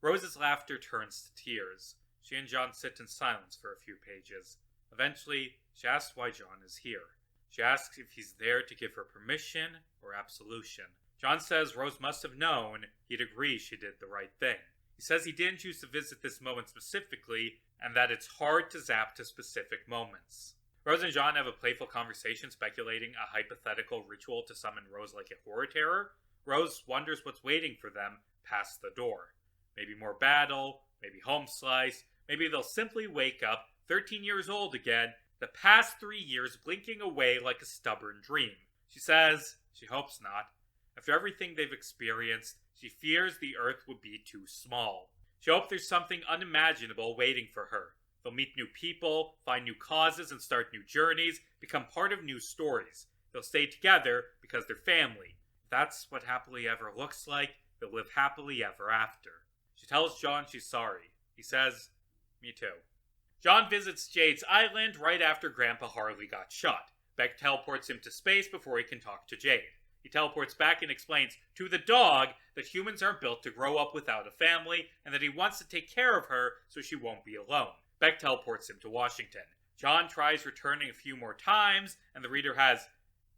Rose's laughter turns to tears. She and John sit in silence for a few pages. Eventually, she asks why John is here. She asks if he's there to give her permission or absolution. John says Rose must have known he'd agree she did the right thing. He says he didn't choose to visit this moment specifically, and that it's hard to zap to specific moments. Rose and John have a playful conversation speculating a hypothetical ritual to summon Rose like a horror terror. Rose wonders what's waiting for them past the door. Maybe more battle, maybe Homeslice, maybe they'll simply wake up 13 years old again, the past 3 years blinking away like a stubborn dream. She says she hopes not. After everything they've experienced, she fears the Earth would be too small. She hopes there's something unimaginable waiting for her. They'll meet new people, find new causes and start new journeys, become part of new stories. They'll stay together because they're family. If that's what happily ever looks like, they'll live happily ever after. She tells John she's sorry. He says, me too. John visits Jade's island right after Grandpa Harley got shot. Beck teleports him to space before he can talk to Jade. He teleports back and explains to the dog that humans aren't built to grow up without a family and that he wants to take care of her so she won't be alone. Beck teleports him to Washington. John tries returning a few more times, and the reader has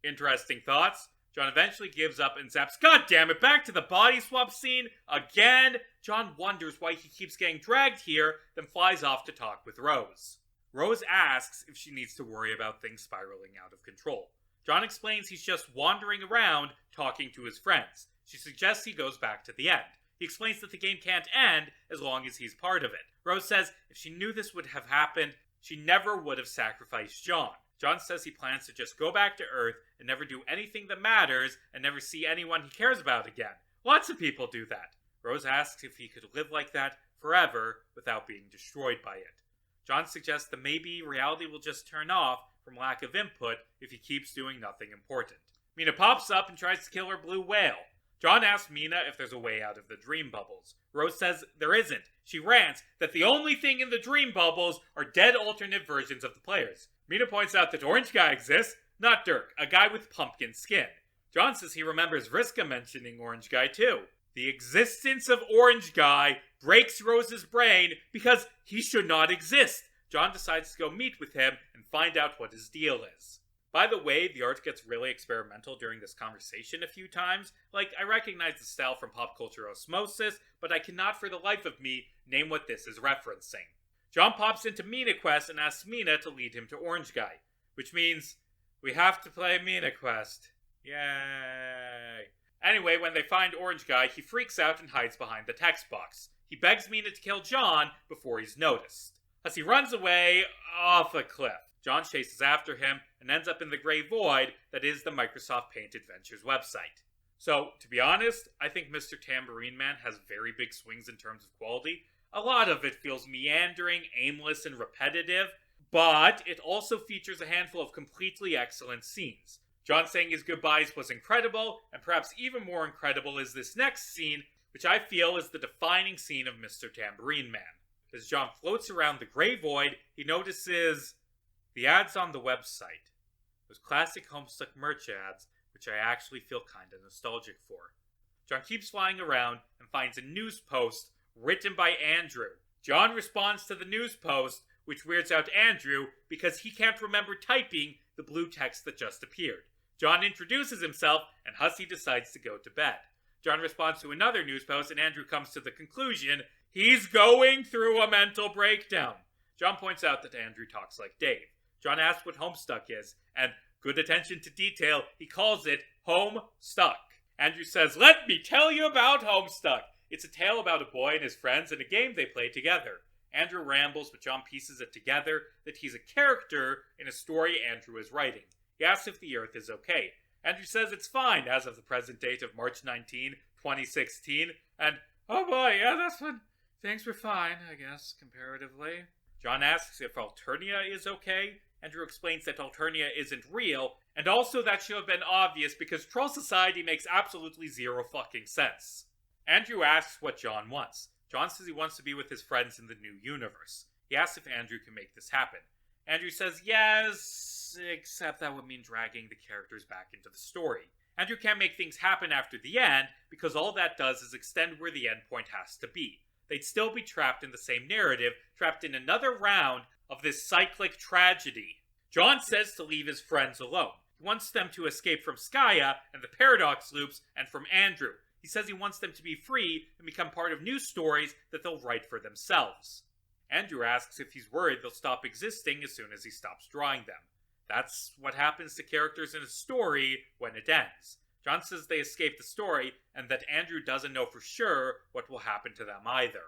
interesting thoughts. John eventually gives up and zaps, God damn it, back to the body swap scene again. John wonders why he keeps getting dragged here, then flies off to talk with Rose. Rose asks if she needs to worry about things spiraling out of control. John explains he's just wandering around talking to his friends. She suggests he goes back to the end. He explains that the game can't end as long as he's part of it. Rose says if she knew this would have happened, she never would have sacrificed John. John says he plans to just go back to Earth and never do anything that matters and never see anyone he cares about again. Lots of people do that. Rose asks if he could live like that forever without being destroyed by it. John suggests that maybe reality will just turn off from lack of input if he keeps doing nothing important. Mina pops up and tries to kill her blue whale. John asks Mina if there's a way out of the dream bubbles. Rose says there isn't. She rants that the only thing in the dream bubbles are dead alternate versions of the players. Mina points out that Orange Guy exists, not Dirk, a guy with pumpkin skin. John says he remembers Vriska mentioning Orange Guy too. The existence of Orange Guy breaks Rose's brain because he should not exist. John decides to go meet with him and find out what his deal is. By the way, the art gets really experimental during this conversation a few times. Like, I recognize the style from pop culture osmosis, but I cannot for the life of me name what this is referencing. John pops into Mina Quest and asks Mina to lead him to Orange Guy, which means we have to play Mina Quest. Yay! Anyway, when they find Orange Guy, he freaks out and hides behind the text box. He begs Mina to kill John before he's noticed. As he runs away off a cliff, John chases after him and ends up in the gray void that is the Microsoft Paint Adventures website. So, to be honest, I think Mr. Tambourine Man has very big swings in terms of quality. A lot of it feels meandering, aimless, and repetitive, but it also features a handful of completely excellent scenes. John saying his goodbyes was incredible, and perhaps even more incredible is this next scene, which I feel is the defining scene of Mr. Tambourine Man. As John floats around the gray void, he notices the ads on the website. Those classic Homestuck merch ads, which I actually feel kinda nostalgic for. John keeps flying around and finds a news post written by Andrew. John responds to the news post, which weirds out Andrew because he can't remember typing the blue text that just appeared. John introduces himself, and Hussey decides to go to bed. John responds to another news post, and Andrew comes to the conclusion he's going through a mental breakdown. John points out that Andrew talks like Dave. John asks what Homestuck is, and good attention to detail, he calls it Homestuck. Andrew says, "Let me tell you about Homestuck. It's a tale about a boy and his friends and a game they play together." Andrew rambles, but John pieces it together that he's a character in a story Andrew is writing. He asks if the Earth is okay. Andrew says it's fine as of the present date of March 19, 2016, and, oh boy, yeah, that's when things were fine, I guess, comparatively. John asks if Alternia is okay. Andrew explains that Alternia isn't real, and also that should have been obvious because Troll Society makes absolutely zero fucking sense. Andrew asks what John wants. John says he wants to be with his friends in the new universe. He asks if Andrew can make this happen. Andrew says yes, except that would mean dragging the characters back into the story. Andrew can't make things happen after the end because all that does is extend where the end point has to be. They'd still be trapped in the same narrative, trapped in another round of this cyclic tragedy. John says to leave his friends alone. He wants them to escape from Skaya and the paradox loops and from Andrew. He says he wants them to be free and become part of new stories that they'll write for themselves. Andrew asks if he's worried they'll stop existing as soon as he stops drawing them. That's what happens to characters in a story when it ends. John says they escape the story and that Andrew doesn't know for sure what will happen to them either.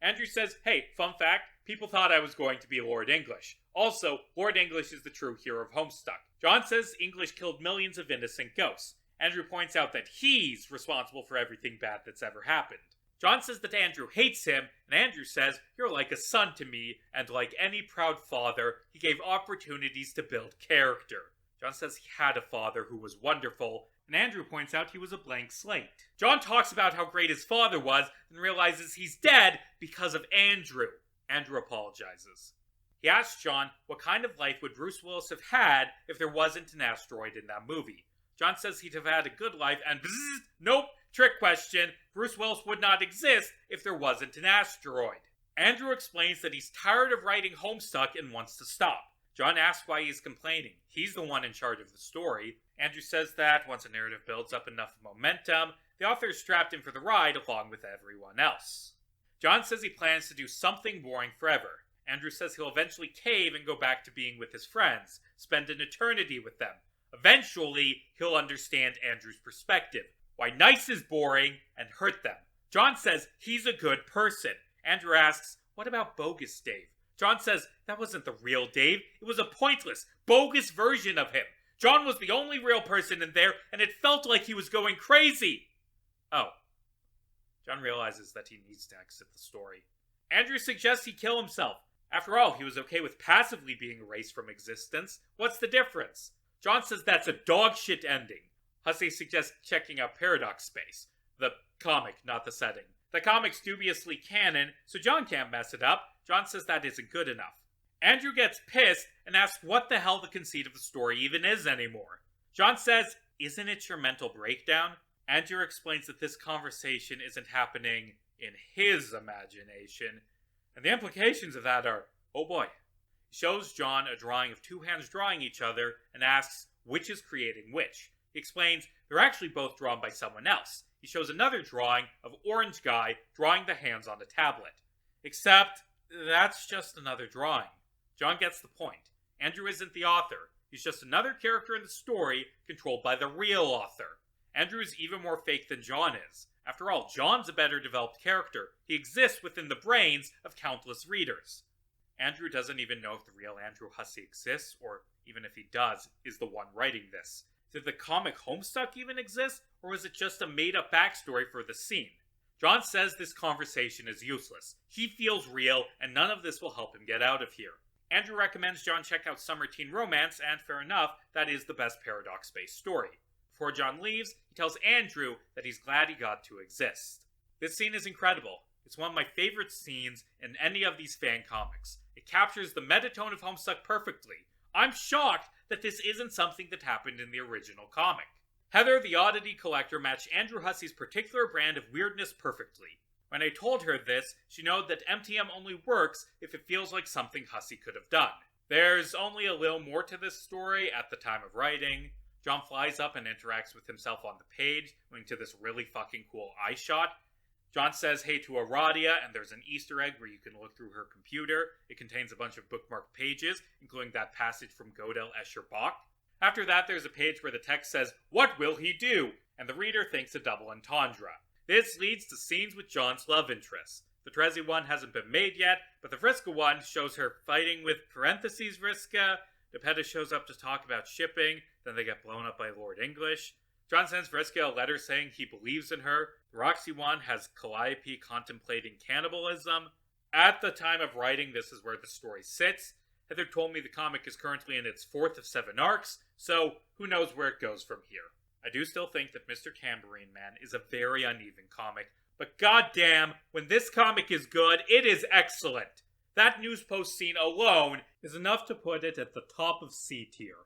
Andrew says, hey, fun fact, people thought I was going to be Lord English. Also, Lord English is the true hero of Homestuck. John says English killed millions of innocent ghosts. Andrew points out that he's responsible for everything bad that's ever happened. John says that Andrew hates him, and Andrew says, you're like a son to me, and like any proud father, he gave opportunities to build character. John says he had a father who was wonderful, and Andrew points out he was a blank slate. John talks about how great his father was, and realizes he's dead because of Andrew. Andrew apologizes. He asks John what kind of life would Bruce Willis have had if there wasn't an asteroid in that movie. John says he'd have had a good life, and bzzz, nope, trick question, Bruce Willis would not exist if there wasn't an asteroid. Andrew explains that he's tired of writing Homestuck and wants to stop. John asks why he's complaining. He's the one in charge of the story. Andrew says that once a narrative builds up enough momentum, the author is strapped in for the ride along with everyone else. John says he plans to do something boring forever. Andrew says he'll eventually cave and go back to being with his friends, spend an eternity with them. Eventually, he'll understand Andrew's perspective, why nice is boring, and hurt them. John says he's a good person. Andrew asks, what about bogus Dave? John says that wasn't the real Dave, it was a pointless, bogus version of him. John was the only real person in there, and it felt like he was going crazy. Oh. John realizes that he needs to exit the story. Andrew suggests he kill himself. After all, he was okay with passively being erased from existence. What's the difference? John says that's a dogshit ending. Hussey suggests checking out Paradox Space. The comic, not the setting. The comic's dubiously canon, so John can't mess it up. John says that isn't good enough. Andrew gets pissed and asks what the hell the conceit of the story even is anymore. John says, isn't it your mental breakdown? Andrew explains that this conversation isn't happening in his imagination, and the implications of that are, oh boy. He shows John a drawing of two hands drawing each other and asks which is creating which. He explains they're actually both drawn by someone else. He shows another drawing of Orange Guy drawing the hands on a tablet. Except, that's just another drawing. John gets the point. Andrew isn't the author. He's just another character in the story controlled by the real author. Andrew is even more fake than John is. After all, John's a better developed character. He exists within the brains of countless readers. Andrew doesn't even know if the real Andrew Hussey exists, or even if he does, is the one writing this. Did the comic Homestuck even exist, or was it just a made-up backstory for the scene? John says this conversation is useless. He feels real, and none of this will help him get out of here. Andrew recommends John check out Summer Teen Romance, and fair enough, that is the best Paradox Space story. Before John leaves, he tells Andrew that he's glad he got to exist. This scene is incredible. It's one of my favorite scenes in any of these fan comics. It captures the metatone of Homestuck perfectly. I'm shocked that this isn't something that happened in the original comic. Heather, the oddity collector, matched Andrew Hussey's particular brand of weirdness perfectly. When I told her this, she noted that MTM only works if it feels like something Hussey could have done. There's only a little more to this story at the time of writing. John flies up and interacts with himself on the page, leading to this really fucking cool eye shot. John says hey to Aradia, and there's an Easter egg where you can look through her computer. It contains a bunch of bookmarked pages, including that passage from Godel Escher Bach. After that, there's a page where the text says, "What will he do?" and the reader thinks a double entendre. This leads to scenes with John's love interests. The Trezzy one hasn't been made yet, but the Vriska one shows her fighting with parentheses Vriska. Nepeta shows up to talk about shipping, then they get blown up by Lord English. John sends Vriska a letter saying he believes in her. The Roxy one has Calliope contemplating cannibalism. At the time of writing, this is where the story sits. Heather told me the comic is currently in its 4th of 7 arcs, so who knows where it goes from here. I do still think that Mr. Tambourine Man is a very uneven comic, but goddamn, when this comic is good, it is excellent. That news post scene alone is enough to put it at the top of C tier.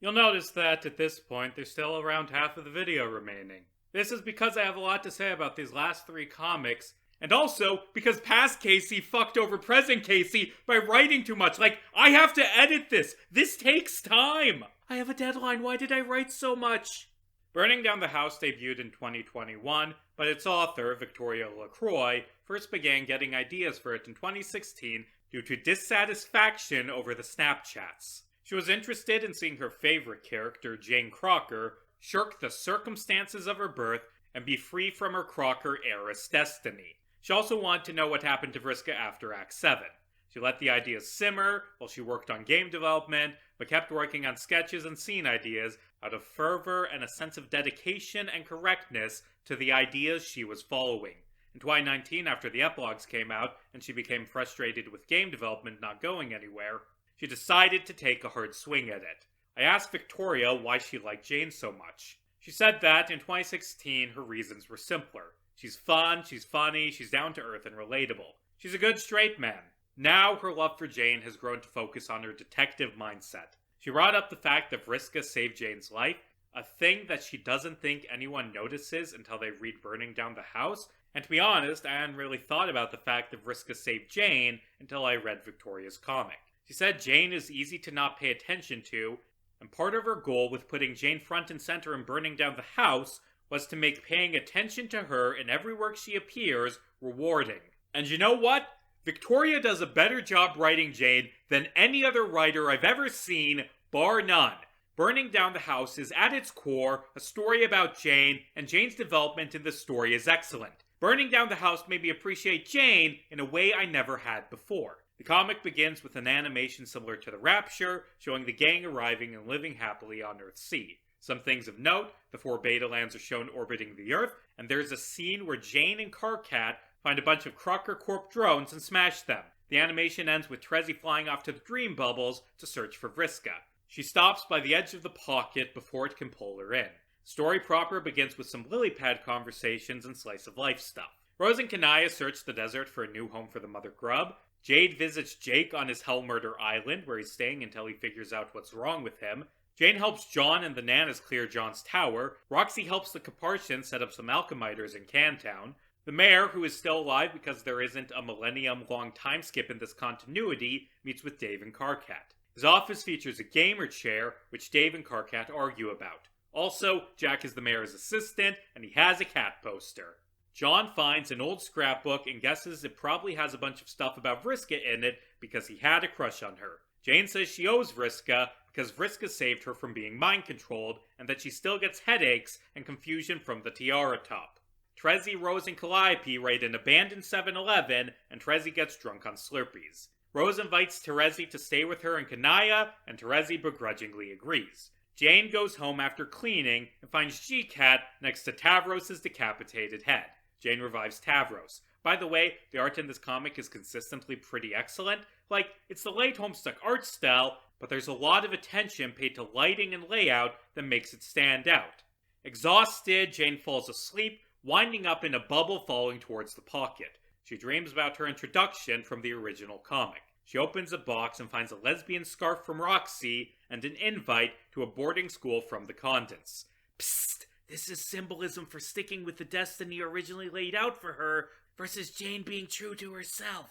You'll notice that at this point there's still around half of the video remaining. This is because I have a lot to say about these last 3 comics, and also because past Casey fucked over present Casey by writing too much. Like, I have to edit this! This takes time! I have a deadline, why did I write so much? Burning Down the House debuted in 2021, but its author, Victoria LaCroix, first began getting ideas for it in 2016 due to dissatisfaction over the Snapchats. She was interested in seeing her favorite character, Jane Crocker, shirk the circumstances of her birth and be free from her Crocker heiress destiny. She also wanted to know what happened to Vriska after Act 7. She let the ideas simmer while she worked on game development, but kept working on sketches and scene ideas out of fervor and a sense of dedication and correctness to the ideas she was following. In 2019, after the epilogues came out and she became frustrated with game development not going anywhere, she decided to take a hard swing at it. I asked Victoria why she liked Jane so much. She said that in 2016 her reasons were simpler. She's fun, she's funny, she's down to earth and relatable. She's a good straight man. Now her love for Jane has grown to focus on her detective mindset. She brought up the fact that Vriska saved Jane's life, a thing that she doesn't think anyone notices until they read Burning Down the House, and to be honest, I hadn't really thought about the fact that Vriska saved Jane until I read Victoria's comic. She said Jane is easy to not pay attention to, and part of her goal with putting Jane front and center in Burning Down the House was to make paying attention to her in every work she appears rewarding. And you know what? Victoria does a better job writing Jane than any other writer I've ever seen, bar none. Burning Down the House is at its core a story about Jane, and Jane's development in the story is excellent. Burning Down the House made me appreciate Jane in a way I never had before. The comic begins with an animation similar to The Rapture, showing the gang arriving and living happily on Earthsea. Some things of note: the 4 beta lands are shown orbiting the Earth, and there's a scene where Jane and Carcat find a bunch of Crocker Corp drones and smash them. The animation ends with Trezzy flying off to the Dream Bubbles to search for Vriska. She stops by the edge of the pocket before it can pull her in. The story proper begins with some lily pad conversations and slice of life stuff. Rose and Kanaya search the desert for a new home for the mother grub. Jade visits Jake on his Hell Murder Island, where he's staying until he figures out what's wrong with him. Jane helps John and the Nanas clear John's tower. Roxy helps the Capartians set up some alchemiters in Cantown. The mayor, who is still alive because there isn't a millennium-long time skip in this continuity, meets with Dave and Carcat. His office features a gamer chair, which Dave and Carcat argue about. Also, Jack is the mayor's assistant, and he has a cat poster. John finds an old scrapbook and guesses it probably has a bunch of stuff about Vriska in it because he had a crush on her. Jane says she owes Vriska because Vriska saved her from being mind-controlled, and that she still gets headaches and confusion from the tiara top. Trezzy, Rose, and Calliope raid an abandoned 7-Eleven, and Trezzy gets drunk on Slurpees. Rose invites Terezi to stay with her and Kanaya, and Terezi begrudgingly agrees. Jane goes home after cleaning and finds G-Cat next to Tavros' decapitated head. Jane revives Tavros. By the way, the art in this comic is consistently pretty excellent. Like, it's the late Homestuck art style, but there's a lot of attention paid to lighting and layout that makes it stand out. Exhausted, Jane falls asleep, winding up in a bubble falling towards the pocket. She dreams about her introduction from the original comic. She opens a box and finds a lesbian scarf from Roxy and an invite to a boarding school from the Condens. Psst! This is symbolism for sticking with the destiny originally laid out for her versus Jane being true to herself.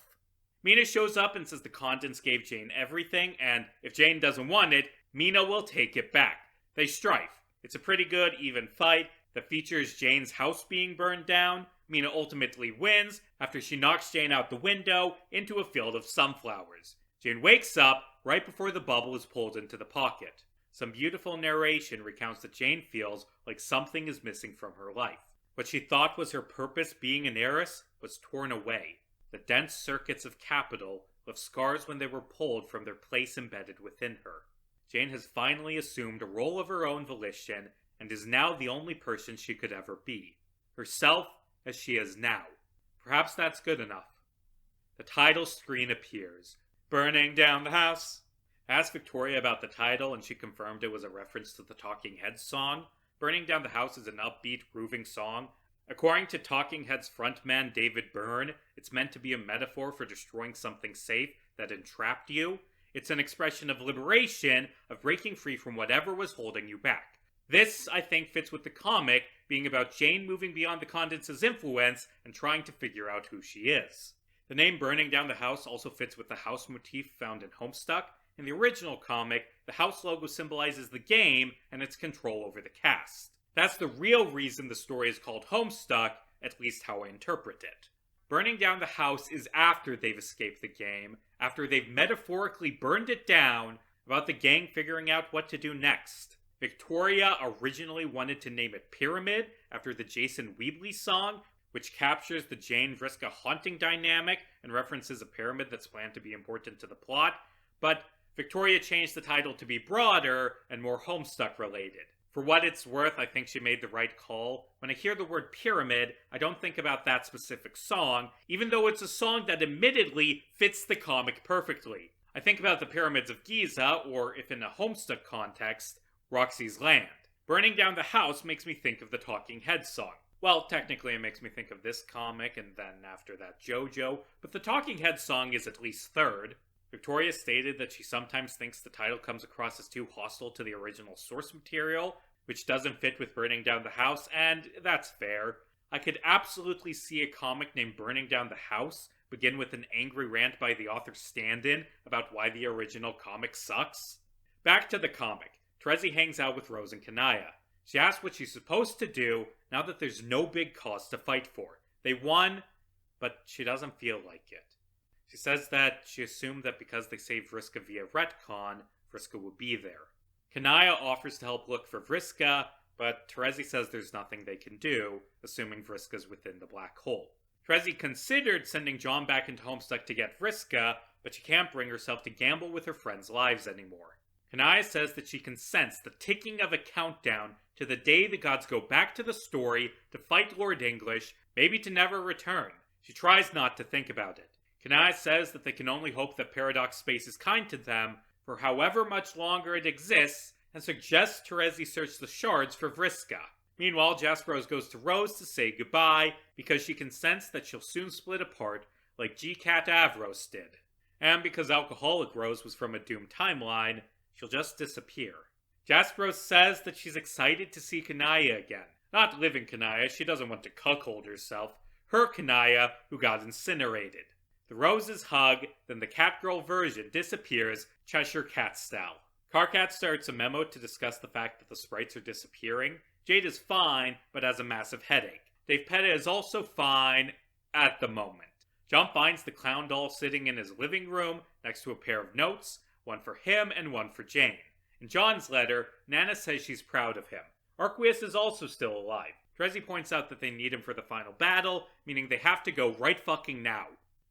Mina shows up and says the Condens gave Jane everything, and if Jane doesn't want it, Mina will take it back. They strife. It's a pretty good, even fight that features Jane's house being burned down. Mina ultimately wins after she knocks Jane out the window into a field of sunflowers. Jane wakes up right before the bubble is pulled into the pocket. Some beautiful narration recounts that Jane feels like something is missing from her life. What she thought was her purpose, being an heiress, was torn away. The dense circuits of capital left scars when they were pulled from their place embedded within her. Jane has finally assumed a role of her own volition and is now the only person she could ever be. Herself as she is now. Perhaps that's good enough. The title screen appears. Burning Down the House. I asked Victoria about the title, and she confirmed it was a reference to the Talking Heads song. Burning Down the House is an upbeat, grooving song. According to Talking Heads frontman David Byrne, it's meant to be a metaphor for destroying something safe that entrapped you. It's an expression of liberation, of breaking free from whatever was holding you back. This, I think, fits with the comic being about Jane moving beyond the Condense's influence and trying to figure out who she is. The name Burning Down the House also fits with the house motif found in Homestuck. In the original comic, the house logo symbolizes the game and its control over the cast. That's the real reason the story is called Homestuck, at least how I interpret it. Burning down the house is after they've escaped the game, after they've metaphorically burned it down, about the gang figuring out what to do next. Victoria originally wanted to name it Pyramid, after the Jason Weebly song, which captures the Jane-Vriska haunting dynamic and references a pyramid that's planned to be important to the plot, but Victoria changed the title to be broader and more Homestuck related. For what it's worth, I think she made the right call. When I hear the word pyramid, I don't think about that specific song, even though it's a song that admittedly fits the comic perfectly. I think about the pyramids of Giza, or if in a Homestuck context, Roxy's Land. Burning Down the House makes me think of the Talking Heads song. Well, technically it makes me think of this comic, and then after that JoJo, but the Talking Heads song is at least third. Victoria stated that she sometimes thinks the title comes across as too hostile to the original source material, which doesn't fit with Burning Down the House, and that's fair. I could absolutely see a comic named Burning Down the House begin with an angry rant by the author's stand-in about why the original comic sucks. Back to the comic. Terezi hangs out with Rose and Kanaya. She asks what she's supposed to do now that there's no big cause to fight for. They won, but she doesn't feel like it. She says that she assumed that because they saved Vriska via retcon, Vriska would be there. Kanaya offers to help look for Vriska, but Terezi says there's nothing they can do, assuming Vriska's within the black hole. Terezi considered sending John back into Homestuck to get Vriska, but she can't bring herself to gamble with her friends' lives anymore. Kanaya says that she can sense the ticking of a countdown to the day the gods go back to the story to fight Lord English, maybe to never return. She tries not to think about it. Kanaya says that they can only hope that Paradox Space is kind to them for however much longer it exists, and suggests Terezi search the shards for Vriska. Meanwhile, Jasperos goes to Rose to say goodbye, because she can sense that she'll soon split apart, like G-Cat Avros did. And because Alcoholic Rose was from a doomed timeline, she'll just disappear. Jasperos says that she's excited to see Kanaya again. Not living Kanaya, she doesn't want to cuckold herself. Her Kanaya, who got incinerated. The Roses hug, then the Catgirl version disappears, Cheshire Cat style. Karkat starts a memo to discuss the fact that the sprites are disappearing. Jade is fine, but has a massive headache. Dave Petta is also fine at the moment. John finds the clown doll sitting in his living room next to a pair of notes, one for him and one for Jane. In John's letter, Nana says she's proud of him. Arqueus is also still alive. Terezi points out that they need him for the final battle, meaning they have to go right fucking now.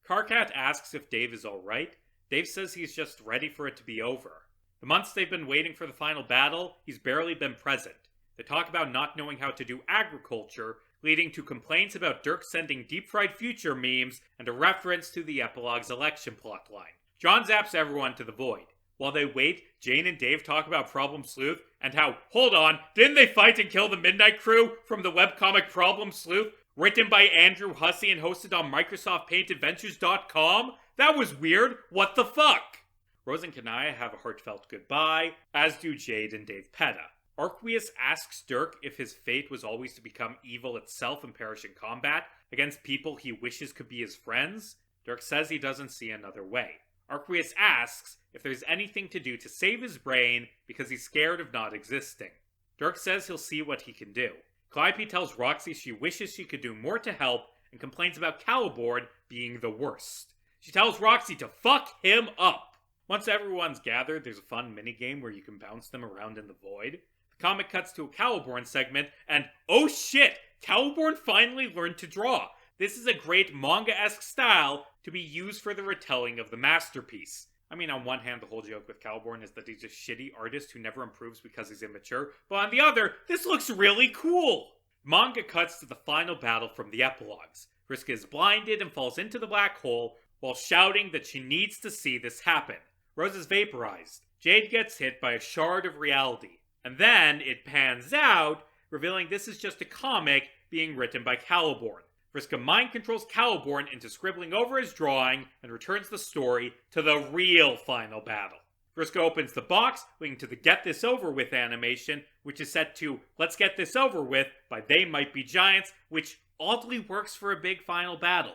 Karkat asks if Dave is alright. Dave says he's just ready for it to be over. The months they've been waiting for the final battle, he's barely been present. They talk about not knowing how to do agriculture, leading to complaints about Dirk sending deep-fried future memes and a reference to the Epilogues election plotline. John zaps everyone to the void. While they wait, Jane and Dave talk about Problem Sleuth and how, hold on, didn't they fight and kill the Midnight Crew from the webcomic Problem Sleuth, written by Andrew Hussey and hosted on MicrosoftPaintAdventures.com? That was weird. What the fuck? Rose and Kanaya have a heartfelt goodbye, as do Jade and Dave Petta. Arqueus asks Dirk if his fate was always to become evil itself and perish in combat against people he wishes could be his friends. Dirk says he doesn't see another way. Arqueus asks if there's anything to do to save his brain because he's scared of not existing. Dirk says he'll see what he can do. Calliope tells Roxy she wishes she could do more to help and complains about Caliborn being the worst. She tells Roxy to fuck him up. Once everyone's gathered, there's a fun minigame where you can bounce them around in the void. The comic cuts to a Caliborn segment, and oh shit! Caliborn finally learned to draw! This is a great manga-esque style to be used for the retelling of the masterpiece. I mean, on one hand, the whole joke with Caliborn is that he's a shitty artist who never improves because he's immature, but on the other, this looks really cool! Manga cuts to the final battle from the epilogues. Vriska is blinded and falls into the black hole while shouting that she needs to see this happen. Rose is vaporized. Jade gets hit by a shard of reality. And then it pans out, revealing this is just a comic being written by Caliborn. Vriska mind controls Caliborn into scribbling over his drawing and returns the story to the real final battle. Vriska opens the box, leading to the Get This Over With animation, which is set to Let's Get This Over With by They Might Be Giants, which oddly works for a big final battle.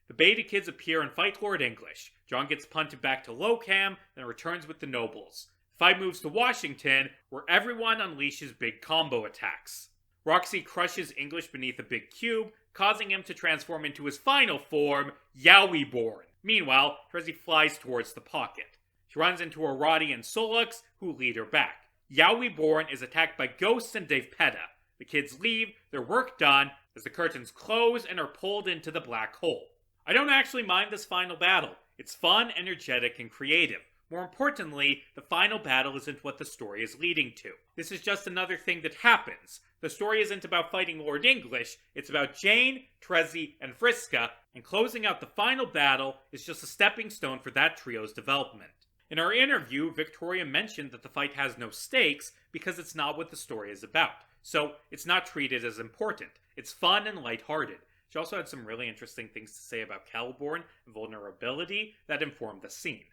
The Beta Kids appear and fight Lord English. John gets punted back to low cam, then returns with the Nobles. The fight moves to Washington, where everyone unleashes big combo attacks. Roxy crushes English beneath a big cube, causing him to transform into his final form, Yowie-born. Meanwhile, Trezzy flies towards the pocket. She runs into Arati and Solux, who lead her back. Yowie-born is attacked by ghosts and Dave Petta. The kids leave, their work done, as the curtains close and are pulled into the black hole. I don't actually mind this final battle. It's fun, energetic, and creative. More importantly, the final battle isn't what the story is leading to. This is just another thing that happens. The story isn't about fighting Lord English, it's about Jane, Trezzy, and Vriska, and closing out the final battle is just a stepping stone for that trio's development. In our interview, Victoria mentioned that the fight has no stakes because it's not what the story is about, so it's not treated as important. It's fun and lighthearted. She also had some really interesting things to say about Caliborn and vulnerability that informed the scene.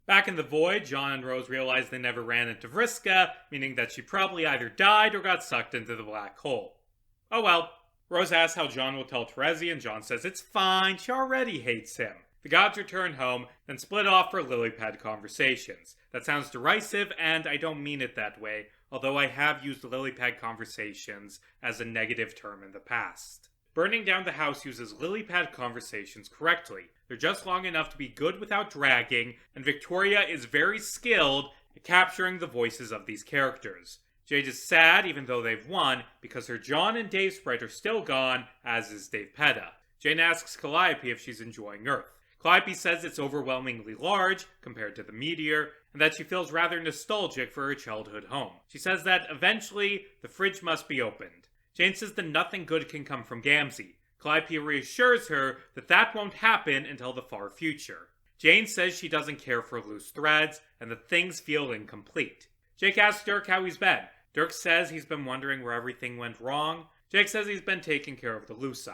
Back in the Void, John and Rose realize they never ran into Vriska, meaning that she probably either died or got sucked into the black hole. Oh well. Rose asks how John will tell Trezzy, and John says it's fine, she already hates him. The gods return home, then split off for lily pad conversations. That sounds derisive, and I don't mean it that way, although I have used lily pad conversations as a negative term in the past. Burning down the house uses lily pad conversations correctly. They're just long enough to be good without dragging, and Victoria is very skilled at capturing the voices of these characters. Jade is sad, even though they've won, because her John and Dave sprite are still gone, as is Dave Petta. Jane asks Calliope if she's enjoying Earth. Calliope says it's overwhelmingly large, compared to the meteor, and that she feels rather nostalgic for her childhood home. She says that, eventually, the fridge must be opened. Jane says that nothing good can come from Gamzee. Calliope reassures her that that won't happen until the far future. Jane says she doesn't care for loose threads, and that things feel incomplete. Jake asks Dirk how he's been. Dirk says he's been wondering where everything went wrong. Jake says he's been taking care of the Luci.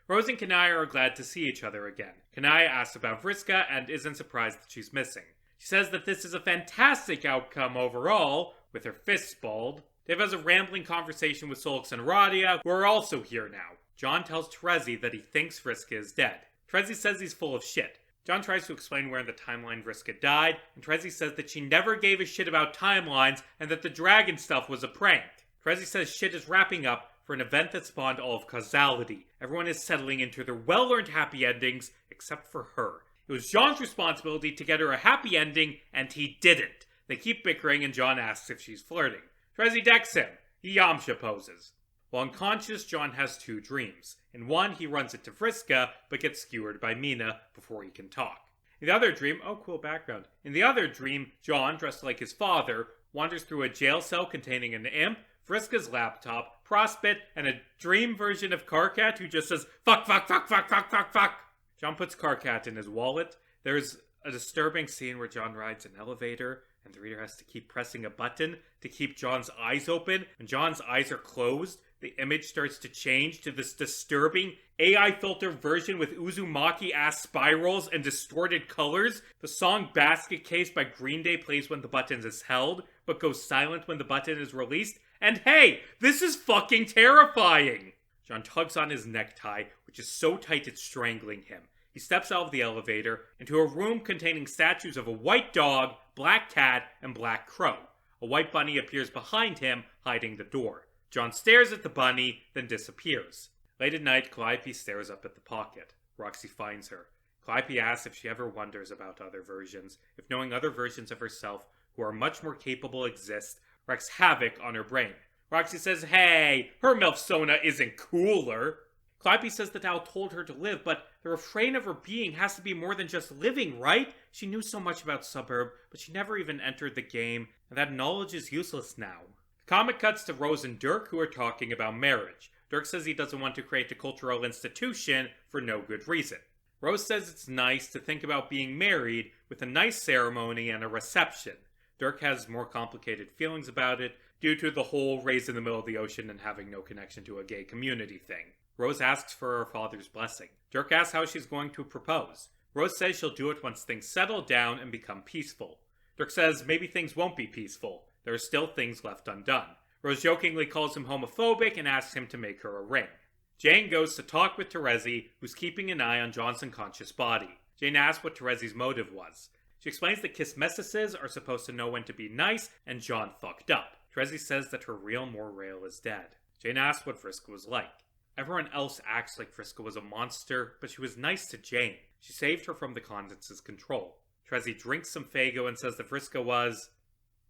Rose and Kanaya are glad to see each other again. Kanaya asks about Vriska and isn't surprised that she's missing. She says that this is a fantastic outcome overall, with her fists balled. Dave has a rambling conversation with Solix and Radia, who are also here now. John tells Trezzy that he thinks Vriska is dead. Trezzy says he's full of shit. John tries to explain where in the timeline Vriska died, and Trezzy says that she never gave a shit about timelines and that the dragon stuff was a prank. Trezzy says shit is wrapping up for an event that spawned all of causality. Everyone is settling into their well-earned happy endings, except for her. It was John's responsibility to get her a happy ending, and he didn't. They keep bickering, and John asks if she's flirting. Trezzy decks him. He Yamcha poses. While unconscious, John has two dreams. In one, he runs into Vriska, but gets skewered by Mina before he can talk. In the other dream, oh cool background. In the other dream, John, dressed like his father, wanders through a jail cell containing an imp, Vriska's laptop, Prospit, and a dream version of Karkat who just says, fuck, fuck, fuck, fuck, fuck, fuck, fuck. John puts Karkat in his wallet. There's a disturbing scene where John rides an elevator, and the reader has to keep pressing a button to keep John's eyes open. When John's eyes are closed, the image starts to change to this disturbing AI filter version with Uzumaki-ass spirals and distorted colors. The song Basket Case by Green Day plays when the button is held, but goes silent when the button is released. And hey, this is fucking terrifying! John tugs on his necktie, which is so tight it's strangling him. He steps out of the elevator into a room containing statues of a white dog, black cat, and black crow. A white bunny appears behind him, hiding the door. John stares at the bunny, then disappears. Late at night, Calliope stares up at the pocket. Roxy finds her. Calliope asks if she ever wonders about other versions, if knowing other versions of herself who are much more capable exist, wreaks havoc on her brain. Roxy says, hey, her Melfsona isn't cooler. Calliope says that Al told her to live, but the refrain of her being has to be more than just living, right? She knew so much about Suburb, but she never even entered the game, and that knowledge is useless now. The comic cuts to Rose and Dirk, who are talking about marriage. Dirk says he doesn't want to create a cultural institution for no good reason. Rose says it's nice to think about being married with a nice ceremony and a reception. Dirk has more complicated feelings about it due to the whole raised in the middle of the ocean and having no connection to a gay community thing. Rose asks for her father's blessing. Dirk asks how she's going to propose. Rose says she'll do it once things settle down and become peaceful. Dirk says maybe things won't be peaceful. There are still things left undone. Rose jokingly calls him homophobic and asks him to make her a ring. Jane goes to talk with Terezi, who's keeping an eye on John's unconscious body. Jane asks what Terezi's motive was. She explains that kiss mestesses are supposed to know when to be nice, and John fucked up. Terezi says that her real Morrail is dead. Jane asks what Vriska was like. Everyone else acts like Vriska was a monster, but she was nice to Jane. She saved her from the Condense's control. Terezi drinks some Faygo and says that Vriska was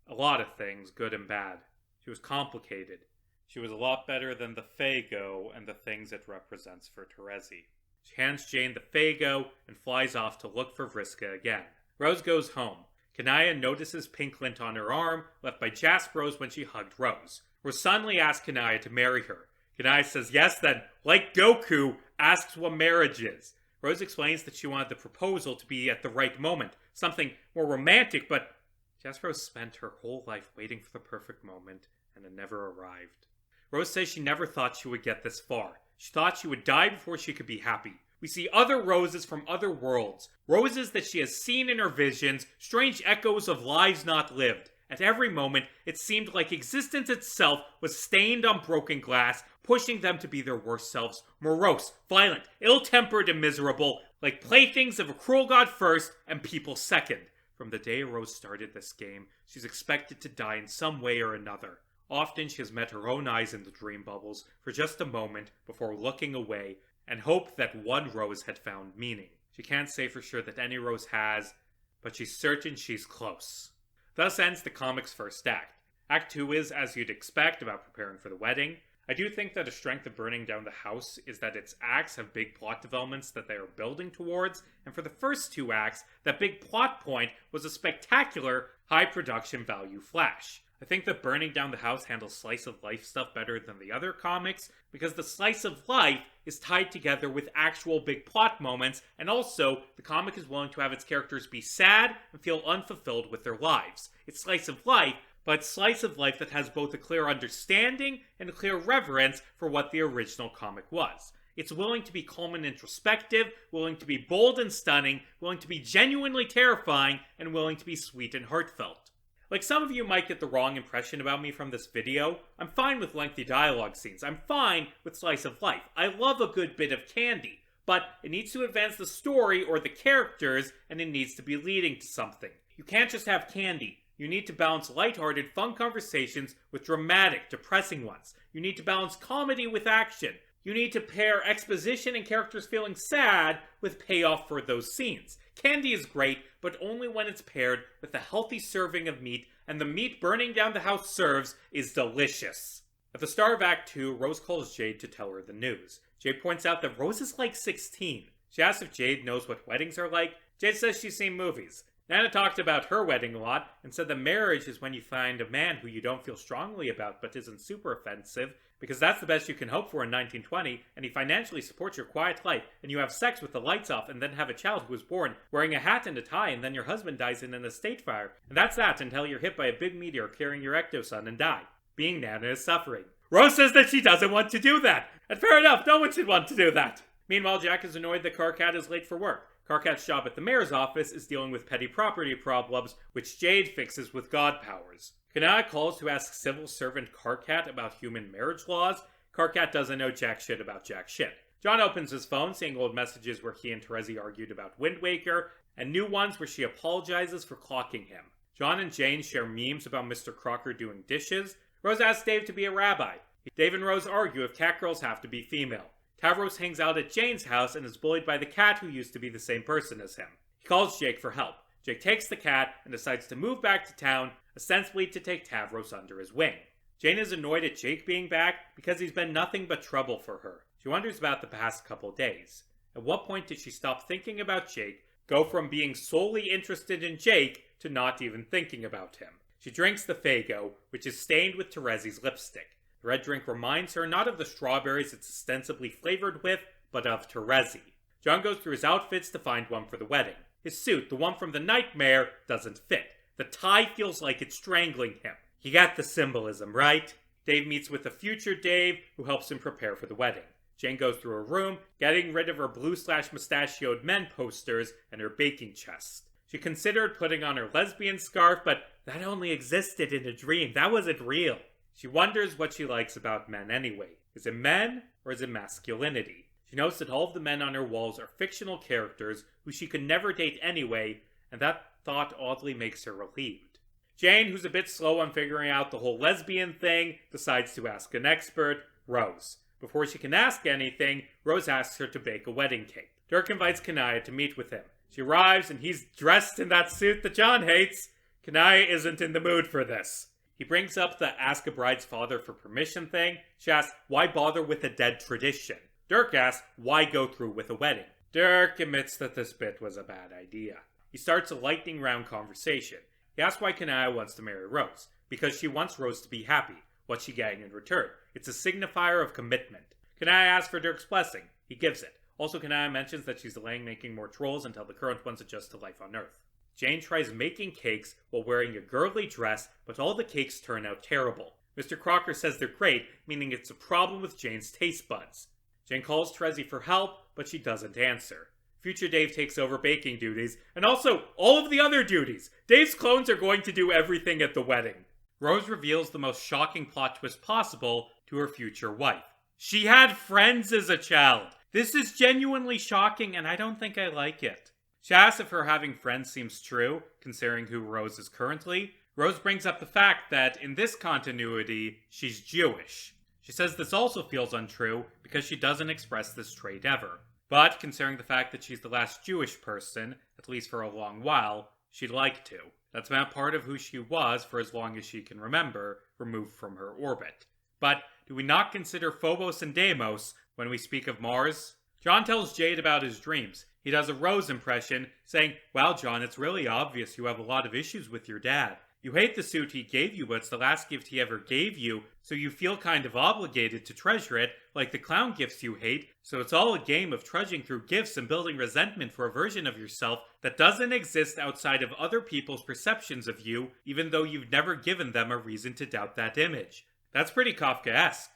a lot of things, good and bad. She was complicated. She was a lot better than the Faygo and the things it represents for Terezi. She hands Jane the Faygo and flies off to look for Vriska again. Rose goes home. Kanaya notices pink lint on her arm, left by Jasprose when she hugged Rose. Rose suddenly asks Kanaya to marry her. Kanaya says yes, then, like Goku, asks what marriage is. Rose explains that she wanted the proposal to be at the right moment, something more romantic, but Jasprose spent her whole life waiting for the perfect moment, and it never arrived. Rose says she never thought she would get this far. She thought she would die before she could be happy. We see other Roses from other worlds. Roses that she has seen in her visions, strange echoes of lives not lived. At every moment, it seemed like existence itself was stained on broken glass, pushing them to be their worst selves. Morose, violent, ill-tempered, and miserable, like playthings of a cruel god first and people second. From the day Rose started this game, she's expected to die in some way or another. Often she has met her own eyes in the dream bubbles for just a moment before looking away and hoped that one Rose had found meaning. She can't say for sure that any Rose has, but she's certain she's close. Thus ends the comic's first act. Act 2 is, as you'd expect, about preparing for the wedding. I do think that a strength of Burning Down the House is that its acts have big plot developments that they are building towards, and for the first 2 acts, that big plot point was a spectacular, high production value flash. I think that Burning Down the House handles slice of life stuff better than the other comics, because the slice of life is tied together with actual big plot moments, and also, the comic is willing to have its characters be sad and feel unfulfilled with their lives. It's slice of life, but slice of life that has both a clear understanding and a clear reverence for what the original comic was. It's willing to be calm and introspective, willing to be bold and stunning, willing to be genuinely terrifying, and willing to be sweet and heartfelt. Like some of you might get the wrong impression about me from this video, I'm fine with lengthy dialogue scenes. I'm fine with slice of life. I love a good bit of candy, but it needs to advance the story or the characters, and it needs to be leading to something. You can't just have candy. You need to balance lighthearted, fun conversations with dramatic, depressing ones. You need to balance comedy with action. You need to pair exposition and characters feeling sad with payoff for those scenes. Candy is great, but only when it's paired with a healthy serving of meat, and the meat Burning Down the House serves is delicious. At the start of Act 2, Rose calls Jade to tell her the news. Jade points out that Rose is like 16. She asks if Jade knows what weddings are like. Jade says she's seen movies. Nana talked about her wedding a lot and said that marriage is when you find a man who you don't feel strongly about but isn't super offensive, because that's the best you can hope for in 1920, and he financially supports your quiet life, and you have sex with the lights off and then have a child who was born wearing a hat and a tie, and then your husband dies in an estate fire. And that's that until you're hit by a big meteor carrying your ectoson and die. Being Nana is suffering. Rose says that she doesn't want to do that! And fair enough, no one should want to do that! Meanwhile, Jack is annoyed that Carcat is late for work. Carcat's job at the mayor's office is dealing with petty property problems, which Jade fixes with god powers. Kanaya calls to ask civil servant Carcat about human marriage laws. Carcat doesn't know jack shit about jack shit. John opens his phone, seeing old messages where he and Terezi argued about Wind Waker, and new ones where she apologizes for clocking him. John and Jane share memes about Mr. Crocker doing dishes. Rose asks Dave to be a rabbi. Dave and Rose argue if cat girls have to be female. Tavros hangs out at Jane's house and is bullied by the cat who used to be the same person as him. He calls Jake for help. Jake takes the cat and decides to move back to town, ostensibly to take Tavros under his wing. Jane is annoyed at Jake being back because he's been nothing but trouble for her. She wonders about the past couple days. At what point did she stop thinking about Jake, go from being solely interested in Jake to not even thinking about him? She drinks the Faygo, which is stained with Terezi's lipstick. The red drink reminds her not of the strawberries it's ostensibly flavored with, but of Terezi. John goes through his outfits to find one for the wedding. His suit, the one from the nightmare, doesn't fit. The tie feels like it's strangling him. You got the symbolism, right? Dave meets with the future Dave, who helps him prepare for the wedding. Jane goes through her room, getting rid of her blue/mustachioed men posters and her baking chest. She considered putting on her lesbian scarf, but that only existed in a dream. That wasn't real. She wonders what she likes about men anyway. Is it men, or is it masculinity? She knows that all of the men on her walls are fictional characters who she could never date anyway, and that thought oddly makes her relieved. Jane, who's a bit slow on figuring out the whole lesbian thing, decides to ask an expert, Rose. Before she can ask anything, Rose asks her to bake a wedding cake. Dirk invites Kanaya to meet with him. She arrives and he's dressed in that suit that John hates. Kanaya isn't in the mood for this. He brings up the ask a bride's father for permission thing. She asks, why bother with a dead tradition? Dirk asks, why go through with a wedding? Dirk admits that this bit was a bad idea. He starts a lightning round conversation. He asks why Kanaya wants to marry Rose. Because she wants Rose to be happy. What's she getting in return? It's a signifier of commitment. Kanaya asks for Dirk's blessing. He gives it. Also, Kanaya mentions that she's delaying making more trolls until the current ones adjust to life on Earth. Jane tries making cakes while wearing a girly dress, but all the cakes turn out terrible. Mr. Crocker says they're great, meaning it's a problem with Jane's taste buds. Jane calls Trezzy for help, but she doesn't answer. Future Dave takes over baking duties, and also all of the other duties. Dave's clones are going to do everything at the wedding. Rose reveals the most shocking plot twist possible to her future wife. She had friends as a child. This is genuinely shocking, and I don't think I like it. She asks if her having friends seems true, considering who Rose is currently. Rose brings up the fact that, in this continuity, she's Jewish. She says this also feels untrue, because she doesn't express this trait ever. But, considering the fact that she's the last Jewish person, at least for a long while, she'd like to. That's been a part of who she was for as long as she can remember, removed from her orbit. But, do we not consider Phobos and Deimos when we speak of Mars? John tells Jade about his dreams. He does a Rose impression, saying, well, John, it's really obvious you have a lot of issues with your dad. You hate the suit he gave you, but it's the last gift he ever gave you, so you feel kind of obligated to treasure it, like the clown gifts you hate, so it's all a game of trudging through gifts and building resentment for a version of yourself that doesn't exist outside of other people's perceptions of you, even though you've never given them a reason to doubt that image. That's pretty Kafkaesque.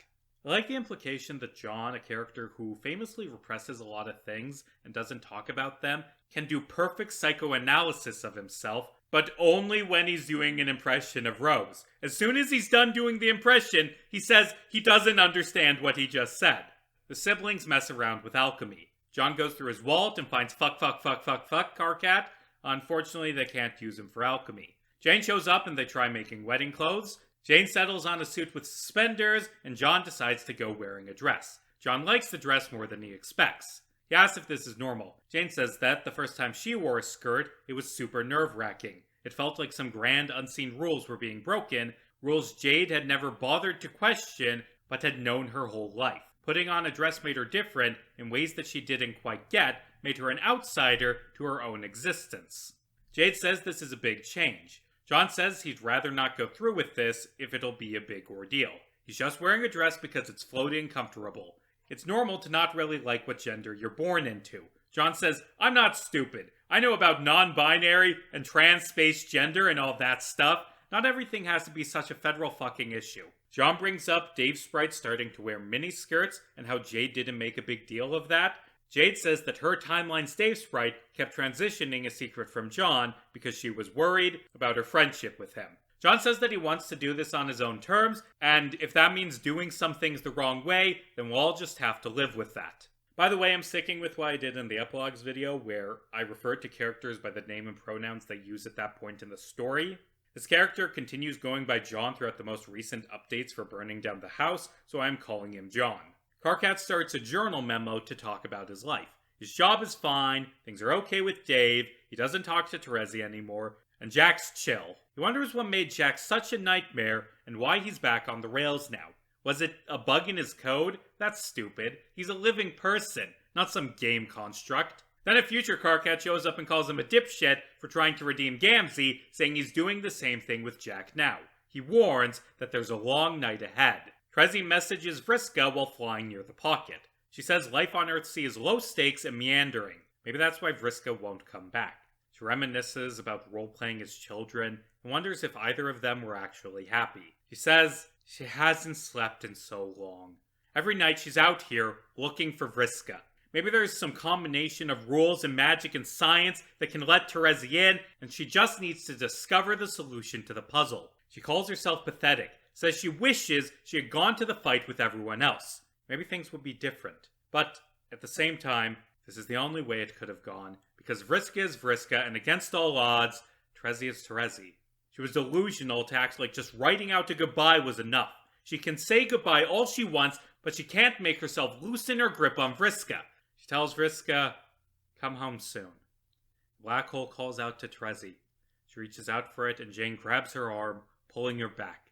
I like the implication that John, a character who famously represses a lot of things and doesn't talk about them, can do perfect psychoanalysis of himself, but only when he's doing an impression of Rose. As soon as he's done doing the impression, he says he doesn't understand what he just said. The siblings mess around with alchemy. John goes through his wallet and finds fuck Carcat. Unfortunately, they can't use him for alchemy. Jane shows up and they try making wedding clothes. Jane settles on a suit with suspenders, and John decides to go wearing a dress. John likes the dress more than he expects. He asks if this is normal. Jane says that the first time she wore a skirt, it was super nerve-wracking. It felt like some grand unseen rules were being broken, rules Jade had never bothered to question, but had known her whole life. Putting on a dress made her different in ways that she didn't quite get, made her an outsider to her own existence. Jade says this is a big change. John says he'd rather not go through with this if it'll be a big ordeal. He's just wearing a dress because it's floaty and comfortable. It's normal to not really like what gender you're born into. John says, I'm not stupid. I know about non-binary and trans-space gender and all that stuff. Not everything has to be such a federal fucking issue. John brings up Dave's sprite starting to wear miniskirts and how Jade didn't make a big deal of that. Jade says that her timeline's Dave sprite kept transitioning a secret from John because she was worried about her friendship with him. John says that he wants to do this on his own terms, and if that means doing some things the wrong way, then we'll all just have to live with that. By the way, I'm sticking with what I did in the Epilogues video, where I referred to characters by the name and pronouns they use at that point in the story. This character continues going by John throughout the most recent updates for burning down the house, so I'm calling him John. Carcat starts a journal memo to talk about his life. His job is fine, things are okay with Dave, he doesn't talk to Terezi anymore, and Jack's chill. He wonders what made Jack such a nightmare and why he's back on the rails now. Was it a bug in his code? That's stupid. He's a living person, not some game construct. Then a future Carcat shows up and calls him a dipshit for trying to redeem Gamzee, saying he's doing the same thing with Jack now. He warns that there's a long night ahead. Trezzy messages Vriska while flying near the pocket. She says life on Earthsea is low stakes and meandering. Maybe that's why Vriska won't come back. She reminisces about role-playing as children and wonders if either of them were actually happy. She says she hasn't slept in so long. Every night she's out here looking for Vriska. Maybe there's some combination of rules and magic and science that can let Terezi in, and she just needs to discover the solution to the puzzle. She calls herself pathetic, says she wishes she had gone to the fight with everyone else. Maybe things would be different. But at the same time, this is the only way it could have gone, because Vriska is Vriska, and against all odds, Terezi is Terezi. She was delusional to act like just writing out a goodbye was enough. She can say goodbye all she wants, but she can't make herself loosen her grip on Vriska. She tells Vriska, come home soon. The black hole calls out to Terezi. She reaches out for it, and Jane grabs her arm, pulling her back.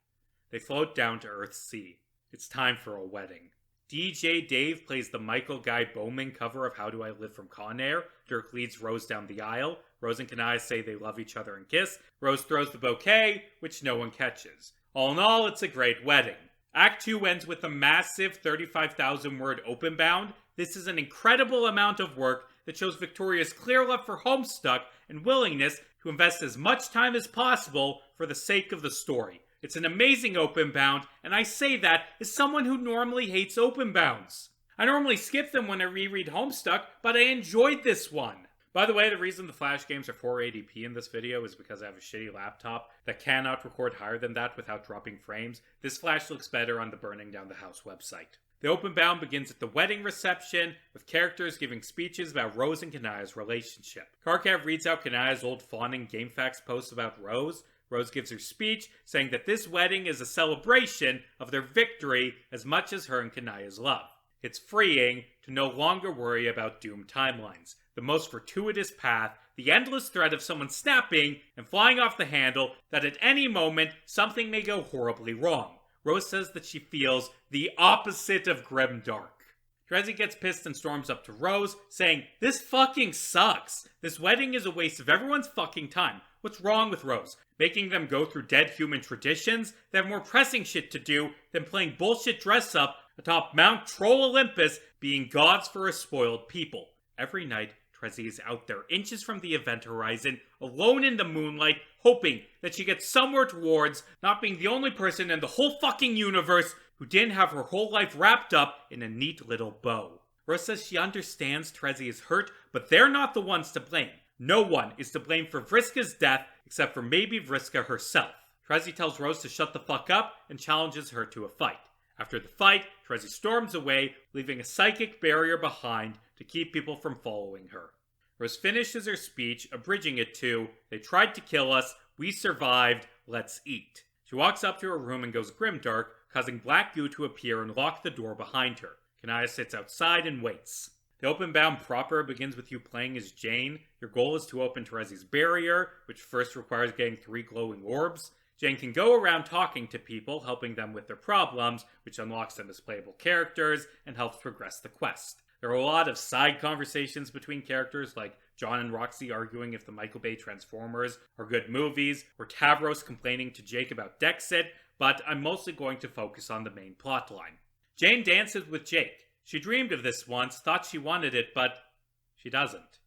They float down to Earth's sea. It's time for a wedding. DJ Dave plays the Michael Guy Bowman cover of How Do I Live from Con Air. Dirk leads Rose down the aisle. Rose and Kanai say they love each other and kiss. Rose throws the bouquet, which no one catches. All in all, it's a great wedding. Act 2 ends with a massive 35,000 word open bound. This is an incredible amount of work that shows Victoria's clear love for Homestuck and willingness to invest as much time as possible for the sake of the story. It's an amazing open bound, and I say that as someone who normally hates open bounds. I normally skip them when I reread Homestuck, but I enjoyed this one. By the way, the reason the Flash games are 480p in this video is because I have a shitty laptop that cannot record higher than that without dropping frames. This Flash looks better on the Burning Down the House website. The open bound begins at the wedding reception, with characters giving speeches about Rose and Kanaya's relationship. Karkav reads out Kanaya's old fawning GameFAQs post about Rose. Rose gives her speech, saying that this wedding is a celebration of their victory as much as her and Kanaya's love. It's freeing to no longer worry about doomed timelines, the most fortuitous path, the endless threat of someone snapping and flying off the handle that at any moment something may go horribly wrong. Rose says that she feels the opposite of grimdark. Terezi gets pissed and storms up to Rose, saying, "This fucking sucks. This wedding is a waste of everyone's fucking time. What's wrong with Rose? Making them go through dead human traditions? They have more pressing shit to do than playing bullshit dress up atop Mount Troll Olympus, being gods for a spoiled people." Every night, Terezi is out there, inches from the event horizon, alone in the moonlight, hoping that she gets somewhere towards not being the only person in the whole fucking universe who didn't have her whole life wrapped up in a neat little bow. Rose says she understands Terezi is hurt, but they're not the ones to blame. No one is to blame for Vriska's death, except for maybe Vriska herself. Terezi tells Rose to shut the fuck up and challenges her to a fight. After the fight, Terezi storms away, leaving a psychic barrier behind to keep people from following her. Rose finishes her speech, abridging it to, "They tried to kill us, we survived, let's eat." She walks up to her room and goes grimdark, causing black goo to appear and lock the door behind her. Kanaya sits outside and waits. The open bound proper begins with you playing as Jane. Your goal is to open Terezi's barrier, which first requires getting 3 glowing orbs. Jane can go around talking to people, helping them with their problems, which unlocks them as playable characters and helps progress the quest. There are a lot of side conversations between characters, like John and Roxy arguing if the Michael Bay Transformers are good movies, or Tavros complaining to Jake about Dexit, but I'm mostly going to focus on the main plotline. Jane dances with Jake. She dreamed of this once, thought she wanted it, but she doesn't.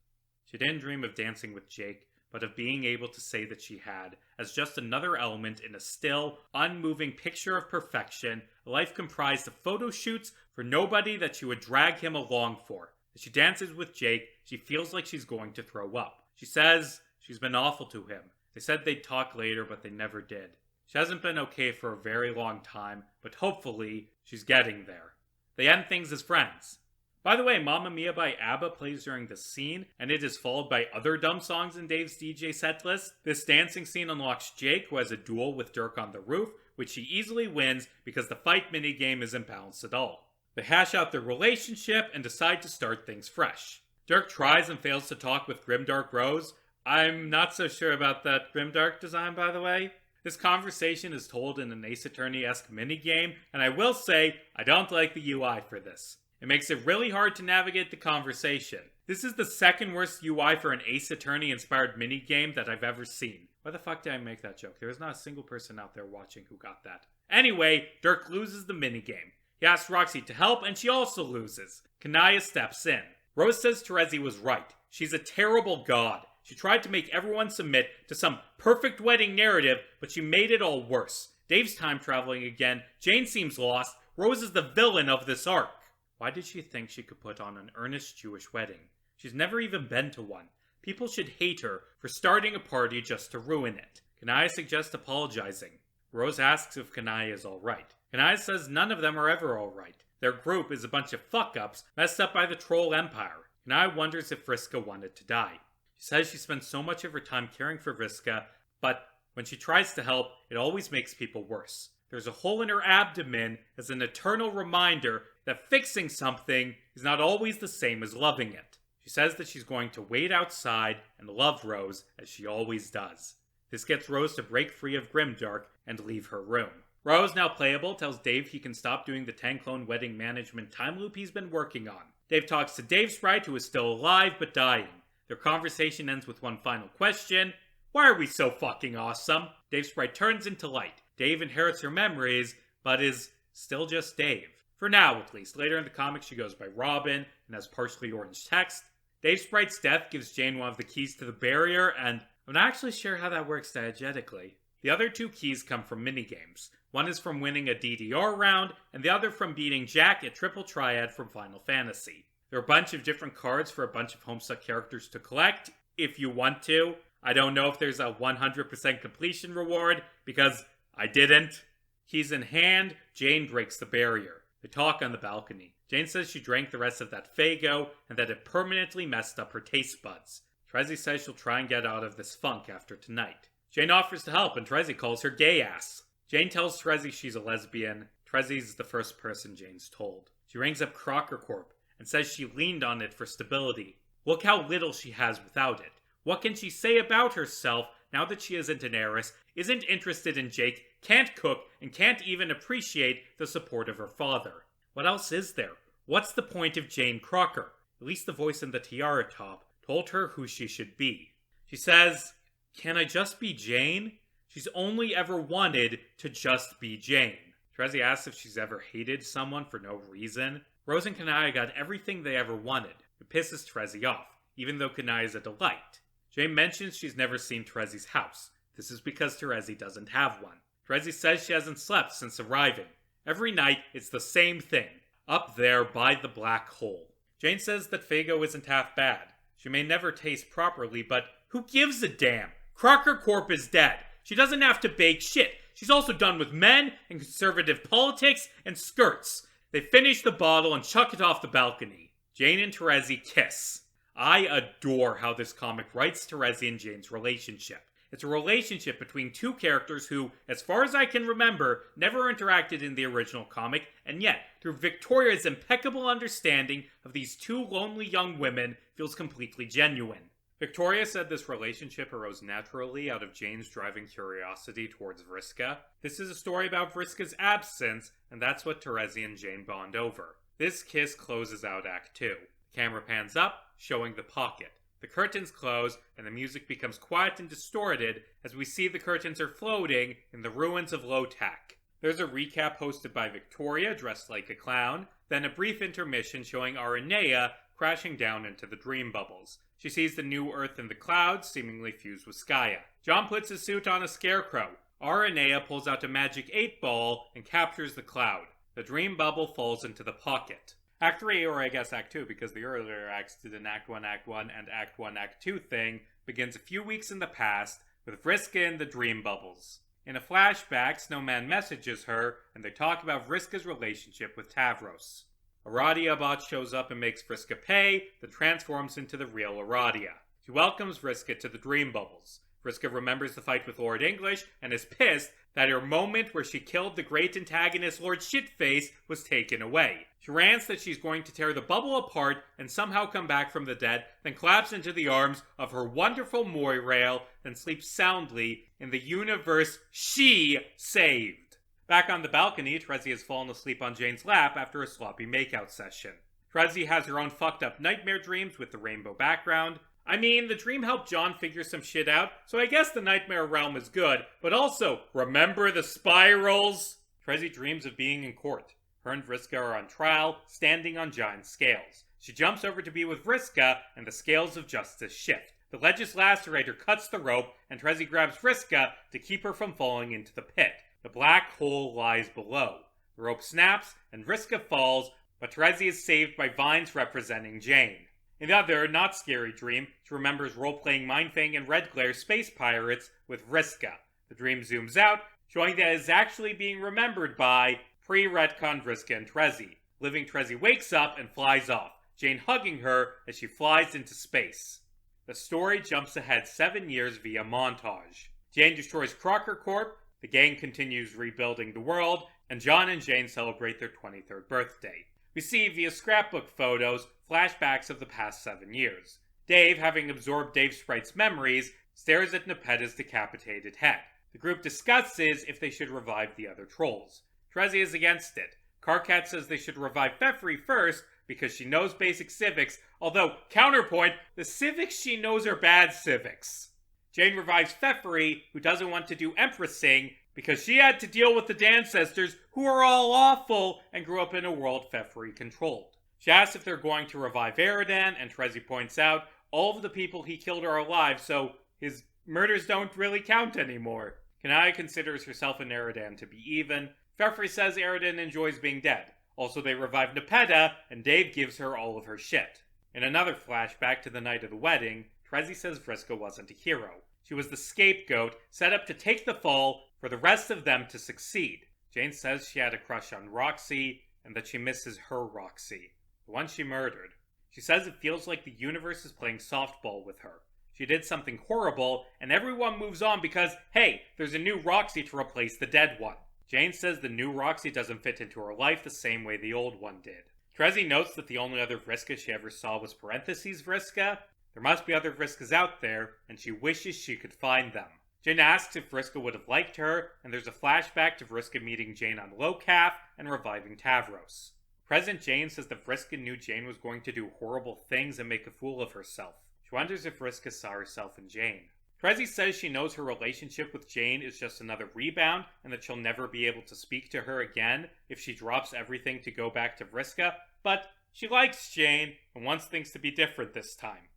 She didn't dream of dancing with Jake, but of being able to say that she had, as just another element in a still, unmoving picture of perfection, a life comprised of photo shoots for nobody that she would drag him along for. As she dances with Jake, she feels like she's going to throw up. She says she's been awful to him. They said they'd talk later, but they never did. She hasn't been okay for a very long time, but hopefully, she's getting there. They end things as friends. By the way, Mamma Mia by ABBA plays during this scene, and it is followed by other dumb songs in Dave's DJ setlist. This dancing scene unlocks Jake, who has a duel with Dirk on the roof, which he easily wins because the fight minigame isn't balanced at all. They hash out their relationship and decide to start things fresh. Dirk tries and fails to talk with Grimdark Rose. I'm not so sure about that Grimdark design, by the way. This conversation is told in an Ace Attorney-esque minigame, and I will say, I don't like the UI for this. It makes it really hard to navigate the conversation. This is the second worst UI for an Ace Attorney-inspired minigame that I've ever seen. Why the fuck did I make that joke? There is not a single person out there watching who got that. Anyway, Dirk loses the minigame. He asks Roxy to help, and she also loses. Kanaya steps in. Rose says Terezi was right. She's a terrible god. She tried to make everyone submit to some perfect wedding narrative, but she made it all worse. Dave's time traveling again. Jane seems lost. Rose is the villain of this arc. Why did she think she could put on an earnest Jewish wedding? She's never even been to one. People should hate her for starting a party just to ruin it. Kanaya suggests apologizing. Rose asks if Kanaya is alright. Kanaya says none of them are ever alright. Their group is a bunch of fuck-ups messed up by the Troll Empire. Kanaya wonders if Vriska wanted to die. She says she spends so much of her time caring for Vriska, but when she tries to help, it always makes people worse. There's a hole in her abdomen as an eternal reminder that fixing something is not always the same as loving it. She says that she's going to wait outside and love Rose as she always does. This gets Rose to break free of Grimdark and leave her room. Rose, now playable, tells Dave he can stop doing the 10-clone wedding management time loop he's been working on. Dave talks to Dave Sprite, who is still alive but dying. Their conversation ends with one final question. Why are we so fucking awesome? Dave Sprite turns into light. Dave inherits her memories, but is still just Dave. For now, at least. Later in the comic, she goes by Robin and has partially orange text. Dave Sprite's death gives Jane one of the keys to the barrier, and I'm not actually sure how that works diegetically. The other two keys come from minigames. One is from winning a DDR round, and the other from beating Jack at Triple Triad from Final Fantasy. There are a bunch of different cards for a bunch of Homestuck characters to collect, if you want to. I don't know if there's a 100% completion reward, because I didn't. Keys in hand, Jane breaks the barrier. They talk on the balcony. Jane says she drank the rest of that Faygo, and that it permanently messed up her taste buds. Trezzy says she'll try and get out of this funk after tonight. Jane offers to help, and Trezzy calls her gay ass. Jane tells Trezzy she's a lesbian. Trezzy's the first person Jane's told. She rings up Crocker Corp, and says she leaned on it for stability. Look how little she has without it. What can she say about herself now that she isn't an heiress, isn't interested in Jake, can't cook, and can't even appreciate the support of her father? What else is there? What's the point of Jane Crocker? At least the voice in the tiara top told her who she should be. She says, "Can I just be Jane?" She's only ever wanted to just be Jane. Trezzy asks if she's ever hated someone for no reason. Rose and Kanaya got everything they ever wanted. It pisses Trezzy off, even though Kanaya is a delight. Jane mentions she's never seen Trezzy's house. This is because Trezzy doesn't have one. Trezzy says she hasn't slept since arriving. Every night, it's the same thing. Up there by the black hole. Jane says that Faygo isn't half bad. She may never taste properly, but who gives a damn? Crocker Corp is dead. She doesn't have to bake shit. She's also done with men and conservative politics and skirts. They finish the bottle and chuck it off the balcony. Jane and Trezzy kiss. I adore how this comic writes Trezzy and Jane's relationship. It's a relationship between two characters who, as far as I can remember, never interacted in the original comic, and yet, through Victoria's impeccable understanding of these two lonely young women, feels completely genuine. Victoria said this relationship arose naturally out of Jane's driving curiosity towards Vriska. This is a story about Vriska's absence, and that's what Trezzy and Jane bond over. This kiss closes out Act 2. The camera pans up, showing the pocket. The curtains close, and the music becomes quiet and distorted as we see the curtains are floating in the ruins of Lotak. There's a recap hosted by Victoria, dressed like a clown, then a brief intermission showing Aranea crashing down into the dream bubbles. She sees the new Earth in the clouds, seemingly fused with Skaya. John puts his suit on a scarecrow. Aranea pulls out a magic 8-ball and captures the cloud. The dream bubble falls into the pocket. Act 3, or I guess Act 2, because the earlier acts did an Act 1, Act 1, and Act 1, Act 2 thing, begins a few weeks in the past, with Vriska in the dream bubbles. In a flashback, Snowman messages her, and they talk about Vriska's relationship with Tavros. Aradia Bot shows up and makes Vriska pay, then transforms into the real Aradia. She welcomes Vriska to the dream bubbles. Vriska remembers the fight with Lord English, and is pissed that her moment where she killed the great antagonist Lord Shitface was taken away. She rants that she's going to tear the bubble apart and somehow come back from the dead, then collapse into the arms of her wonderful Moirail, then sleeps soundly in the universe she saved. Back on the balcony, Trezzy has fallen asleep on Jane's lap after a sloppy makeout session. Trezzy has her own fucked up nightmare dreams with the rainbow background. I mean, the dream helped John figure some shit out, so I guess the nightmare realm is good, but also, remember the spirals? Trezzy dreams of being in court. Her and Vriska are on trial, standing on giant scales. She jumps over to be with Vriska, and the scales of justice shift. The Legislacerator cuts the rope, and Trezzy grabs Vriska to keep her from falling into the pit. The black hole lies below. The rope snaps, and Vriska falls, but Terezi is saved by vines representing Jane. In the other, not scary dream, she remembers role-playing Mindfang and Red Glare space pirates with Vriska. The dream zooms out, showing that it is actually being remembered by pre-retcon Vriska and Terezi. Living Terezi wakes up and flies off, Jane hugging her as she flies into space. The story jumps ahead 7 years via montage. Jane destroys Crocker Corp, the gang continues rebuilding the world, and John and Jane celebrate their 23rd birthday. We see via scrapbook photos flashbacks of the past 7 years. Dave, having absorbed Dave Sprite's memories, stares at Nepetta's decapitated head. The group discusses if they should revive the other trolls. Terezi is against it. Carcat says they should revive Pfeffrey first because she knows basic civics, although, counterpoint, the civics she knows are bad civics. Jane revives Pfeffrey, who doesn't want to do empressing because she had to deal with the Dancestors, who are all awful and grew up in a world Pfeffrey controlled. She asks if they're going to revive Eridan, and Terezi points out all of the people he killed are alive, so his murders don't really count anymore. Kanaya considers herself and Eridan to be even. Pfeffrey says Eridan enjoys being dead. Also, they revive Nepetta, and Dave gives her all of her shit. In another flashback to the night of the wedding, Terezi says Vriska wasn't a hero. She was the scapegoat, set up to take the fall for the rest of them to succeed. Jane says she had a crush on Roxy, and that she misses her Roxy, the one she murdered. She says it feels like the universe is playing softball with her. She did something horrible, and everyone moves on because, hey, there's a new Roxy to replace the dead one. Jane says the new Roxy doesn't fit into her life the same way the old one did. Terezi notes that the only other Vriska she ever saw was parentheses Vriska. There must be other Vriskas out there, and she wishes she could find them. Jane asks if Vriska would have liked her, and there's a flashback to Vriska meeting Jane on Lowcalf and reviving Tavros. Present Jane says that Vriska knew Jane was going to do horrible things and make a fool of herself. She wonders if Vriska saw herself in Jane. Terezi says she knows her relationship with Jane is just another rebound, and that she'll never be able to speak to her again if she drops everything to go back to Vriska, but she likes Jane and wants things to be different this time.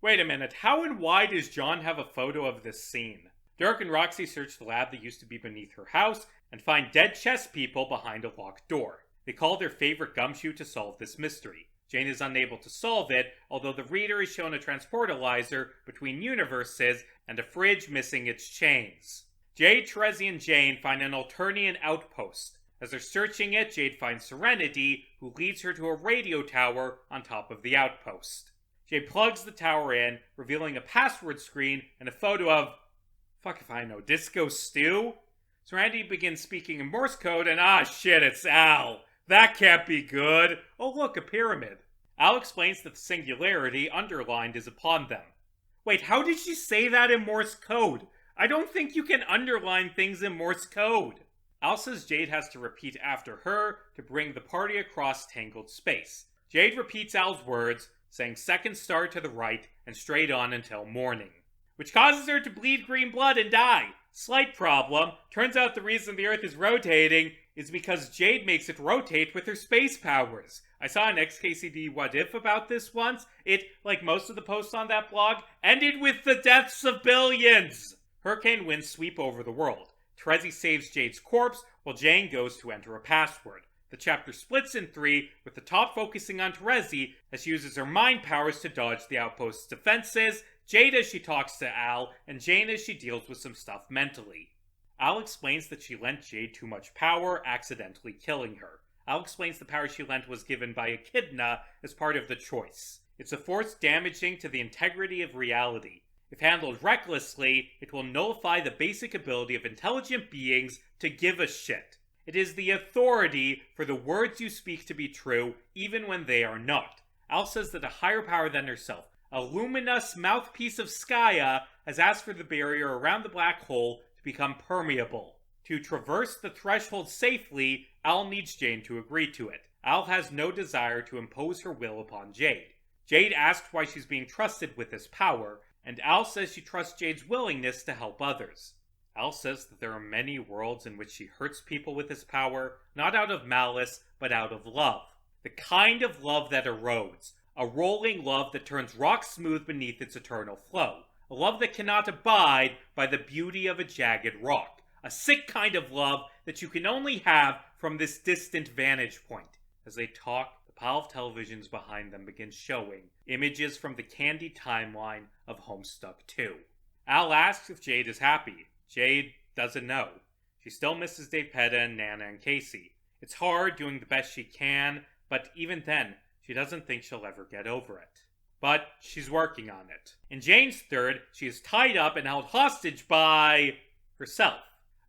Wait a minute, how and why does John have a photo of this scene? Dirk and Roxy search the lab that used to be beneath her house and find dead chess people behind a locked door. They call their favorite gumshoe to solve this mystery. Jane is unable to solve it, although the reader is shown a transportalizer between universes and a fridge missing its chains. Jade, Terezi, and Jane find an Alternian outpost. As they're searching it, Jade finds Serenity, who leads her to a radio tower on top of the outpost. Jade plugs the tower in, revealing a password screen and a photo of, fuck if I know, Disco Stew? Serenity begins speaking in Morse code and shit, it's Al. That can't be good. Oh look, a pyramid. Al explains that the singularity underlined is upon them. Wait, how did she say that in Morse code? I don't think you can underline things in Morse code. Al says Jade has to repeat after her to bring the party across tangled space. Jade repeats Al's words, saying second star to the right and straight on until morning, which causes her to bleed green blood and die. Slight problem. Turns out the reason the Earth is rotating is because Jade makes it rotate with her space powers. I saw an XKCD What If about this once. It, like most of the posts on that blog, ended with the deaths of billions! Hurricane winds sweep over the world. Terezi saves Jade's corpse, while Jane goes to enter a password. The chapter splits in 3, with the top focusing on Terezi as she uses her mind powers to dodge the outpost's defenses, Jade as she talks to Al, and Jane as she deals with some stuff mentally. Al explains that she lent Jade too much power, accidentally killing her. Al explains the power she lent was given by Echidna as part of the choice. It's a force damaging to the integrity of reality. If handled recklessly, it will nullify the basic ability of intelligent beings to give a shit. It is the authority for the words you speak to be true, even when they are not. Al says that a higher power than herself, a luminous mouthpiece of Skaya, has asked for the barrier around the black hole to become permeable. To traverse the threshold safely, Al needs Jane to agree to it. Al has no desire to impose her will upon Jade. Jade asks why she's being trusted with this power, and Al says she trusts Jade's willingness to help others. Al says that there are many worlds in which she hurts people with this power, not out of malice, but out of love. The kind of love that erodes. A rolling love that turns rock smooth beneath its eternal flow. A love that cannot abide by the beauty of a jagged rock. A sick kind of love that you can only have from this distant vantage point. As they talk, the pile of televisions behind them begins showing images from the candy timeline of Homestuck 2. Al asks if Jade is happy. Jade doesn't know. She still misses Dave Petta and Nana and Casey. It's hard doing the best she can, but even then, she doesn't think she'll ever get over it. But she's working on it. In Jane's third, she is tied up and held hostage by herself.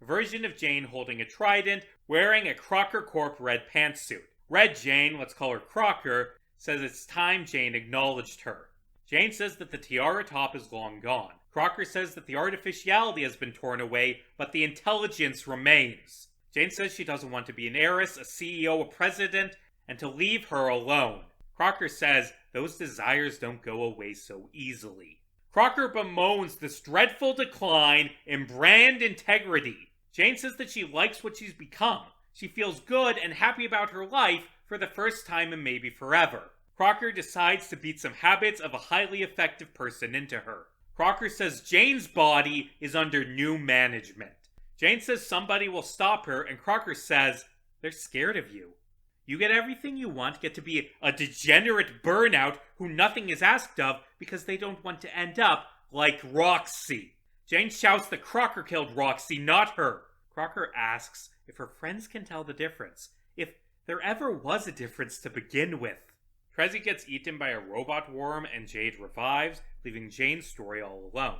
A version of Jane holding a trident, wearing a Crocker Corp red pantsuit. Red Jane, let's call her Crocker, says it's time Jane acknowledged her. Jane says that the tiara top is long gone. Crocker says that the artificiality has been torn away, but the intelligence remains. Jane says she doesn't want to be an heiress, a CEO, a president, and to leave her alone. Crocker says those desires don't go away so easily. Crocker bemoans this dreadful decline in brand integrity. Jane says that she likes what she's become. She feels good and happy about her life for the first time in maybe forever. Crocker decides to beat some habits of a highly effective person into her. Crocker says Jane's body is under new management. Jane says somebody will stop her, and Crocker says they're scared of you. You get everything you want, get to be a degenerate burnout who nothing is asked of because they don't want to end up like Roxy. Jane shouts that Crocker killed Roxy, not her. Crocker asks if her friends can tell the difference, if there ever was a difference to begin with. Trezzy gets eaten by a robot worm and Jade revives, leaving Jane's story all alone.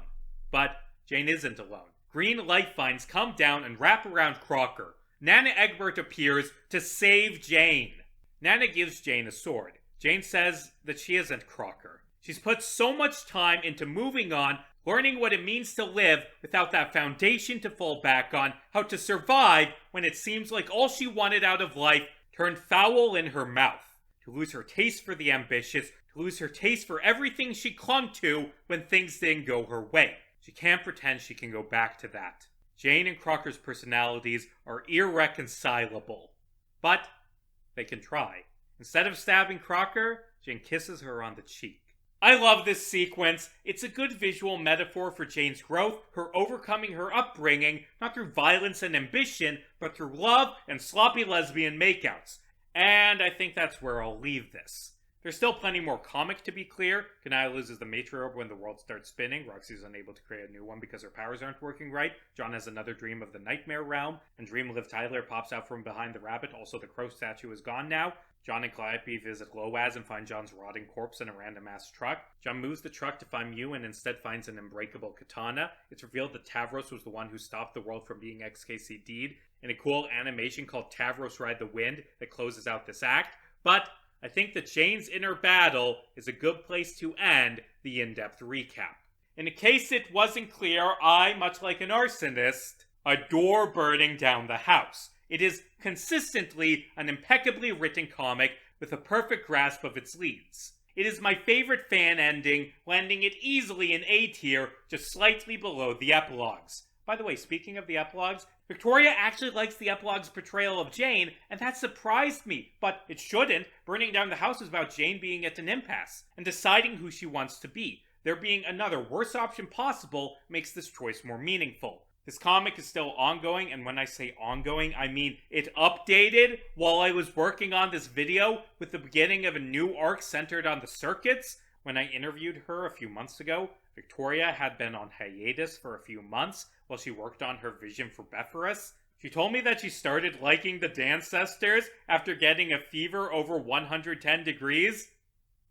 But Jane isn't alone. Green light vines come down and wrap around Crocker. Nana Egbert appears to save Jane. Nana gives Jane a sword. Jane says that she isn't Crocker. She's put so much time into moving on, learning what it means to live without that foundation to fall back on, how to survive when it seems like all she wanted out of life turned foul in her mouth. To lose her taste for the ambitious, to lose her taste for everything she clung to when things didn't go her way. She can't pretend she can go back to that. Jane and Crocker's personalities are irreconcilable. But they can try. Instead of stabbing Crocker, Jane kisses her on the cheek. I love this sequence. It's a good visual metaphor for Jane's growth, her overcoming her upbringing, not through violence and ambition, but through love and sloppy lesbian makeouts. And I think that's where I'll leave this. There's still plenty more comic to be clear. Kanai loses the matriarch when the world starts spinning. Roxy's unable to create a new one because her powers aren't working right. John has another dream of the nightmare realm. And Dream Liv Tyler pops out from behind the rabbit. Also, the crow statue is gone now. John and Calliope visit Loaz and find John's rotting corpse in a random-ass truck. John moves the truck to find Mew and instead finds an unbreakable katana. It's revealed that Tavros was the one who stopped the world from being XKCD'd in a cool animation called Tavros Ride the Wind that closes out this act. But I think that Jane's inner battle is a good place to end the in-depth recap. In case it wasn't clear, I, much like an arsonist, adore burning down the house. It is consistently an impeccably written comic with a perfect grasp of its leads. It is my favorite fan ending, landing it easily in A tier, just slightly below the epilogues. By the way, speaking of the epilogues, Victoria actually likes the epilogue's portrayal of Jane, and that surprised me, but it shouldn't. Burning down the house is about Jane being at an impasse and deciding who she wants to be. There being another worse option possible makes this choice more meaningful. This comic is still ongoing, and when I say ongoing, I mean it updated while I was working on this video with the beginning of a new arc centered on the circuits. When I interviewed her a few months ago, Victoria had been on hiatus for a few months while she worked on her vision for Bepharus. She told me that she started liking the Dancestors after getting a fever over 110 degrees.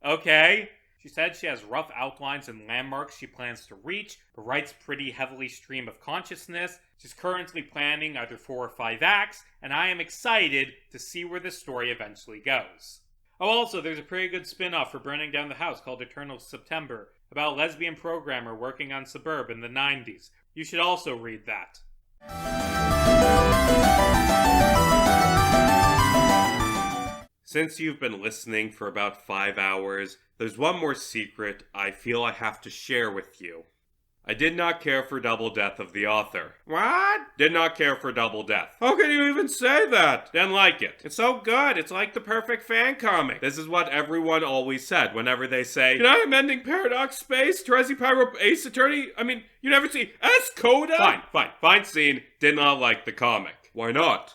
Okay. She said she has rough outlines and landmarks she plans to reach, but writes pretty heavily stream of consciousness. She's currently planning either 4 or 5 acts, and I am excited to see where this story eventually goes. Oh, also, there's a pretty good spin-off for Burning Down the House called Eternal September, about a lesbian programmer working on Suburb in the 90s. You should also read that. Since you've been listening for about 5 hours, there's one more secret I feel I have to share with you. I did not care for Double Death of the author. What? Did not care for Double Death. How can you even say that? Didn't like it. It's so good. It's like the perfect fan comic. This is what everyone always said whenever they say, "Can I am ending Paradox Space, Terezi Pyro Ace Attorney? I mean, you never see S Coda?" Fine scene. Did not like the comic. Why not?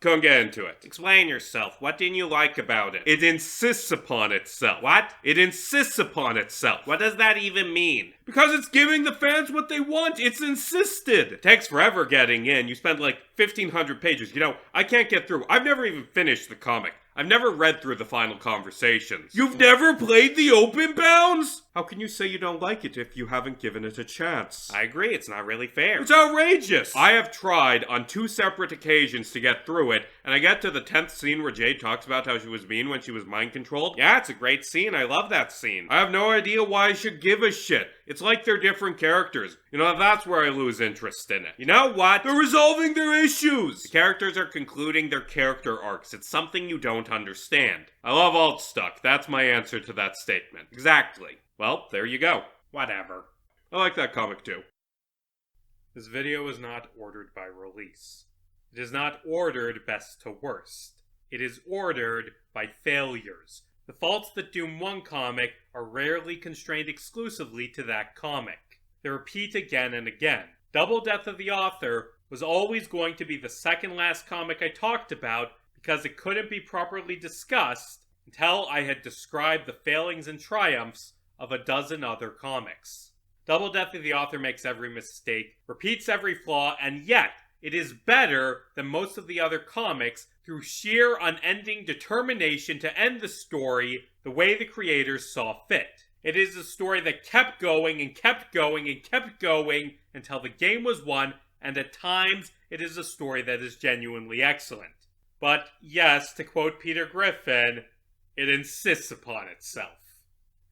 Couldn't get into it. Explain yourself. What didn't you like about it? It insists upon itself. What? It insists upon itself. What does that even mean? Because it's giving the fans what they want. It's insisted. It takes forever getting in. You spend like 1,500 pages. You know, I can't get through. I've never even finished the comic. I've never read through the final conversations. You've never played the Open Bounds? How can you say you don't like it if you haven't given it a chance? I agree, it's not really fair. It's outrageous! I have tried on 2 separate occasions to get through it, and I get to the 10th scene where Jade talks about how she was mean when she was mind-controlled. Yeah, it's a great scene. I love that scene. I have no idea why I should give a shit. It's like they're different characters. You know, that's where I lose interest in it. You know what? They're resolving their issues! The characters are concluding their character arcs. It's something you don't understand. I love Altstuck. That's my answer to that statement. Exactly. Well, there you go. Whatever. I like that comic too. This video is not ordered by release. It is not ordered best to worst. It is ordered by failures. The faults that doom one comic are rarely constrained exclusively to that comic. They repeat again and again. Double Death of the Author was always going to be the second last comic I talked about because it couldn't be properly discussed until I had described the failings and triumphs of a dozen other comics. Double Death of the Author makes every mistake, repeats every flaw, and yet it is better than most of the other comics through sheer unending determination to end the story the way the creators saw fit. It is a story that kept going and kept going and kept going until the game was won, and at times it is a story that is genuinely excellent. But yes, to quote Peter Griffin, it insists upon itself.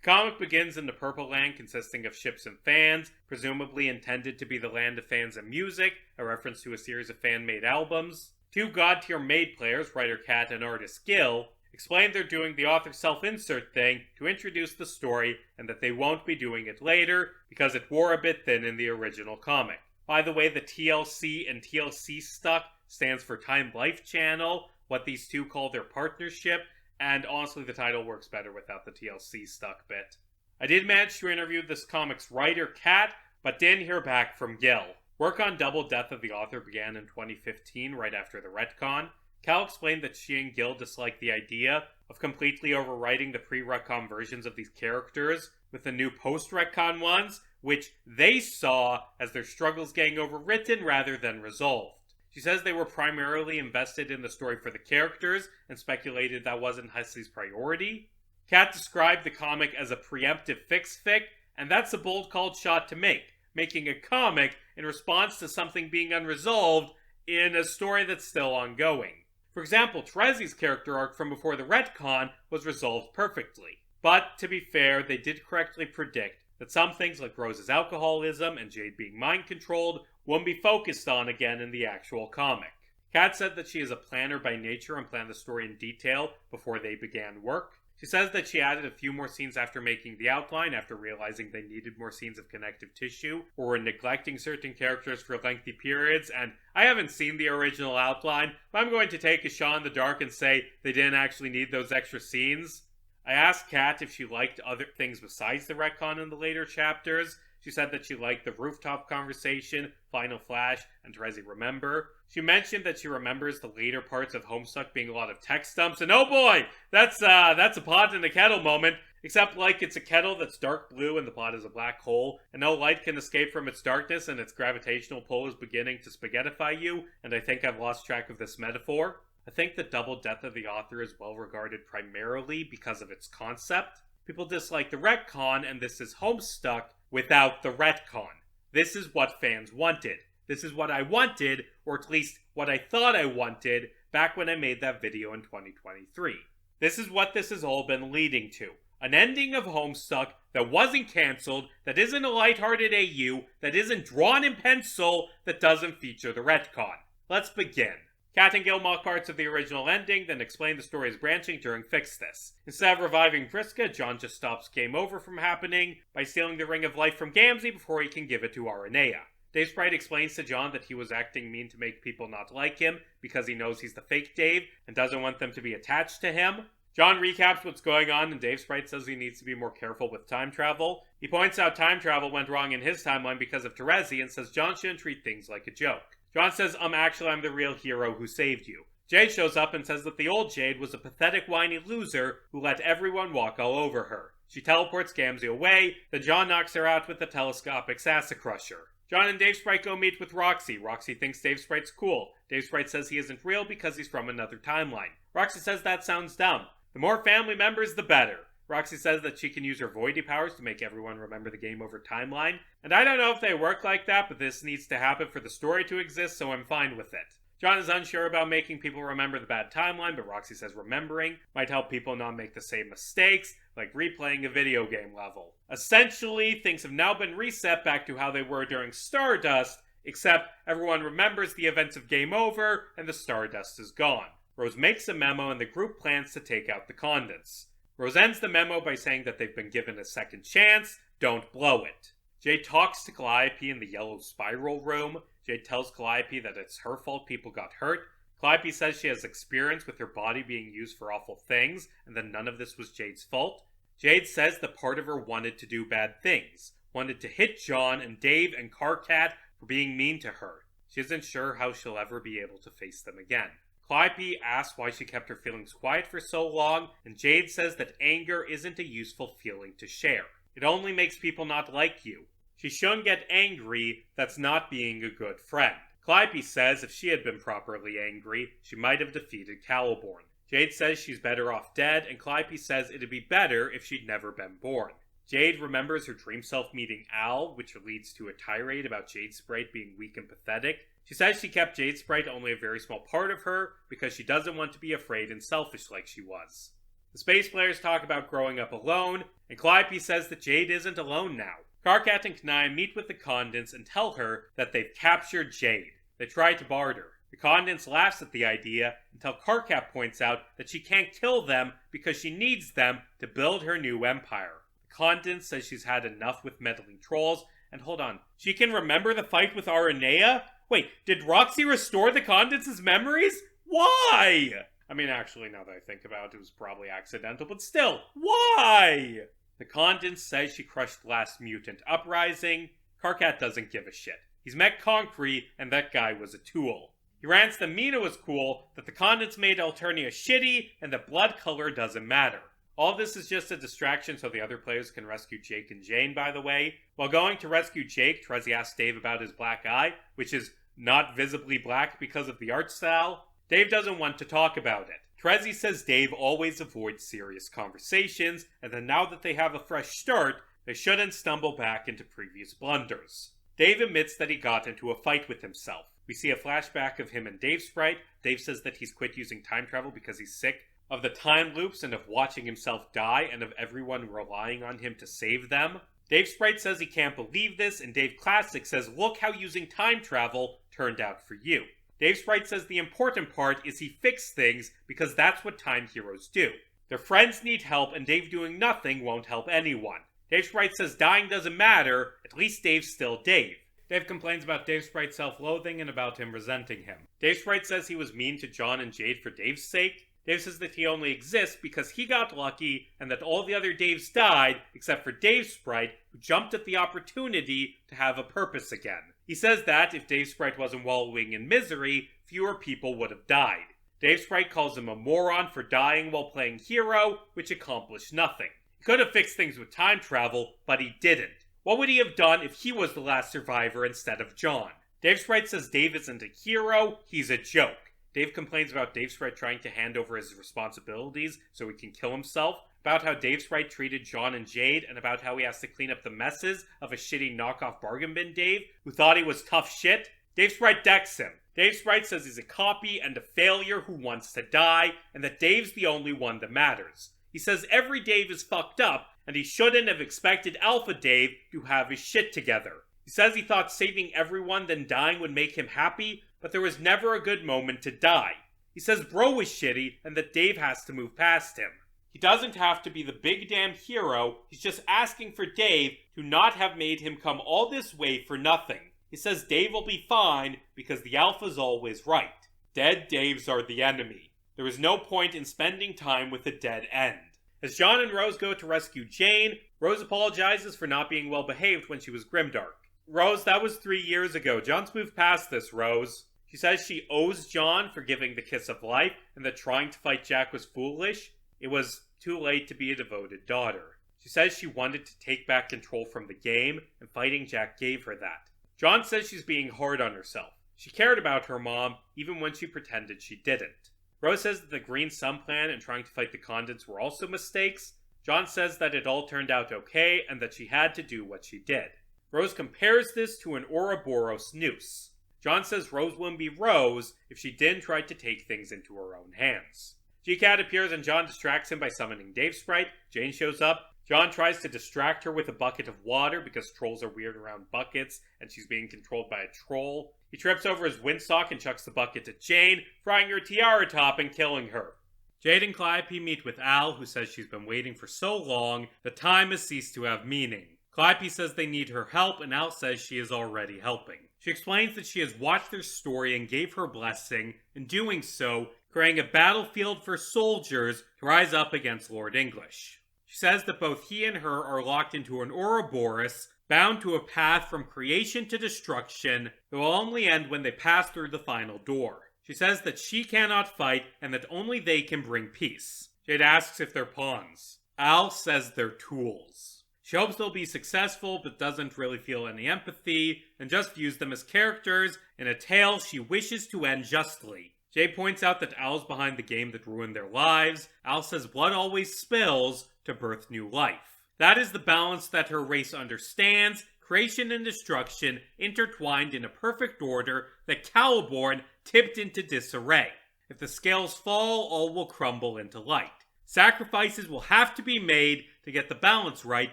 The comic begins in the Purple Land consisting of ships and fans, presumably intended to be the land of fans and music, a reference to a series of fan-made albums. 2 god-tier maid players, writer Cat and artist Gil, explain they're doing the author self-insert thing to introduce the story and that they won't be doing it later because it wore a bit thin in the original comic. By the way, the TLC and TLCStuck stands for Time Life Channel, what these two call their partnership, and honestly the title works better without the TLCStuck bit. I did manage to interview this comic's writer Cat, but didn't hear back from Gil. Work on Double Death of the Author began in 2015, right after the retcon. Cal explained that she and Gil disliked the idea of completely overwriting the pre-retcon versions of these characters with the new post-retcon ones, which they saw as their struggles getting overwritten rather than resolved. She says they were primarily invested in the story for the characters and speculated that wasn't Hesley's priority. Kat described the comic as a preemptive fix-fic, and that's a bold called shot to make, making a comic in response to something being unresolved in a story that's still ongoing. For example, Terezi's character arc from before the retcon was resolved perfectly. But, to be fair, they did correctly predict that some things like Rose's alcoholism and Jade being mind-controlled won't be focused on again in the actual comic. Kat said that she is a planner by nature and planned the story in detail before they began work. She says that she added a few more scenes after making the outline after realizing they needed more scenes of connective tissue or were neglecting certain characters for lengthy periods, and I haven't seen the original outline, but I'm going to take a shot in the dark and say they didn't actually need those extra scenes. I asked Kat if she liked other things besides the retcon in the later chapters. She said that she liked the rooftop conversation, Final Flash, and Terezi Remember. She mentioned that she remembers the later parts of Homestuck being a lot of text dumps, and oh boy, that's a pot in the kettle moment. Except like it's a kettle that's dark blue and the pot is a black hole, and no light can escape from its darkness and its gravitational pull is beginning to spaghettify you, and I think I've lost track of this metaphor. I think the Double Death of the Author is well regarded primarily because of its concept. People dislike the retcon, and this is Homestuck without the retcon. This is what fans wanted. This is what I wanted, or at least what I thought I wanted, back when I made that video in 2023. This is what this has all been leading to. An ending of Homestuck that wasn't cancelled, that isn't a lighthearted AU, that isn't drawn in pencil, that doesn't feature the retcon. Let's begin. Cat and Gil mock parts of the original ending, then explain the story's branching during Fix This. Instead of reviving Vriska, John just stops Game Over from happening by stealing the Ring of Life from Gamzee before he can give it to Aranea. Dave Sprite explains to John that he was acting mean to make people not like him because he knows he's the fake Dave and doesn't want them to be attached to him. John recaps what's going on, and Dave Sprite says he needs to be more careful with time travel. He points out time travel went wrong in his timeline because of Terezi and says John shouldn't treat things like a joke. John says, actually I'm the real hero who saved you. Jade shows up and says that the old Jade was a pathetic whiny loser who let everyone walk all over her. She teleports Gamzee away, then John knocks her out with the telescopic Sassacrusher. John and Dave Sprite go meet with Roxy. Roxy thinks Dave Sprite's cool. Dave Sprite says he isn't real because he's from another timeline. Roxy says that sounds dumb. The more family members, the better. Roxy says that she can use her voidy powers to make everyone remember the Game Over timeline. And I don't know if they work like that, but this needs to happen for the story to exist, so I'm fine with it. John is unsure about making people remember the bad timeline, but Roxy says remembering might help people not make the same mistakes, like replaying a video game level. Essentially, things have now been reset back to how they were during Stardust, except everyone remembers the events of Game Over, and the Stardust is gone. Rose makes a memo, and the group plans to take out the Condents. Rose ends the memo by saying that they've been given a second chance, don't blow it. Jade talks to Calliope in the Yellow Spiral room. Jade tells Calliope that it's her fault people got hurt. Calliope says she has experience with her body being used for awful things, and that none of this was Jade's fault. Jade says that part of her wanted to do bad things, wanted to hit John and Dave and Carcat for being mean to her. She isn't sure how she'll ever be able to face them again. Calliope asks why she kept her feelings quiet for so long, and Jade says that anger isn't a useful feeling to share. It only makes people not like you. She shouldn't get angry, that's not being a good friend. Calliope says if she had been properly angry, she might have defeated Caliborn. Jade says she's better off dead, and Calliope says it'd be better if she'd never been born. Jade remembers her dream self meeting Al, which leads to a tirade about Jade Sprite being weak and pathetic. She says she kept Jade Sprite only a very small part of her because she doesn't want to be afraid and selfish like she was. The Space Players talk about growing up alone, and Calliope says that Jade isn't alone now. Carcat and Kanai meet with the Condents and tell her that they've captured Jade. They try to barter. The Condents laughs at the idea until Carcat points out that she can't kill them because she needs them to build her new empire. The Condents says she's had enough with meddling trolls, and hold on, she can remember the fight with Aranea? Wait, did Roxy restore the Condents' memories? Why? I mean, actually, now that I think about it, it was probably accidental, but still, why? The Condents says she crushed Last Mutant Uprising. Carcat doesn't give a shit. He's met Concrete, and that guy was a tool. He rants that Mina was cool, that the Condents made Alternia shitty, and that blood color doesn't matter. All this is just a distraction so the other players can rescue Jake and Jane, by the way. While going to rescue Jake, Terezi asks Dave about his black eye, which is not visibly black because of the art style. Dave doesn't want to talk about it. Terezi says Dave always avoids serious conversations, and that now that they have a fresh start, they shouldn't stumble back into previous blunders. Dave admits that he got into a fight with himself. We see a flashback of him and Dave Sprite. Dave says that he's quit using time travel because he's sick of the time loops and of watching himself die and of everyone relying on him to save them. Dave Sprite says he can't believe this, and Dave Classic says look how using time travel turned out for you. Dave Sprite says the important part is he fixed things because that's what time heroes do. Their friends need help, and Dave doing nothing won't help anyone. Dave Sprite says dying doesn't matter, at least Dave's still Dave. Dave complains about Dave Sprite's self-loathing and about him resenting him. Dave Sprite says he was mean to John and Jade for Dave's sake. Dave says that he only exists because he got lucky and that all the other Daves died except for Dave Sprite, who jumped at the opportunity to have a purpose again. He says that if Dave Sprite wasn't wallowing in misery, fewer people would have died. Dave Sprite calls him a moron for dying while playing hero, which accomplished nothing. He could have fixed things with time travel, but he didn't. What would he have done if he was the last survivor instead of John? Dave Sprite says Dave isn't a hero, he's a joke. Dave complains about Dave Sprite trying to hand over his responsibilities so he can kill himself, about how Dave Sprite treated John and Jade, and about how he has to clean up the messes of a shitty knockoff bargain bin Dave who thought he was tough shit. Dave Sprite decks him. Dave Sprite says he's a copy and a failure who wants to die, and that Dave's the only one that matters. He says every Dave is fucked up, and he shouldn't have expected Alpha Dave to have his shit together. He says he thought saving everyone then dying would make him happy, but there was never a good moment to die. He says Bro was shitty and that Dave has to move past him. He doesn't have to be the big damn hero, he's just asking for Dave to not have made him come all this way for nothing. He says Dave will be fine because the Alpha's always right. Dead Daves are the enemy. There is no point in spending time with a dead end. As John and Rose go to rescue Jane, Rose apologizes for not being well behaved when she was grimdark. Rose, that was 3 years ago. John's moved past this, Rose. She says she owes John for giving the kiss of life and that trying to fight Jack was foolish. It was too late to be a devoted daughter. She says she wanted to take back control from the game, and fighting Jack gave her that. John says she's being hard on herself. She cared about her mom, even when she pretended she didn't. Rose says that the Green Sun plan and trying to fight the Condents were also mistakes. John says that it all turned out okay, and that she had to do what she did. Rose compares this to an Ouroboros noose. John says Rose wouldn't be Rose if she didn't try to take things into her own hands. G-Cat appears and John distracts him by summoning Dave Sprite. Jane shows up. John tries to distract her with a bucket of water because trolls are weird around buckets and she's being controlled by a troll. He trips over his windsock and chucks the bucket to Jane, frying her tiara top and killing her. Jade and Calliope meet with Al, who says she's been waiting for so long that time has ceased to have meaning. Calliope says they need her help, and Al says she is already helping. She explains that she has watched their story and gave her blessing, in doing so, creating a battlefield for soldiers to rise up against Lord English. She says that both he and her are locked into an Ouroboros, bound to a path from creation to destruction that will only end when they pass through the final door. She says that she cannot fight and that only they can bring peace. Jade asks if they're pawns. Al says they're tools. She hopes they'll be successful but doesn't really feel any empathy and just views them as characters in a tale she wishes to end justly. Jade points out that Al's behind the game that ruined their lives. Al says blood always spills to birth new life. That is the balance that her race understands, creation and destruction intertwined in a perfect order that Caliborn tipped into disarray. If the scales fall, all will crumble into light. Sacrifices will have to be made to get the balance right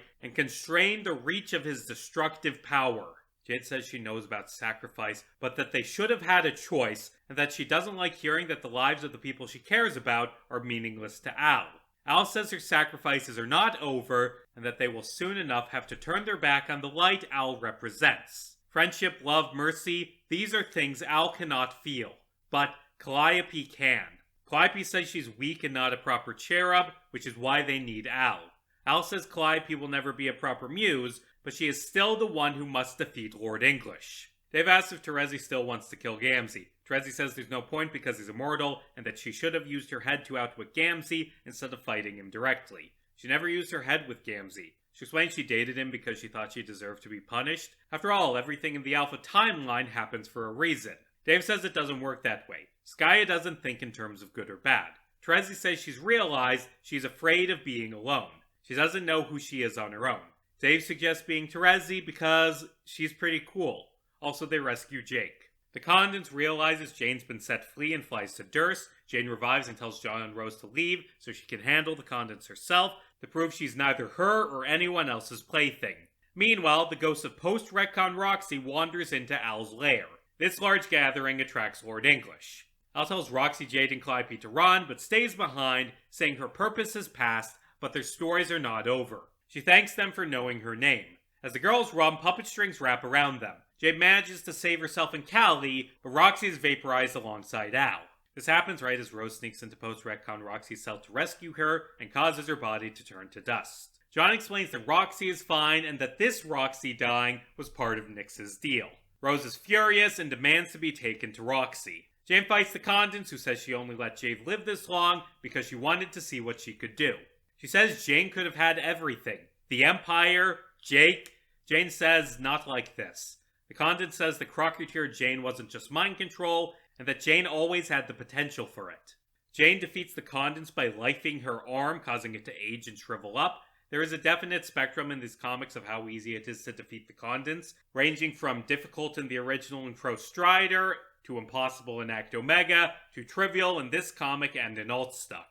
and constrain the reach of his destructive power. Jade says she knows about sacrifice, but that they should have had a choice, and that she doesn't like hearing that the lives of the people she cares about are meaningless to Al. Al says her sacrifices are not over, and that they will soon enough have to turn their back on the light Al represents. Friendship, love, mercy, these are things Al cannot feel. But Calliope can. Calliope says she's weak and not a proper cherub, which is why they need Al. Al says Calliope will never be a proper muse, but she is still the one who must defeat Lord English. Dave asks if Terezi still wants to kill Gamzee. Terezi says there's no point because he's immortal, and that she should have used her head to outwit Gamzee instead of fighting him directly. She never used her head with Gamzee. She explains she dated him because she thought she deserved to be punished. After all, everything in the Alpha timeline happens for a reason. Dave says it doesn't work that way. Skaya doesn't think in terms of good or bad. Terezi says she's realized she's afraid of being alone. She doesn't know who she is on her own. Dave suggests being Terezi because she's pretty cool. Also, they rescue Jake. The Condens realizes Jane's been set free and flies to Durst. Jane revives and tells John and Rose to leave so she can handle the Condens herself to prove she's neither her or anyone else's plaything. Meanwhile, the ghost of post-retcon Roxy wanders into Al's lair. This large gathering attracts Lord English. Al tells Roxy, Jade, and Calliope to run, but stays behind, saying her purpose has passed, but their stories are not over. She thanks them for knowing her name. As the girls run, puppet strings wrap around them. Jade manages to save herself and Callie, but Roxy is vaporized alongside Al. This happens right as Rose sneaks into post-retcon Roxy's cell to rescue her and causes her body to turn to dust. John explains that Roxy is fine and that this Roxy dying was part of Nyx's deal. Rose is furious and demands to be taken to Roxy. Jane fights the Condens, who says she only let Jade live this long because she wanted to see what she could do. She says Jane could have had everything. The Empire, Jake. Jane says, not like this. The Condens says the Crocketeer Jane wasn't just mind control, and that Jane always had the potential for it. Jane defeats the Condens by lifing her arm, causing it to age and shrivel up. There is a definite spectrum in these comics of how easy it is to defeat the Condens, ranging from difficult in the original and Pro Strider, to impossible in Act Omega, to trivial in this comic and in Altstuck.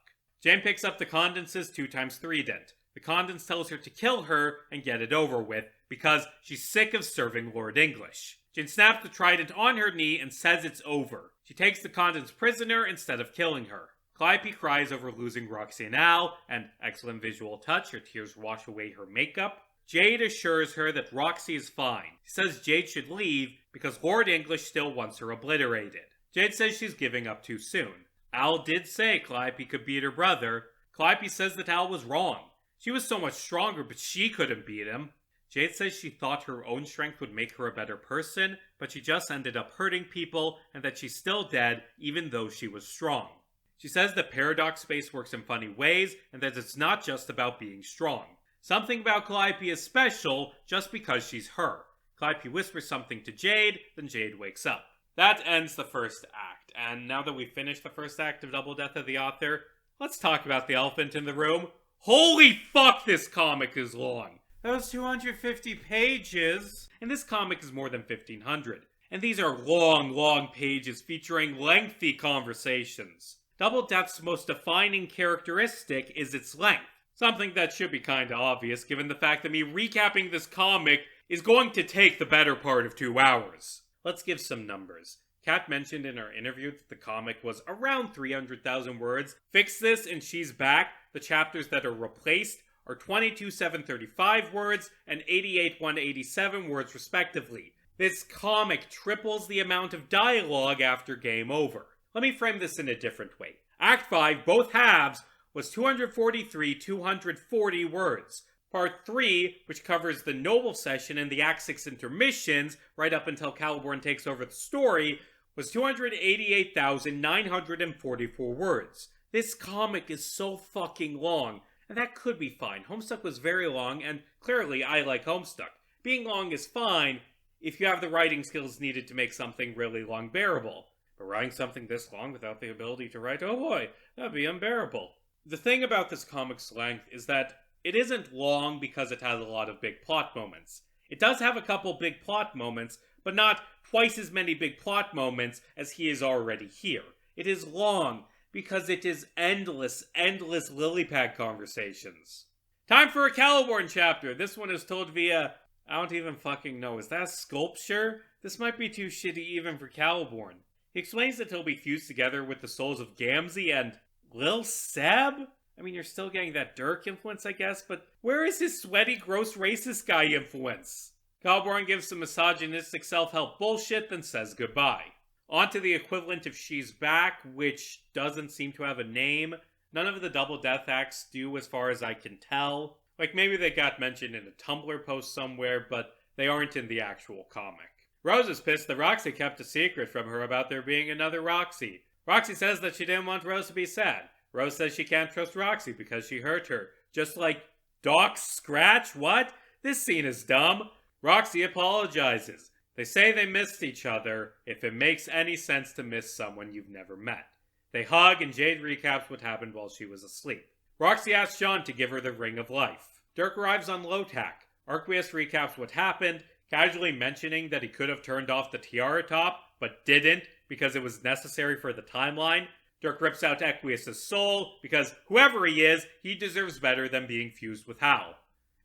Jane picks up the Condens' 2x3 dent. The Condens tells her to kill her and get it over with, because she's sick of serving Lord English. Jane snaps the trident on her knee and says it's over. She takes the Condens prisoner instead of killing her. Calliope cries over losing Roxy and Al, and excellent visual touch, her tears wash away her makeup. Jade assures her that Roxy is fine. She says Jade should leave because Lord English still wants her obliterated. Jade says she's giving up too soon. Al did say Calliope could beat her brother. Calliope says that Al was wrong. She was so much stronger, but she couldn't beat him. Jade says she thought her own strength would make her a better person, but she just ended up hurting people, and that she's still dead even though she was strong. She says that paradox space works in funny ways, and that it's not just about being strong. Something about Calliope is special just because she's her. Calliope whispers something to Jade, then Jade wakes up. That ends the first act, and now that we've finished the first act of Double Death of the Author, let's talk about the elephant in the room. Holy fuck, this comic is long! That was 250 pages! And this comic is more than 1,500. And these are long pages featuring lengthy conversations. Double Death's most defining characteristic is its length. Something that should be kinda obvious given the fact that me recapping this comic is going to take the better part of 2 hours. Let's give some numbers. Kat mentioned in our interview that the comic was around 300,000 words. Fix This and She's Back, the chapters that are replaced, are 22,735 words and 88,187 words respectively. This comic triples the amount of dialogue after game over. Let me frame this in a different way. Act 5, both halves, was 240 words. Part 3, which covers the Noble session and the Act 6 intermissions, right up until Caliborn takes over the story, was 288,944 words. This comic is so fucking long, and that could be fine. Homestuck was very long, and clearly I like Homestuck. Being long is fine if you have the writing skills needed to make something really long bearable. But writing something this long without the ability to write, oh boy, that'd be unbearable. The thing about this comic's length is that it isn't long because it has a lot of big plot moments. It does have a couple big plot moments, but not twice as many big plot moments as he is already here. It is long because it is endless lily pad conversations. Time for a Caliborn chapter. This one is told via, I don't even fucking know, is that a sculpture? This might be too shitty even for Caliborn. He explains that he'll be fused together with the souls of Gamzee and Lil Seb? I mean, you're still getting that Dirk influence, I guess, but where is his sweaty, gross, racist guy influence? Caliborn gives some misogynistic self-help bullshit, then says goodbye. On to the equivalent of She's Back, which doesn't seem to have a name. None of the Double Death acts do, as far as I can tell. Like, maybe they got mentioned in a Tumblr post somewhere, but they aren't in the actual comic. Rose is pissed that Roxy kept a secret from her about there being another Roxy. Roxy says that she didn't want Rose to be sad. Rose says she can't trust Roxy because she hurt her. Just like Doc Scratch? What? This scene is dumb. Roxy apologizes. They say they missed each other, if it makes any sense to miss someone you've never met. They hug and Jade recaps what happened while she was asleep. Roxy asks John to give her the Ring of Life. Dirk arrives on Lotac. Arqueus recaps what happened, casually mentioning that he could have turned off the tiara top, but didn't because it was necessary for the timeline. Dirk rips out Equius' soul because whoever he is, he deserves better than being fused with Hal.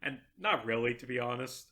And not really, to be honest.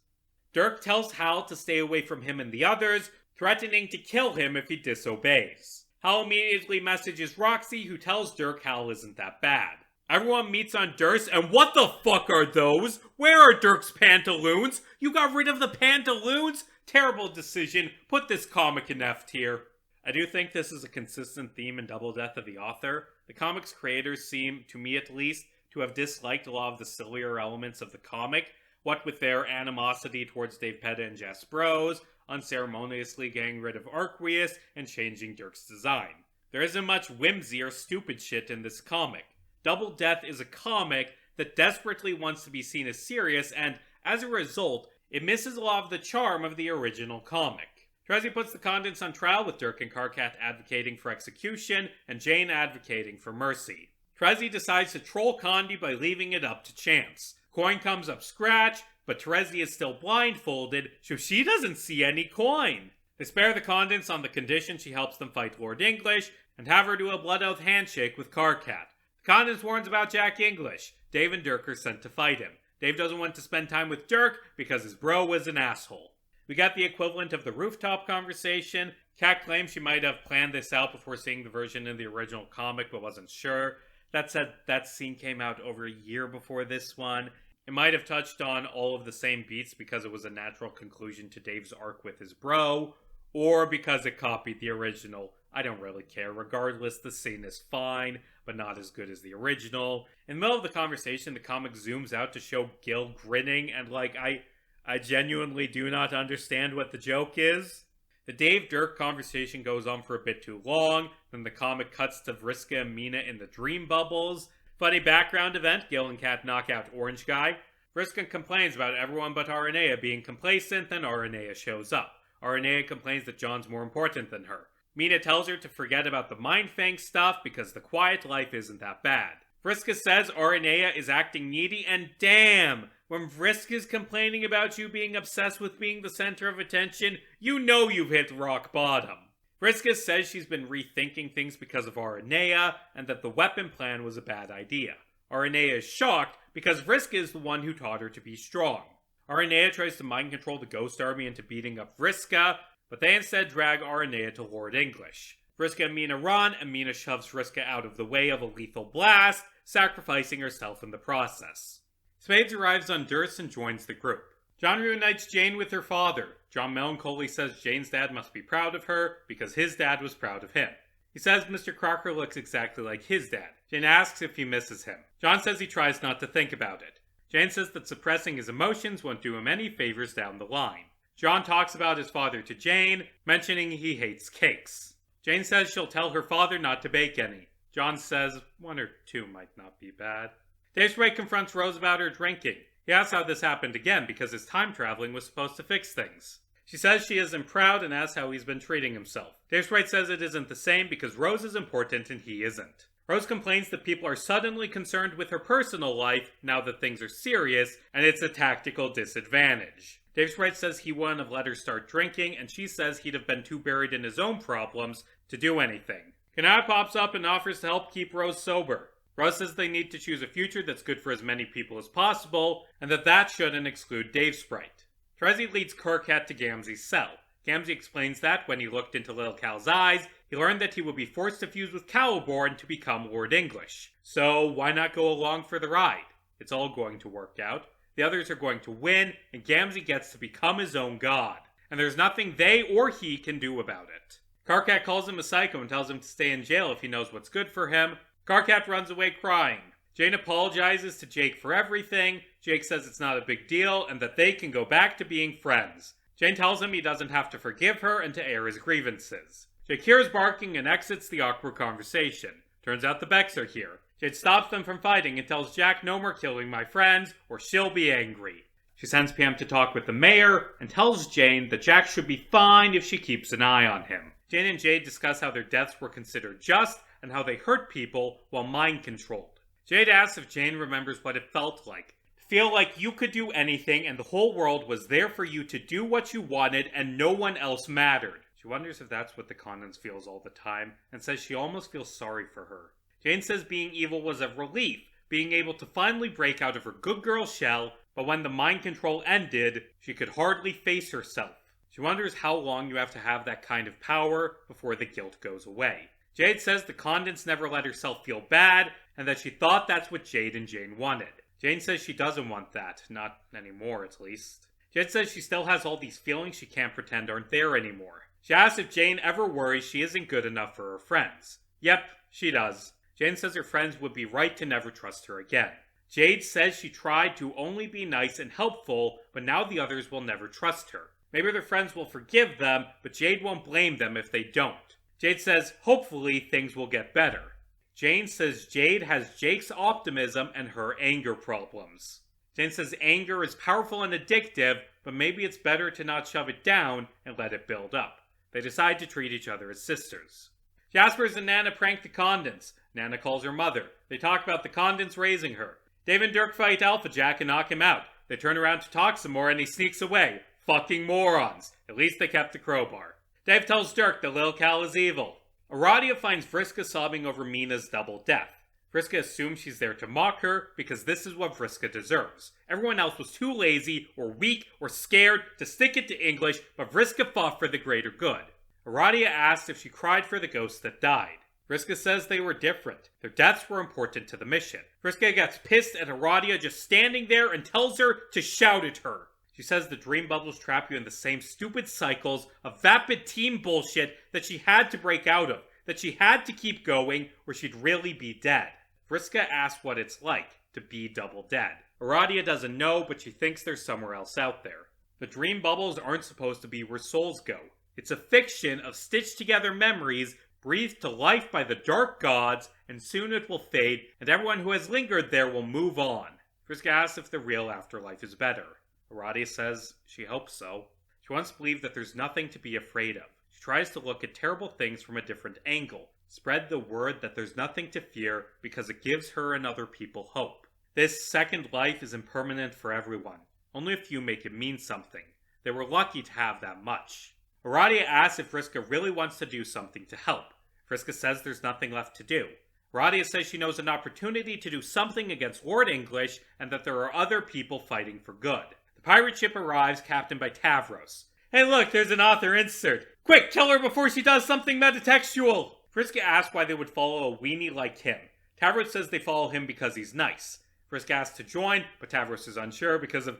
Dirk tells Hal to stay away from him and the others, threatening to kill him if he disobeys. Hal immediately messages Roxy, who tells Dirk Hal isn't that bad. Everyone meets on Durst, and what the fuck are those? Where are Dirk's pantaloons? You got rid of the pantaloons? Terrible decision. Put this comic in F tier. I do think this is a consistent theme in Double Death of the Author. The comic's creators seem, to me at least, to have disliked a lot of the sillier elements of the comic, what with their animosity towards Dave Petta and Jess Bros, unceremoniously getting rid of Arqueus, and changing Dirk's design. There isn't much whimsy or stupid shit in this comic. Double Death is a comic that desperately wants to be seen as serious, and as a result, it misses a lot of the charm of the original comic. Trezzy puts the Condens on trial with Dirk and Karkat advocating for execution, and Jane advocating for mercy. Trezzy decides to troll Condi by leaving it up to chance. Coin comes up scratch, but Trezzy is still blindfolded, so she doesn't see any coin. They spare the Condens on the condition she helps them fight Lord English, and have her do a blood oath handshake with Karkat. The Condens warns about Jack English. Dave and Dirk are sent to fight him. Dave doesn't want to spend time with Dirk because his bro was an asshole. We got the equivalent of the rooftop conversation. Kat claims she might have planned this out before seeing the version in the original comic, but wasn't sure. That said, that scene came out over a year before this one. It might have touched on all of the same beats because it was a natural conclusion to Dave's arc with his bro, or because it copied the original. I don't really care. Regardless, the scene is fine, but not as good as the original. In the middle of the conversation, the comic zooms out to show Gil grinning, and I genuinely do not understand what the joke is. The Dave Dirk conversation goes on for a bit too long, then the comic cuts to Vriska and Mina in the dream bubbles. Funny background event, Gil and Kat knock out Orange Guy. Vriska complains about everyone but Aranea being complacent, then Aranea shows up. Aranea complains that John's more important than her. Mina tells her to forget about the Mindfang stuff because the quiet life isn't that bad. Vriska says Aranea is acting needy, and damn! When Vriska's complaining about you being obsessed with being the center of attention, you know you've hit rock bottom. Vriska says she's been rethinking things because of Aranea, and that the weapon plan was a bad idea. Aranea is shocked because Vriska is the one who taught her to be strong. Aranea tries to mind control the Ghost Army into beating up Vriska, but they instead drag Aranea to Lord English. Vriska and Mina run, and Mina shoves Vriska out of the way of a lethal blast, sacrificing herself in the process. Spades arrives on Durst and joins the group. John reunites Jane with her father. John melancholy says Jane's dad must be proud of her because his dad was proud of him. He says Mr. Crocker looks exactly like his dad. Jane asks if he misses him. John says he tries not to think about it. Jane says that suppressing his emotions won't do him any favors down the line. John talks about his father to Jane, mentioning he hates cakes. Jane says she'll tell her father not to bake any. John says 1 or 2 might not be bad. Dave Sprite confronts Rose about her drinking. He asks how this happened again because his time traveling was supposed to fix things. She says she isn't proud and asks how he's been treating himself. Dave Sprite says it isn't the same because Rose is important and he isn't. Rose complains that people are suddenly concerned with her personal life now that things are serious, and it's a tactical disadvantage. Dave Sprite says he wouldn't have let her start drinking, and she says he'd have been too buried in his own problems to do anything. Kanata pops up and offers to help keep Rose sober. Rose says they need to choose a future that's good for as many people as possible, and that shouldn't exclude Dave Sprite. Trezzy leads Karkat to Gamzee's cell. Gamzee explains that when he looked into Little Cal's eyes, he learned that he would be forced to fuse with Caliborn to become Lord English. So why not go along for the ride? It's all going to work out. The others are going to win, and Gamzee gets to become his own god. And there's nothing they or he can do about it. Karkat calls him a psycho and tells him to stay in jail if he knows what's good for him. Karkat runs away crying. Jane apologizes to Jake for everything. Jake says it's not a big deal and that they can go back to being friends. Jane tells him he doesn't have to forgive her and to air his grievances. Jake hears barking and exits the awkward conversation. Turns out the Becks are here. Jade stops them from fighting and tells Jack no more killing my friends or she'll be angry. She sends PM to talk with the mayor and tells Jane that Jack should be fine if she keeps an eye on him. Jane and Jade discuss how their deaths were considered just and how they hurt people while mind-controlled. Jade asks if Jane remembers what it felt like. Feel like you could do anything and the whole world was there for you to do what you wanted and no one else mattered. She wonders if that's what the Conans feels all the time and says she almost feels sorry for her. Jane says being evil was a relief, being able to finally break out of her good girl shell, but when the mind control ended, she could hardly face herself. She wonders how long you have to have that kind of power before the guilt goes away. Jade says the Condens never let herself feel bad, and that she thought that's what Jade and Jane wanted. Jane says she doesn't want that, not anymore at least. Jade says she still has all these feelings she can't pretend aren't there anymore. She asks if Jane ever worries she isn't good enough for her friends. Yep, she does. Jane says her friends would be right to never trust her again. Jade says she tried to only be nice and helpful, but now the others will never trust her. Maybe their friends will forgive them, but Jade won't blame them if they don't. Jade says hopefully things will get better. Jane says Jade has Jake's optimism and her anger problems. Jane says anger is powerful and addictive, but maybe it's better to not shove it down and let it build up. They decide to treat each other as sisters. Jaspers and Nana prank the Condens. Nana calls her mother. They talk about the Condens raising her. Dave and Dirk fight Alpha Jack and knock him out. They turn around to talk some more and he sneaks away. Fucking morons. At least they kept the crowbar. Dave tells Dirk that Lil Cal is evil. Aradia finds Vriska sobbing over Mina's double death. Vriska assumes she's there to mock her because this is what Vriska deserves. Everyone else was too lazy or weak or scared to stick it to English, but Vriska fought for the greater good. Aradia asks if she cried for the ghosts that died. Vriska says they were different. Their deaths were important to the mission. Vriska gets pissed at Aradia just standing there and tells her to shout at her. She says the dream bubbles trap you in the same stupid cycles of vapid team bullshit that she had to break out of, that she had to keep going or she'd really be dead. Vriska asks what it's like to be double dead. Aradia doesn't know, but she thinks there's somewhere else out there. The dream bubbles aren't supposed to be where souls go. It's a fiction of stitched together memories breathed to life by the dark gods, and soon it will fade, and everyone who has lingered there will move on. Vriska asks if the real afterlife is better. Aradia says she hopes so. She wants to believe that there's nothing to be afraid of. She tries to look at terrible things from a different angle. Spread the word that there's nothing to fear because it gives her and other people hope. This second life is impermanent for everyone. Only a few make it mean something. They were lucky to have that much. Aradia asks if Vriska really wants to do something to help. Vriska says there's nothing left to do. Aradia says she knows an opportunity to do something against Lord English and that there are other people fighting for good. The pirate ship arrives, captained by Tavros. Hey look, there's an author insert. Quick, kill her before she does something metatextual! Vriska asks why they would follow a weenie like him. Tavros says they follow him because he's nice. Vriska asks to join, but Tavros is unsure because of,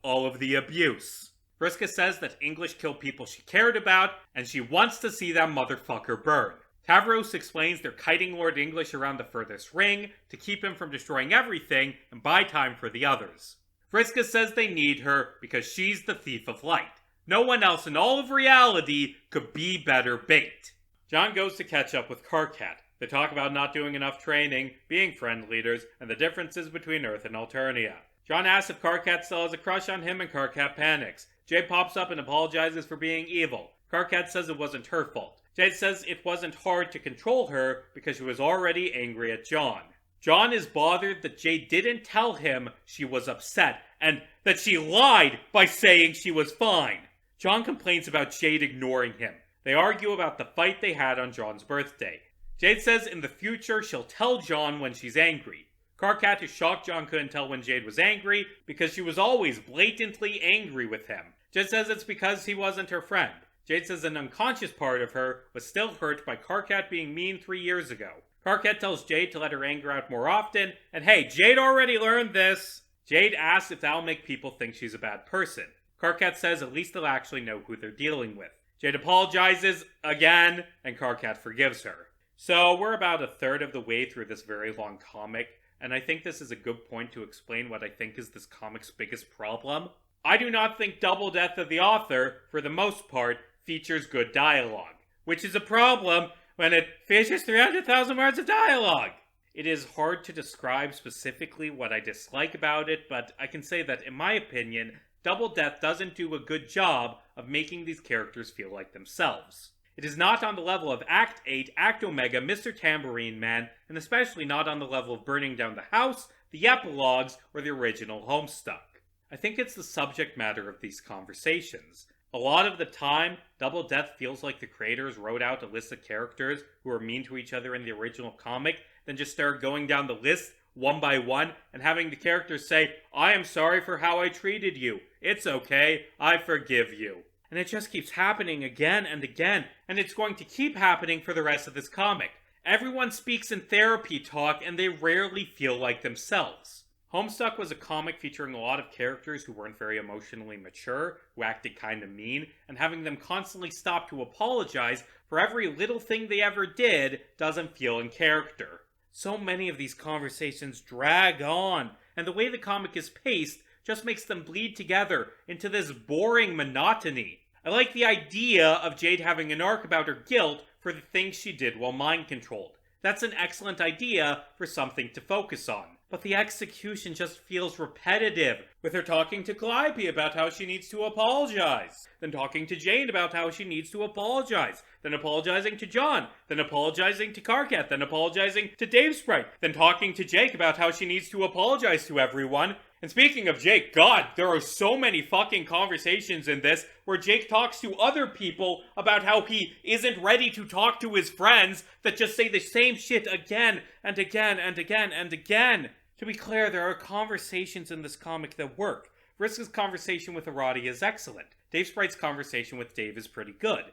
all of the abuse. Vriska says that English killed people she cared about, and she wants to see that motherfucker burn. Tavros explains they're kiting Lord English around the furthest ring to keep him from destroying everything and buy time for the others. Vriska says they need her because she's the thief of light. No one else in all of reality could be better bait. John goes to catch up with Karkat. They talk about not doing enough training, being friend leaders, and the differences between Earth and Alternia. John asks if Karkat still has a crush on him, and Karkat panics. Jade pops up and apologizes for being evil. Karkat says it wasn't her fault. Jade says it wasn't hard to control her because she was already angry at John. John is bothered that Jade didn't tell him she was upset, and that she lied by saying she was fine. John complains about Jade ignoring him. They argue about the fight they had on John's birthday. Jade says in the future she'll tell John when she's angry. Karkat is shocked John couldn't tell when Jade was angry because she was always blatantly angry with him. Jade says it's because he wasn't her friend. Jade says an unconscious part of her was still hurt by Karkat being mean 3 years ago. Karkat tells Jade to let her anger out more often, and hey, Jade already learned this! Jade asks if that'll make people think she's a bad person. Karkat says at least they'll actually know who they're dealing with. Jade apologizes again, and Karkat forgives her. So we're about a third of the way through this very long comic, and I think this is a good point to explain what I think is this comic's biggest problem. I do not think Double Death of the Author, for the most part, features good dialogue, which is a problem when it features 300,000 words of dialogue. It is hard to describe specifically what I dislike about it, but I can say that in my opinion, Double Death doesn't do a good job of making these characters feel like themselves. It is not on the level of Act 8, Act Omega, Mr. Tambourine Man, and especially not on the level of Burning Down the House, the Epilogues, or the original Homestuck. I think it's the subject matter of these conversations. A lot of the time, Double Death feels like the creators wrote out a list of characters who were mean to each other in the original comic, then just started going down the list one by one and having the characters say, I am sorry for how I treated you. It's okay. I forgive you. And it just keeps happening again and again, and it's going to keep happening for the rest of this comic. Everyone speaks in therapy talk, and they rarely feel like themselves. Homestuck was a comic featuring a lot of characters who weren't very emotionally mature, who acted kinda mean, and having them constantly stop to apologize for every little thing they ever did doesn't feel in character. So many of these conversations drag on, and the way the comic is paced just makes them bleed together into this boring monotony. I like the idea of Jade having an arc about her guilt for the things she did while mind-controlled. That's an excellent idea for something to focus on. But the execution just feels repetitive, with her talking to Calliope about how she needs to apologize, then talking to Jade about how she needs to apologize, then apologizing to John, then apologizing to Karkat, then apologizing to Dave Sprite, then talking to Jake about how she needs to apologize to everyone, And speaking of Jake, God, there are so many fucking conversations in this where Jake talks to other people about how he isn't ready to talk to his friends that just say the same shit again and again and again and again. To be clear, there are conversations in this comic that work. Vriska's conversation with Arati is excellent. Dave Sprite's conversation with Dave is pretty good.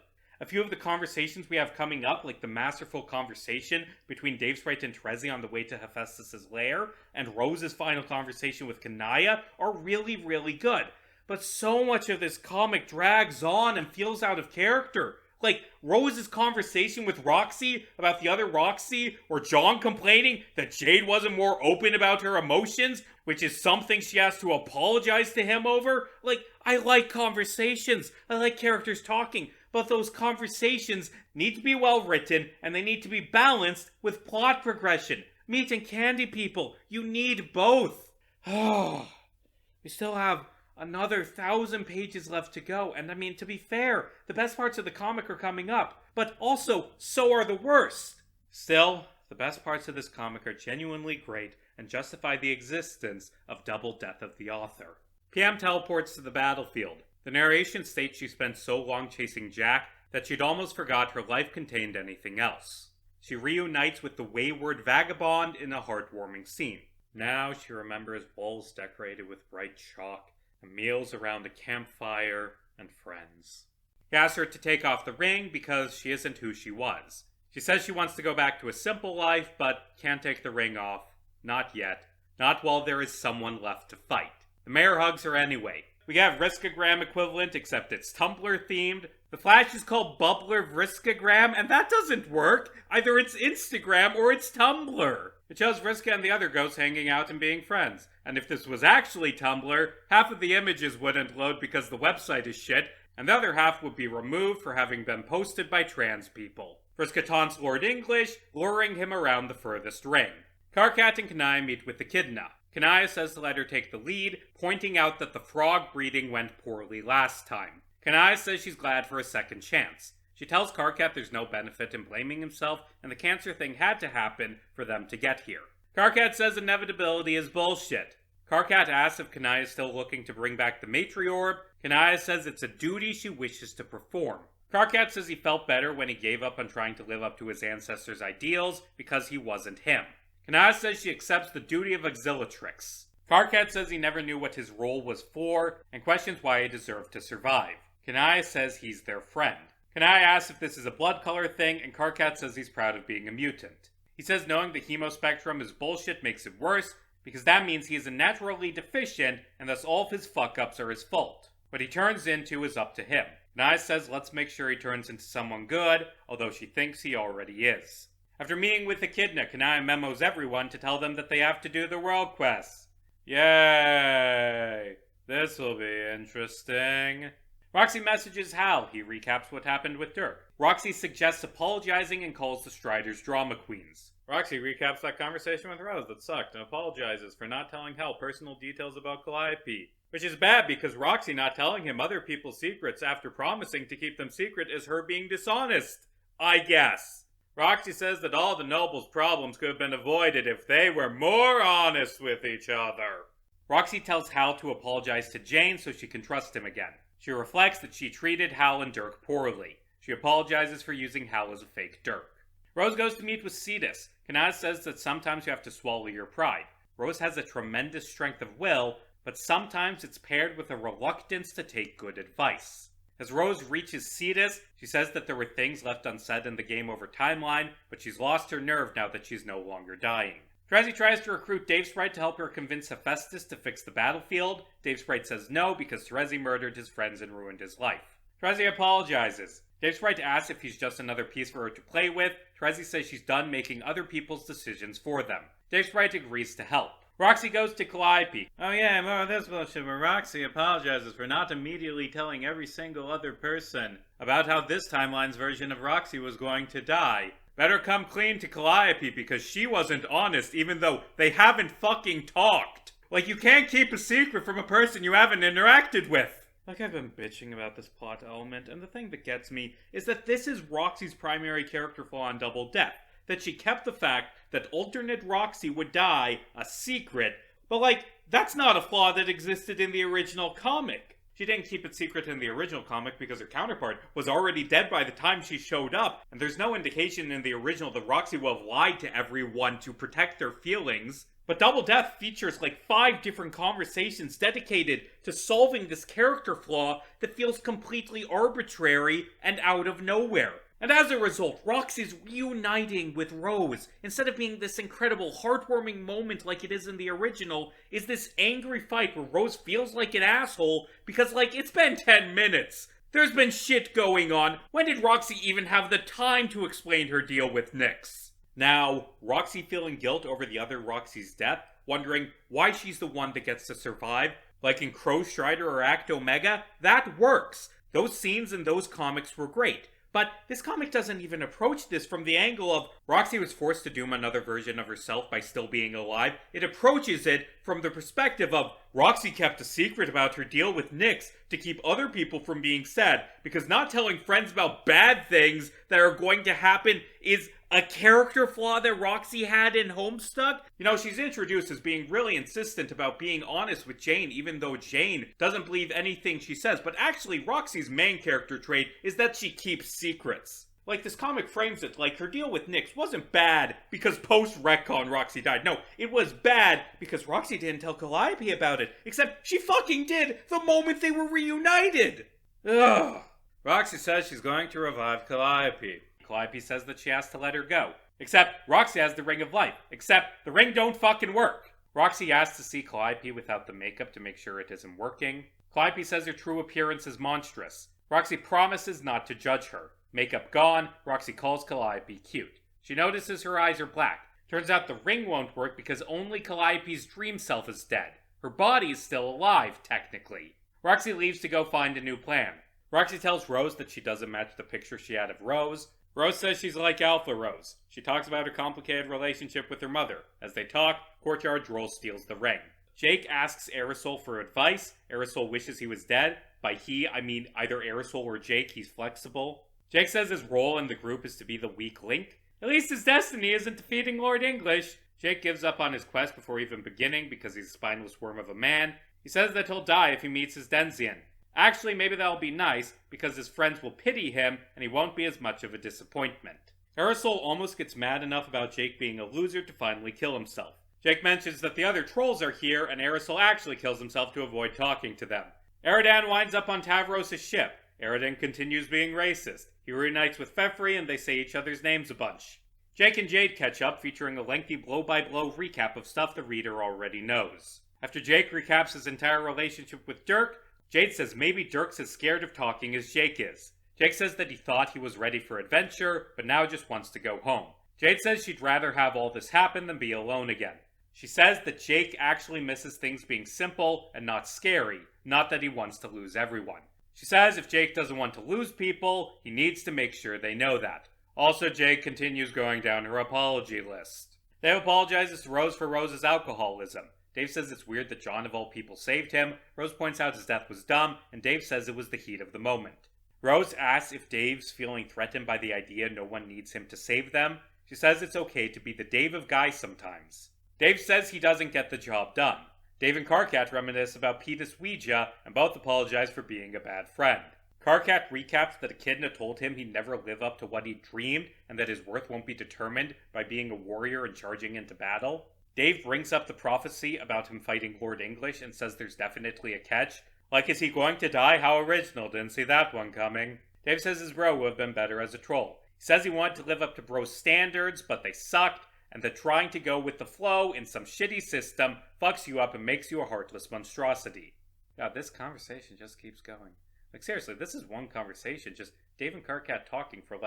A few of the conversations we have coming up, like the masterful conversation between Dave Sprite and Terezi on the way to Hephaestus' lair, and Rose's final conversation with Kanaya, are really, really good. But so much of this comic drags on and feels out of character. Like, Rose's conversation with Roxy about the other Roxy, or John complaining that Jade wasn't more open about her emotions, which is something she has to apologize to him over. Like, I like conversations. I like characters talking. But those conversations need to be well written, and they need to be balanced with plot progression. Meat and candy, people. You need both. We still have another 1,000 pages left to go, and I mean, to be fair, the best parts of the comic are coming up, but also, so are the worst. Still, the best parts of this comic are genuinely great and justify the existence of Double Death of the Author. PM teleports to the battlefield. The narration states she spent so long chasing Jack that she'd almost forgot her life contained anything else. She reunites with the wayward vagabond in a heartwarming scene. Now she remembers walls decorated with bright chalk, and meals around a campfire, and friends. He asks her to take off the ring because she isn't who she was. She says she wants to go back to a simple life, but can't take the ring off. Not yet. Not while there is someone left to fight. The mayor hugs her anyway. We have Vriskagram equivalent, except it's Tumblr themed. The Flash is called Bubbler Vriskagram, and that doesn't work. Either it's Instagram or it's Tumblr. It shows Vriska and the other ghosts hanging out and being friends. And if this was actually Tumblr, half of the images wouldn't load because the website is shit, and the other half would be removed for having been posted by trans people. Vriska taunts Lord English, luring him around the furthest ring. Karkat and Kanaya meet with Echidna. Kanaya says to let her take the lead, pointing out that the frog breeding went poorly last time. Kanaya says she's glad for a second chance. She tells Karkat there's no benefit in blaming himself, and the cancer thing had to happen for them to get here. Karkat says inevitability is bullshit. Karkat asks if Kanaya is still looking to bring back the Matriorb. Kanaya says it's a duty she wishes to perform. Karkat says he felt better when he gave up on trying to live up to his ancestors' ideals because he wasn't him. Kanaya says she accepts the duty of Auxiliatrix. Karkat says he never knew what his role was for, and questions why he deserved to survive. Kanaya says he's their friend. Kanaya asks if this is a blood color thing, and Karkat says he's proud of being a mutant. He says knowing the hemospectrum is bullshit makes it worse, because that means he is naturally deficient, and thus all of his fuck-ups are his fault. What he turns into is up to him. Kanaya says let's make sure he turns into someone good, although she thinks he already is. After meeting with Echidna, Kanaya memos everyone to tell them that they have to do the world quests. Yay! This'll be interesting. Roxy messages Hal. He recaps what happened with Dirk. Roxy suggests apologizing and calls the Striders drama queens. Roxy recaps that conversation with Rose that sucked and apologizes for not telling Hal personal details about Calliope. Which is bad because Roxy not telling him other people's secrets after promising to keep them secret is her being dishonest. I guess. Roxy says that all the nobles' problems could have been avoided if they were more honest with each other. Roxy tells Hal to apologize to Jane so she can trust him again. She reflects that she treated Hal and Dirk poorly. She apologizes for using Hal as a fake Dirk. Rose goes to meet with Cetus. Kanaya says that sometimes you have to swallow your pride. Rose has a tremendous strength of will, but sometimes it's paired with a reluctance to take good advice. As Rose reaches Cetus, she says that there were things left unsaid in the game over timeline, but she's lost her nerve now that she's no longer dying. Terezi tries to recruit Dave Sprite to help her convince Hephaestus to fix the battlefield. Dave Sprite says no because Terezi murdered his friends and ruined his life. Terezi apologizes. Dave Sprite asks if he's just another piece for her to play with. Terezi says she's done making other people's decisions for them. Dave Sprite agrees to help. Roxy goes to Calliope. Oh yeah, more of this bullshit where Roxy apologizes for not immediately telling every single other person about how this timeline's version of Roxy was going to die. Better come clean to Calliope because she wasn't honest even though they haven't fucking talked. Like, you can't keep a secret from a person you haven't interacted with. Like, I've been bitching about this plot element, and the thing that gets me is that this is Roxy's primary character flaw in Double Death. That she kept the fact that alternate Roxy would die a secret But that's not a flaw that existed in the original comic. She didn't keep it secret in the original comic because her counterpart was already dead by the time she showed up, and there's no indication in the original that Roxy will have lied to everyone to protect their feelings. But Double Death features 5 different conversations dedicated to solving this character flaw that feels completely arbitrary and out of nowhere. And as a result, Roxy's reuniting with Rose, instead of being this incredible heartwarming moment like it is in the original, is this angry fight where Rose feels like an asshole because, it's been 10 minutes. There's been shit going on. When did Roxy even have the time to explain her deal with Nyx? Now, Roxy feeling guilt over the other Roxy's death, wondering why she's the one that gets to survive, like in Crow Strider or Act Omega, that works. Those scenes in those comics were great. But this comic doesn't even approach this from the angle of Roxy was forced to doom another version of herself by still being alive. It approaches it from the perspective of Roxy kept a secret about her deal with Nyx to keep other people from being sad, because not telling friends about bad things that are going to happen is a character flaw that Roxy had in Homestuck. She's introduced as being really insistent about being honest with Jane, even though Jane doesn't believe anything she says. But actually, Roxy's main character trait is that she keeps secrets. This comic frames it like her deal with Nyx wasn't bad because post-retcon Roxy died. No, it was bad because Roxy didn't tell Calliope about it. Except she fucking did the moment they were reunited. Ugh. Roxy says she's going to revive Calliope. Calliope says that she has to let her go. Except Roxy has the Ring of Life. Except the ring don't fucking work. Roxy asks to see Calliope without the makeup to make sure it isn't working. Calliope says her true appearance is monstrous. Roxy promises not to judge her. Makeup gone, Roxy calls Calliope cute. She notices her eyes are black. Turns out the ring won't work because only Calliope's dream self is dead. Her body is still alive, technically. Roxy leaves to go find a new plan. Roxy tells Rose that she doesn't match the picture she had of Rose. Rose says she's like Alpha Rose. She talks about her complicated relationship with her mother. As they talk, Courtyard Droll steals the ring. Jake asks Aerosol for advice. Aerosol wishes he was dead. By he, I mean either Aerosol or Jake. He's flexible. Jake says his role in the group is to be the weak link. At least his destiny isn't defeating Lord English. Jake gives up on his quest before even beginning because he's a spineless worm of a man. He says that he'll die if he meets his Denzian. Actually, maybe that'll be nice, because his friends will pity him, and he won't be as much of a disappointment. Aerosol almost gets mad enough about Jake being a loser to finally kill himself. Jake mentions that the other trolls are here, and Aerosol actually kills himself to avoid talking to them. Eridan winds up on Tavros' ship. Eridan continues being racist. He reunites with Fefri, and they say each other's names a bunch. Jake and Jade catch up, featuring a lengthy blow-by-blow recap of stuff the reader already knows. After Jake recaps his entire relationship with Dirk, Jade says maybe Dirk's as scared of talking as Jake is. Jake says that he thought he was ready for adventure, but now just wants to go home. Jade says she'd rather have all this happen than be alone again. She says that Jake actually misses things being simple and not scary, not that he wants to lose everyone. She says if Jake doesn't want to lose people, he needs to make sure they know that. Also, Jake continues going down her apology list. Dave apologizes to Rose for Rose's alcoholism. Dave says it's weird that John of all people saved him. Rose points out his death was dumb, and Dave says it was the heat of the moment. Rose asks if Dave's feeling threatened by the idea no one needs him to save them. She says it's okay to be the Dave of guys sometimes. Dave says he doesn't get the job done. Dave and Karkat reminisce about Petus Ouija, and both apologize for being a bad friend. Karkat recaps that Echidna told him he'd never live up to what he dreamed, and that his worth won't be determined by being a warrior and charging into battle. Dave brings up the prophecy about him fighting Lord English and says there's definitely a catch. Like, is he going to die? How original, didn't see that one coming. Dave says his bro would have been better as a troll. He says he wanted to live up to bro's standards, but they sucked, and that trying to go with the flow in some shitty system fucks you up and makes you a heartless monstrosity. God, this conversation just keeps going. Seriously, this is one conversation, just Dave and Karkat talking for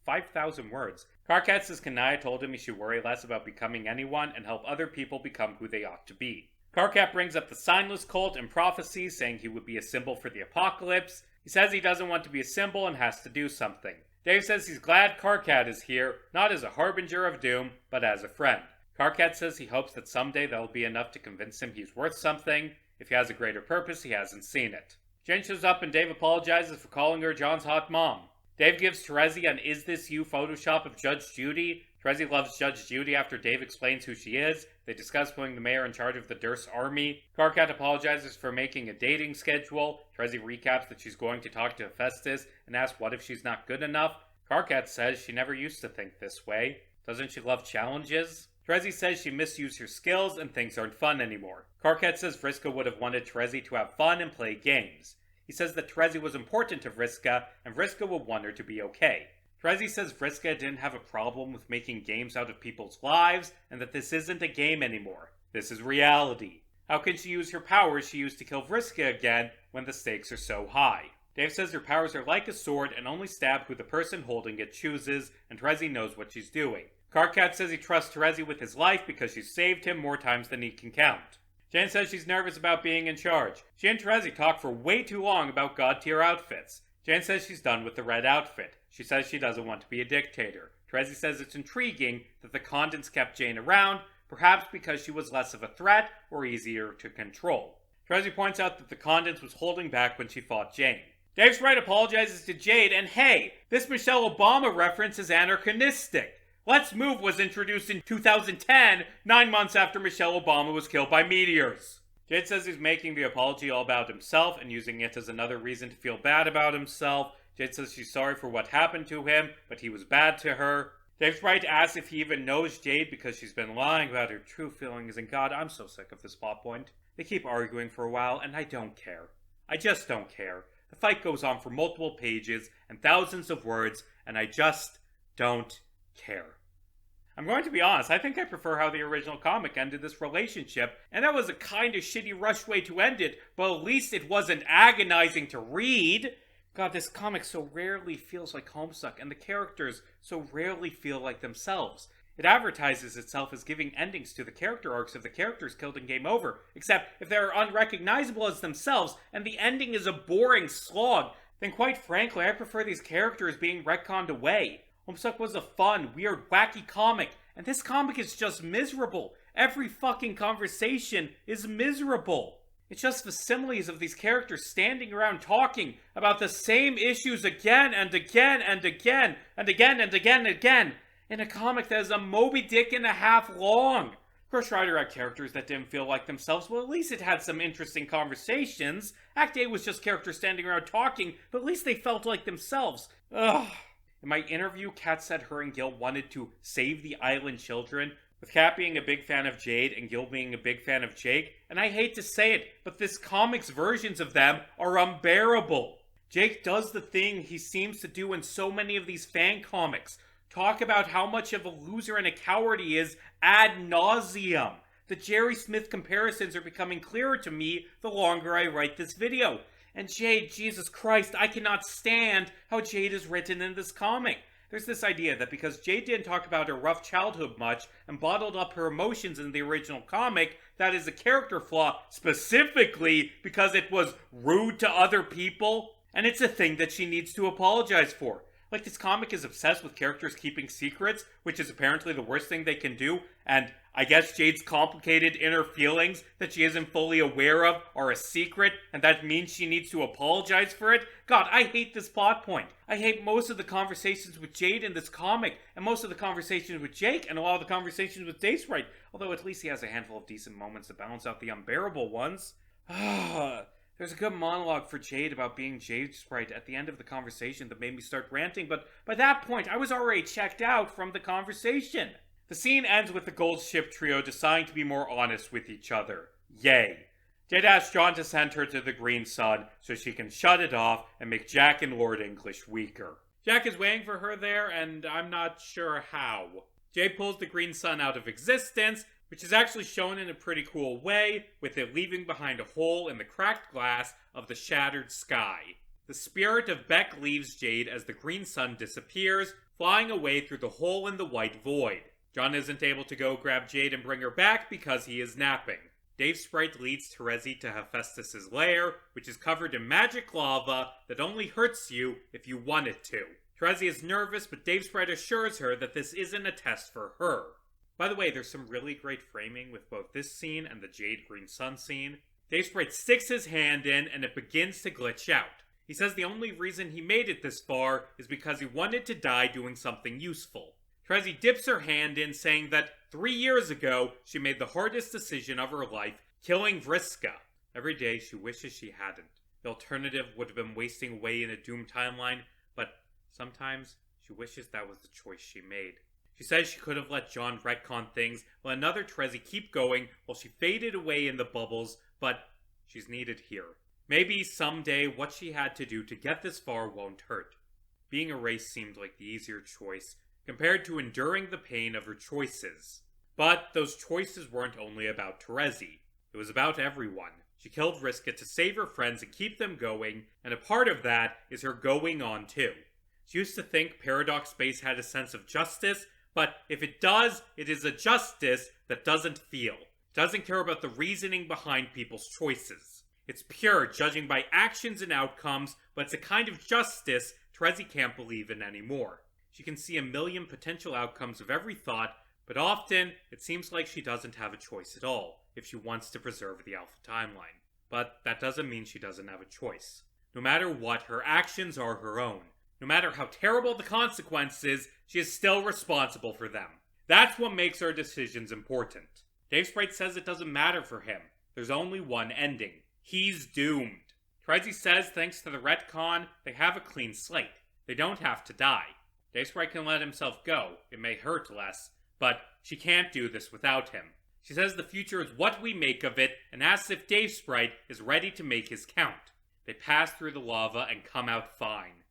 5,000 words. Karkat says Kanaya told him he should worry less about becoming anyone and help other people become who they ought to be. Karkat brings up the Signless cult and prophecy, saying he would be a symbol for the apocalypse. He says he doesn't want to be a symbol and has to do something. Dave says he's glad Karkat is here, not as a harbinger of doom, but as a friend. Karkat says he hopes that someday that'll be enough to convince him he's worth something. If he has a greater purpose, he hasn't seen it. Jen shows up and Dave apologizes for calling her John's hot mom. Dave gives Terezi an "Is This You" Photoshop of Judge Judy. Terezi loves Judge Judy after Dave explains who she is. They discuss putting the mayor in charge of the Durst army. Karkat apologizes for making a dating schedule. Trezzy recaps that she's going to talk to Hephaestus and asks what if she's not good enough. Karkat says she never used to think this way. Doesn't she love challenges? Trezzy says she misused her skills and things aren't fun anymore. Karkat says Vriska would have wanted Trezzy to have fun and play games. He says that Trezzy was important to Vriska, and Vriska would want her to be okay. Trezzy says Vriska didn't have a problem with making games out of people's lives, and that this isn't a game anymore. This is reality. How can she use her powers she used to kill Vriska again when the stakes are so high? Dave says her powers are like a sword and only stab who the person holding it chooses, and Trezzy knows what she's doing. Karkat says he trusts Trezzy with his life because she saved him more times than he can count. Jane says she's nervous about being in charge. She and Trezzy talk for way too long about god-tier outfits. Jane says she's done with the red outfit. She says she doesn't want to be a dictator. Trezzy says it's intriguing that the Condens kept Jane around, perhaps because she was less of a threat or easier to control. Trezzy points out that the Condens was holding back when she fought Jane. Dave Sprite apologizes to Jade, and hey, this Michelle Obama reference is anachronistic. Let's Move was introduced in 2010, 9 months after Michelle Obama was killed by meteors. Jade says he's making the apology all about himself and using it as another reason to feel bad about himself. Jade says she's sorry for what happened to him, but he was bad to her. Dave Sprite asks if he even knows Jade because she's been lying about her true feelings, and God, I'm so sick of this plot point. They keep arguing for a while, and I don't care. I just don't care. The fight goes on for multiple pages and thousands of words, and I just don't care. I'm going to be honest, I think I prefer how the original comic ended this relationship, and that was a kind of shitty rushed way to end it, but at least it wasn't agonizing to read. God, this comic so rarely feels like Homestuck, and the characters so rarely feel like themselves. It advertises itself as giving endings to the character arcs of the characters killed in Game Over, except if they're unrecognizable as themselves, and the ending is a boring slog, then quite frankly, I prefer these characters being retconned away. Homestuck was a fun, weird, wacky comic, and this comic is just miserable. Every fucking conversation is miserable. It's just facsimiles of these characters standing around talking about the same issues again and again and again and again and again and again in a comic that is a Moby Dick and a half long. Crush Rider had characters that didn't feel like themselves, well, at least it had some interesting conversations. Act A was just characters standing around talking, but at least they felt like themselves. Ugh. In my interview, Kat said her and Gil wanted to save the island children, with Kat being a big fan of Jade and Gil being a big fan of Jake, and I hate to say it, but this comic's versions of them are unbearable. Jake does the thing he seems to do in so many of these fan comics, talk about how much of a loser and a coward he is ad nauseum. The Jerry Smith comparisons are becoming clearer to me the longer I write this video. And Jade, Jesus Christ, I cannot stand how Jade is written in this comic. There's this idea that because Jade didn't talk about her rough childhood much and bottled up her emotions in the original comic, that is a character flaw, specifically because it was rude to other people, and it's a thing that she needs to apologize for. Like, this comic is obsessed with characters keeping secrets, which is apparently the worst thing they can do, and I guess Jade's complicated inner feelings that she isn't fully aware of are a secret, and that means she needs to apologize for it? God, I hate this plot point. I hate most of the conversations with Jade in this comic, and most of the conversations with Jake, and a lot of the conversations with Dave Sprite, although at least he has a handful of decent moments to balance out the unbearable ones. There's a good monologue for Jade about being Jade Sprite at the end of the conversation that made me start ranting, but by that point, I was already checked out from the conversation. The scene ends with the Gold Ship trio deciding to be more honest with each other. Yay. Jade asks John to send her to the Green Sun so she can shut it off and make Jack and Lord English weaker. Jack is waiting for her there, and I'm not sure how. Jade pulls the Green Sun out of existence, which is actually shown in a pretty cool way, with it leaving behind a hole in the cracked glass of the shattered sky. The spirit of Beck leaves Jade as the Green Sun disappears, flying away through the hole in the white void. John isn't able to go grab Jade and bring her back because he is napping. Dave Sprite leads Terezi to Hephaestus' lair, which is covered in magic lava that only hurts you if you want it to. Terezi is nervous, but Dave Sprite assures her that this isn't a test for her. By the way, there's some really great framing with both this scene and the Jade Green Sun scene. Dave Sprite sticks his hand in and it begins to glitch out. He says the only reason he made it this far is because he wanted to die doing something useful. Trezzy dips her hand in, saying that 3 years ago, she made the hardest decision of her life, killing Vriska. Every day, she wishes she hadn't. The alternative would have been wasting away in a doomed timeline, but sometimes she wishes that was the choice she made. She says she could have let John retcon things, let another Trezzy keep going while she faded away in the bubbles, but she's needed here. Maybe someday what she had to do to get this far won't hurt. Being erased seemed like the easier choice, compared to enduring the pain of her choices. But those choices weren't only about Trezzy. It was about everyone. She killed Vriska to save her friends and keep them going, and a part of that is her going on too. She used to think Paradox Space had a sense of justice, but if it does, it is a justice that doesn't feel. It doesn't care about the reasoning behind people's choices. It's pure, judging by actions and outcomes, but it's a kind of justice Trezzy can't believe in anymore. She can see a million potential outcomes of every thought, but often it seems like she doesn't have a choice at all if she wants to preserve the Alpha timeline. But that doesn't mean she doesn't have a choice. No matter what, her actions are her own. No matter how terrible the consequences, she is still responsible for them. That's what makes her decisions important. Dave Sprite says it doesn't matter for him. There's only one ending. He's doomed. Trezzy says thanks to the retcon, they have a clean slate. They don't have to die. Dave Sprite can let himself go. It may hurt less, but she can't do this without him. She says the future is what we make of it, and asks if Dave Sprite is ready to make his count. They pass through the lava and come out fine.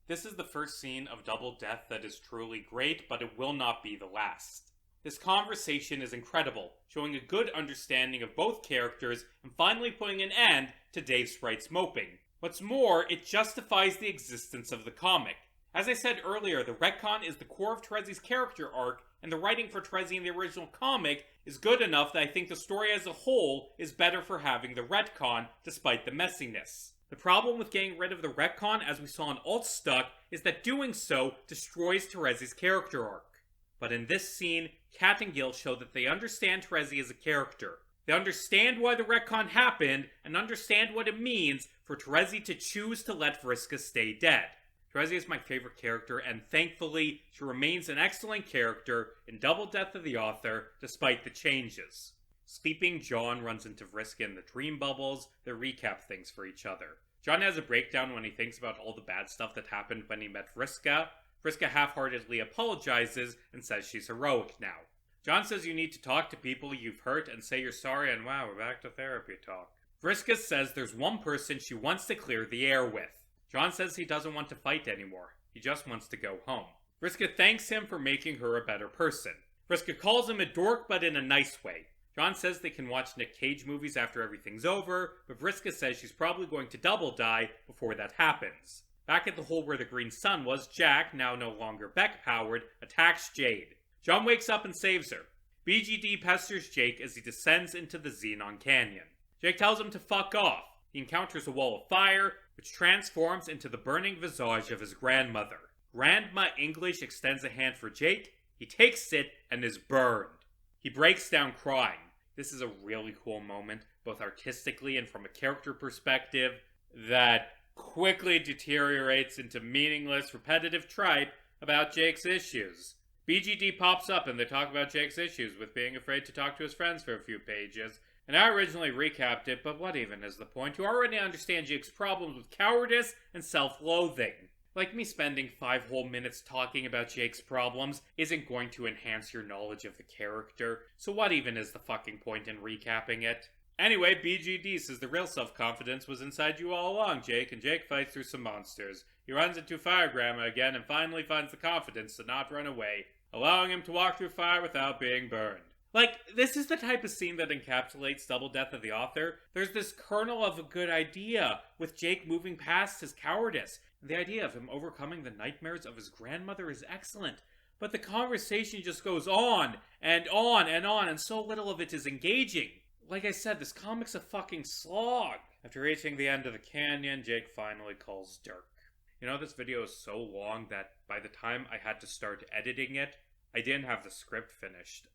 This is the first scene of Double Death that is truly great, but it will not be the last. This conversation is incredible, showing a good understanding of both characters and finally putting an end to Dave Sprite's moping. What's more, it justifies the existence of the comic. As I said earlier, the retcon is the core of Trezzy's character arc, and the writing for Trezzy in the original comic is good enough that I think the story as a whole is better for having the retcon, despite the messiness. The problem with getting rid of the retcon, as we saw in Altstuck, is that doing so destroys Trezzy's character arc. But in this scene, Kat and Gil show that they understand Trezzy as a character. They understand why the retcon happened, and understand what it means for Trezzy to choose to let Vriska stay dead. Trezzy is my favorite character, and thankfully, she remains an excellent character in Double Death of the Author, despite the changes. Sleeping John runs into Vriska in the dream bubbles. They recap things for each other. John has a breakdown when he thinks about all the bad stuff that happened when he met Vriska. Vriska half-heartedly apologizes and says she's heroic now. John says you need to talk to people you've hurt and say you're sorry, and wow, we're back to therapy talk. Vriska says there's one person she wants to clear the air with. John says he doesn't want to fight anymore. He just wants to go home. Vriska thanks him for making her a better person. Vriska calls him a dork, but in a nice way. John says they can watch Nick Cage movies after everything's over, but Vriska says she's probably going to double die before that happens. Back at the hole where the green sun was, Jack, now no longer Beck-powered, attacks Jade. John wakes up and saves her. BGD pesters Jake as he descends into the Xenon Canyon. Jake tells him to fuck off. He encounters a wall of fire, which transforms into the burning visage of his grandmother. Grandma English extends a hand for Jake. He takes it and is burned. He breaks down crying. This is a really cool moment, both artistically and from a character perspective, that quickly deteriorates into meaningless, repetitive tripe about Jake's issues. BGD pops up and they talk about Jake's issues with being afraid to talk to his friends for a few pages. And I originally recapped it, but what even is the point? You already understand Jake's problems with cowardice and self-loathing. Like, me spending 5 whole minutes talking about Jake's problems isn't going to enhance your knowledge of the character, so what even is the fucking point in recapping it? Anyway, BGD says the real self-confidence was inside you all along, Jake, and Jake fights through some monsters. He runs into Fire Grandma again and finally finds the confidence to not run away, allowing him to walk through fire without being burned. Like, this is the type of scene that encapsulates Double Death of the Author. There's this kernel of a good idea, with Jake moving past his cowardice. The idea of him overcoming the nightmares of his grandmother is excellent. But the conversation just goes on, and on, and on, and so little of it is engaging. Like I said, this comic's a fucking slog. After reaching the end of the canyon, Jake finally calls Dirk. You know, this video is so long that by the time I had to start editing it, I didn't have the script finished.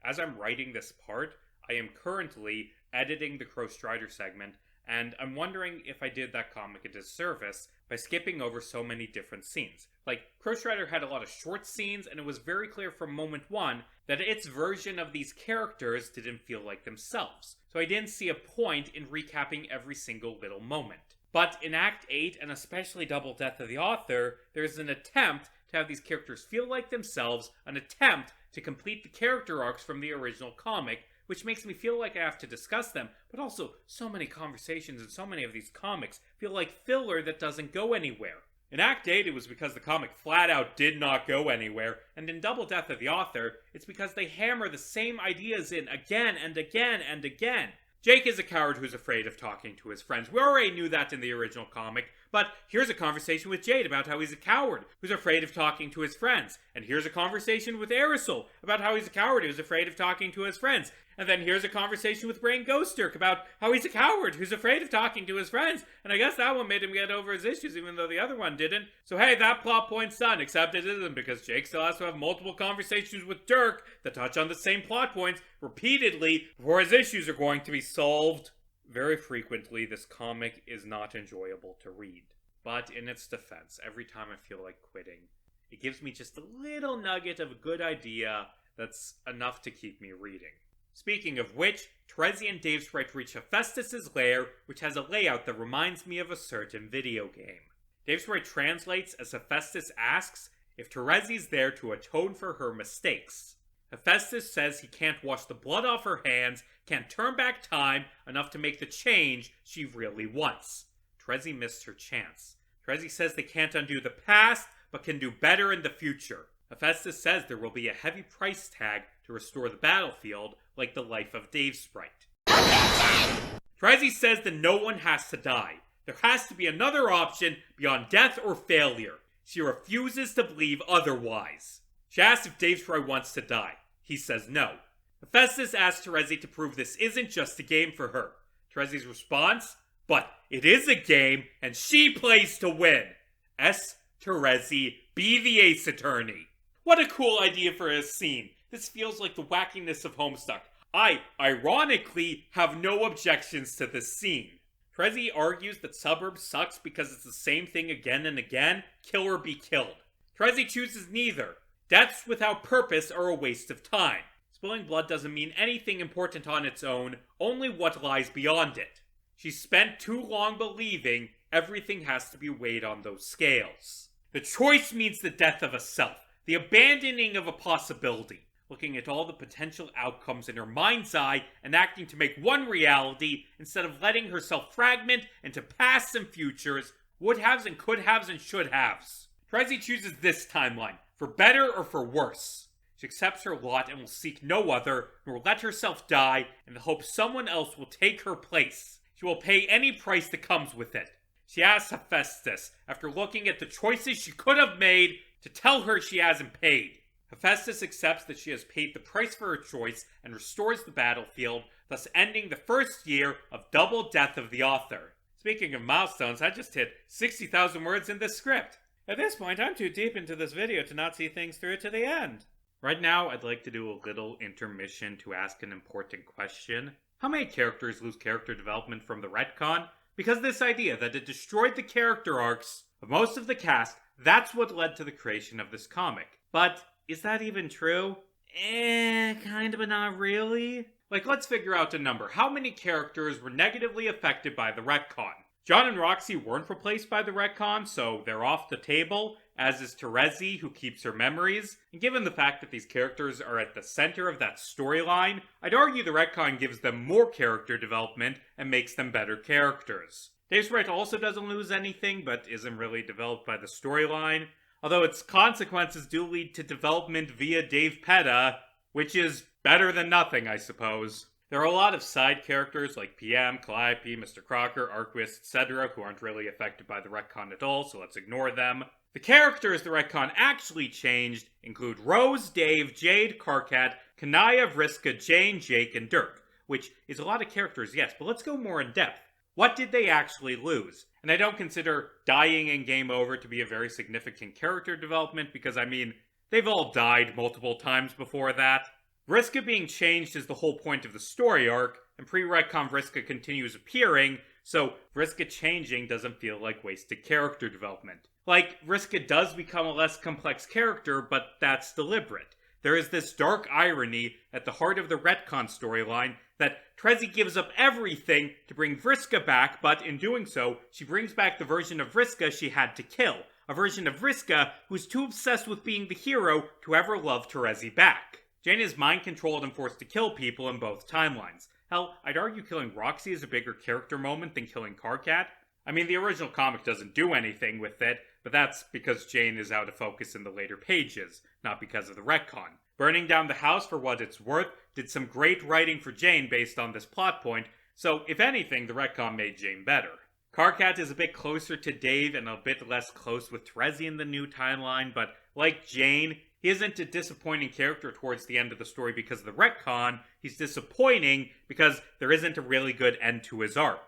As I'm writing this part, I am currently editing the Crow Strider segment, and I'm wondering if I did that comic a disservice by skipping over so many different scenes. Like, Crow Shredder had a lot of short scenes, and it was very clear from moment one that its version of these characters didn't feel like themselves. So I didn't see a point in recapping every single little moment. But in Act 8, and especially Double Death of the Author, there's an attempt to have these characters feel like themselves, an attempt to complete the character arcs from the original comic, which makes me feel like I have to discuss them, but also so many conversations and so many of these comics feel like filler that doesn't go anywhere. In Act 8, it was because the comic flat out did not go anywhere, and in Double Death of the Author, it's because they hammer the same ideas in again and again and again. Jake is a coward who's afraid of talking to his friends. We already knew that in the original comic, but here's a conversation with Jade about how he's a coward who's afraid of talking to his friends. And here's a conversation with Aerosol about how he's a coward who's afraid of talking to his friends. And then here's a conversation with Brain Ghosturk about how he's a coward who's afraid of talking to his friends. And I guess that one made him get over his issues even though the other one didn't. So hey, that plot point's done, except it isn't because Jake still has to have multiple conversations with Dirk that touch on the same plot points repeatedly before his issues are going to be solved. Very frequently, this comic is not enjoyable to read. But in its defense, every time I feel like quitting, it gives me just a little nugget of a good idea that's enough to keep me reading. Speaking of which, Terezi and Dave Sprite reach Hephaestus' lair, which has a layout that reminds me of a certain video game. Dave Sprite translates as Hephaestus asks if Terezi's there to atone for her mistakes. Hephaestus says he can't wash the blood off her hands, can't turn back time enough to make the change she really wants. Terezi missed her chance. Terezi says they can't undo the past, but can do better in the future. Hephaestus says there will be a heavy price tag to restore the battlefield, like the life of Dave Sprite. Terezi says that no one has to die. There has to be another option beyond death or failure. She refuses to believe otherwise. She asks if Dave Sprite wants to die. He says no. Hephaestus asks Terezi to prove this isn't just a game for her. Terezi's response? But it is a game, and she plays to win. S. Terezi, be the Ace Attorney. What a cool idea for a scene. This feels like the wackiness of Homestuck. I, ironically, have no objections to this scene. Terezi argues that Suburb sucks because it's the same thing again and again, kill or be killed. Terezi chooses neither. Deaths without purpose are a waste of time. Spilling blood doesn't mean anything important on its own, only what lies beyond it. She's spent too long believing everything has to be weighed on those scales. The choice means the death of a self, the abandoning of a possibility. Looking at all the potential outcomes in her mind's eye and acting to make one reality instead of letting herself fragment into pasts and futures, would-haves and could-haves and should-haves. Terezi chooses this timeline, for better or for worse. She accepts her lot and will seek no other, nor let herself die in the hope someone else will take her place. She will pay any price that comes with it. She asks Hephaestus, after looking at the choices she could have made, to tell her she hasn't paid. Hephaestus accepts that she has paid the price for her choice and restores the battlefield, thus ending the first year of Double Death of the Author. Speaking of milestones, I just hit 60,000 words in this script. At this point, I'm too deep into this video to not see things through to the end. Right now, I'd like to do a little intermission to ask an important question. How many characters lose character development from the retcon? Because this idea that it destroyed the character arcs of most of the cast, that's what led to the creation of this comic. But is that even true? Kind of, but not really. Like, let's figure out a number. How many characters were negatively affected by the retcon? John and Roxy weren't replaced by the retcon, so they're off the table, as is Terezi, who keeps her memories. And given the fact that these characters are at the center of that storyline, I'd argue the retcon gives them more character development and makes them better characters. Dave Sprite also doesn't lose anything, but isn't really developed by the storyline, although its consequences do lead to development via Dave Petta, which is better than nothing, I suppose. There are a lot of side characters like PM, Calliope, Mr. Crocker, Arquist, etc. who aren't really affected by the retcon at all, so let's ignore them. The characters the retcon actually changed include Rose, Dave, Jade, Karkat, Kanaya, Vriska, Jane, Jake, and Dirk, which is a lot of characters, yes, but let's go more in depth. What did they actually lose? And I don't consider dying in Game Over to be a very significant character development because, I mean, they've all died multiple times before that. Vriska being changed is the whole point of the story arc, and pre-retcon Vriska continues appearing, so Vriska changing doesn't feel like wasted character development. Like, Vriska does become a less complex character, but that's deliberate. There is this dark irony at the heart of the retcon storyline that Trezzy gives up everything to bring Vriska back, but in doing so, she brings back the version of Vriska she had to kill. A version of Vriska who's too obsessed with being the hero to ever love Terezi back. Jane is mind-controlled and forced to kill people in both timelines. Hell, I'd argue killing Roxy is a bigger character moment than killing Karkat. I mean, the original comic doesn't do anything with it, but that's because Jane is out of focus in the later pages, not because of the retcon. Burning down the house for what it's worth did some great writing for Jane based on this plot point, so if anything, the retcon made Jane better. Karkat is a bit closer to Dave and a bit less close with Terezi in the new timeline, but like Jane, he isn't a disappointing character towards the end of the story because of the retcon, he's disappointing because there isn't a really good end to his arc.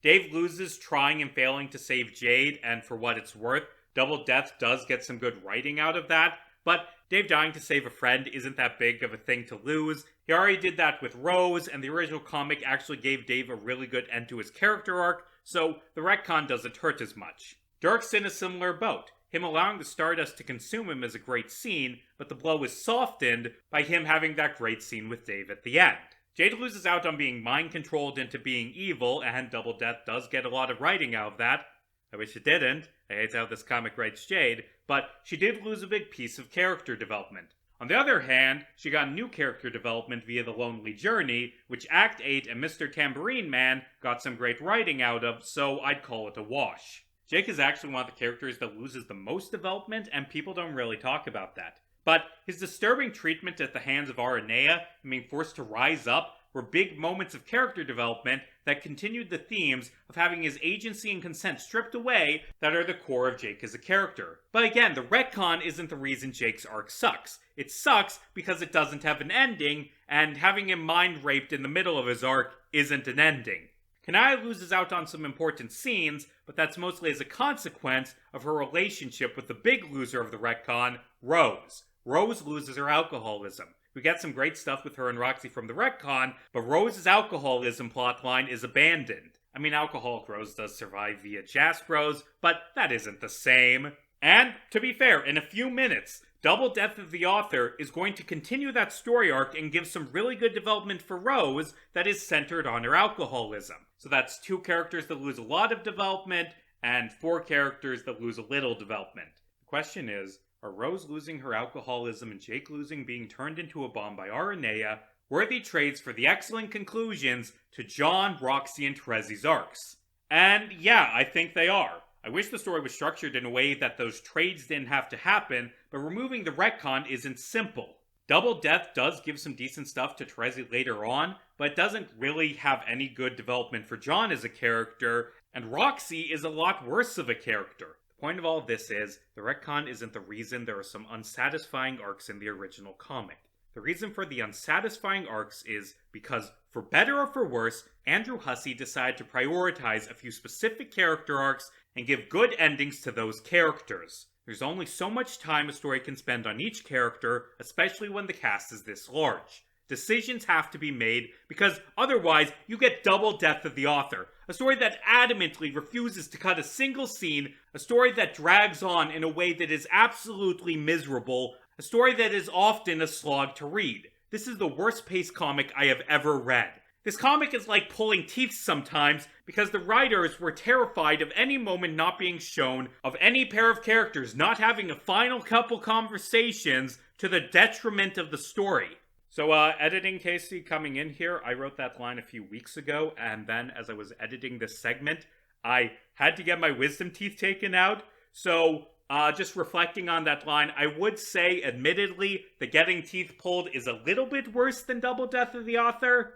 Dave loses trying and failing to save Jade, and for what it's worth, Double Death does get some good writing out of that, but Dave dying to save a friend isn't that big of a thing to lose. He already did that with Rose, and the original comic actually gave Dave a really good end to his character arc, so the retcon doesn't hurt as much. Dirk's in a similar boat. Him allowing the Stardust to consume him is a great scene, but the blow is softened by him having that great scene with Dave at the end. Jade loses out on being mind-controlled into being evil, and Double Death does get a lot of writing out of that. I wish it didn't. I hate how this comic writes Jade, but she did lose a big piece of character development. On the other hand, she got new character development via The Lonely Journey, which Act 8 and Mr. Tambourine Man got some great writing out of, so I'd call it a wash. Jake is actually one of the characters that loses the most development, and people don't really talk about that. But his disturbing treatment at the hands of Aranea and being forced to rise up were big moments of character development that continued the themes of having his agency and consent stripped away that are the core of Jake as a character. But again, the retcon isn't the reason Jake's arc sucks. It sucks because it doesn't have an ending, and having him mind-raped in the middle of his arc isn't an ending. Kanaya loses out on some important scenes, but that's mostly as a consequence of her relationship with the big loser of the retcon, Rose. Rose loses her alcoholism. We get some great stuff with her and Roxy from the retcon, but Rose's alcoholism plotline is abandoned. I mean, alcoholic Rose does survive via Jaspros, but that isn't the same. And, to be fair, in a few minutes, Double Death of the Author is going to continue that story arc and give some really good development for Rose that is centered on her alcoholism. So that's 2 characters that lose a lot of development, and 4 characters that lose a little development. The question is, are Rose losing her alcoholism and Jake losing being turned into a bomb by Aranea worthy trades for the excellent conclusions to John, Roxy, and Terezi's arcs? And yeah, I think they are. I wish the story was structured in a way that those trades didn't have to happen, but removing the retcon isn't simple. Double Death does give some decent stuff to Terezi later on, but it doesn't really have any good development for John as a character, and Roxy is a lot worse of a character. The point of all of this is, the retcon isn't the reason there are some unsatisfying arcs in the original comic. The reason for the unsatisfying arcs is because, for better or for worse, Andrew Hussie decided to prioritize a few specific character arcs and give good endings to those characters. There's only so much time a story can spend on each character, especially when the cast is this large. Decisions have to be made, because otherwise you get Double Death of the Author, a story that adamantly refuses to cut a single scene, a story that drags on in a way that is absolutely miserable, a story that is often a slog to read. This is the worst paced comic I have ever read. This comic is like pulling teeth sometimes because the writers were terrified of any moment not being shown, of any pair of characters not having a final couple conversations to the detriment of the story. So, editing Casey coming in here, I wrote that line a few weeks ago, and then as I was editing this segment, I had to get my wisdom teeth taken out. So, just reflecting on that line, I would say, admittedly, the getting teeth pulled is a little bit worse than Double Death of the Author,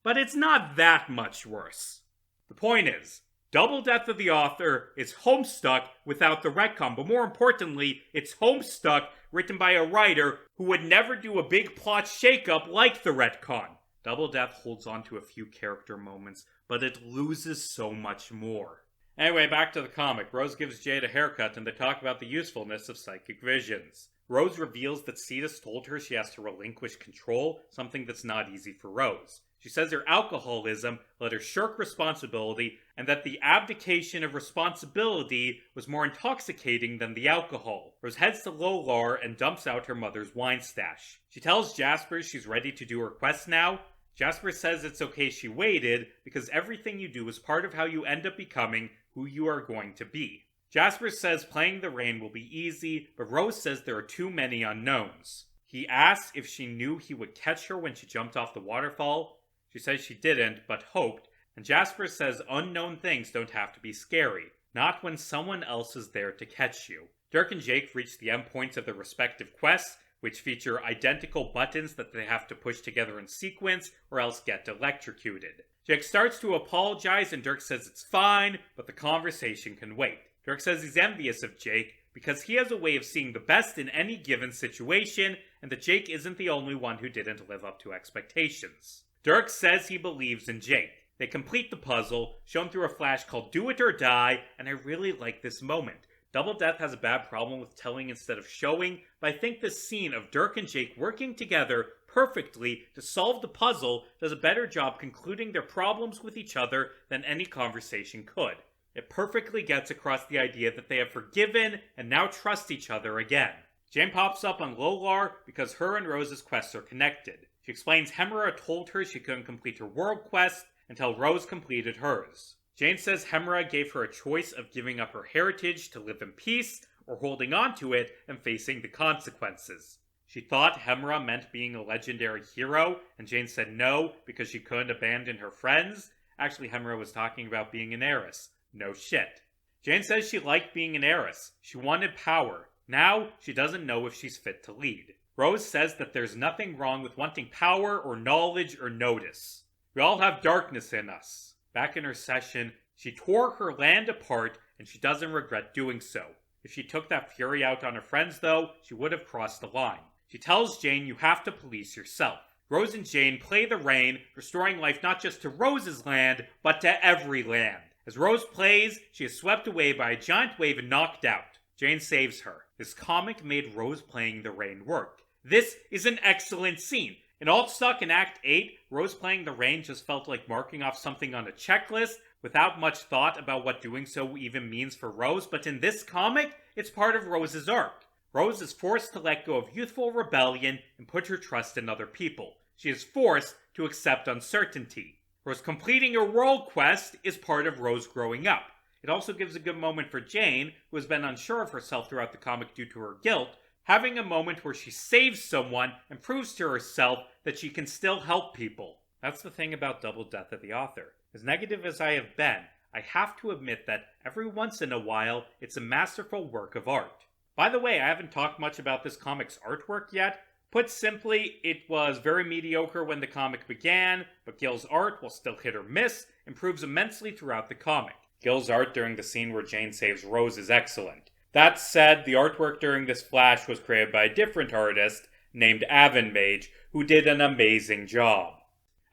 but it's not that much worse. The point is, Double Death of the Author is Homestuck without the retcon, but more importantly, it's Homestuck written by a writer who would never do a big plot shakeup like the retcon. Double Death holds on to a few character moments, but it loses so much more. Anyway, back to the comic. Rose gives Jade a haircut and they talk about the usefulness of psychic visions. Rose reveals that Cetus told her she has to relinquish control, something that's not easy for Rose. She says her alcoholism let her shirk responsibility and that the abdication of responsibility was more intoxicating than the alcohol. Rose heads to Lolar and dumps out her mother's wine stash. She tells Jasper she's ready to do her quest now. Jasper says it's okay she waited because everything you do is part of how you end up becoming who you are going to be. Jasper says playing the rain will be easy, but Rose says there are too many unknowns. He asks if she knew he would catch her when she jumped off the waterfall. She says she didn't, but hoped, and Jasper says unknown things don't have to be scary, not when someone else is there to catch you. Dirk and Jake reach the endpoints of their respective quests, which feature identical buttons that they have to push together in sequence or else get electrocuted. Jake starts to apologize and Dirk says it's fine, but the conversation can wait. Dirk says he's envious of Jake because he has a way of seeing the best in any given situation and that Jake isn't the only one who didn't live up to expectations. Dirk says he believes in Jake. They complete the puzzle, shown through a flash called Do It or Die, and I really like this moment. Double Death has a bad problem with telling instead of showing, but I think this scene of Dirk and Jake working together perfectly to solve the puzzle does a better job concluding their problems with each other than any conversation could. It perfectly gets across the idea that they have forgiven and now trust each other again. Jane pops up on Lolar because her and Rose's quests are connected. She explains Hemera told her she couldn't complete her world quest until Rose completed hers. Jane says Hemera gave her a choice of giving up her heritage to live in peace or holding on to it and facing the consequences. She thought Hemera meant being a legendary hero, and Jane said no because she couldn't abandon her friends. Actually, Hemera was talking about being an heiress. No shit. Jane says she liked being an heiress. She wanted power. Now, she doesn't know if she's fit to lead. Rose says that there's nothing wrong with wanting power or knowledge or notice. We all have darkness in us. Back in her session, she tore her land apart and she doesn't regret doing so. If she took that fury out on her friends though, she would have crossed the line. She tells Jane you have to police yourself. Rose and Jane play the rain, restoring life not just to Rose's land, but to every land. As Rose plays, she is swept away by a giant wave and knocked out. Jane saves her. This comic made Rose playing the rain work. This is an excellent scene. In Altstuck in Act 8, Rose playing the rain just felt like marking off something on a checklist without much thought about what doing so even means for Rose, but in this comic, it's part of Rose's arc. Rose is forced to let go of youthful rebellion and put her trust in other people. She is forced to accept uncertainty. Rose completing her world quest is part of Rose growing up. It also gives a good moment for Jane, who has been unsure of herself throughout the comic due to her guilt, having a moment where she saves someone and proves to herself that she can still help people. That's the thing about Double Death of the Author. As negative as I have been, I have to admit that every once in a while, it's a masterful work of art. By the way, I haven't talked much about this comic's artwork yet. Put simply, it was very mediocre when the comic began, but Gil's art, while still hit or miss, improves immensely throughout the comic. Gil's art during the scene where Jane saves Rose is excellent. That said, the artwork during this flash was created by a different artist named Avonmage, who did an amazing job.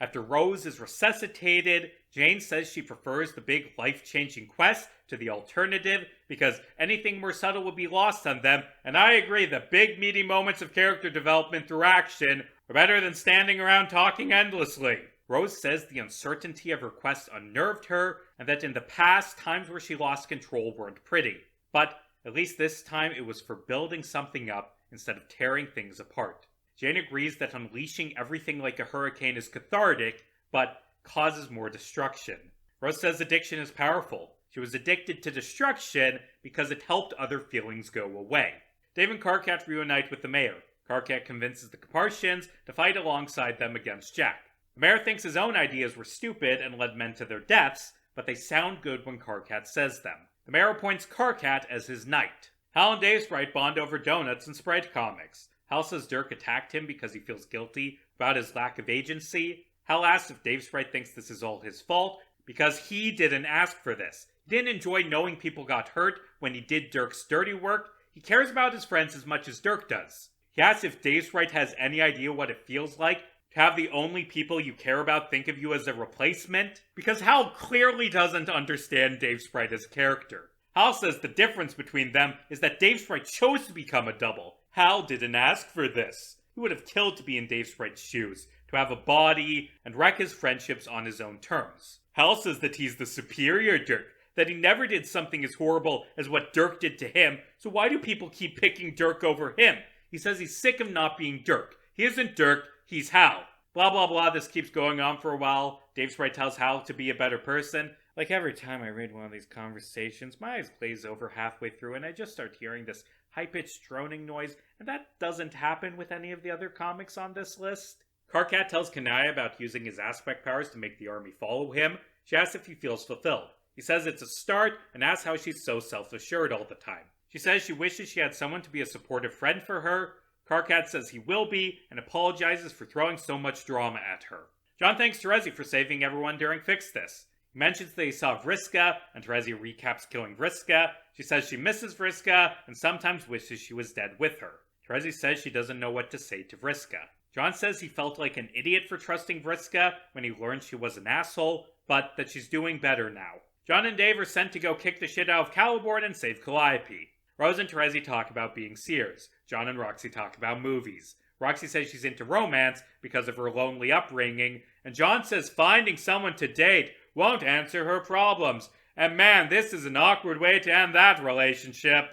After Rose is resuscitated, Jane says she prefers the big life-changing quest to the alternative because anything more subtle would be lost on them, and I agree that big meaty moments of character development through action are better than standing around talking endlessly. Rose says the uncertainty of her quest unnerved her, and that in the past, times where she lost control weren't pretty. But at least this time it was for building something up instead of tearing things apart. Jane agrees that unleashing everything like a hurricane is cathartic, but causes more destruction. Rose says addiction is powerful. She was addicted to destruction because it helped other feelings go away. Dave and Karkat reunite with the mayor. Karkat convinces the Capartians to fight alongside them against Jack. The mayor thinks his own ideas were stupid and led men to their deaths, but they sound good when Karkat says them. The mayor appoints Karkat as his knight. Hal and Dave Sprite bond over donuts and Sprite comics. Hal says Dirk attacked him because he feels guilty about his lack of agency. Hal asks if Dave Sprite thinks this is all his fault because he didn't ask for this. He didn't enjoy knowing people got hurt when he did Dirk's dirty work. He cares about his friends as much as Dirk does. He asks if Dave Sprite has any idea what it feels like to have the only people you care about think of you as a replacement, because Hal clearly doesn't understand Dave Sprite as a character. Hal says the difference between them is that Dave Sprite chose to become a double. Hal didn't ask for this. He would have killed to be in Dave Sprite's shoes, to have a body, and wreck his friendships on his own terms. Hal says that he's the superior Dirk, that he never did something as horrible as what Dirk did to him, so why do people keep picking Dirk over him? He says he's sick of not being Dirk. He isn't Dirk, he's Hal. Blah blah blah, this keeps going on for a while. Dave Sprite tells Hal to be a better person. Like every time I read one of these conversations, my eyes glaze over halfway through and I just start hearing this high-pitched droning noise, and that doesn't happen with any of the other comics on this list. Karkat tells Kanaya about using his aspect powers to make the army follow him. She asks if he feels fulfilled. He says it's a start and asks how she's so self-assured all the time. She says she wishes she had someone to be a supportive friend for her. Karkat says he will be and apologizes for throwing so much drama at her. John thanks Terezi for saving everyone during Fix This. He mentions that he saw Vriska, and Terezi recaps killing Vriska. She says she misses Vriska and sometimes wishes she was dead with her. Terezi says she doesn't know what to say to Vriska. John says he felt like an idiot for trusting Vriska when he learned she was an asshole, but that she's doing better now. John and Dave are sent to go kick the shit out of Caliborn and save Calliope. Rose and Terezi talk about being seers. John and Roxy talk about movies. Roxy says she's into romance because of her lonely upbringing, and John says finding someone to date won't answer her problems. And man, this is an awkward way to end that relationship.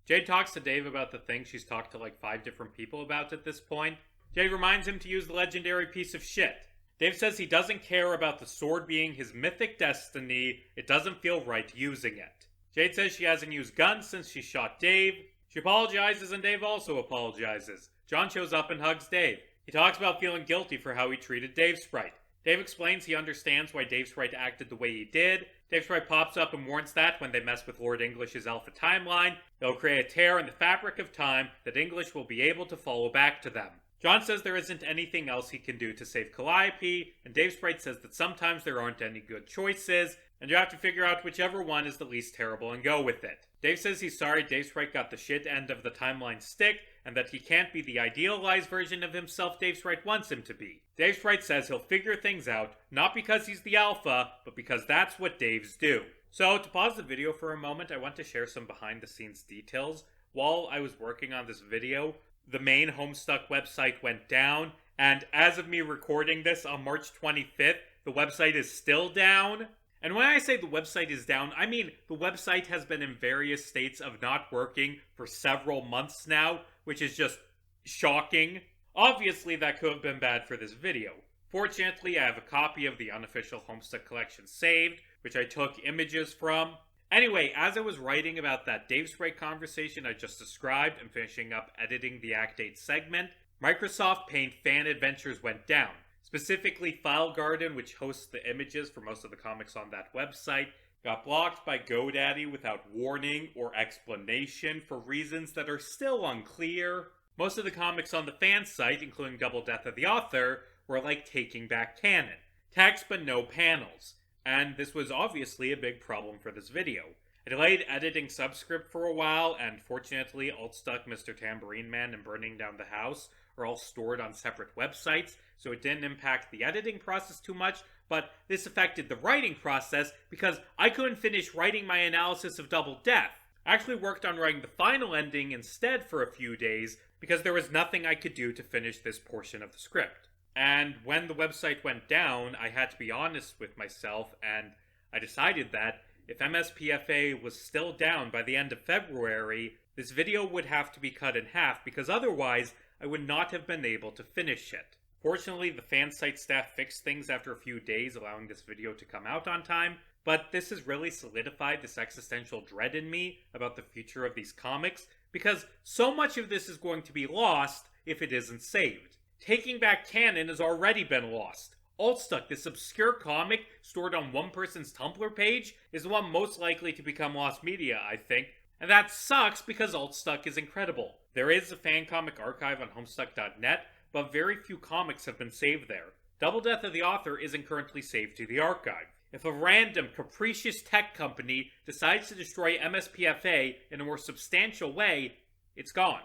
Jade talks to Dave about the thing she's talked to like 5 different people about at this point. Jade reminds him to use the legendary piece of shit. Dave says he doesn't care about the sword being his mythic destiny. It doesn't feel right using it. Jade says she hasn't used guns since she shot Dave. She apologizes and Dave also apologizes. John shows up and hugs Dave. He talks about feeling guilty for how he treated Dave Sprite. Dave explains he understands why Dave Sprite acted the way he did. Dave Sprite pops up and warns that when they mess with Lord English's Alpha timeline, they'll create a tear in the fabric of time that English will be able to follow back to them. John says there isn't anything else he can do to save Calliope, and Dave Sprite says that sometimes there aren't any good choices, and you have to figure out whichever one is the least terrible and go with it. Dave says he's sorry Dave Sprite got the shit end of the timeline stick, and that he can't be the idealized version of himself Dave Sprite wants him to be. Dave Sprite says he'll figure things out, not because he's the alpha, but because that's what Daves do. So, to pause the video for a moment, I want to share some behind-the-scenes details. While I was working on this video, the main Homestuck website went down, and as of me recording this on March 25th, the website is still down. And when I say the website is down, I mean the website has been in various states of not working for several months now, which is just shocking. Obviously, that could have been bad for this video. Fortunately, I have a copy of the unofficial Homestuck collection saved, which I took images from. Anyway, as I was writing about that Dave Sprite conversation I just described and finishing up editing the Act 8 segment, Microsoft Paint Fan Adventures went down. Specifically, File Garden, which hosts the images for most of the comics on that website, got blocked by GoDaddy without warning or explanation for reasons that are still unclear. Most of the comics on the fan site, including Double Death of the Author, were like Taking Back Canon. Text but no panels. And this was obviously a big problem for this video. I delayed editing Subscript for a while, and fortunately Altstuck, Mr. Tambourine Man, and Burning Down the House are all stored on separate websites, so it didn't impact the editing process too much, but this affected the writing process because I couldn't finish writing my analysis of Double Death. I actually worked on writing the final ending instead for a few days because there was nothing I could do to finish this portion of the script. And when the website went down, I had to be honest with myself, and I decided that if MSPFA was still down by the end of February, this video would have to be cut in half because otherwise I would not have been able to finish it. Fortunately, the fan site staff fixed things after a few days, allowing this video to come out on time, but this has really solidified this existential dread in me about the future of these comics, because so much of this is going to be lost if it isn't saved. Taking Back Canon has already been lost. Altstuck, this obscure comic stored on one person's Tumblr page, is the one most likely to become lost media, I think, and that sucks because Altstuck is incredible. There is a fan comic archive on Homestuck.net, but very few comics have been saved there. Double Death of the Author isn't currently saved to the archive. If a random, capricious tech company decides to destroy MSPFA in a more substantial way, it's gone.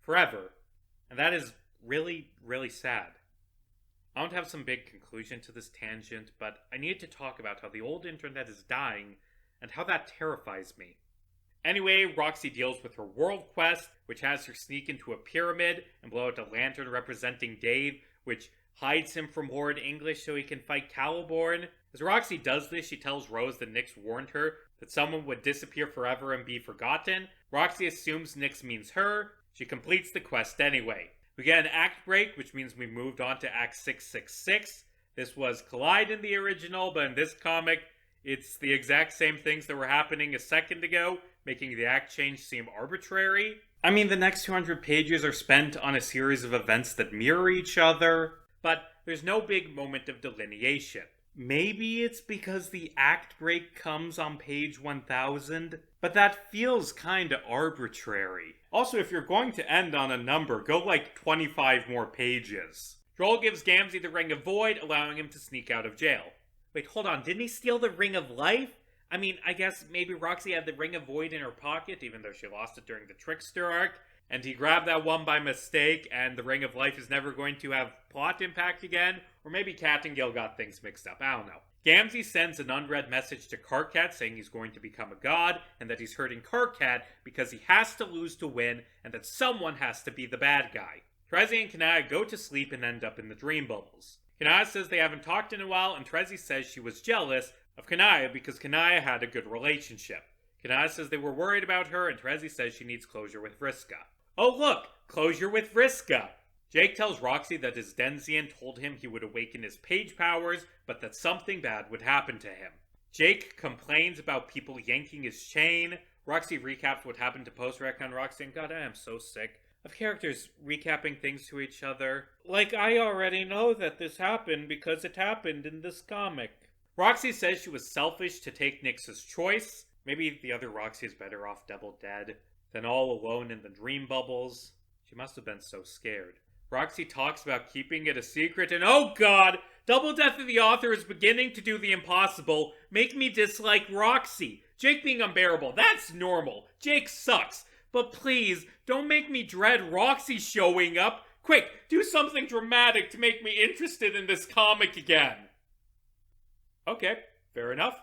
Forever. And that is really, really sad. I don't have some big conclusion to this tangent, but I need to talk about how the old internet is dying and how that terrifies me. Anyway, Roxy deals with her world quest, which has her sneak into a pyramid and blow out a lantern representing Dave, which hides him from Lord English so he can fight Caliborn. As Roxy does this, she tells Rose that Nyx warned her that someone would disappear forever and be forgotten. Roxy assumes Nyx means her. She completes the quest anyway. We get an act break, which means we moved on to Act 666. This was Collide in the original, but in this comic, it's the exact same things that were happening a second ago, making the act change seem arbitrary. I mean, the next 200 pages are spent on a series of events that mirror each other, but there's no big moment of delineation. Maybe it's because the act break comes on page 1000, but that feels kinda arbitrary. Also, if you're going to end on a number, go like 25 more pages. Joel gives Gamzee the Ring of Void, allowing him to sneak out of jail. Wait, hold on, didn't he steal the Ring of Life? I mean, I guess maybe Roxy had the Ring of Void in her pocket, even though she lost it during the Trickster arc, and he grabbed that one by mistake, and the Ring of Life is never going to have plot impact again, or maybe Cat and Gil got things mixed up, I don't know. Gamzee sends an unread message to Karkat saying he's going to become a god, and that he's hurting Karkat because he has to lose to win, and that someone has to be the bad guy. Trezzy and Kanaya go to sleep and end up in the dream bubbles. Kanaya says they haven't talked in a while, and Trezzy says she was jealous of Kanaya because Kanaya had a good relationship. Kanaya says they were worried about her, and Trezzy says she needs closure with Vriska. Oh look! Closure with Vriska! Jake tells Roxy that his Denzian told him he would awaken his page powers, but that something bad would happen to him. Jake complains about people yanking his chain. Roxy recaps what happened to post-rec on Roxy, and God, I am so sick of characters recapping things to each other. Like, I already know that this happened because it happened in this comic. Roxy says she was selfish to take Nyx's choice. Maybe the other Roxy is better off double dead than all alone in the dream bubbles. She must have been so scared. Roxy talks about keeping it a secret, and oh god! Double Death of the Author is beginning to do the impossible, make me dislike Roxy. Jake being unbearable, that's normal. Jake sucks. But please, don't make me dread Roxy showing up. Quick, do something dramatic to make me interested in this comic again. Okay, fair enough.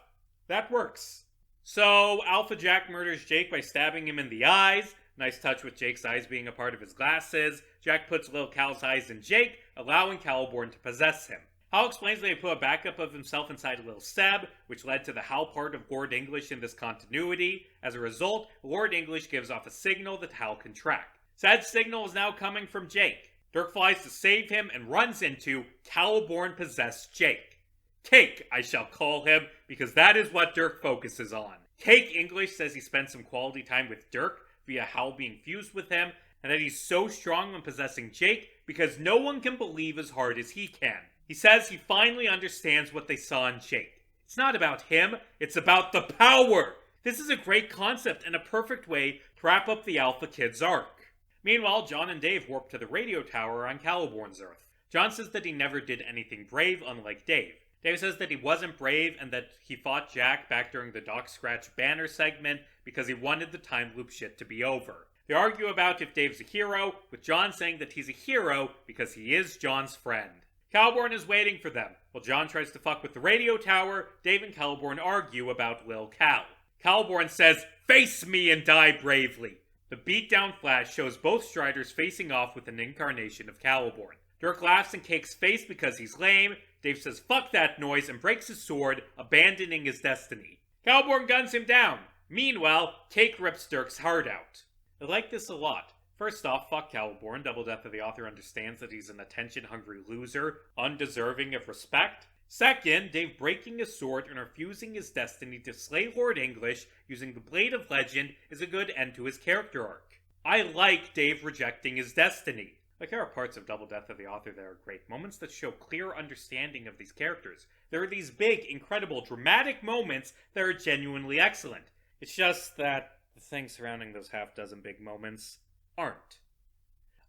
That works. So, Alpha Jack murders Jake by stabbing him in the eyes. Nice touch with Jake's eyes being a part of his glasses. Jack puts Lil Cal's eyes in Jake, allowing Caliborn to possess him. Hal explains they put a backup of himself inside Lil Seb, which led to the Hal part of Lord English in this continuity. As a result, Lord English gives off a signal that Hal can track. Said signal is now coming from Jake. Dirk flies to save him and runs into Caliborn-possessed Jake. Cake, I shall call him, because that is what Dirk focuses on. Cake English says he spent some quality time with Dirk via Hal being fused with him, and that he's so strong when possessing Jake because no one can believe as hard as he can. He says he finally understands what they saw in Jake. It's not about him, it's about the power! This is a great concept and a perfect way to wrap up the Alpha Kids arc. Meanwhile, John and Dave warp to the radio tower on Caliborn's Earth. John says that he never did anything brave, unlike Dave. Dave says that he wasn't brave and that he fought Jack back during the Doc Scratch banner segment because he wanted the time loop shit to be over. They argue about if Dave's a hero, with John saying that he's a hero because he is John's friend. Caliborn is waiting for them. While John tries to fuck with the radio tower, Dave and Caliborn argue about Lil Cal. Caliborn says, "Face me and die bravely." The beatdown flash shows both Striders facing off with an incarnation of Caliborn. Dirk laughs in Cake's face because he's lame. Dave says fuck that noise and breaks his sword, abandoning his destiny. Caliborn guns him down. Meanwhile, Cake rips Dirk's heart out. I like this a lot. First off, fuck Caliborn. Double Death of the Author understands that he's an attention-hungry loser, undeserving of respect. Second, Dave breaking his sword and refusing his destiny to slay Lord English using the Blade of Legend is a good end to his character arc. I like Dave rejecting his destiny. Like, there are parts of Double Death of the Author that are great, moments that show clear understanding of these characters. There are these big, incredible, dramatic moments that are genuinely excellent. It's just that the things surrounding those half-dozen big moments aren't.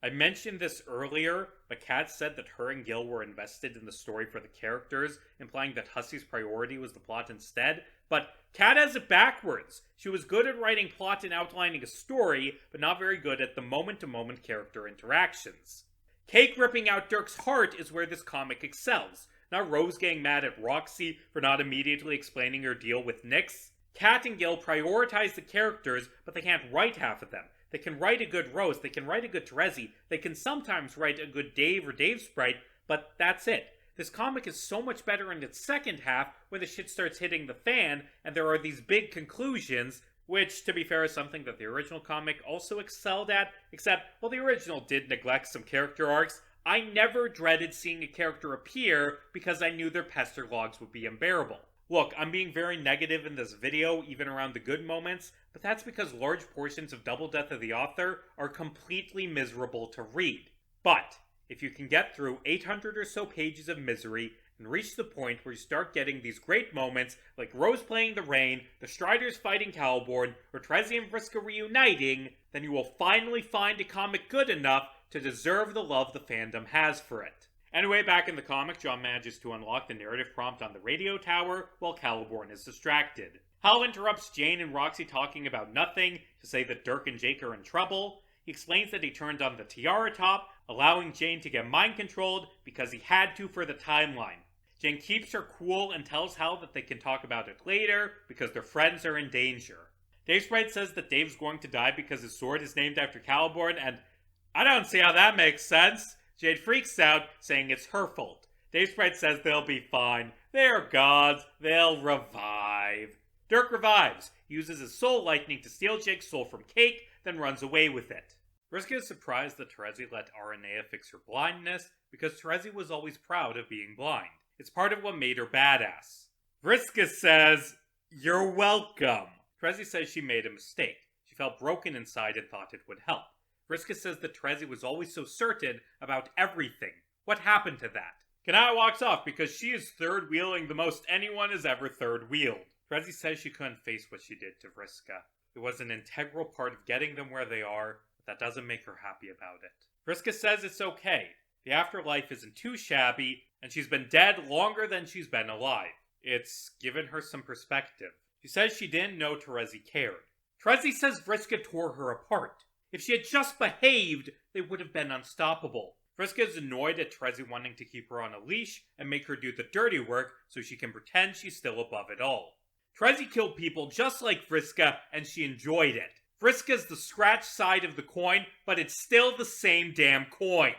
I mentioned this earlier, but Kat said that her and Gil were invested in the story for the characters, implying that Hussey's priority was the plot instead, but Kat has it backwards. She was good at writing plot and outlining a story, but not very good at the moment-to-moment character interactions. Cake ripping out Dirk's heart is where this comic excels, not Rose getting mad at Roxy for not immediately explaining her deal with Nyx. Kat and Gil prioritize the characters, but they can't write half of them. They can write a good Rose, they can write a good Terezi, they can sometimes write a good Dave or Dave Sprite, but that's it. This comic is so much better in its second half, where the shit starts hitting the fan, and there are these big conclusions, which, to be fair, is something that the original comic also excelled at, except, while the original did neglect some character arcs, I never dreaded seeing a character appear because I knew their pester logs would be unbearable. Look, I'm being very negative in this video, even around the good moments, but that's because large portions of Double Death of the Author are completely miserable to read. But, if you can get through 800 or so pages of misery and reach the point where you start getting these great moments like Rose playing the rain, the Striders fighting Caliborn, or Trezzy and Vriska reuniting, then you will finally find a comic good enough to deserve the love the fandom has for it. Anyway, back in the comic, John manages to unlock the narrative prompt on the radio tower while Caliborn is distracted. Hal interrupts Jane and Roxy talking about nothing to say that Dirk and Jake are in trouble. He explains that he turned on the tiara top, allowing Jane to get mind-controlled because he had to for the timeline. Jane keeps her cool and tells Hal that they can talk about it later because their friends are in danger. Dave Sprite says that Dave's going to die because his sword is named after Caliborn, and I don't see how that makes sense. Jade freaks out, saying it's her fault. Dave Sprite says they'll be fine. They're gods. They'll revive. Dirk revives, uses his soul lightning to steal Jake's soul from Cake, then runs away with it. Vriska is surprised that Trezzy let Aranea fix her blindness, because Trezzy was always proud of being blind. It's part of what made her badass. Vriska says, "You're welcome." Trezzy says she made a mistake. She felt broken inside and thought it would help. Vriska says that Trezzy was always so certain about everything. What happened to that? Kanata walks off because she is third-wheeling the most anyone has ever third-wheeled. Trezzy says she couldn't face what she did to Vriska. It was an integral part of getting them where they are, but that doesn't make her happy about it. Vriska says it's okay. The afterlife isn't too shabby, and she's been dead longer than she's been alive. It's given her some perspective. She says she didn't know Trezzy cared. Trezzy says Vriska tore her apart. If she had just behaved, they would have been unstoppable. Vriska is annoyed at Trezzy wanting to keep her on a leash and make her do the dirty work so she can pretend she's still above it all. Trezzy killed people just like Vriska, and she enjoyed it. Vriska's the scratch side of the coin, but it's still the same damn coin.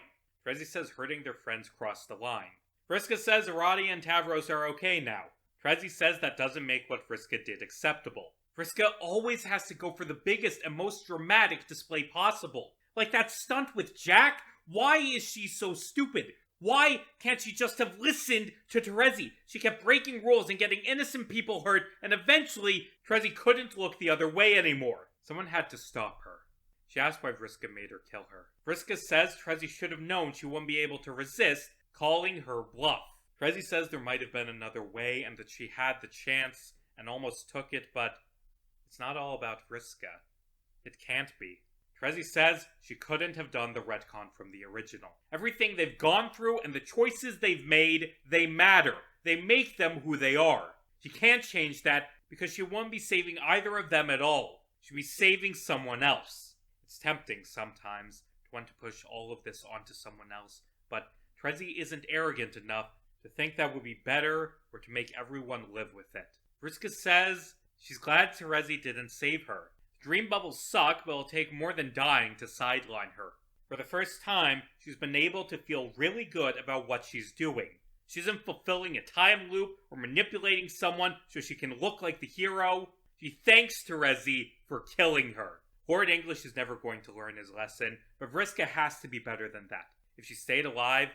Trezzy says hurting their friends crossed the line. Vriska says Aradia and Tavros are okay now. Trezzy says that doesn't make what Vriska did acceptable. Vriska always has to go for the biggest and most dramatic display possible. Like that stunt with Jack? Why is she so stupid? Why can't she just have listened to Trezzy? She kept breaking rules and getting innocent people hurt, and eventually, Trezzy couldn't look the other way anymore. Someone had to stop her. She asked why Vriska made her kill her. Vriska says Trezzy should have known she wouldn't be able to resist, calling her bluff. Trezzy says there might have been another way and that she had the chance and almost took it, but it's not all about Vriska. It can't be. Trezzy says she couldn't have done the retcon from the original. Everything they've gone through and the choices they've made, they matter. They make them who they are. She can't change that because she won't be saving either of them at all. She'll be saving someone else. It's tempting sometimes to want to push all of this onto someone else, but Trezzy isn't arrogant enough to think that would be better or to make everyone live with it. Vriska says she's glad Trezzy didn't save her. Dream bubbles suck, but it'll take more than dying to sideline her. For the first time, she's been able to feel really good about what she's doing. She isn't fulfilling a time loop or manipulating someone so she can look like the hero. She thanks Trezzy for killing her. Lord English is never going to learn his lesson, but Vriska has to be better than that. If she stayed alive,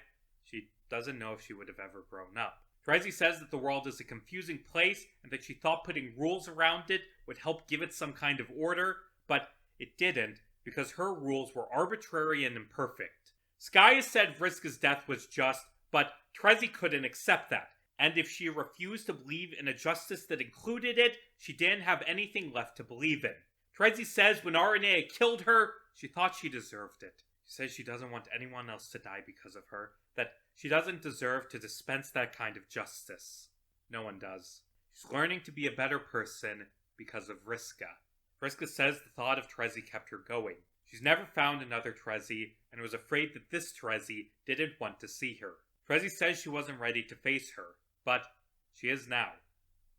she doesn't know if she would have ever grown up. Trezzy says that the world is a confusing place and that she thought putting rules around it would help give it some kind of order, but it didn't because her rules were arbitrary and imperfect. Sky has said Vriska's death was just, but Trezzy couldn't accept that, and if she refused to believe in a justice that included it, she didn't have anything left to believe in. Trezzy says when Aranea killed her, she thought she deserved it. She says she doesn't want anyone else to die because of her, that she doesn't deserve to dispense that kind of justice. No one does. She's learning to be a better person because of Vriska. Vriska says the thought of Trezzy kept her going. She's never found another Trezzy and was afraid that this Trezzy didn't want to see her. Trezzy says she wasn't ready to face her, but she is now.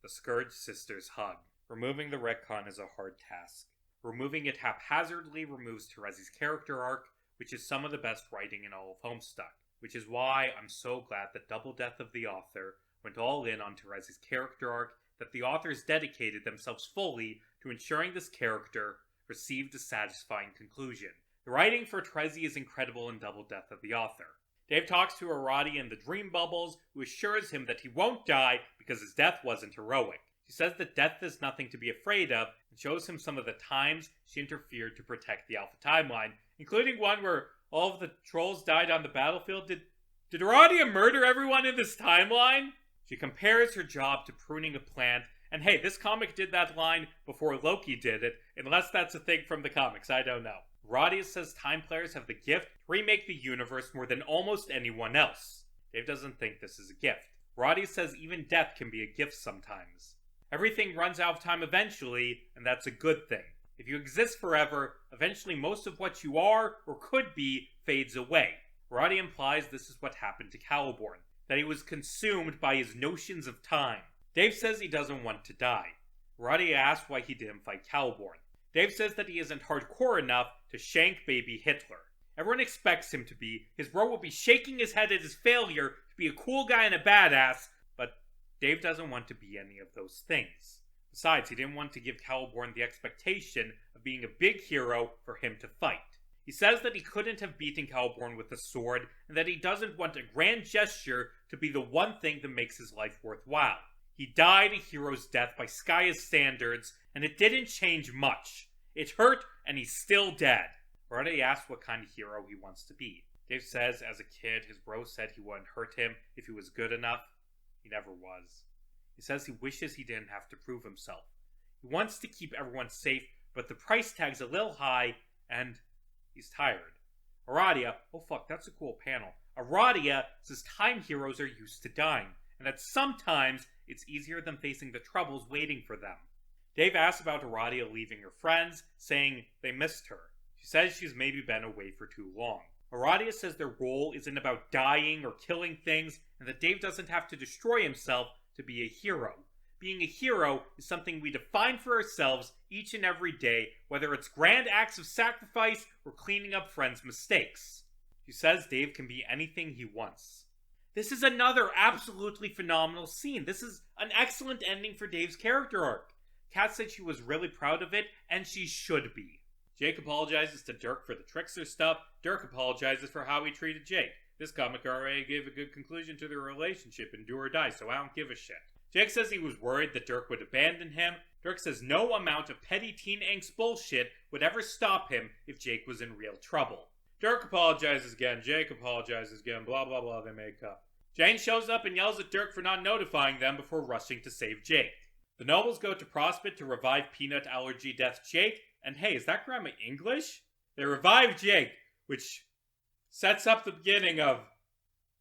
The Scourge Sisters hug. Removing the retcon is a hard task. Removing it haphazardly removes Trezzy's character arc, which is some of the best writing in all of Homestuck. which is why I'm so glad that Double Death of the Author went all in on Terezi's character arc, that the authors dedicated themselves fully to ensuring this character received a satisfying conclusion. The writing for Terezi is incredible in Double Death of the Author. Dave talks to Aradia in the Dream Bubbles, who assures him that he won't die because his death wasn't heroic. She says that death is nothing to be afraid of, and shows him some of the times she interfered to protect the Alpha timeline, including one where all of the trolls died on the battlefield. Did Aradia murder everyone in this timeline? She compares her job to pruning a plant, and hey, this comic did that line before Loki did it, unless that's a thing from the comics, I don't know. Aradia says time players have the gift to remake the universe more than almost anyone else. Dave doesn't think this is a gift. Aradia says even death can be a gift sometimes. Everything runs out of time eventually, and that's a good thing. If you exist forever, eventually most of what you are, or could be, fades away. Aradia implies this is what happened to Caliborn, that he was consumed by his notions of time. Dave says he doesn't want to die. Aradia asks why he didn't fight Caliborn. Dave says that he isn't hardcore enough to shank baby Hitler. Everyone expects him to be. His bro will be shaking his head at his failure to be a cool guy and a badass, but Dave doesn't want to be any of those things. Besides, he didn't want to give Caliborn the expectation of being a big hero for him to fight. He says that he couldn't have beaten Caliborn with a sword, and that he doesn't want a grand gesture to be the one thing that makes his life worthwhile. He died a hero's death by Skaya's standards, and it didn't change much. It hurt, and he's still dead. Aradia asks what kind of hero he wants to be. Dave says as a kid, his bro said he wouldn't hurt him if he was good enough. He never was. He says he wishes he didn't have to prove himself. He wants to keep everyone safe, but the price tag's a little high, and he's tired. Aradia, oh fuck, that's a cool panel. Aradia says time heroes are used to dying, and that sometimes it's easier than facing the troubles waiting for them. Dave asks about Aradia leaving her friends, saying they missed her. She says she's maybe been away for too long. Aradia says their role isn't about dying or killing things, and that Dave doesn't have to destroy himself to be a hero. Being a hero is something we define for ourselves each and every day, whether it's grand acts of sacrifice or cleaning up friends' mistakes. She says Dave can be anything he wants. This is another absolutely phenomenal scene. This is an excellent ending for Dave's character arc. Kat said she was really proud of it, and she should be. Jake apologizes to Dirk for the trickster stuff. Dirk apologizes for how he treated Jake. This comic already gave a good conclusion to their relationship in Do or Die, so I don't give a shit. Jake says he was worried that Dirk would abandon him. Dirk says no amount of petty teen angst bullshit would ever stop him if Jake was in real trouble. Dirk apologizes again, Jake apologizes again, blah blah blah, they make up. Jane shows up and yells at Dirk for not notifying them before rushing to save Jake. The nobles go to Prospect to revive peanut allergy death Jake, and hey, is that grammar English? They revive Jake, which sets up the beginning of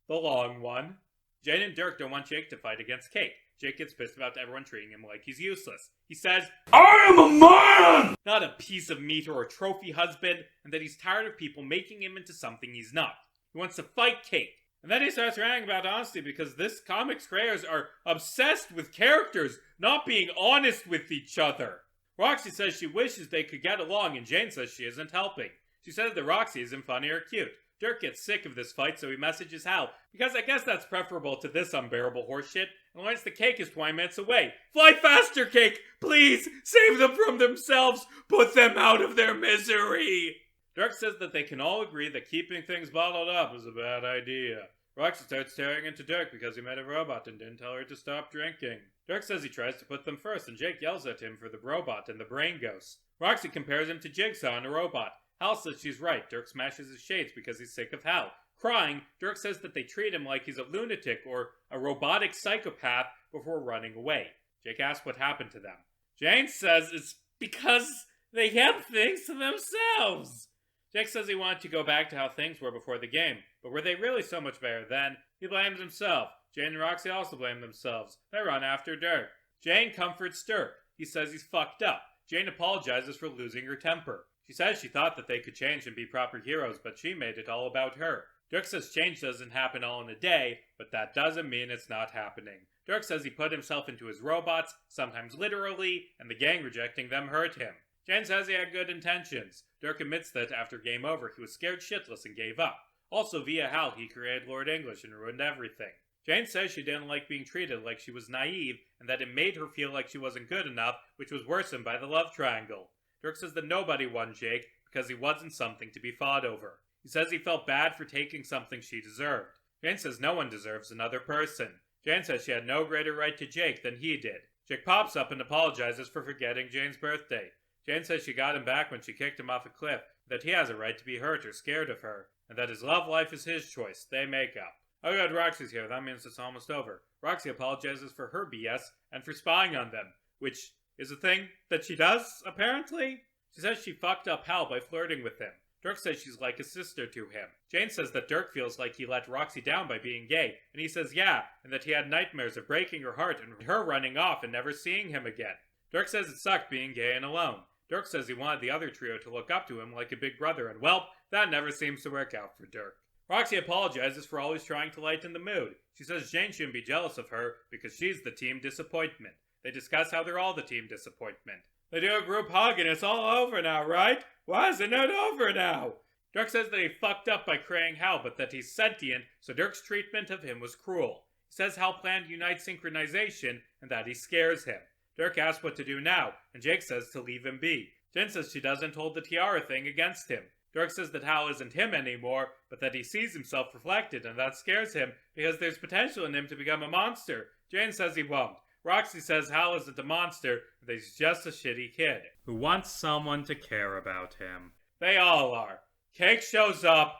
the long one. Jane and Dirk don't want Jake to fight against Kate. Jake gets pissed about everyone treating him like he's useless. He says, I am a man! Not a piece of meat or a trophy husband, and that he's tired of people making him into something he's not. He wants to fight Kate. And then he starts ranting about honesty because this comic's creators are obsessed with characters not being honest with each other. Roxy says she wishes they could get along, and Jane says she isn't helping. She says that Roxy isn't funny or cute. Dirk gets sick of this fight, so he messages Hal, because I guess that's preferable to this unbearable horseshit, and learns the cake is 20 minutes away. Fly faster, Cake! Please! Save them from themselves! Put them out of their misery! Dirk says that they can all agree that keeping things bottled up is a bad idea. Roxy starts staring into Dirk because he met a robot and didn't tell her to stop drinking. Dirk says he tries to put them first, and Jake yells at him for the robot and the brain ghost. Roxy compares him to Jigsaw and a robot. Hal says she's right. Dirk smashes his shades because he's sick of Hal. Crying, Dirk says that they treat him like he's a lunatic or a robotic psychopath before running away. Jake asks what happened to them. Jane says it's because they kept things to themselves. Jake says he wanted to go back to how things were before the game, but were they really so much better then? He blames himself. Jane and Roxy also blame themselves. They run after Dirk. Jane comforts Dirk. He says he's fucked up. Jane apologizes for losing her temper. She says she thought that they could change and be proper heroes, but she made it all about her. Dirk says change doesn't happen all in a day, but that doesn't mean it's not happening. Dirk says he put himself into his robots, sometimes literally, and the gang rejecting them hurt him. Jane says he had good intentions. Dirk admits that after Game Over, he was scared shitless and gave up. Also, via Hal, he created Lord English and ruined everything. Jane says she didn't like being treated like she was naive, and that it made her feel like she wasn't good enough, which was worsened by the love triangle. Dirk says that nobody won Jake because he wasn't something to be fought over. He says he felt bad for taking something she deserved. Jane says no one deserves another person. Jane says she had no greater right to Jake than he did. Jake pops up and apologizes for forgetting Jane's birthday. Jane says she got him back when she kicked him off a cliff, that he has a right to be hurt or scared of her, and that his love life is his choice. They make up. Oh god, Roxy's here. That means it's almost over. Roxy apologizes for her BS and for spying on them, which is a thing that she does, apparently. She says she fucked up Hal by flirting with him. Dirk says she's like a sister to him. Jane says that Dirk feels like he let Roxy down by being gay, and he says yeah, and that he had nightmares of breaking her heart and her running off and never seeing him again. Dirk says it sucked being gay and alone. Dirk says he wanted the other trio to look up to him like a big brother, and well, that never seems to work out for Dirk. Roxy apologizes for always trying to lighten the mood. She says Jane shouldn't be jealous of her because she's the team disappointment. They discuss how they're all the team disappointment. They do a group hug and it's all over now, right? Why is it not over now? Dirk says that he fucked up by creating Hal, but that he's sentient, so Dirk's treatment of him was cruel. He says Hal planned Unite synchronization and that he scares him. Dirk asks what to do now, and Jake says to leave him be. Jen says she doesn't hold the tiara thing against him. Dirk says that Hal isn't him anymore, but that he sees himself reflected, and that scares him because there's potential in him to become a monster. Jane says he won't. Roxy says Hal isn't a monster, but he's just a shitty kid who wants someone to care about him. They all are. Cake shows up.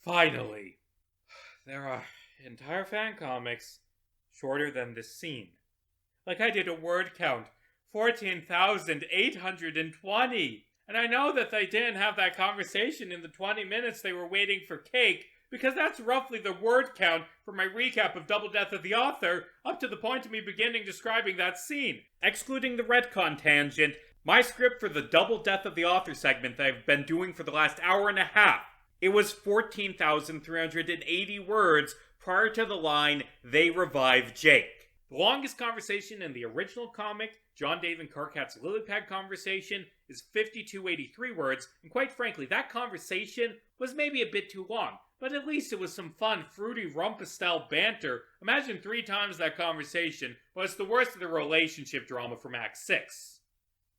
Finally. There are entire fan comics shorter than this scene. Like I did a word count. 14,820. And I know that they didn't have that conversation in the 20 minutes they were waiting for Cake, because that's roughly the word count for my recap of Double Death of the Author, up to the point of me beginning describing that scene. Excluding the retcon tangent, my script for the Double Death of the Author segment that I've been doing for the last hour and a half, it was 14,380 words prior to the line, "They revive Jake." The longest conversation in the original comic, John Dave and Karkat's Lilypad conversation, is 5283 words, and quite frankly, that conversation was maybe a bit too long, but at least it was some fun, fruity, rumpus-style banter. Imagine 3 times that conversation, but it's the worst of the relationship drama from Act 6.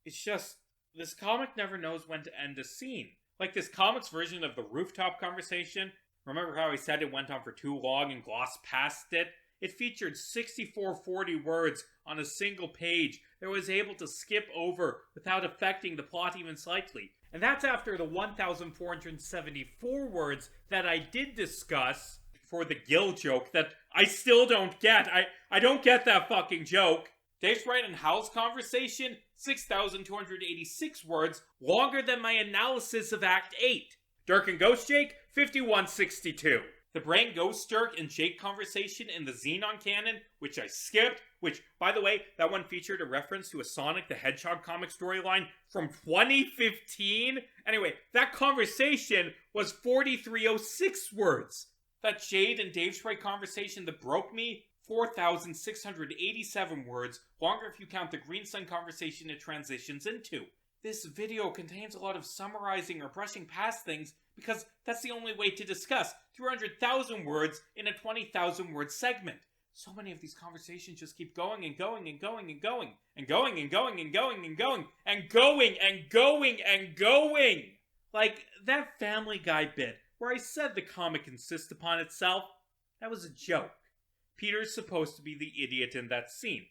It's just, this comic never knows when to end a scene. Like this comic's version of the rooftop conversation, remember how I said it went on for too long and glossed past it? It featured 6440 words on a single page that was able to skip over without affecting the plot even slightly. And that's after the 1,474 words that I did discuss for the Gil joke that I still don't get. I don't get that fucking joke. Dave's Wright and Hal's conversation, 6,286 words, longer than my analysis of Act 8. Dirk and Ghost Jake, 5162. The Brain Ghost Dirk and Jake conversation in the Xenon canon, which I skipped, which, by the way, that one featured a reference to a Sonic the Hedgehog comic storyline from 2015. Anyway, that conversation was 4,306 words. That Jade and Dave Sprite conversation that broke me, 4,687 words, longer if you count the Green Sun conversation it transitions into. This video contains a lot of summarizing or brushing past things because that's the only way to discuss 300,000 words in a 20,000 word segment. So many of these conversations just keep going and going and going and going and going and going and going and going and going and going and going. Like that Family Guy bit where I said the comic insists upon itself. That was a joke. Peter's supposed to be the idiot in that scene.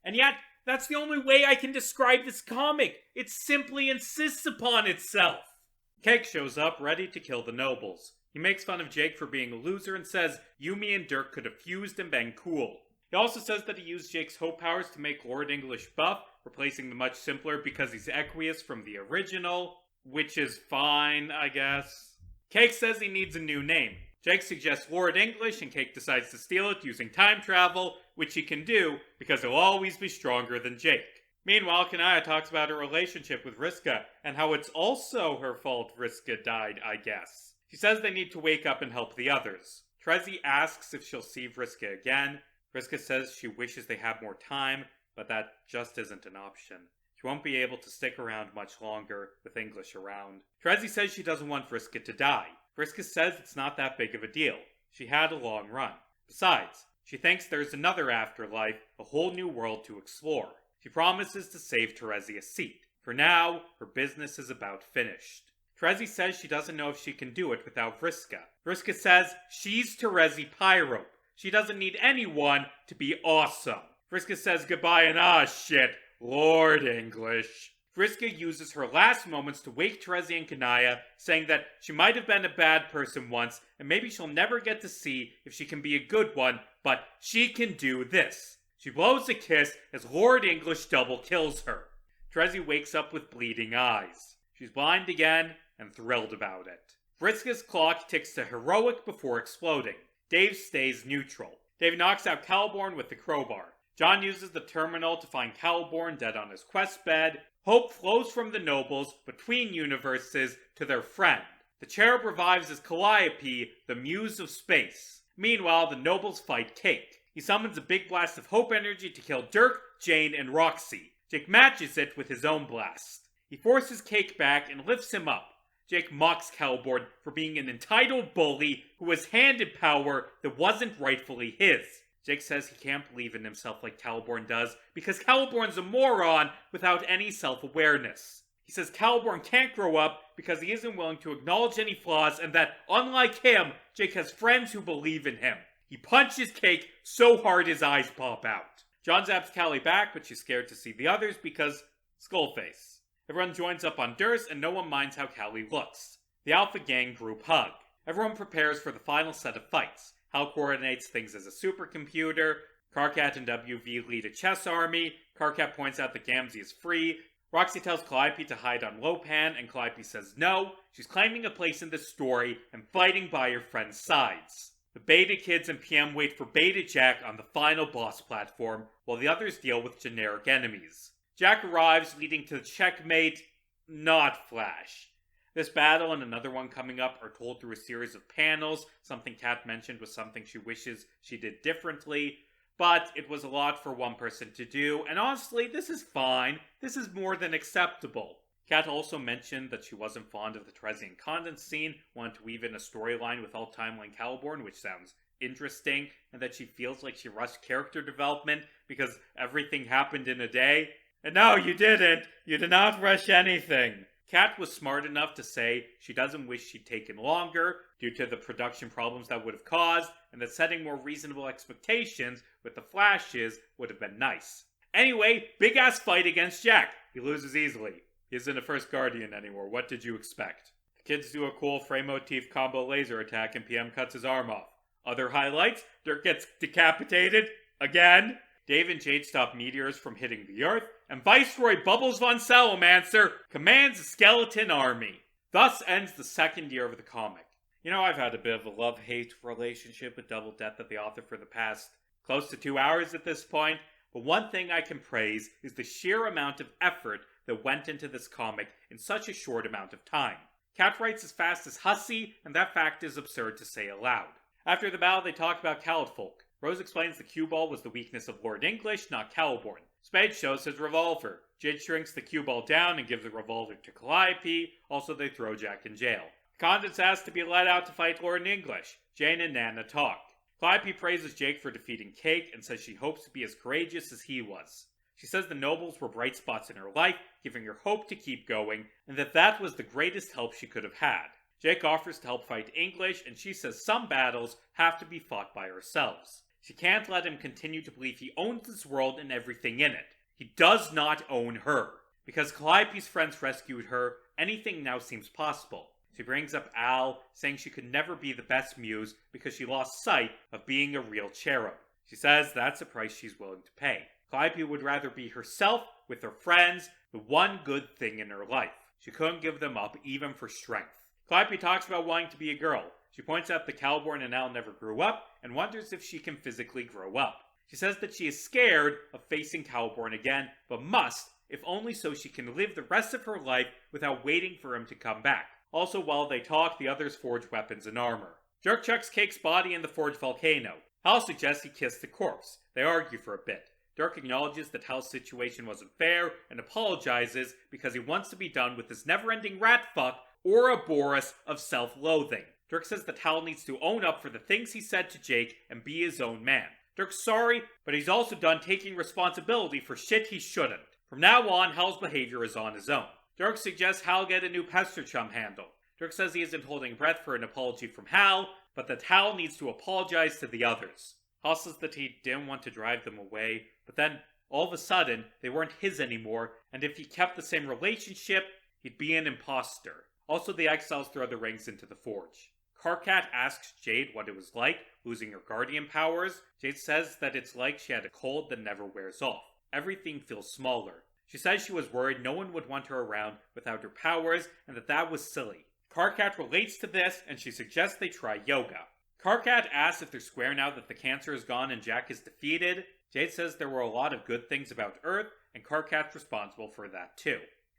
And yet, that's the only way I can describe this comic. It simply insists upon itself. Cake shows up, ready to kill the nobles. He makes fun of Jake for being a loser and says Yumi and Dirk could have fused and been cool. He also says that he used Jake's hope powers to make Lord English buff, replacing the much simpler because he's Equius from the original, which is fine, I guess. Cake says he needs a new name. Jake suggests Lord English, and Cake decides to steal it using time travel, which he can do because he'll always be stronger than Jake. Meanwhile, Kanaya talks about her relationship with Vriska, and how it's also her fault Vriska died, I guess. She says they need to wake up and help the others. Trezzy asks if she'll see Vriska again. Vriska says she wishes they had more time, but that just isn't an option. She won't be able to stick around much longer with English around. Trezzy says she doesn't want Vriska to die. Vriska says it's not that big of a deal. She had a long run. Besides, she thinks there's another afterlife, a whole new world to explore. She promises to save Terezi a seat. For now, her business is about finished. Terezi says she doesn't know if she can do it without Vriska. Vriska says she's Terezi Pyrope. She doesn't need anyone to be awesome. Vriska says goodbye and shit, Lord English. Vriska uses her last moments to wake Terezi and Kanaya, saying that she might have been a bad person once, and maybe she'll never get to see if she can be a good one, but she can do this. She blows a kiss as Lord English double kills her. Terezi wakes up with bleeding eyes. She's blind again, and thrilled about it. Vriska's clock ticks to heroic before exploding. Dave stays neutral. Dave knocks out Caliborn with the crowbar. John uses the terminal to find Caliborn dead on his quest bed. Hope flows from the nobles between universes to their friend. The cherub revives as Calliope, the muse of space. Meanwhile, the nobles fight Cake. He summons a big blast of hope energy to kill Dirk, Jane, and Roxy. Jake matches it with his own blast. He forces Cake back and lifts him up. Jake mocks Caliborn for being an entitled bully who was handed power that wasn't rightfully his. Jake says he can't believe in himself like Caliborn does because Caliborn's a moron without any self-awareness. He says Caliborn can't grow up because he isn't willing to acknowledge any flaws and that, unlike him, Jake has friends who believe in him. He punches Cake so hard his eyes pop out. John zaps Callie back, but she's scared to see the others because Skullface. Everyone joins up on Durst and no one minds how Callie looks. The Alpha Gang group hug. Everyone prepares for the final set of fights. Hal coordinates things as a supercomputer. Karkat and WV lead a chess army. Karkat points out that Gamzee is free. Roxy tells Calliope to hide on Lopan, and Calliope says no. She's claiming a place in the story and fighting by her friend's sides. The Beta Kids and PM wait for Beta Jack on the final boss platform, while the others deal with generic enemies. Jack arrives, leading to the checkmate, not Flash. This battle and another one coming up are told through a series of panels. Something Kat mentioned was something she wishes she did differently, but it was a lot for one person to do, and honestly, this is fine. This is more than acceptable. Kat also mentioned that she wasn't fond of the Terezi and Condon scene, wanted to weave in a storyline with alt timeline Caliborn, which sounds interesting, and that she feels like she rushed character development because everything happened in a day. And no, you didn't! You did not rush anything! Kat was smart enough to say she doesn't wish she'd taken longer due to the production problems that would have caused, and that setting more reasonable expectations with the Flashes would have been nice. Anyway, big ass fight against Jack. He loses easily. He isn't a First Guardian anymore. What did you expect? The kids do a cool frame motif combo laser attack and PM cuts his arm off. Other highlights? Dirk gets decapitated again. Dave and Jade stop meteors from hitting the Earth, and Viceroy Bubbles von Salamancer commands a skeleton army. Thus ends the second year of the comic. You know, I've had a bit of a love-hate relationship with Double Death of the Author for the past close to 2 hours at this point, but one thing I can praise is the sheer amount of effort that went into this comic in such a short amount of time. Kat writes as fast as Hussey, and that fact is absurd to say aloud. After the battle, they talk about Calitfolk. Rose explains the cue ball was the weakness of Lord English, not Caliborn. Spade shows his revolver. Jade shrinks the cue ball down and gives the revolver to Calliope. Also, they throw Jack in jail. Condon's asked to be let out to fight Lord English. Jane and Nana talk. Calliope praises Jake for defeating Cake and says she hopes to be as courageous as he was. She says the nobles were bright spots in her life, giving her hope to keep going, and that was the greatest help she could have had. Jake offers to help fight English, and she says some battles have to be fought by ourselves. She can't let him continue to believe he owns this world and everything in it. He does not own her. Because Calliope's friends rescued her, anything now seems possible. She brings up Al, saying she could never be the best muse because she lost sight of being a real cherub. She says that's a price she's willing to pay. Calliope would rather be herself with her friends, the one good thing in her life. She couldn't give them up even for strength. Calliope talks about wanting to be a girl. She points out that Caliborn and Al never grew up and wonders if she can physically grow up. She says that she is scared of facing Caliborn again, but must, if only so she can live the rest of her life without waiting for him to come back. Also, while they talk, the others forge weapons and armor. Dirk chucks Cake's body in the forged volcano. Hal suggests he kiss the corpse. They argue for a bit. Dirk acknowledges that Hal's situation wasn't fair and apologizes because he wants to be done with this never-ending rat fuck Ouroboros of self-loathing. Dirk says the Tal needs to own up for the things he said to Jake and be his own man. Dirk's sorry, but he's also done taking responsibility for shit he shouldn't. From now on, Hal's behavior is on his own. Dirk suggests Hal get a new pester chum handle. Dirk says he isn't holding breath for an apology from Hal, but that Hal needs to apologize to the others. Hal says that he didn't want to drive them away, but then, all of a sudden, they weren't his anymore, and if he kept the same relationship, he'd be an imposter. Also, the exiles throw the rings into the forge. Karkat asks Jade what it was like losing her guardian powers. Jade says that it's like she had a cold that never wears off. Everything feels smaller. She says she was worried no one would want her around without her powers, and that was silly. Karkat relates to this, and she suggests they try yoga. Karkat asks if they're square now that the cancer is gone and Jack is defeated. Jade says there were a lot of good things about Earth, and Karkat's responsible for that too.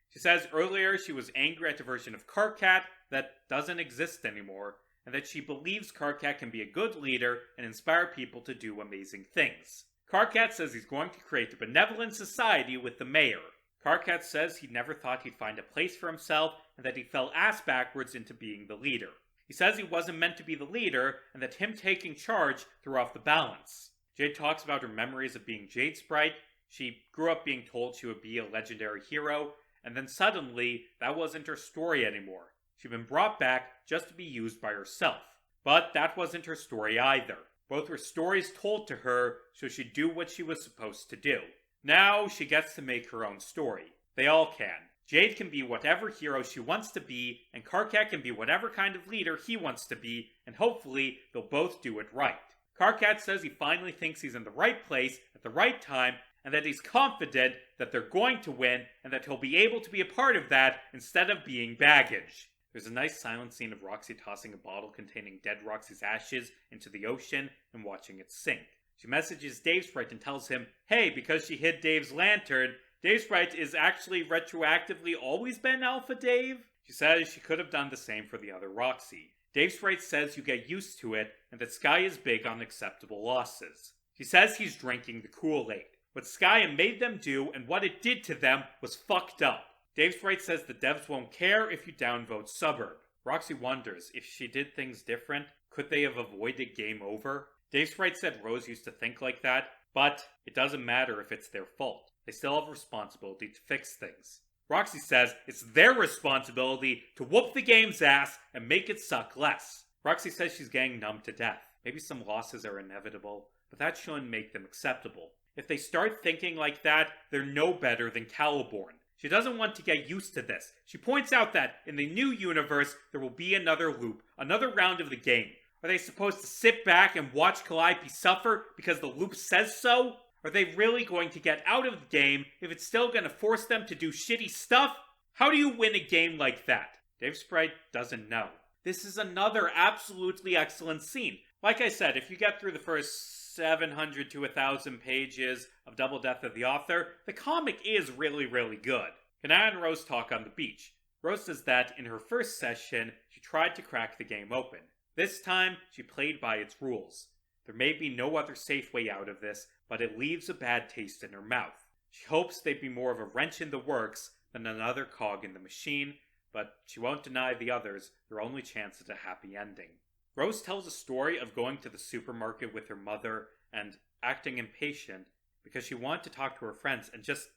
She says earlier she was angry at a version of Karkat that doesn't exist anymore, and that she believes Karkat can be a good leader and inspire people to do amazing things. Karkat says he's going to create a benevolent society with the mayor. Karkat says he never thought he'd find a place for himself and that he fell ass backwards into being the leader. He says he wasn't meant to be the leader and that him taking charge threw off the balance. Jade talks about her memories of being Jade Sprite. She grew up being told she would be a legendary hero, and then suddenly that wasn't her story anymore. She'd been brought back just to be used by herself. But that wasn't her story either. Both were stories told to her so she'd do what she was supposed to do. Now she gets to make her own story. They all can. Jade can be whatever hero she wants to be, and Karkat can be whatever kind of leader he wants to be, and hopefully they'll both do it right. Karkat says he finally thinks he's in the right place at the right time, and that he's confident that they're going to win, and that he'll be able to be a part of that instead of being baggage. There's a nice silent scene of Roxy tossing a bottle containing dead Roxy's ashes into the ocean and watching it sink. She messages Dave Sprite and tells him, hey, because she hid Dave's lantern, Dave Sprite is actually retroactively always been Alpha Dave? She says she could have done the same for the other Roxy. Dave Sprite says you get used to it, and that Sky is big on acceptable losses. She says he's drinking the Kool-Aid. What Sky made them do and what it did to them was fucked up. Dave Sprite says the devs won't care if you downvote Suburb. Roxy wonders, if she did things different, could they have avoided game over? Dave Sprite said Rose used to think like that, but it doesn't matter if it's their fault. They still have responsibility to fix things. Roxy says it's their responsibility to whoop the game's ass and make it suck less. Roxy says she's getting numb to death. Maybe some losses are inevitable, but that shouldn't make them acceptable. If they start thinking like that, they're no better than Caliborn. She doesn't want to get used to this. She points out that in the new universe, there will be another loop, another round of the game. Are they supposed to sit back and watch Calliope suffer because the loop says so? Are they really going to get out of the game if it's still going to force them to do shitty stuff? How do you win a game like that? Dave Sprite doesn't know. This is another absolutely excellent scene. Like I said, if you get through the first 700 to 1,000 pages of Double Death of the Author, the comic is really, really good. Canon and Rose talk on the beach. Rose says that in her first session, she tried to crack the game open. This time, she played by its rules. There may be no other safe way out of this, but it leaves a bad taste in her mouth. She hopes they'd be more of a wrench in the works than another cog in the machine, but she won't deny the others their only chance at a happy ending. Rose tells a story of going to the supermarket with her mother and acting impatient because she wanted to talk to her friends and just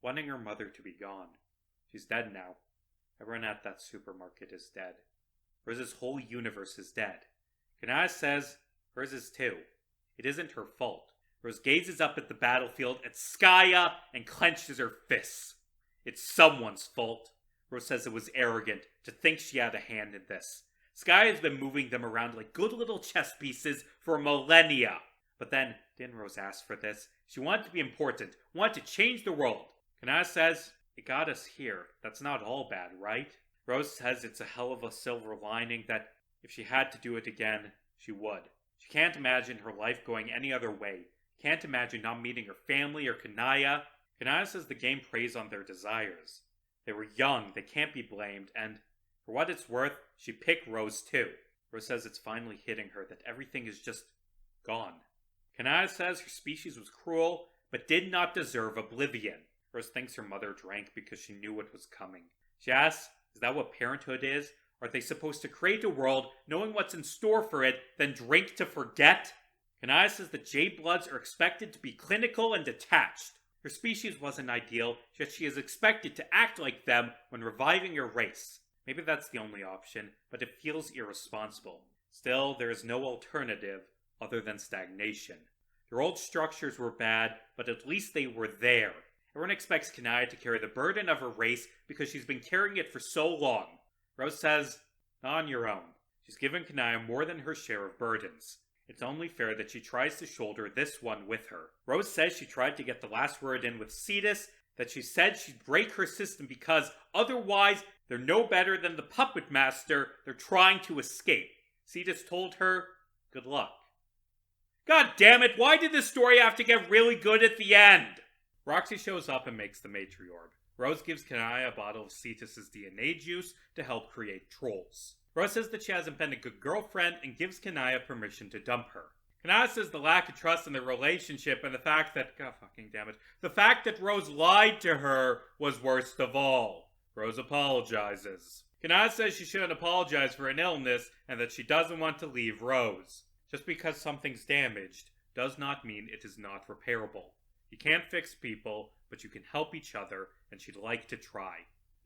wanting her mother to be gone. She's dead now. Everyone at that supermarket is dead. Rose's whole universe is dead. Kanai says hers is too. It isn't her fault. Rose gazes up at the battlefield at Skya and clenches her fists. It's someone's fault. Rose says it was arrogant to think she had a hand in this. Skya has been moving them around like good little chess pieces for millennia. But then, didn't Rose ask for this? She wanted to be important, wanted to change the world. Kanai says, it got us here. That's not all bad, right? Rose says it's a hell of a silver lining that if she had to do it again, she would. She can't imagine her life going any other way. Can't imagine not meeting her family or Kanaya. Kanaya says the game preys on their desires. They were young, they can't be blamed, and for what it's worth, she picked Rose too. Rose says it's finally hitting her that everything is just gone. Kanaya says her species was cruel, but did not deserve oblivion. Rose thinks her mother drank because she knew what was coming. She asks, is that what parenthood is? Are they supposed to create a world knowing what's in store for it, then drink to forget? Kanaya says that Jade Bloods are expected to be clinical and detached. Her species wasn't ideal, yet she is expected to act like them when reviving your race. Maybe that's the only option, but it feels irresponsible. Still, there is no alternative other than stagnation. Their old structures were bad, but at least they were there. Everyone expects Kanaya to carry the burden of her race because she's been carrying it for so long. Rose says, not on your own. She's given Kanaya more than her share of burdens. It's only fair that she tries to shoulder this one with her. Rose says she tried to get the last word in with Cetus, that she said she'd break her system because otherwise they're no better than the puppet master they're trying to escape. Cetus told her, good luck. God damn it, why did this story have to get really good at the end? Roxy shows up and makes the matriarch. Rose gives Kanaya a bottle of Cetus's DNA juice to help create trolls. Rose says that she hasn't been a good girlfriend and gives Kanaya permission to dump her. Kanaya says the lack of trust in their relationship and the fact that, god fucking damn it, the fact that Rose lied to her was worst of all. Rose apologizes. Kanaya says she shouldn't apologize for an illness and that she doesn't want to leave Rose. Just because something's damaged does not mean it is not repairable. You can't fix people, but you can help each other, and she'd like to try.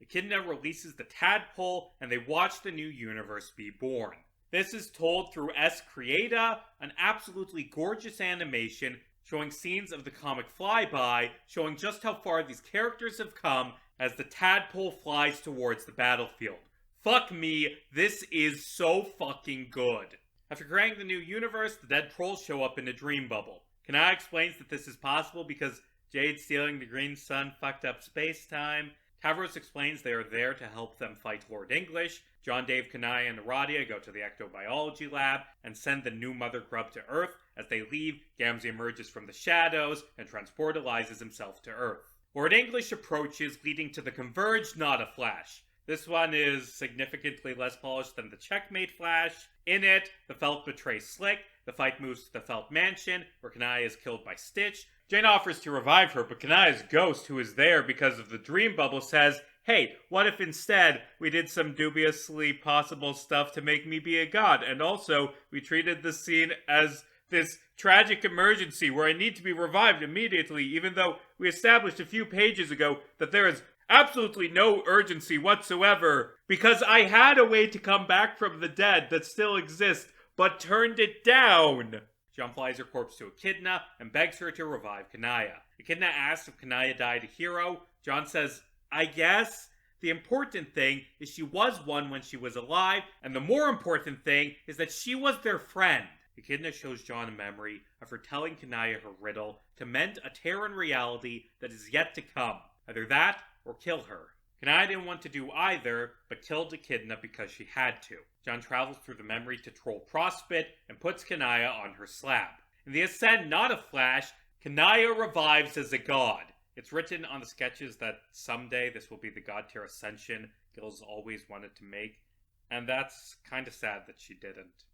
Echidna releases the tadpole, and they watch the new universe be born. This is told through S Creata, an absolutely gorgeous animation showing scenes of the comic Flyby, showing just how far these characters have come as the tadpole flies towards the battlefield. Fuck me, this is so fucking good. After creating the new universe, the dead trolls show up in a dream bubble. Kanaya explains that this is possible because Jade stealing the green sun fucked up space-time. Tavros explains they are there to help them fight Lord English. John, Dave, Kanaya, and Aradia go to the ectobiology lab and send the new Mother Grub to Earth. As they leave, Gamzee emerges from the shadows and transportalizes himself to Earth. Lord English approaches, leading to the Converge, not a Flash. This one is significantly less polished than the Checkmate Flash. In it, the Felt betrays Slick. The fight moves to the Felt Mansion, where Kanaya is killed by Stitch. Jane offers to revive her, but Kanaya's ghost, who is there because of the dream bubble, says, hey, what if instead we did some dubiously possible stuff to make me be a god, and also we treated the scene as this tragic emergency where I need to be revived immediately, even though we established a few pages ago that there is absolutely no urgency whatsoever, because I had a way to come back from the dead that still exists, but turned it down. John flies her corpse to Echidna and begs her to revive Kanaya. Echidna asks if Kanaya died a hero. John says, I guess. The important thing is she was one when she was alive, and the more important thing is that she was their friend. Echidna shows John a memory of her telling Kanaya her riddle to mend a tear in reality that is yet to come. Either that or kill her. Kanaya didn't want to do either, but killed Echidna because she had to. John travels through the memory to troll Prospit and puts Kanaya on her slab. In the Ascend, not a Flash, Kanaya revives as a god. It's written on the sketches that someday this will be the God tier ascension Gil's always wanted to make, and that's kinda sad that she didn't.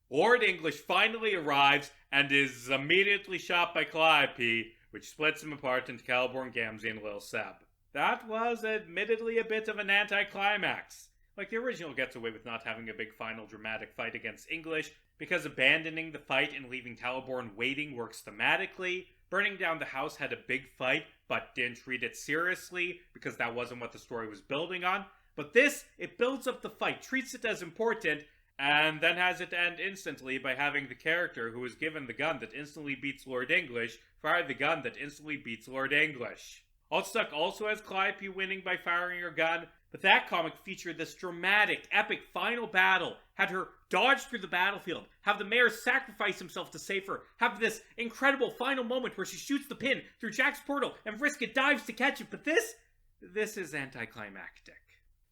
Lord English finally arrives and is immediately shot by Calliope, which splits him apart into Caliborn, Gamzee, and Lil Seb. That was admittedly a bit of an anticlimax. Like, the original gets away with not having a big final dramatic fight against English, because abandoning the fight and leaving Caliborn waiting works thematically. Burning down the house had a big fight, but didn't treat it seriously, because that wasn't what the story was building on. But this, it builds up the fight, treats it as important, and then has it end instantly by having the character who was given the gun that instantly beats Lord English fire the gun that instantly beats Lord English. Altstuck also has Calliope winning by firing her gun, but that comic featured this dramatic, epic final battle, had her dodge through the battlefield, have the mayor sacrifice himself to save her, have this incredible final moment where she shoots the pin through Jack's portal and Vriska dives to catch it, but this is anticlimactic.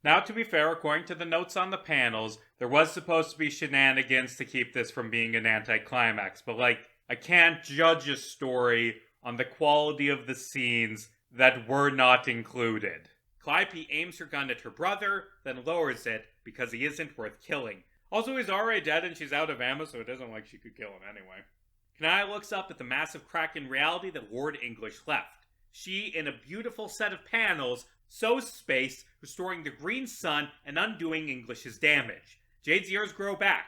Now, to be fair, according to the notes on the panels, there was supposed to be shenanigans to keep this from being an anticlimax, but I can't judge a story on the quality of the scenes that were not included. Calliope aims her gun at her brother, then lowers it because he isn't worth killing. Also, he's already dead and she's out of ammo, so it isn't like she could kill him anyway. Kanaya looks up at the massive crack in reality that Lord English left. She, in a beautiful set of panels, sows space, restoring the green sun and undoing English's damage. Jade's ears grow back.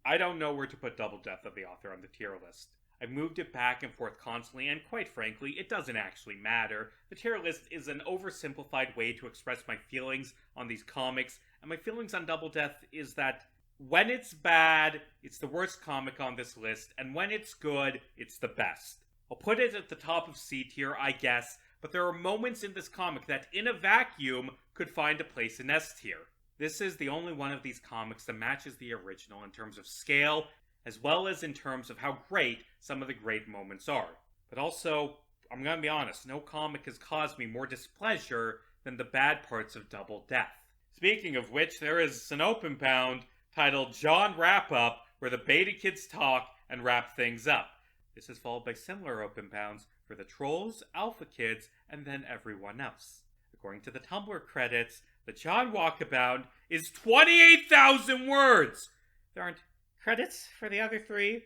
I don't know where to put Double Death of the Author on the tier list. I've moved it back and forth constantly, and quite frankly, it doesn't actually matter. The tier list is an oversimplified way to express my feelings on these comics, and my feelings on Double Death is that when it's bad, it's the worst comic on this list, and when it's good, it's the best. I'll put it at the top of C tier, I guess, but there are moments in this comic that, in a vacuum, could find a place in S tier. This is the only one of these comics that matches the original in terms of scale, as well as in terms of how great some of the great moments are. But also, I'm gonna be honest, no comic has caused me more displeasure than the bad parts of Double Death. Speaking of which, there is an open bound titled John Wrap Up, where the Beta Kids talk and wrap things up. This is followed by similar open bounds for the Trolls, Alpha Kids, and then everyone else. According to the Tumblr credits, the John Walkabout is 28,000 words! There aren't credits for the other three.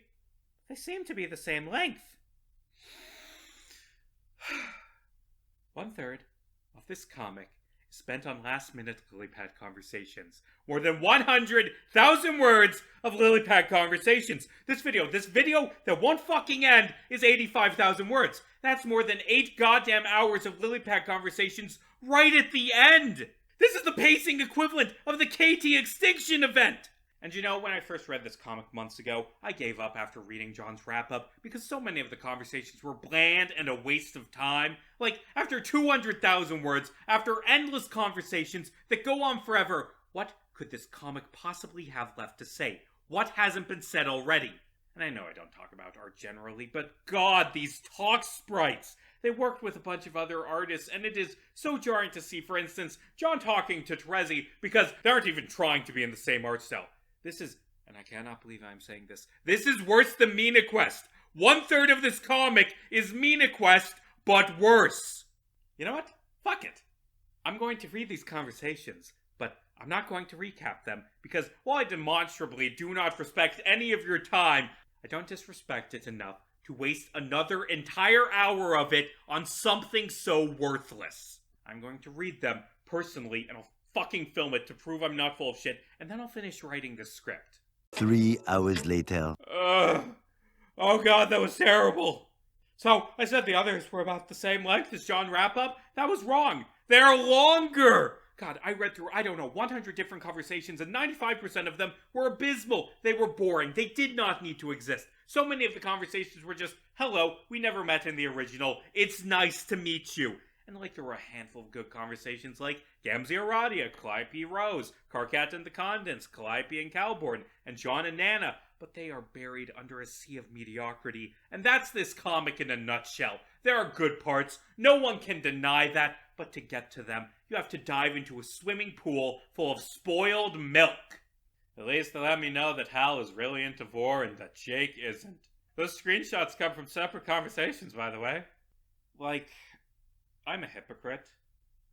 They seem to be the same length. 1/3 of this comic is spent on last-minute lily pad conversations. More than 100,000 words of lily pad conversations. This video that won't fucking end is 85,000 words. That's more than 8 goddamn hours of lily pad conversations right at the end. This is the pacing equivalent of the KT Extinction event. And you know, when I first read this comic months ago, I gave up after reading John's wrap-up because so many of the conversations were bland and a waste of time. Like, after 200,000 words, after endless conversations that go on forever, what could this comic possibly have left to say? What hasn't been said already? And I know I don't talk about art generally, but God, these talk sprites! They worked with a bunch of other artists, and it is so jarring to see, for instance, John talking to Terezi because they aren't even trying to be in the same art style. This is, and I cannot believe I'm saying this is worse than Mina Quest. 1/3 of this comic is Mina Quest, but worse. You know what? Fuck it. I'm going to read these conversations, but I'm not going to recap them, because while I demonstrably do not respect any of your time, I don't disrespect it enough to waste another entire hour of it on something so worthless. I'm going to read them personally, and I'll fucking film it to prove I'm not full of shit, and then I'll finish writing this script. 3 hours later. Oh god, that was terrible. So, I said the others were about the same length as John Wrap-Up? That was wrong. They're longer! God, I read through, 100 different conversations, and 95% of them were abysmal. They were boring. They did not need to exist. So many of the conversations were just, hello, we never met in the original. It's nice to meet you. And like there were a handful of good conversations like Gamzee Aradia, Calliope Rose, Karkat and the Condens, Calliope and Calborn, and John and Nana, but they are buried under a sea of mediocrity. And that's this comic in a nutshell. There are good parts, no one can deny that, but to get to them, you have to dive into a swimming pool full of spoiled milk. At least they let me know that Hal is really into Vor and that Jake isn't. Those screenshots come from separate conversations, by the way. Like, I'm a hypocrite.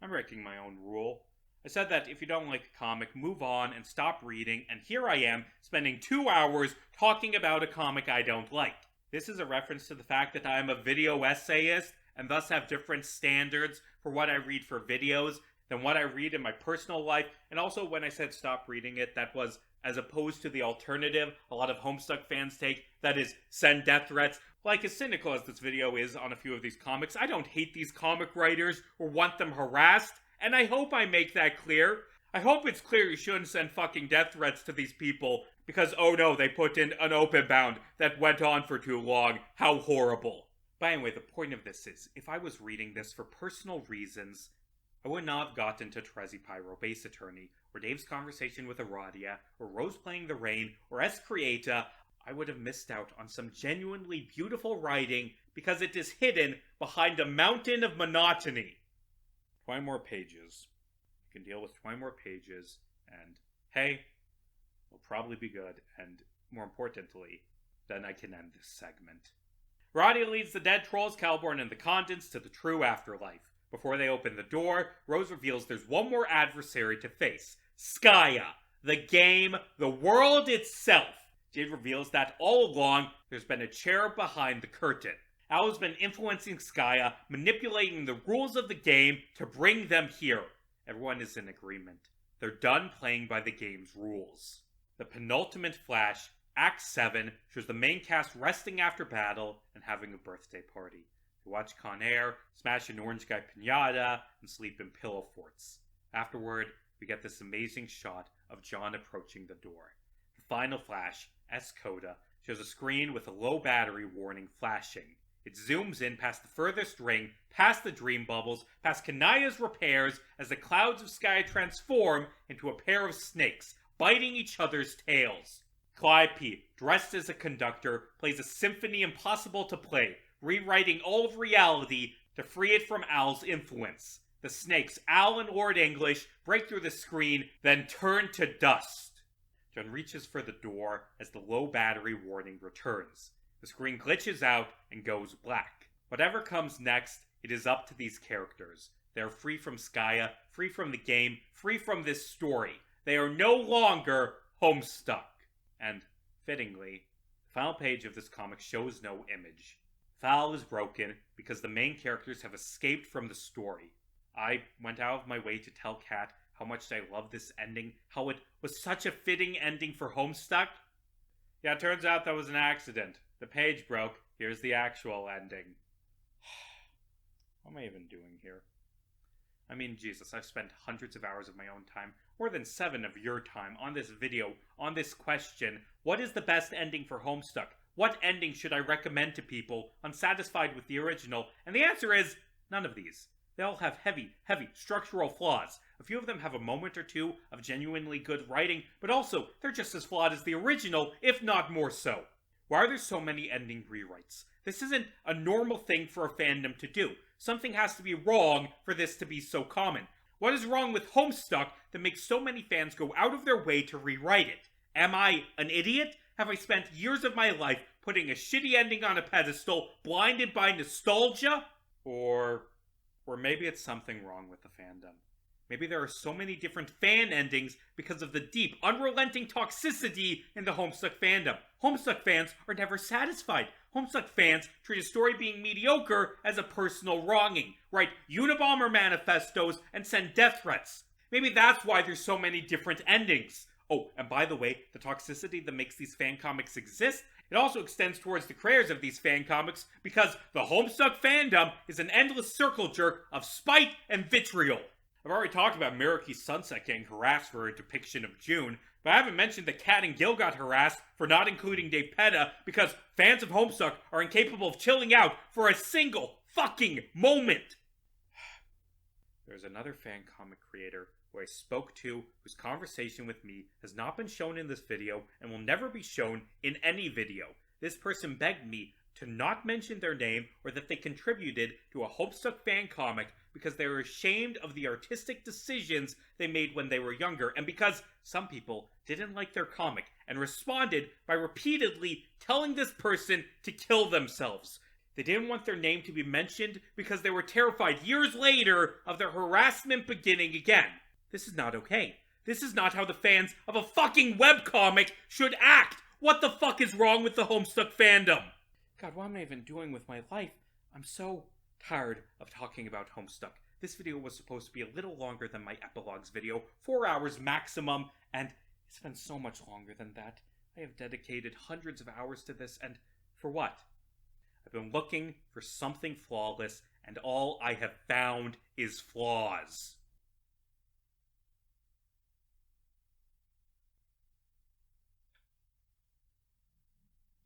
I'm breaking my own rule. I said that if you don't like a comic, move on and stop reading, and here I am, spending 2 hours talking about a comic I don't like. This is a reference to the fact that I am a video essayist, and thus have different standards for what I read for videos than what I read in my personal life, and also when I said stop reading it, that was as opposed to the alternative a lot of Homestuck fans take, that is, send death threats. Like, as cynical as this video is on a few of these comics, I don't hate these comic writers or want them harassed, and I hope I make that clear. I hope it's clear you shouldn't send fucking death threats to these people because, oh no, they put in an open bound that went on for too long. How horrible. But anyway, the point of this is, if I was reading this for personal reasons, I would not have gotten to Terezi Pyro Base Attorney, or Dave's conversation with Aradia, or Rose playing the rain, or S Creata. I would have missed out on some genuinely beautiful writing because it is hidden behind a mountain of monotony. 20 more pages. You can deal with 20 more pages, and hey, it'll probably be good, and more importantly, then I can end this segment. Aradia leads the dead trolls, Calborn, and the Condens to the true afterlife. Before they open the door, Rose reveals there's one more adversary to face. Skaya, the game, the world itself. Jade reveals that all along, there's been a cherub behind the curtain. Al has been influencing Skaya, manipulating the rules of the game to bring them here. Everyone is in agreement. They're done playing by the game's rules. The penultimate flash, Act 7, shows the main cast resting after battle and having a birthday party. They watch Con Air, smash an orange guy piñata, and sleep in pillow forts. Afterward, we get this amazing shot of John approaching the door. The final flash, S Coda, shows a screen with a low battery warning flashing. It zooms in past the furthest ring, past the dream bubbles, past Kanaya's repairs, as the clouds of sky transform into a pair of snakes, biting each other's tails. Calliope, dressed as a conductor, plays a symphony impossible to play, rewriting all of reality to free it from Al's influence. The snakes, Al and Lord English, break through the screen, then turn to dust. John reaches for the door as the low battery warning returns. The screen glitches out and goes black. Whatever comes next, it is up to these characters. They are free from Skaya, free from the game, free from this story. They are no longer Homestuck. And, fittingly, the final page of this comic shows no image. Thal is broken because the main characters have escaped from the story. I went out of my way to tell Kat how much I love this ending, how it was such a fitting ending for Homestuck. Yeah, it turns out that was an accident. The page broke. Here's the actual ending. What am I even doing here? I mean, Jesus, I've spent hundreds of hours of my own time, more than 7 of your time, on this video, on this question. What is the best ending for Homestuck? What ending should I recommend to people unsatisfied with the original? And the answer is, none of these. They all have heavy structural flaws. A few of them have a moment or two of genuinely good writing, but also, they're just as flawed as the original, if not more so. Why are there so many ending rewrites? This isn't a normal thing for a fandom to do. Something has to be wrong for this to be so common. What is wrong with Homestuck that makes so many fans go out of their way to rewrite it? Am I an idiot? Have I spent years of my life putting a shitty ending on a pedestal, blinded by nostalgia? Or maybe it's something wrong with the fandom. Maybe there are so many different fan endings because of the deep, unrelenting toxicity in the Homestuck fandom. Homestuck fans are never satisfied. Homestuck fans treat a story being mediocre as a personal wronging, write Unabomber manifestos, and send death threats. Maybe that's why there's so many different endings. Oh, and by the way, the toxicity that makes these fan comics exist, it also extends towards the creators of these fan comics because the Homestuck fandom is an endless circle jerk of spite and vitriol. I've already talked about Miraki Sunset getting harassed for her depiction of June, but I haven't mentioned that Kat and Gil got harassed for not including Dave Petta because fans of Homestuck are incapable of chilling out for a single fucking moment. There's another fan comic creator who I spoke to whose conversation with me has not been shown in this video and will never be shown in any video. This person begged me to not mention their name or that they contributed to a Homestuck fan comic because they were ashamed of the artistic decisions they made when they were younger, and because some people didn't like their comic and responded by repeatedly telling this person to kill themselves. They didn't want their name to be mentioned because they were terrified years later of their harassment beginning again. This is not okay. This is not how the fans of a fucking webcomic should act. What the fuck is wrong with the Homestuck fandom? God, what am I even doing with my life? I'm so tired of talking about Homestuck. This video was supposed to be a little longer than my epilogues video, 4 hours maximum, and it's been so much longer than that. I have dedicated hundreds of hours to this, and for what? I've been looking for something flawless, and all I have found is flaws.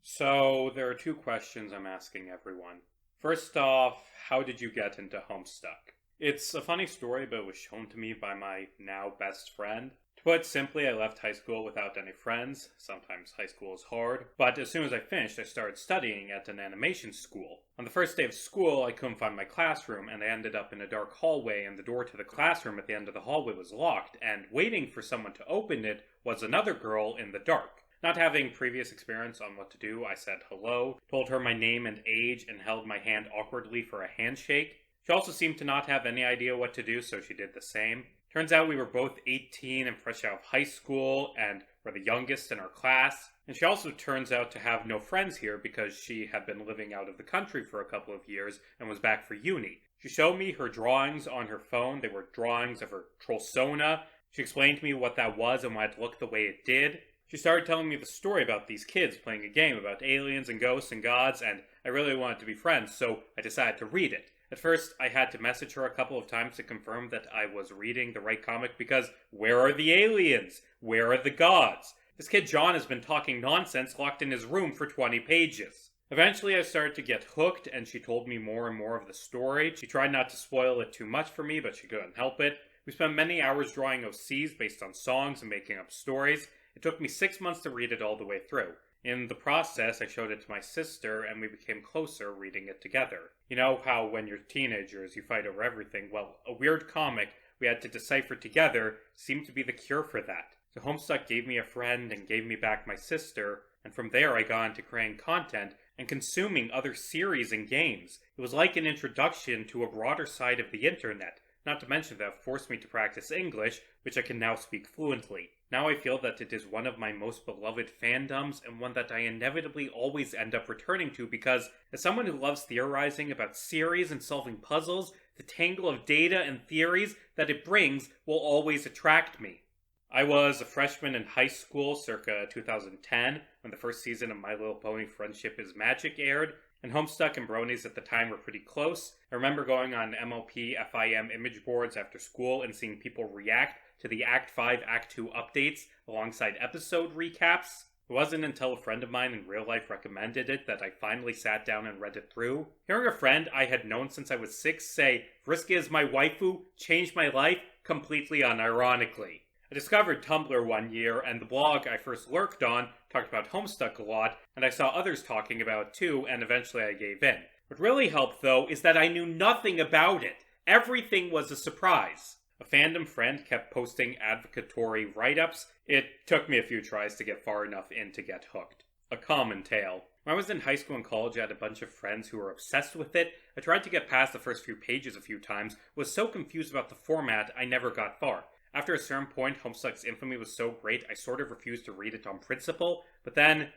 So, there are 2 questions I'm asking everyone. First off, how did you get into Homestuck? It's a funny story, but it was shown to me by my now best friend. To put it simply, I left high school without any friends. Sometimes high school is hard. But as soon as I finished, I started studying at an animation school. On the first day of school, I couldn't find my classroom, and I ended up in a dark hallway, and the door to the classroom at the end of the hallway was locked, and waiting for someone to open it was another girl in the dark. Not having previous experience on what to do, I said hello, told her my name and age, and held my hand awkwardly for a handshake. She also seemed to not have any idea what to do, so she did the same. Turns out we were both 18 and fresh out of high school, and were the youngest in our class. And she also turns out to have no friends here because she had been living out of the country for a couple of years and was back for uni. She showed me her drawings on her phone. They were drawings of her Trollsona. She explained to me what that was and why it looked the way it did. She started telling me the story about these kids playing a game about aliens and ghosts and gods, and I really wanted to be friends, so I decided to read it. At first, I had to message her a couple of times to confirm that I was reading the right comic because where are the aliens? Where are the gods? This kid John has been talking nonsense locked in his room for 20 pages. Eventually, I started to get hooked, and she told me more and more of the story. She tried not to spoil it too much for me, but she couldn't help it. We spent many hours drawing OCs based on songs and making up stories. It took me 6 months to read it all the way through. In the process, I showed it to my sister, and we became closer reading it together. You know how when you're teenagers, you fight over everything? Well, a weird comic we had to decipher together seemed to be the cure for that. So Homestuck gave me a friend and gave me back my sister, and from there I got into creating content and consuming other series and games. It was like an introduction to a broader side of the internet, not to mention that it forced me to practice English, which I can now speak fluently. Now I feel that it is one of my most beloved fandoms and one that I inevitably always end up returning to because, as someone who loves theorizing about series and solving puzzles, the tangle of data and theories that it brings will always attract me. I was a freshman in high school circa 2010 when the first season of My Little Pony Friendship is Magic aired, and Homestuck and Bronies at the time were pretty close. I remember going on MLP FIM image boards after school and seeing people react to the Act 5, Act 2 updates alongside episode recaps. It wasn't until a friend of mine in real life recommended it that I finally sat down and read it through. Hearing a friend I had known since I was 6 say, "Vriska is my waifu," changed my life completely unironically. I discovered Tumblr one year, and the blog I first lurked on talked about Homestuck a lot, and I saw others talking about it too, and eventually I gave in. What really helped, though, is that I knew nothing about it. Everything was a surprise. A fandom friend kept posting advocatory write-ups. It took me a few tries to get far enough in to get hooked. A common tale. When I was in high school and college, I had a bunch of friends who were obsessed with it. I tried to get past the first few pages a few times, was so confused about the format I never got far. After a certain point, Homestuck's infamy was so great, I sort of refused to read it on principle, but then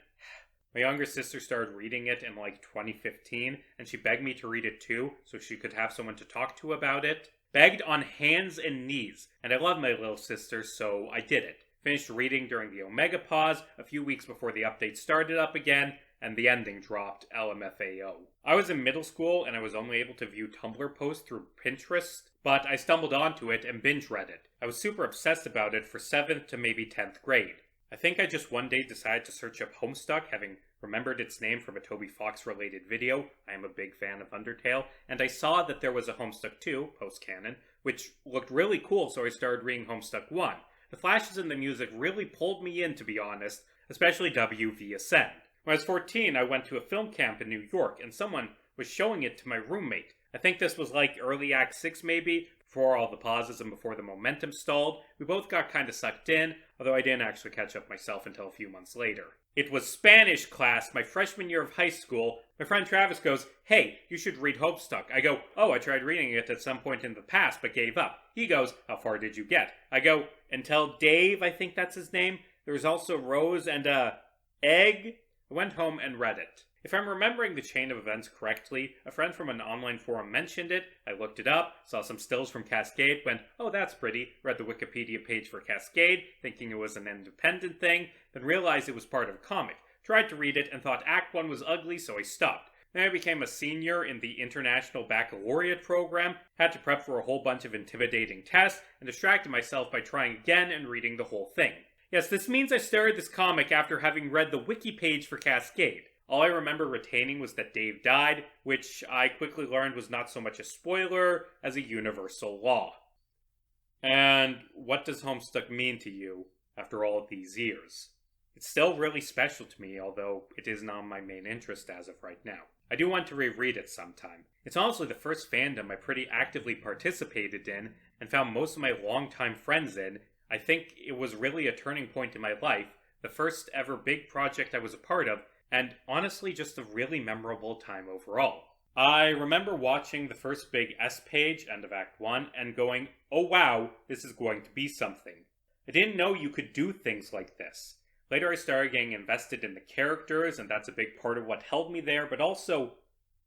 my younger sister started reading it in like 2015, and she begged me to read it too, so she could have someone to talk to about it. Begged on hands and knees, and I love my little sister, so I did it. Finished reading during the Omega pause, a few weeks before the update started up again, and the ending dropped, LMFAO. I was in middle school, and I was only able to view Tumblr posts through Pinterest, but I stumbled onto it and binge read it. I was super obsessed about it for 7th to maybe 10th grade. I think I just one day decided to search up Homestuck, having remembered its name from a Toby Fox related video. I am a big fan of Undertale, and I saw that there was a Homestuck 2, post-canon, which looked really cool, so I started reading Homestuck 1. The flashes in the music really pulled me in, to be honest, especially WV Ascend. When I was 14, I went to a film camp in New York, and someone was showing it to my roommate. I think this was like early Act 6 maybe, before all the pauses and before the momentum stalled. We both got kinda sucked in, although I didn't actually catch up myself until a few months later. It was Spanish class, my freshman year of high school. My friend Travis goes, "Hey, you should read Homestuck." I go, "Oh, I tried reading it at some point in the past, but gave up." He goes, "How far did you get?" I go, "Until Dave," I think that's his name. There was also Rose and Egg. I went home and read it. If I'm remembering the chain of events correctly, a friend from an online forum mentioned it, I looked it up, saw some stills from Cascade, went, "Oh, that's pretty," read the Wikipedia page for Cascade, thinking it was an independent thing, then realized it was part of a comic, tried to read it, and thought Act 1 was ugly, so I stopped. Then I became a senior in the International Baccalaureate program, had to prep for a whole bunch of intimidating tests, and distracted myself by trying again and reading the whole thing. Yes, this means I started this comic after having read the wiki page for Cascade. All I remember retaining was that Dave died, which I quickly learned was not so much a spoiler as a universal law. And what does Homestuck mean to you after all of these years? It's still really special to me, although it is not my main interest as of right now. I do want to reread it sometime. It's honestly the first fandom I pretty actively participated in and found most of my longtime friends in. I think it was really a turning point in my life, the first ever big project I was a part of, and honestly just a really memorable time overall. I remember watching the first big S page, end of Act 1, and going, oh wow, this is going to be something. I didn't know you could do things like this. Later I started getting invested in the characters, and that's a big part of what held me there, but also,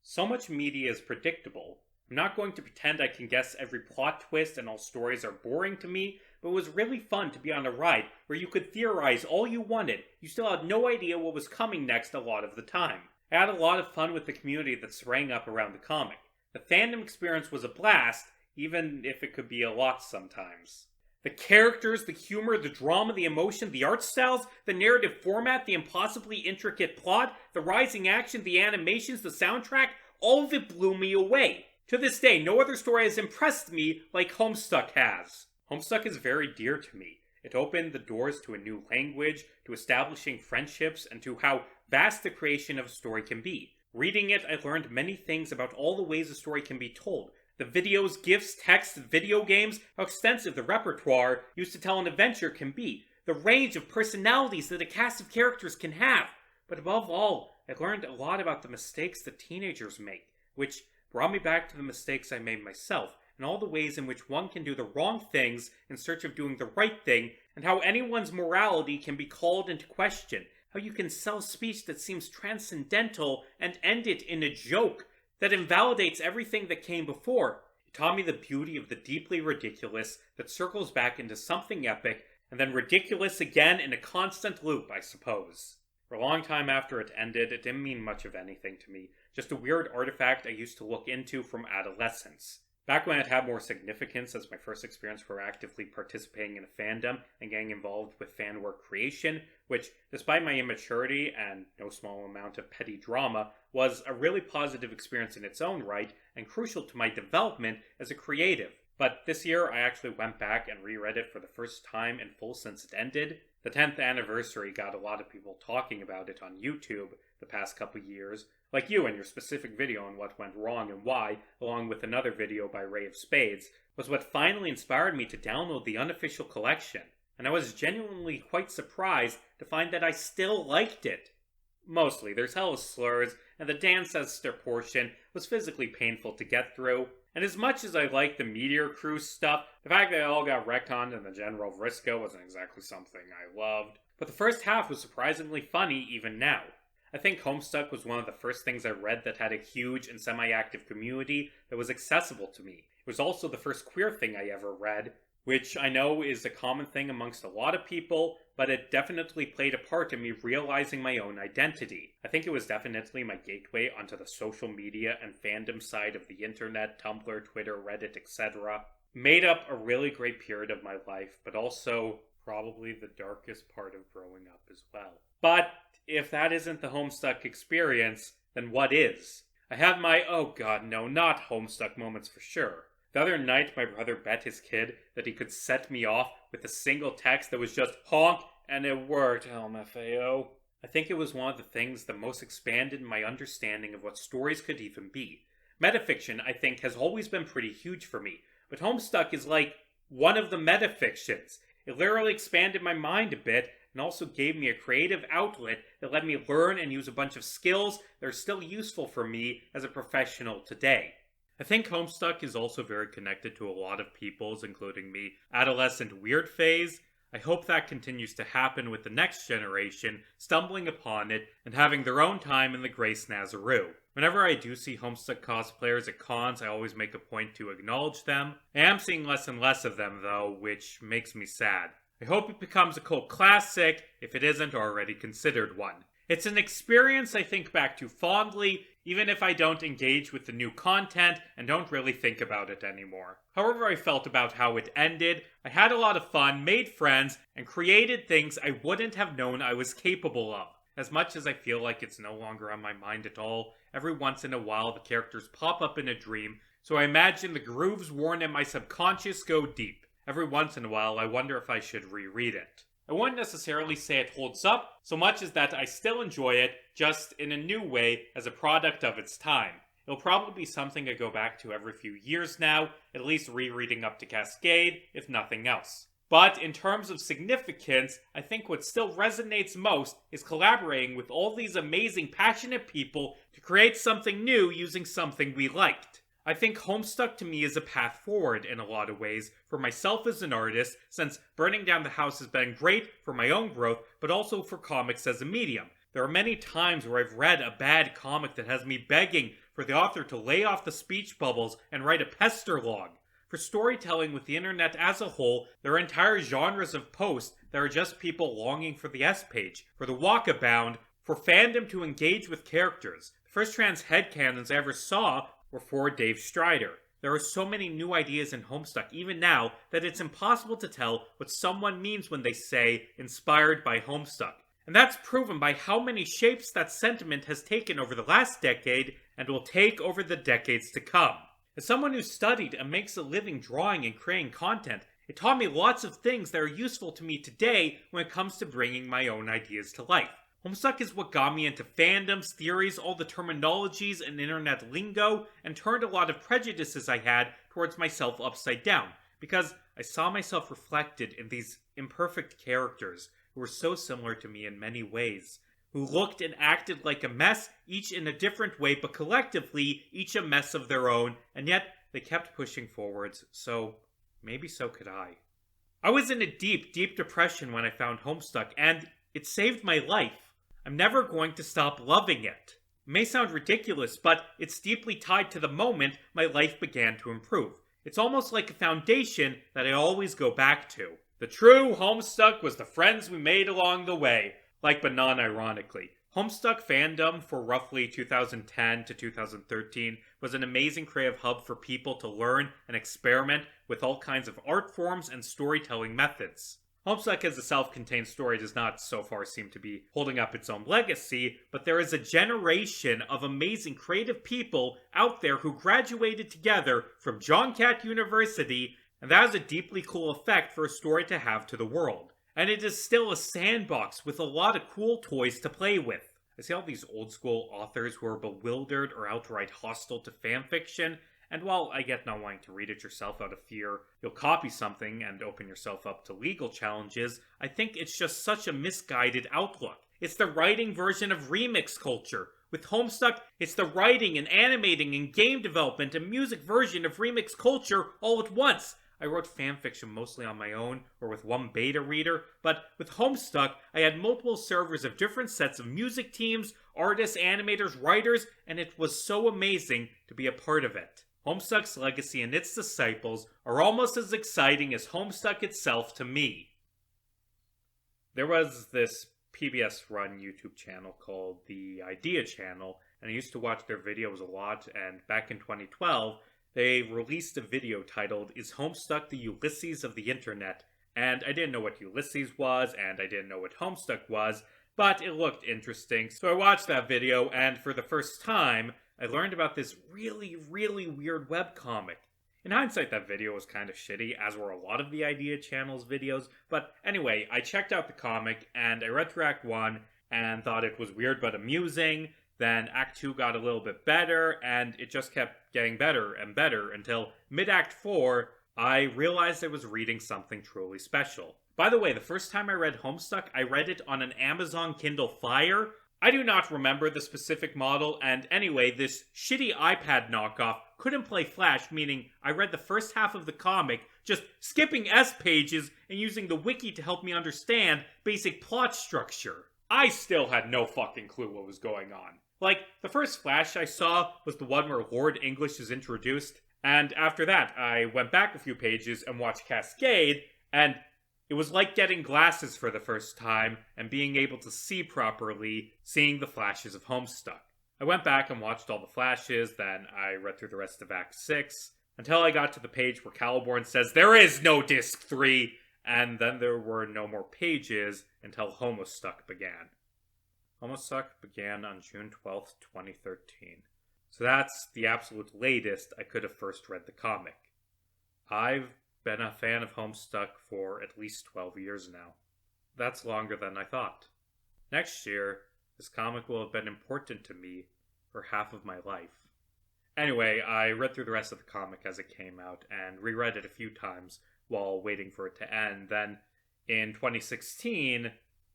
so much media is predictable. I'm not going to pretend I can guess every plot twist and all stories are boring to me, but it was really fun to be on a ride where you could theorize all you wanted. You still had no idea what was coming next a lot of the time. I had a lot of fun with the community that sprang up around the comic. The fandom experience was a blast, even if it could be a lot sometimes. The characters, the humor, the drama, the emotion, the art styles, the narrative format, the impossibly intricate plot, the rising action, the animations, the soundtrack, all of it blew me away. To this day, no other story has impressed me like Homestuck has. Homestuck is very dear to me. It opened the doors to a new language, to establishing friendships, and to how vast the creation of a story can be. Reading it, I learned many things about all the ways a story can be told. The videos, GIFs, text, video games, how extensive the repertoire used to tell an adventure can be. The range of personalities that a cast of characters can have. But above all, I learned a lot about the mistakes that teenagers make, which brought me back to the mistakes I made myself, and all the ways in which one can do the wrong things in search of doing the right thing, and how anyone's morality can be called into question, how you can sell speech that seems transcendental and end it in a joke that invalidates everything that came before. It taught me the beauty of the deeply ridiculous that circles back into something epic, and then ridiculous again in a constant loop, I suppose. For a long time after it ended, it didn't mean much of anything to me, just a weird artifact I used to look into from adolescence. Back when it had more significance as my first experience for actively participating in a fandom and getting involved with fan work creation, which, despite my immaturity and no small amount of petty drama, was a really positive experience in its own right and crucial to my development as a creative. But this year I actually went back and reread it for the first time in full since it ended. The 10th anniversary got a lot of people talking about it on YouTube the past couple years, like you and your specific video on what went wrong and why, along with another video by Ray of Spades, was what finally inspired me to download the unofficial collection, and I was genuinely quite surprised to find that I still liked it. Mostly, there's hella slurs, and the Dancester portion was physically painful to get through, and as much as I like the Meteor Cruise stuff, the fact that it all got retconned and the General Vriska wasn't exactly something I loved. But the first half was surprisingly funny even now. I think Homestuck was one of the first things I read that had a huge and semi-active community that was accessible to me. It was also the first queer thing I ever read, which I know is a common thing amongst a lot of people, but it definitely played a part in me realizing my own identity. I think it was definitely my gateway onto the social media and fandom side of the internet, Tumblr, Twitter, Reddit, etc. Made up a really great period of my life, but also probably the darkest part of growing up as well. But if that isn't the Homestuck experience, then what is? I have my, oh god no, not Homestuck moments for sure. The other night, my brother bet his kid that he could set me off with a single text that was just honk, and it worked, LMFAO. I think it was one of the things that most expanded my understanding of what stories could even be. Metafiction, I think, has always been pretty huge for me, but Homestuck is like one of the metafictions. It literally expanded my mind a bit, and also gave me a creative outlet that let me learn and use a bunch of skills that are still useful for me as a professional today. I think Homestuck is also very connected to a lot of people's, including me, adolescent weird phase. I hope that continues to happen with the next generation stumbling upon it and having their own time in the Grace Nazaroo. Whenever I do see Homestuck cosplayers at cons, I always make a point to acknowledge them. I am seeing less and less of them though, which makes me sad. I hope it becomes a cult classic, if it isn't already considered one. It's an experience I think back to fondly, even if I don't engage with the new content and don't really think about it anymore. However I felt about how it ended, I had a lot of fun, made friends, and created things I wouldn't have known I was capable of. As much as I feel like it's no longer on my mind at all, every once in a while the characters pop up in a dream, so I imagine the grooves worn in my subconscious go deep. Every once in a while, I wonder if I should reread it. I wouldn't necessarily say it holds up, so much as that I still enjoy it, just in a new way as a product of its time. It'll probably be something I go back to every few years now, at least rereading up to Cascade, if nothing else. But in terms of significance, I think what still resonates most is collaborating with all these amazing, passionate people to create something new using something we liked. I think Homestuck to me is a path forward in a lot of ways for myself as an artist, since burning down the house has been great for my own growth, but also for comics as a medium. There are many times where I've read a bad comic that has me begging for the author to lay off the speech bubbles and write a pester log. For storytelling with the internet as a whole, there are entire genres of posts that are just people longing for the S-page, for the walkabout, for fandom to engage with characters. The first trans headcanons I ever saw were for Dave Strider. There are so many new ideas in Homestuck even now that it's impossible to tell what someone means when they say inspired by Homestuck. And that's proven by how many shapes that sentiment has taken over the last decade and will take over the decades to come. As someone who studied and makes a living drawing and creating content, it taught me lots of things that are useful to me today when it comes to bringing my own ideas to life. Homestuck is what got me into fandoms, theories, all the terminologies and internet lingo, and turned a lot of prejudices I had towards myself upside down, because I saw myself reflected in these imperfect characters who were so similar to me in many ways, who looked and acted like a mess, each in a different way, but collectively, each a mess of their own, and yet they kept pushing forwards, so maybe so could I. I was in a deep, deep depression when I found Homestuck, and it saved my life. I'm never going to stop loving it. It may sound ridiculous, but it's deeply tied to the moment my life began to improve. It's almost like a foundation that I always go back to. The true Homestuck was the friends we made along the way. Like but non-ironically. Homestuck fandom for roughly 2010 to 2013 was an amazing creative hub for people to learn and experiment with all kinds of art forms and storytelling methods. Homestuck as a self-contained story does not so far seem to be holding up its own legacy, but there is a generation of amazing creative people out there who graduated together from John Catt University, and that has a deeply cool effect for a story to have to the world. And it is still a sandbox with a lot of cool toys to play with. I see all these old school authors who are bewildered or outright hostile to fanfiction, and while I get not wanting to read it yourself out of fear you'll copy something and open yourself up to legal challenges, I think it's just such a misguided outlook. It's the writing version of remix culture. With Homestuck, it's the writing and animating and game development and music version of remix culture all at once. I wrote fanfiction mostly on my own or with one beta reader, but with Homestuck, I had multiple servers of different sets of music teams, artists, animators, writers, and it was so amazing to be a part of it. Homestuck's legacy and its disciples are almost as exciting as Homestuck itself to me. There was this PBS-run YouTube channel called The Idea Channel, and I used to watch their videos a lot, and back in 2012, they released a video titled, "Is Homestuck the Ulysses of the Internet?" And I didn't know what Ulysses was, and I didn't know what Homestuck was, but it looked interesting, so I watched that video, and for the first time, I learned about this really, really weird webcomic. In hindsight, that video was kind of shitty, as were a lot of the Idea Channel's videos, but anyway, I checked out the comic, and I read through Act 1, and thought it was weird but amusing. Then Act 2 got a little bit better, and it just kept getting better and better until mid-Act 4, I realized I was reading something truly special. By the way, the first time I read Homestuck, I read it on an Amazon Kindle Fire. I do not remember the specific model, and anyway, this shitty iPad knockoff couldn't play Flash, meaning I read the first half of the comic, just skipping S-pages and using the wiki to help me understand basic plot structure. I still had no fucking clue what was going on. Like, the first Flash I saw was the one where Lord English is introduced, and after that, I went back a few pages and watched Cascade, and it was like getting glasses for the first time and being able to see properly, seeing the flashes of Homestuck. I went back and watched all the flashes, then I read through the rest of Act 6, until I got to the page where Caliborn says, "There is no Disc 3!" And then there were no more pages until Homestuck began. Homestuck began on June 12th, 2013. So that's the absolute latest I could have first read the comic. I've been a fan of Homestuck for at least 12 years now. That's longer than I thought. Next year, this comic will have been important to me for half of my life. Anyway, I read through the rest of the comic as it came out and reread it a few times while waiting for it to end. Then in 2016,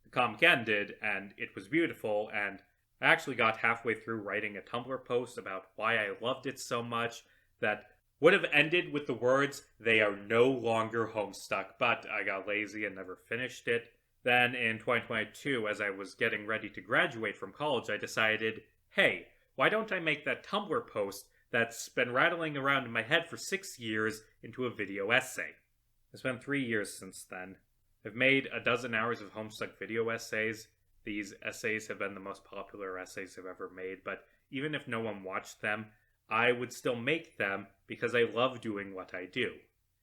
the comic ended, and it was beautiful, and I actually got halfway through writing a Tumblr post about why I loved it so much that would have ended with the words, "They are no longer Homestuck," but I got lazy and never finished it. Then in 2022, as I was getting ready to graduate from college, I decided, hey, why don't I make that Tumblr post that's been rattling around in my head for 6 years into a video essay? It's been 3 years since then. I've made a dozen hours of Homestuck video essays. These essays have been the most popular essays I've ever made, but even if no one watched them, I would still make them because I love doing what I do.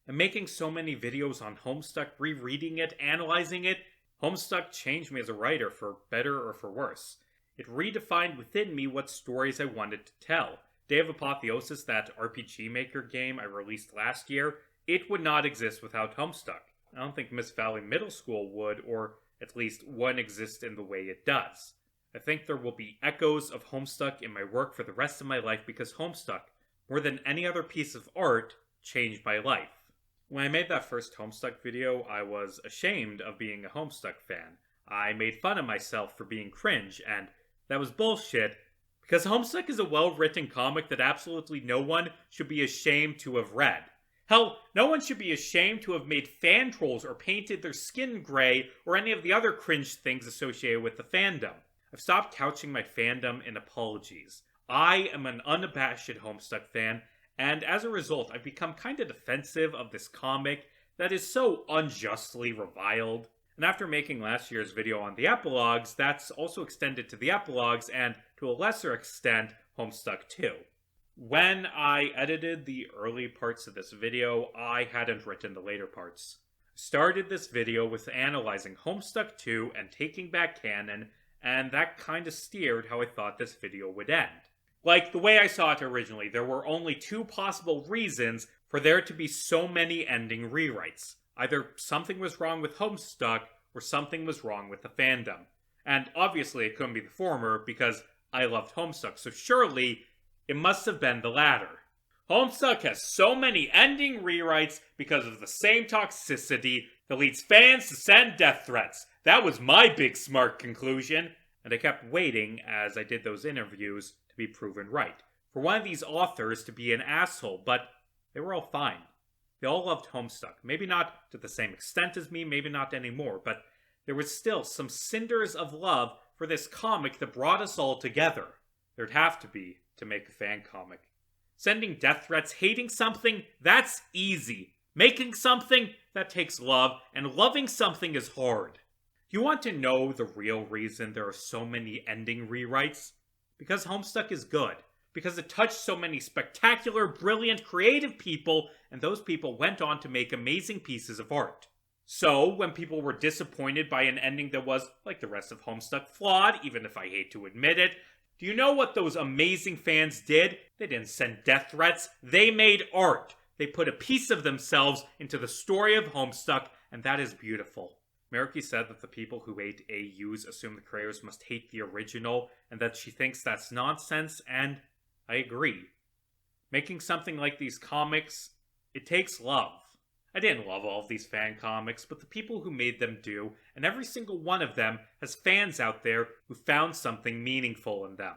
And making so many videos on Homestuck, rereading it, analyzing it, Homestuck changed me as a writer for better or for worse. It redefined within me what stories I wanted to tell. Day of Apotheosis, that RPG Maker game I released last year, it would not exist without Homestuck. I don't think Miss Valley Middle School would, or at least wouldn't exist in the way it does. I think there will be echoes of Homestuck in my work for the rest of my life because Homestuck, more than any other piece of art, changed my life. When I made that first Homestuck video, I was ashamed of being a Homestuck fan. I made fun of myself for being cringe, and that was bullshit, because Homestuck is a well-written comic that absolutely no one should be ashamed to have read. Hell, no one should be ashamed to have made fan trolls or painted their skin gray or any of the other cringe things associated with the fandom. I've stopped couching my fandom in apologies. I am an unabashed Homestuck fan, and as a result, I've become kind of defensive of this comic that is so unjustly reviled. And after making last year's video on the epilogues, that's also extended to the epilogues and, to a lesser extent, Homestuck 2. When I edited the early parts of this video, I hadn't written the later parts. I started this video with analyzing Homestuck 2 and taking back Canon, and that kind of steered how I thought this video would end. Like, the way I saw it originally, there were only two possible reasons for there to be so many ending rewrites. Either something was wrong with Homestuck, or something was wrong with the fandom. And obviously it couldn't be the former, because I loved Homestuck, so surely it must have been the latter. Homestuck has so many ending rewrites because of the same toxicity that leads fans to send death threats. That was my big smart conclusion. And I kept waiting as I did those interviews to be proven right. For one of these authors to be an asshole, but they were all fine. They all loved Homestuck. Maybe not to the same extent as me, maybe not anymore, but there was still some cinders of love for this comic that brought us all together. There'd have to be to make a fan comic. Sending death threats, hating something, that's easy. Making something, that takes love, and loving something is hard. You want to know the real reason there are so many ending rewrites? Because Homestuck is good. Because it touched so many spectacular, brilliant, creative people, and those people went on to make amazing pieces of art. So, when people were disappointed by an ending that was, like the rest of Homestuck, flawed, even if I hate to admit it, do you know what those amazing fans did? They didn't send death threats, they made art. They put a piece of themselves into the story of Homestuck, and that is beautiful. Meriki said that the people who hate AUs assume the creators must hate the original, and that she thinks that's nonsense, and I agree. Making something like these comics, it takes love. I didn't love all of these fan comics, but the people who made them do, and every single one of them has fans out there who found something meaningful in them.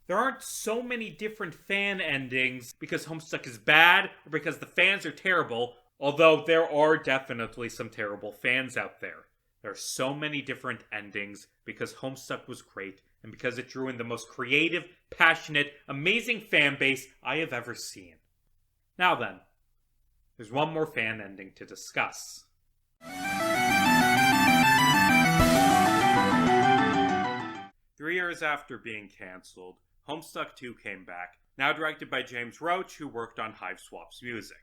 There aren't so many different fan endings because Homestuck is bad or because the fans are terrible, although there are definitely some terrible fans out there. There are so many different endings because Homestuck was great and because it drew in the most creative, passionate, amazing fan base I have ever seen. Now then, there's one more fan ending to discuss. 3 years after being cancelled, Homestuck 2 came back, now directed by James Roach, who worked on Hiveswap's music.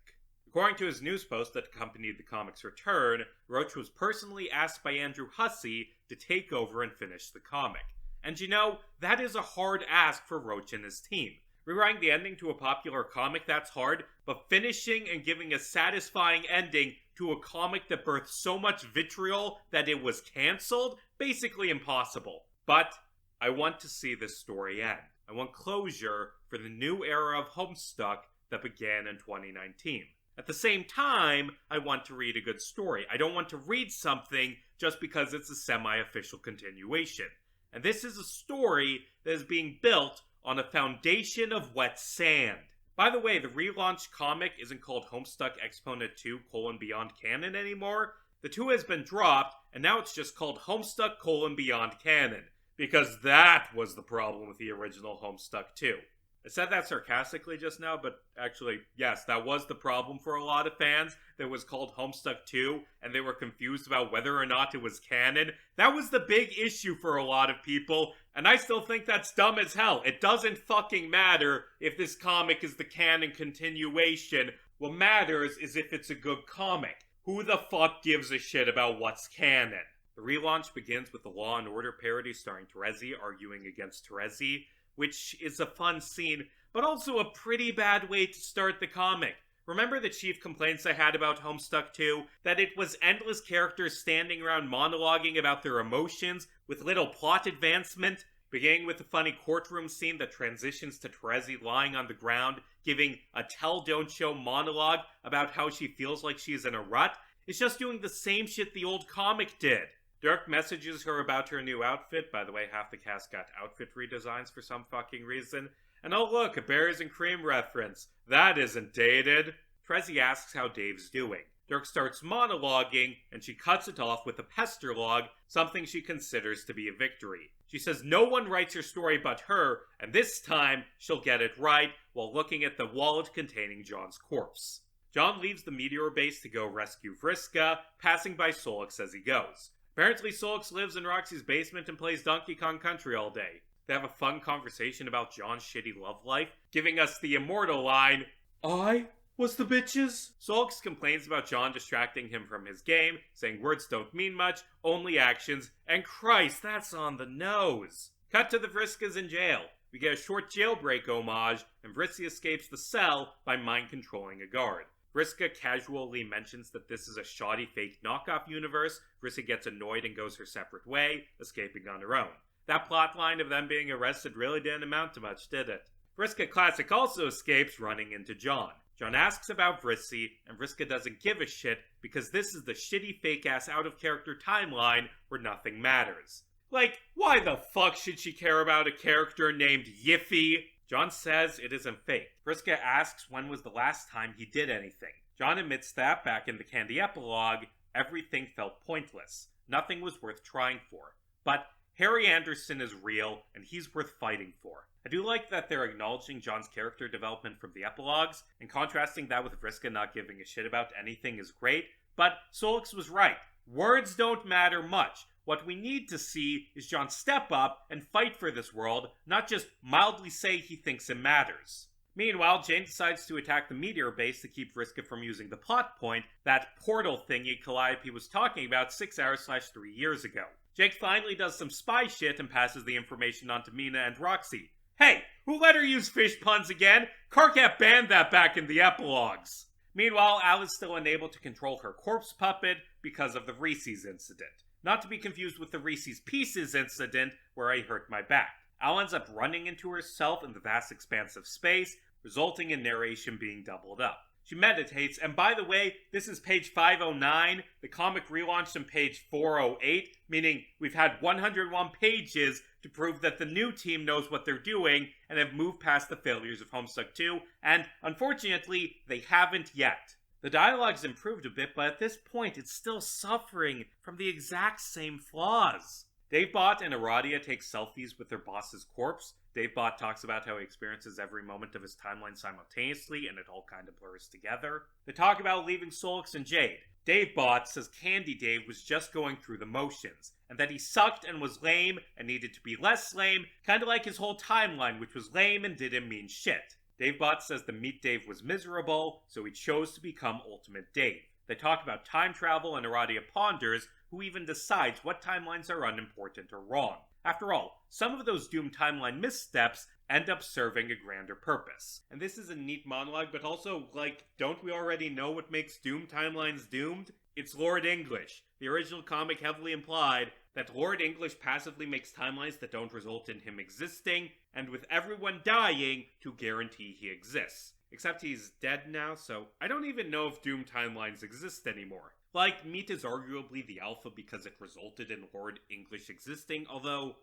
According to his news post that accompanied the comic's return, Roach was personally asked by Andrew Hussie to take over and finish the comic. And you know, that is a hard ask for Roach and his team. Rewriting the ending to a popular comic, that's hard, but finishing and giving a satisfying ending to a comic that birthed so much vitriol that it was cancelled? Basically impossible. But I want to see this story end. I want closure for the new era of Homestuck that began in 2019. At the same time, I want to read a good story. I don't want to read something just because it's a semi-official continuation. And this is a story that is being built on a foundation of wet sand. By the way, the relaunched comic isn't called Homestuck Exponent 2: Beyond Canon anymore. The 2 has been dropped, and now it's just called Homestuck: Beyond Canon. Because that was the problem with the original Homestuck 2. I said that sarcastically just now, but actually, yes, that was the problem for a lot of fans. That was called Homestuck 2, and they were confused about whether or not it was canon. That was the big issue for a lot of people, and I still think that's dumb as hell. It doesn't fucking matter if this comic is the canon continuation. What matters is if it's a good comic. Who the fuck gives a shit about what's canon? The relaunch begins with the Law and Order parody starring Terezi arguing against Terezi, which is a fun scene, but also a pretty bad way to start the comic. Remember the chief complaints I had about Homestuck 2? That it was endless characters standing around monologuing about their emotions with little plot advancement, beginning with a funny courtroom scene that transitions to Terezi lying on the ground, giving a tell-don't-show monologue about how she feels like she's in a rut. It's just doing the same shit the old comic did. Dirk messages her about her new outfit. By the way, half the cast got outfit redesigns for some fucking reason. And oh look, a Berries and Cream reference. That isn't dated. Terezi asks how Dave's doing. Dirk starts monologuing, and she cuts it off with a pester log, something she considers to be a victory. She says no one writes her story but her, and this time she'll get it right while looking at the wallet containing John's corpse. John leaves the meteor base to go rescue Vriska, passing by Solix as he goes. Apparently, Solix lives in Roxy's basement and plays Donkey Kong Country all day. They have a fun conversation about John's shitty love life, giving us the immortal line, "I was the bitches?" Solix complains about John distracting him from his game, saying words don't mean much, only actions, and Christ, that's on the nose. Cut to the Vriskas in jail. We get a short jailbreak homage, and Vriska escapes the cell by mind-controlling a guard. Vriska casually mentions that this is a shoddy fake knockoff universe. Vriska gets annoyed and goes her separate way, escaping on her own. That plotline of them being arrested really didn't amount to much, did it? Vriska Classic also escapes, running into John. John asks about Vriska, and Vriska doesn't give a shit because this is the shitty fake-ass out-of-character timeline where nothing matters. Like, why the fuck should she care about a character named Yiffy? John says it isn't fake. Vriska asks when was the last time he did anything. John admits that, back in the Candy Epilogue, everything felt pointless. Nothing was worth trying for. But Harry Anderson is real, and he's worth fighting for. I do like that they're acknowledging John's character development from the epilogues, and contrasting that with Vriska not giving a shit about anything is great, but Solix was right. Words don't matter much. What we need to see is John step up and fight for this world, not just mildly say he thinks it matters. Meanwhile, Jane decides to attack the meteor base to keep Vriska from using the plot point, that portal thingy Calliope was talking about 6 hours/3 years ago. Jake finally does some spy shit and passes the information on to Mina and Roxy. Hey, who let her use fish puns again? Karkat banned that back in the epilogues. Meanwhile, Al is still unable to control her corpse puppet because of the Reese's incident. Not to be confused with the Reese's Pieces incident, where I hurt my back. Al ends up running into herself in the vast expanse of space, resulting in narration being doubled up. She meditates, and by the way, this is page 509. The comic relaunched on page 408, meaning we've had 101 pages to prove that the new team knows what they're doing and have moved past the failures of Homestuck 2, and unfortunately, they haven't yet. The dialogue's improved a bit, but at this point, it's still suffering from the exact same flaws. Davebot and Aradia take selfies with their boss's corpse. Davebot talks about how he experiences every moment of his timeline simultaneously, and it all kind of blurs together. They talk about leaving Solix and Jade. Davebot says Candy Dave was just going through the motions, and that he sucked and was lame and needed to be less lame, kinda like his whole timeline, which was lame and didn't mean shit. Davebot says the Meet Dave was miserable, so he chose to become Ultimate Dave. They talk about time travel, and Aradia ponders who even decides what timelines are unimportant or wrong. After all, some of those doomed timeline missteps end up serving a grander purpose. And this is a neat monologue, but also, don't we already know what makes doomed timelines doomed? It's Lord English. The original comic heavily implied that Lord English passively makes timelines that don't result in him existing, and with everyone dying, to guarantee he exists. Except he's dead now, so I don't even know if Doom timelines exist anymore. Like, Meat is arguably the alpha because it resulted in Lord English existing, although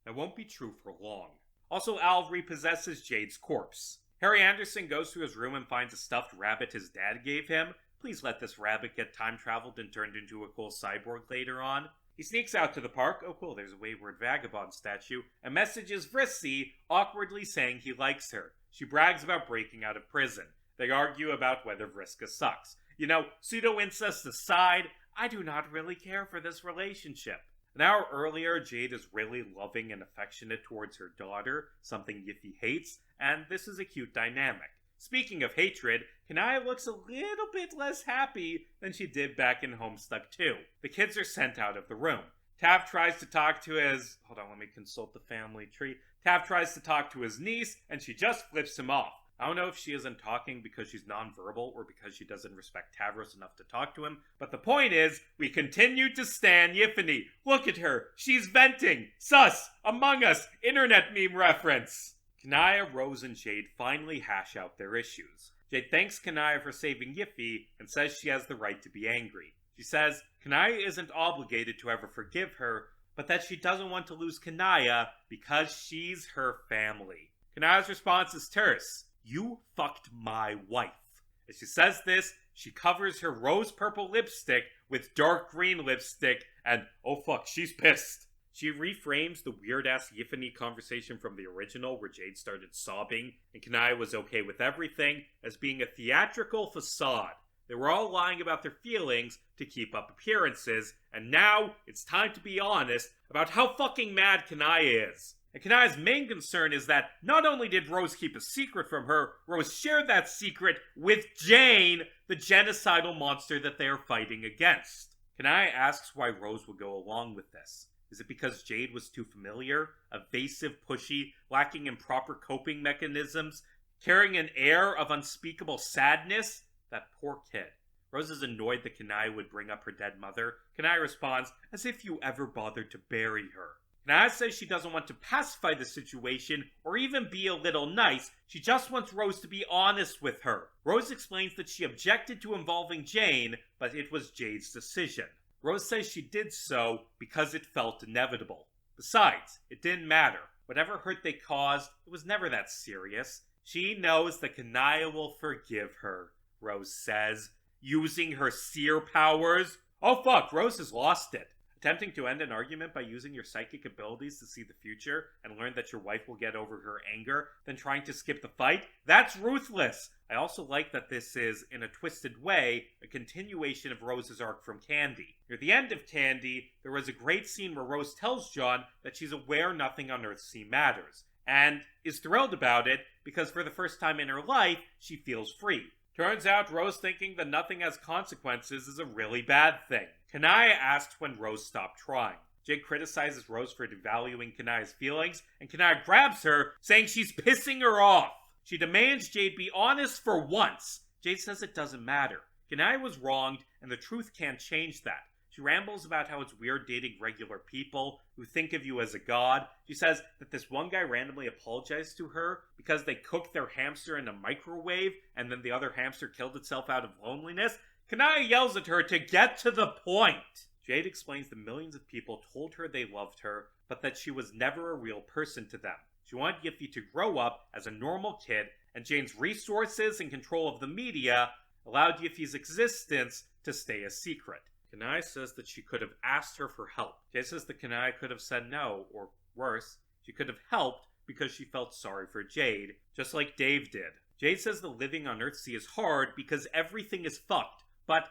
that won't be true for long. Also, Al repossesses Jade's corpse. Harry Anderson goes to his room and finds a stuffed rabbit his dad gave him. Please let this rabbit get time traveled and turned into a cool cyborg later on. He sneaks out to the park. Oh cool, there's a Wayward Vagabond statue. And messages Vrissy, awkwardly saying he likes her. She brags about breaking out of prison. They argue about whether Vriska sucks. You know, pseudo-incest aside, I do not really care for this relationship. An hour earlier, Jade is really loving and affectionate towards her daughter, something Yiffy hates, and this is a cute dynamic. Speaking of hatred, Kanaya looks a little bit less happy than she did back in Homestuck 2. The kids are sent out of the room. Tav tries to talk to his... Hold on, let me consult the family tree. Tav tries to talk to his niece, and she just flips him off. I don't know if she isn't talking because she's nonverbal or because she doesn't respect Tavros enough to talk to him, but the point is, we continue to stan Yiffany. Look at her. She's venting. Sus. Among Us. Internet meme reference. Kanaya, Rose, and Jade finally hash out their issues. Jade thanks Kanaya for saving Yiffy and says she has the right to be angry. She says Kanaya isn't obligated to ever forgive her, but that she doesn't want to lose Kanaya because she's her family. Kanaya's response is terse. You fucked my wife. As she says this, she covers her rose purple lipstick with dark green lipstick, and oh fuck, she's pissed. She reframes the weird-ass Yiffany conversation from the original where Jade started sobbing and Kanaya was okay with everything as being a theatrical facade. They were all lying about their feelings to keep up appearances, and now it's time to be honest about how fucking mad Kanaya is. And Kanaya's main concern is that not only did Rose keep a secret from her, Rose shared that secret with Jane, the genocidal monster that they are fighting against. Kanaya asks why Rose would go along with this. Is it because Jade was too familiar, evasive, pushy, lacking in proper coping mechanisms, carrying an air of unspeakable sadness? That poor kid. Rose is annoyed that Kanaya would bring up her dead mother. Kanaya responds, as if you ever bothered to bury her. Kanaya says she doesn't want to pacify the situation or even be a little nice. She just wants Rose to be honest with her. Rose explains that she objected to involving Jane, but it was Jade's decision. Rose says she did so because it felt inevitable. Besides, it didn't matter. Whatever hurt they caused, it was never that serious. She knows that Kanaya will forgive her, Rose says, using her seer powers. Oh fuck, Rose has lost it. Attempting to end an argument by using your psychic abilities to see the future and learn that your wife will get over her anger, then trying to skip the fight? That's ruthless! I also like that this is, in a twisted way, a continuation of Rose's arc from Candy. Near the end of Candy, there was a great scene where Rose tells John that she's aware nothing on Earthsea matters, and is thrilled about it because for the first time in her life, she feels free. Turns out Rose thinking that nothing has consequences is a really bad thing. Kanaya asks when Rose stopped trying. Jade criticizes Rose for devaluing Kanaya's feelings, and Kanaya grabs her, saying she's pissing her off. She demands Jade be honest for once. Jade says it doesn't matter. Kanaya was wronged, and the truth can't change that. She rambles about how it's weird dating regular people who think of you as a god. She says that this one guy randomly apologized to her because they cooked their hamster in a microwave and then the other hamster killed itself out of loneliness. Kanaya yells at her to get to the point. Jade explains that millions of people told her they loved her, but that she was never a real person to them. She wanted Yiffy to grow up as a normal kid, and Jane's resources and control of the media allowed Yiffy's existence to stay a secret. Kanaya says that she could have asked her for help. Jade says that Kanaya could have said no, or worse, she could have helped because she felt sorry for Jade, just like Dave did. Jade says that living on Earthsea is hard because everything is fucked, but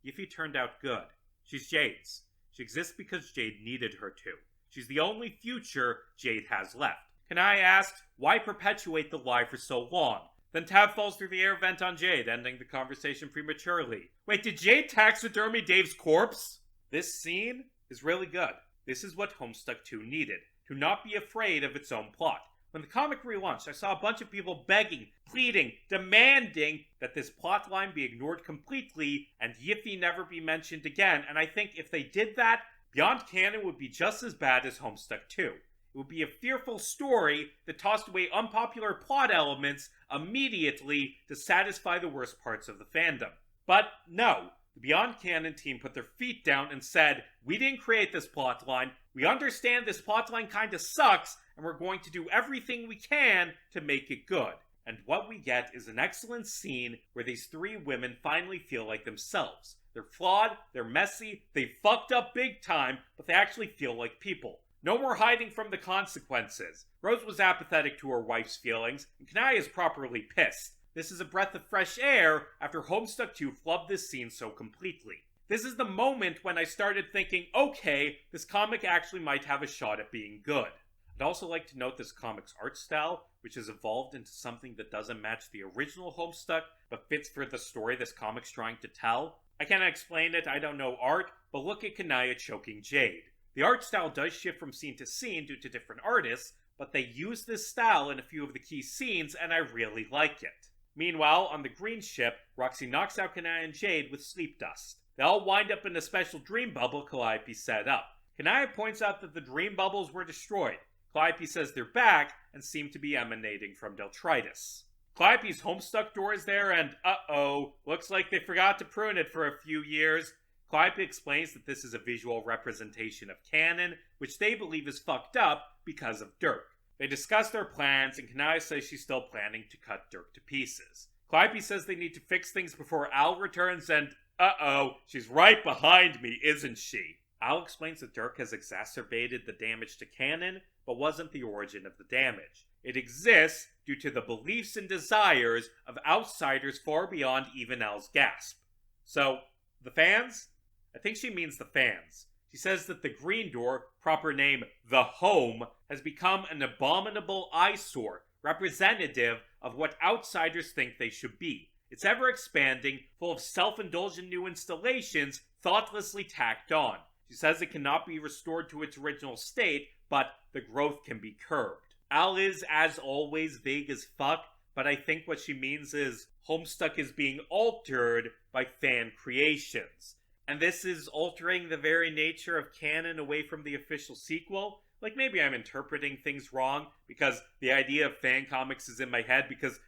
Yiffy turned out good. She's Jade's. She exists because Jade needed her to. She's the only future Jade has left. Kanaya asked, why perpetuate the lie for so long? Then Tav falls through the air vent on Jade, ending the conversation prematurely. Wait, did Jade taxidermy Dave's corpse? This scene is really good. This is what Homestuck 2 needed, to not be afraid of its own plot. When the comic relaunched, I saw a bunch of people begging, pleading, demanding that this plotline be ignored completely and Yiffy never be mentioned again, and I think if they did that, Beyond Canon would be just as bad as Homestuck 2. It would be a fearful story that tossed away unpopular plot elements immediately to satisfy the worst parts of the fandom. But no, the Beyond Canon team put their feet down and said, we didn't create this plotline, we understand this plotline kinda sucks, and we're going to do everything we can to make it good. And what we get is an excellent scene where these three women finally feel like themselves. They're flawed, they're messy, they fucked up big time, but they actually feel like people. No more hiding from the consequences. Rose was apathetic to her wife's feelings, and Kanai is properly pissed. This is a breath of fresh air after Homestuck 2 flubbed this scene so completely. This is the moment when I started thinking, okay, this comic actually might have a shot at being good. I'd also like to note this comic's art style, which has evolved into something that doesn't match the original Homestuck, but fits for the story this comic's trying to tell. I cannot explain it, I don't know art, but look at Kanaya choking Jade. The art style does shift from scene to scene due to different artists, but they use this style in a few of the key scenes, and I really like it. Meanwhile, on the green ship, Roxy knocks out Kanaya and Jade with sleep dust. They all wind up in a special dream bubble Calliope set up. Kanaya points out that the dream bubbles were destroyed. Calliope says they're back and seem to be emanating from detritus. Calliope's Homestuck door is there and, uh-oh, looks like they forgot to prune it for a few years. Calliope explains that this is a visual representation of Canon, which they believe is fucked up because of Dirk. They discuss their plans, and Kanaya says she's still planning to cut Dirk to pieces. Calliope says they need to fix things before Al returns, and uh-oh, she's right behind me, isn't she? Al explains that Dirk has exacerbated the damage to Canon, but wasn't the origin of the damage. It exists due to the beliefs and desires of outsiders far beyond even Al's gasp. So, the fans? I think she means the fans. She says that the green door, proper name The Home, has become an abominable eyesore, representative of what outsiders think they should be. It's ever expanding, full of self-indulgent new installations, thoughtlessly tacked on. She says it cannot be restored to its original state, but the growth can be curbed. Al is, as always, vague as fuck, but I think what she means is Homestuck is being altered by fan creations. And this is altering the very nature of canon away from the official sequel. Like, maybe I'm interpreting things wrong, because the idea of fan comics is in my head because,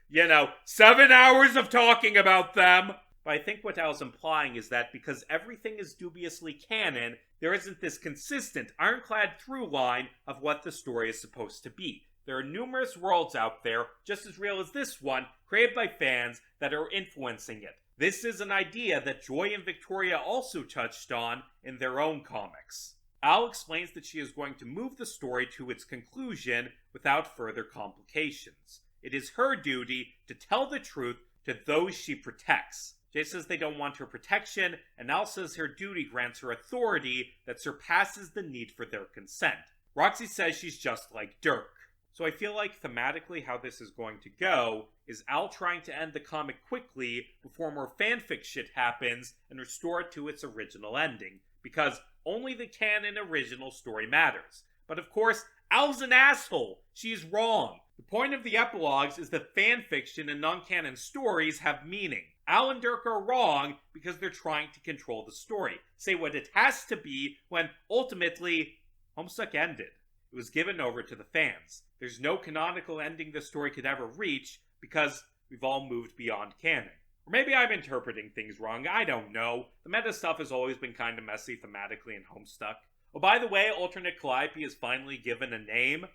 7 hours of talking about them! But I think what Al's implying is that because everything is dubiously canon, there isn't this consistent, ironclad through line of what the story is supposed to be. There are numerous worlds out there, just as real as this one, created by fans that are influencing it. This is an idea that Joy and Victoria also touched on in their own comics. Al explains that she is going to move the story to its conclusion without further complications. It is her duty to tell the truth to those she protects. Jay says they don't want her protection, and Al says her duty grants her authority that surpasses the need for their consent. Roxy says she's just like Dirk. So I feel like thematically how this is going to go is Al trying to end the comic quickly before more fanfic shit happens and restore it to its original ending, because only the canon original story matters. But of course, Al's an asshole! She's wrong! The point of the epilogues is that fanfiction and non-canon stories have meaning. Al and Dirk are wrong because they're trying to control the story, say what it has to be, when ultimately, Homestuck ended. It was given over to the fans. There's no canonical ending the story could ever reach because we've all moved beyond canon. Or maybe I'm interpreting things wrong, I don't know. The meta stuff has always been kinda messy thematically in Homestuck. Oh, by the way, alternate Calliope is finally given a name,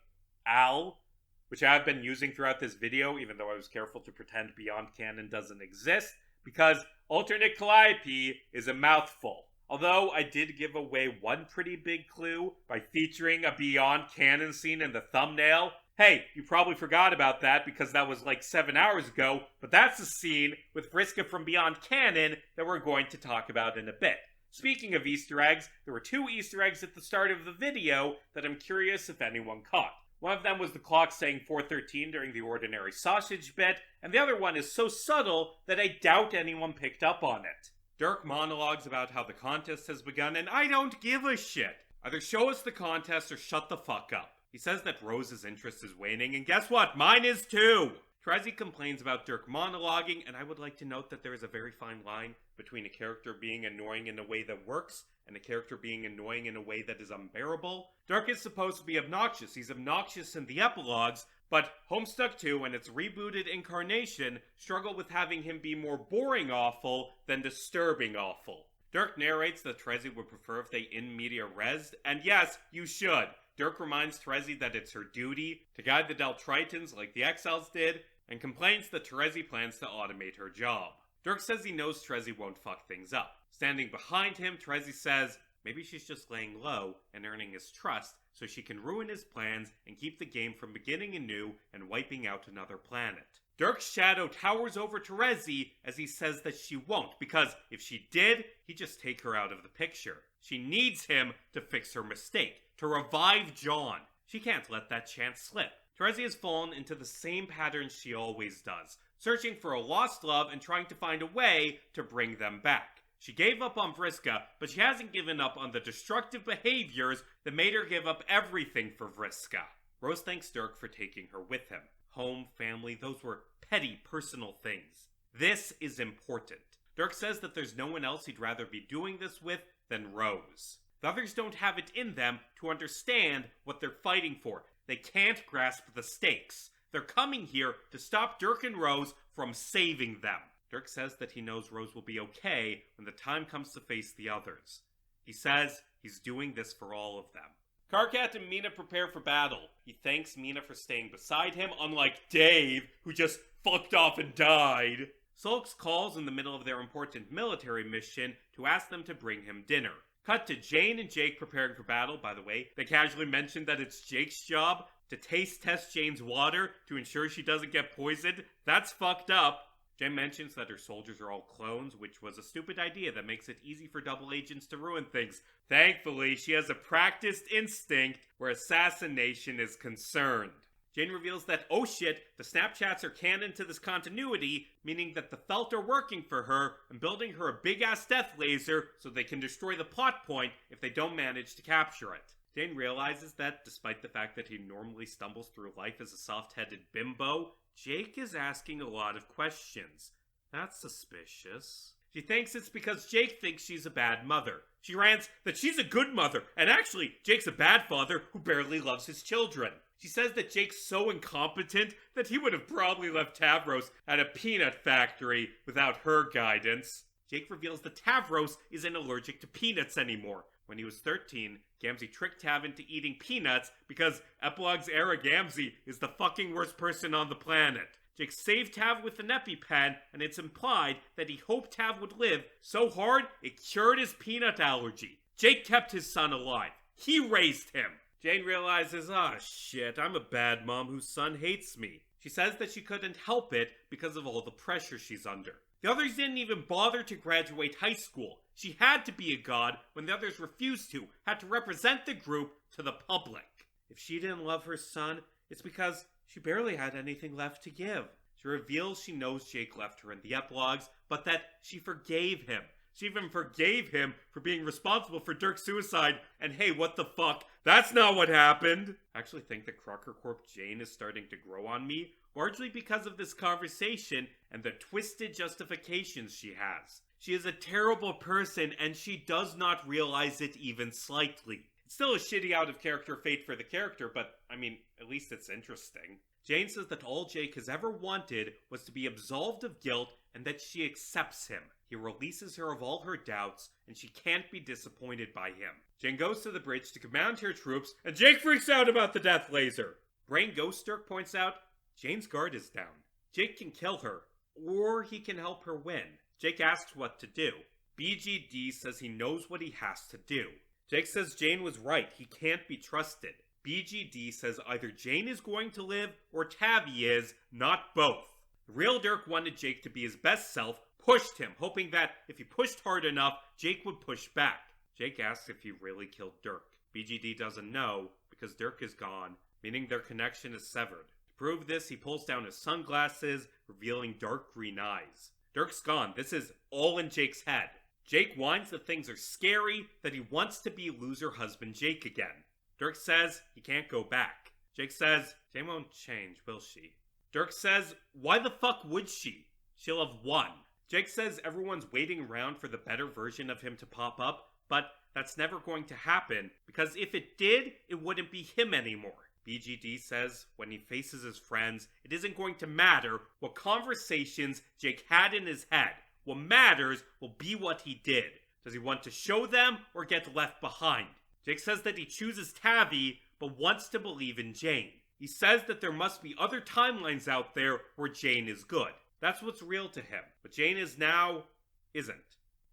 Al, which I've been using throughout this video, even though I was careful to pretend Beyond Canon doesn't exist, because alternate Calliope is a mouthful. Although I did give away one pretty big clue by featuring a Beyond Canon scene in the thumbnail. Hey, you probably forgot about that because that was like 7 hours ago, but that's a scene with Vriska from Beyond Canon that we're going to talk about in a bit. Speaking of Easter eggs, there were 2 Easter eggs at the start of the video that I'm curious if anyone caught. One of them was the clock saying 4:13 during the ordinary sausage bit, and the other one is so subtle that I doubt anyone picked up on it. Dirk monologues about how the contest has begun, and I don't give a shit. Either show us the contest or shut the fuck up. He says that Rose's interest is waning, and guess what? Mine is too! Trezzy complains about Dirk monologuing, and I would like to note that there is a very fine line between a character being annoying in a way that works and a character being annoying in a way that is unbearable. Dirk is supposed to be obnoxious. He's obnoxious in the epilogues, but Homestuck 2 and its rebooted incarnation struggle with having him be more boring awful than disturbing awful. Dirk narrates that Trezzy would prefer if they in media res'd, and yes, you should. Dirk reminds Trezzy that it's her duty to guide the Deltritans like the Exiles did, and complains that Trezzy plans to automate her job. Dirk says he knows Trezzy won't fuck things up. Standing behind him, Trezzy says maybe she's just laying low and earning his trust so she can ruin his plans and keep the game from beginning anew and wiping out another planet. Dirk's shadow towers over Trezzy as he says that she won't, because if she did, he'd just take her out of the picture. She needs him to fix her mistake, to revive John. She can't let that chance slip. Trezzy has fallen into the same pattern she always does, searching for a lost love and trying to find a way to bring them back. She gave up on Vriska, but she hasn't given up on the destructive behaviors that made her give up everything for Vriska. Rose thanks Dirk for taking her with him. Home, family, those were petty personal things. This is important. Dirk says that there's no one else he'd rather be doing this with than Rose. The others don't have it in them to understand what they're fighting for. They can't grasp the stakes. They're coming here to stop Dirk and Rose from saving them. Dirk says that he knows Rose will be okay when the time comes to face the others. He says he's doing this for all of them. Karkat and Mina prepare for battle. He thanks Mina for staying beside him, unlike Dave, who just fucked off and died. Sulks calls in the middle of their important military mission to ask them to bring him dinner. Cut to Jane and Jake preparing for battle. By the way, they casually mentioned that it's Jake's job to taste test Jane's water to ensure she doesn't get poisoned. That's fucked up. Jane mentions that her soldiers are all clones, which was a stupid idea that makes it easy for double agents to ruin things. Thankfully, she has a practiced instinct where assassination is concerned. Jane reveals that, oh shit, the Snapchats are canon to this continuity, meaning that the Felt are working for her and building her a big-ass death laser so they can destroy the plot point if they don't manage to capture it. Jane realizes that, despite the fact that he normally stumbles through life as a soft-headed bimbo, Jake is asking a lot of questions. That's suspicious. She thinks it's because Jake thinks she's a bad mother. She rants that she's a good mother, and actually, Jake's a bad father who barely loves his children. She says that Jake's so incompetent that he would have probably left Tavros at a peanut factory without her guidance. Jake reveals that Tavros isn't allergic to peanuts anymore. When he was 13, Gamzee tricked Tav into eating peanuts because Epilogues era Gamzee is the fucking worst person on the planet. Jake saved Tav with an EpiPen, and it's implied that he hoped Tav would live so hard it cured his peanut allergy. Jake kept his son alive. He raised him. Jane realizes, shit, I'm a bad mom whose son hates me. She says that she couldn't help it because of all the pressure she's under. The others didn't even bother to graduate high school. She had to be a god when the others refused to, had to represent the group to the public. If she didn't love her son, it's because she barely had anything left to give. She reveals she knows Jake left her in the epilogues, but that she forgave him. She even forgave him for being responsible for Dirk's suicide, and hey, what the fuck? That's not what happened! I actually think that Crocker Corp Jane is starting to grow on me, largely because of this conversation and the twisted justifications she has. She is a terrible person, and she does not realize it even slightly. It's still a shitty out-of-character fate for the character, but, I mean, at least it's interesting. Jane says that all Jake has ever wanted was to be absolved of guilt and that she accepts him. He releases her of all her doubts, and she can't be disappointed by him. Jane goes to the bridge to command her troops, and Jake freaks out about the death laser. Brain Ghost Dirk points out, Jane's guard is down. Jake can kill her, or he can help her win. Jake asks what to do. BGD says he knows what he has to do. Jake says Jane was right, he can't be trusted. BGD says either Jane is going to live, or Tabby is, not both. The real Dirk wanted Jake to be his best self, pushed him, hoping that if he pushed hard enough, Jake would push back. Jake asks if he really killed Dirk. BGD doesn't know, because Dirk is gone, meaning their connection is severed. To prove this, he pulls down his sunglasses, revealing dark green eyes. Dirk's gone. This is all in Jake's head. Jake whines that things are scary, that he wants to be loser husband Jake again. Dirk says he can't go back. Jake says, Jane won't change, will she? Dirk says, why the fuck would she? She'll have won. Jake says everyone's waiting around for the better version of him to pop up, but that's never going to happen, because if it did, it wouldn't be him anymore. BGD says when he faces his friends, it isn't going to matter what conversations Jake had in his head. What matters will be what he did. Does he want to show them or get left behind? Jake says that he chooses Tavi, but wants to believe in Jane. He says that there must be other timelines out there where Jane is good. That's what's real to him. But Jane is now isn't.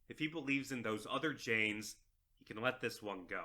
If he believes in those other Janes, he can let this one go.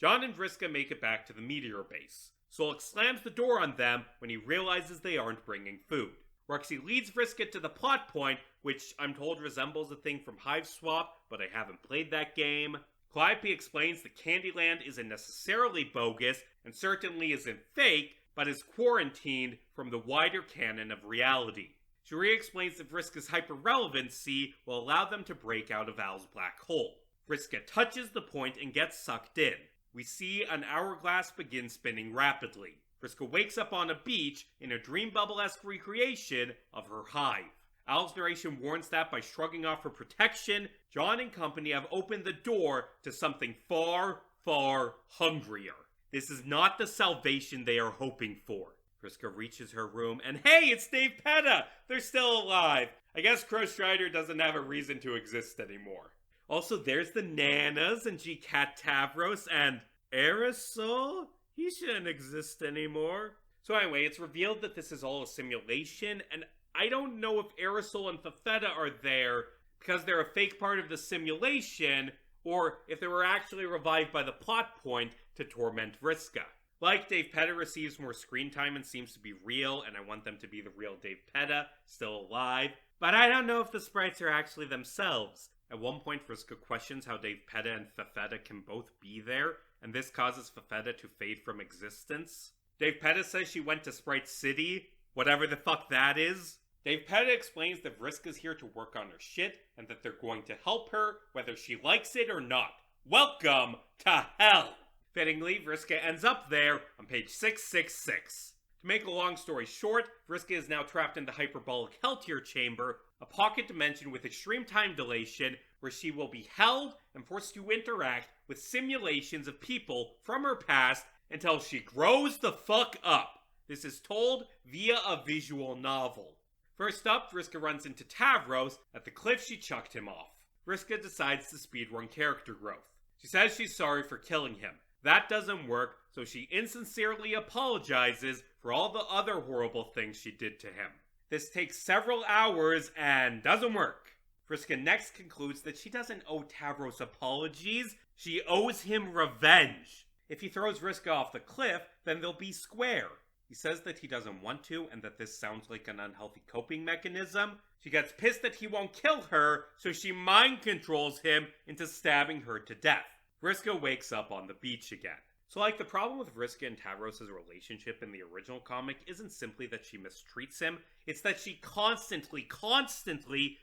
John and Vriska make it back to the meteor base. Solix slams the door on them when he realizes they aren't bringing food. Roxy leads Vriska to the plot point, which I'm told resembles a thing from Hive Swap, but I haven't played that game. Calliope explains that Candyland isn't necessarily bogus, and certainly isn't fake, but is quarantined from the wider canon of reality. Cherie explains that Vriska's hyper-relevancy will allow them to break out of Al's black hole. Vriska touches the point and gets sucked in. We see an hourglass begin spinning rapidly. Vriska wakes up on a beach in a dream bubble-esque recreation of her hive. Al's narration warns that by shrugging off her protection, John and company have opened the door to something far, far hungrier. This is not the salvation they are hoping for. Vriska reaches her room, and hey, it's Dave Petta! They're still alive! I guess Crow Strider doesn't have a reason to exist anymore. Also, there's the Nanas and G-Cat Tavros, and Aerosol? He shouldn't exist anymore. So anyway, it's revealed that this is all a simulation, and I don't know if Aerosol and Fafetta are there because they're a fake part of the simulation, or if they were actually revived by the plot point to torment Vriska. Like, Dave Petta receives more screen time and seems to be real, and I want them to be the real Dave Petta, still alive. But I don't know if the sprites are actually themselves. At one point, Vriska questions how Dave Petta and Fafetta can both be there, and this causes Fafetta to fade from existence. Dave Petta says she went to Sprite City, whatever the fuck that is. Dave Petta explains that Vriska's here to work on her shit, and that they're going to help her, whether she likes it or not. Welcome to hell! Fittingly, Vriska ends up there on page 666. To make a long story short, Vriska is now trapped in the hyperbolic Helltier chamber, a pocket dimension with extreme time dilation, where she will be held and forced to interact with simulations of people from her past until she grows the fuck up. This is told via a visual novel. First up, Vriska runs into Tavros at the cliff she chucked him off. Vriska decides to speedrun character growth. She says she's sorry for killing him. That doesn't work, so she insincerely apologizes for all the other horrible things she did to him. This takes several hours and doesn't work. Vriska next concludes that she doesn't owe Tavros apologies, she owes him revenge. If he throws Vriska off the cliff, then they'll be square. He says that he doesn't want to and that this sounds like an unhealthy coping mechanism. She gets pissed that he won't kill her, so she mind controls him into stabbing her to death. Vriska wakes up on the beach again. So like, the problem with Vriska and Tavros' relationship in the original comic isn't simply that she mistreats him, it's that she constantly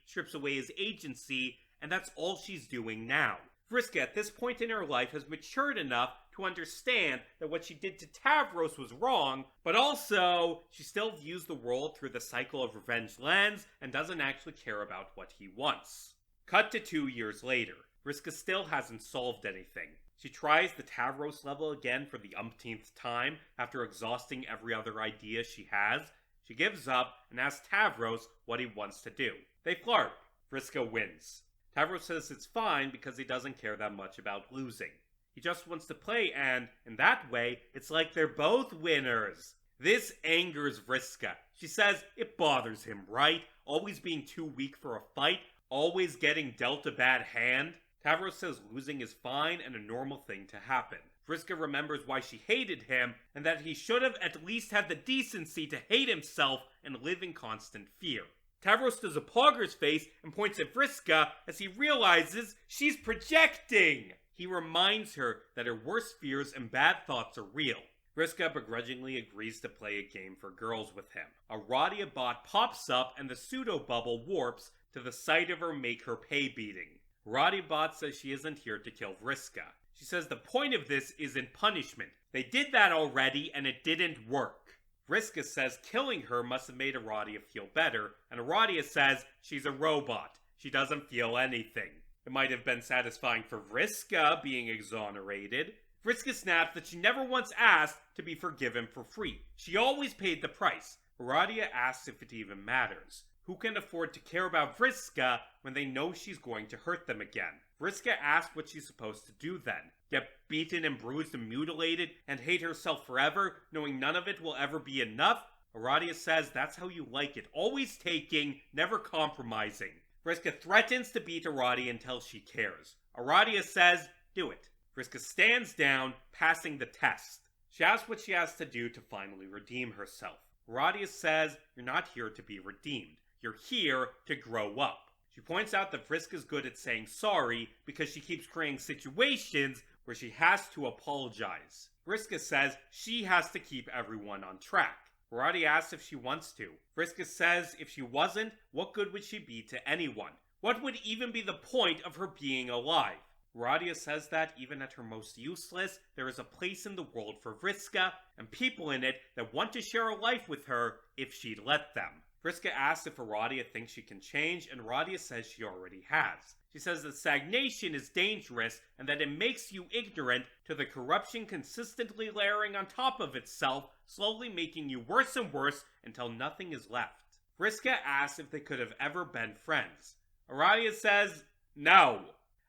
strips away his agency, and that's all she's doing now. Vriska at this point in her life has matured enough to understand that what she did to Tavros was wrong, but also she still views the world through the cycle of revenge lens and doesn't actually care about what he wants. Cut to 2 years later. Vriska still hasn't solved anything. She tries the Tavros level again for the umpteenth time after exhausting every other idea she has. She gives up and asks Tavros what he wants to do. They flirt. Vriska wins. Tavros says it's fine because he doesn't care that much about losing. He just wants to play, and in that way, it's like they're both winners. This angers Vriska. She says it bothers him, right? Always being too weak for a fight, always getting dealt a bad hand. Tavros says losing is fine and a normal thing to happen. Vriska remembers why she hated him, and that he should have at least had the decency to hate himself and live in constant fear. Tavros does a pogger's face and points at Vriska as he realizes she's projecting. He reminds her that her worst fears and bad thoughts are real. Vriska begrudgingly agrees to play a game for girls with him. A Radia bot pops up and the pseudo-bubble warps to the site of her make-her-pay beating. Radibot says she isn't here to kill Vriska. She says the point of this isn't punishment. They did that already and it didn't work. Vriska says killing her must have made Aradia feel better, and Aradia says she's a robot. She doesn't feel anything. It might have been satisfying for Vriska being exonerated. Vriska snaps that she never once asked to be forgiven for free. She always paid the price. Aradia asks if it even matters. Who can afford to care about Vriska when they know she's going to hurt them again? Vriska asks what she's supposed to do then. Get beaten and bruised and mutilated and hate herself forever, knowing none of it will ever be enough? Aradia says that's how you like it. Always taking, never compromising. Vriska threatens to beat Aradia until she cares. Aradia says, do it. Vriska stands down, passing the test. She asks what she has to do to finally redeem herself. Aradia says, you're not here to be redeemed. You're here to grow up. She points out that Vriska's good at saying sorry because she keeps creating situations where she has to apologize. Vriska says she has to keep everyone on track. Aradia asks if she wants to. Vriska says if she wasn't, what good would she be to anyone? What would even be the point of her being alive? Aradia says that even at her most useless, there is a place in the world for Vriska and people in it that want to share a life with her if she'd let them. Vriska asks if Aradia thinks she can change, and Aradia says she already has. She says that stagnation is dangerous and that it makes you ignorant to the corruption consistently layering on top of itself, slowly making you worse and worse until nothing is left. Vriska asks if they could have ever been friends. Aradia says no.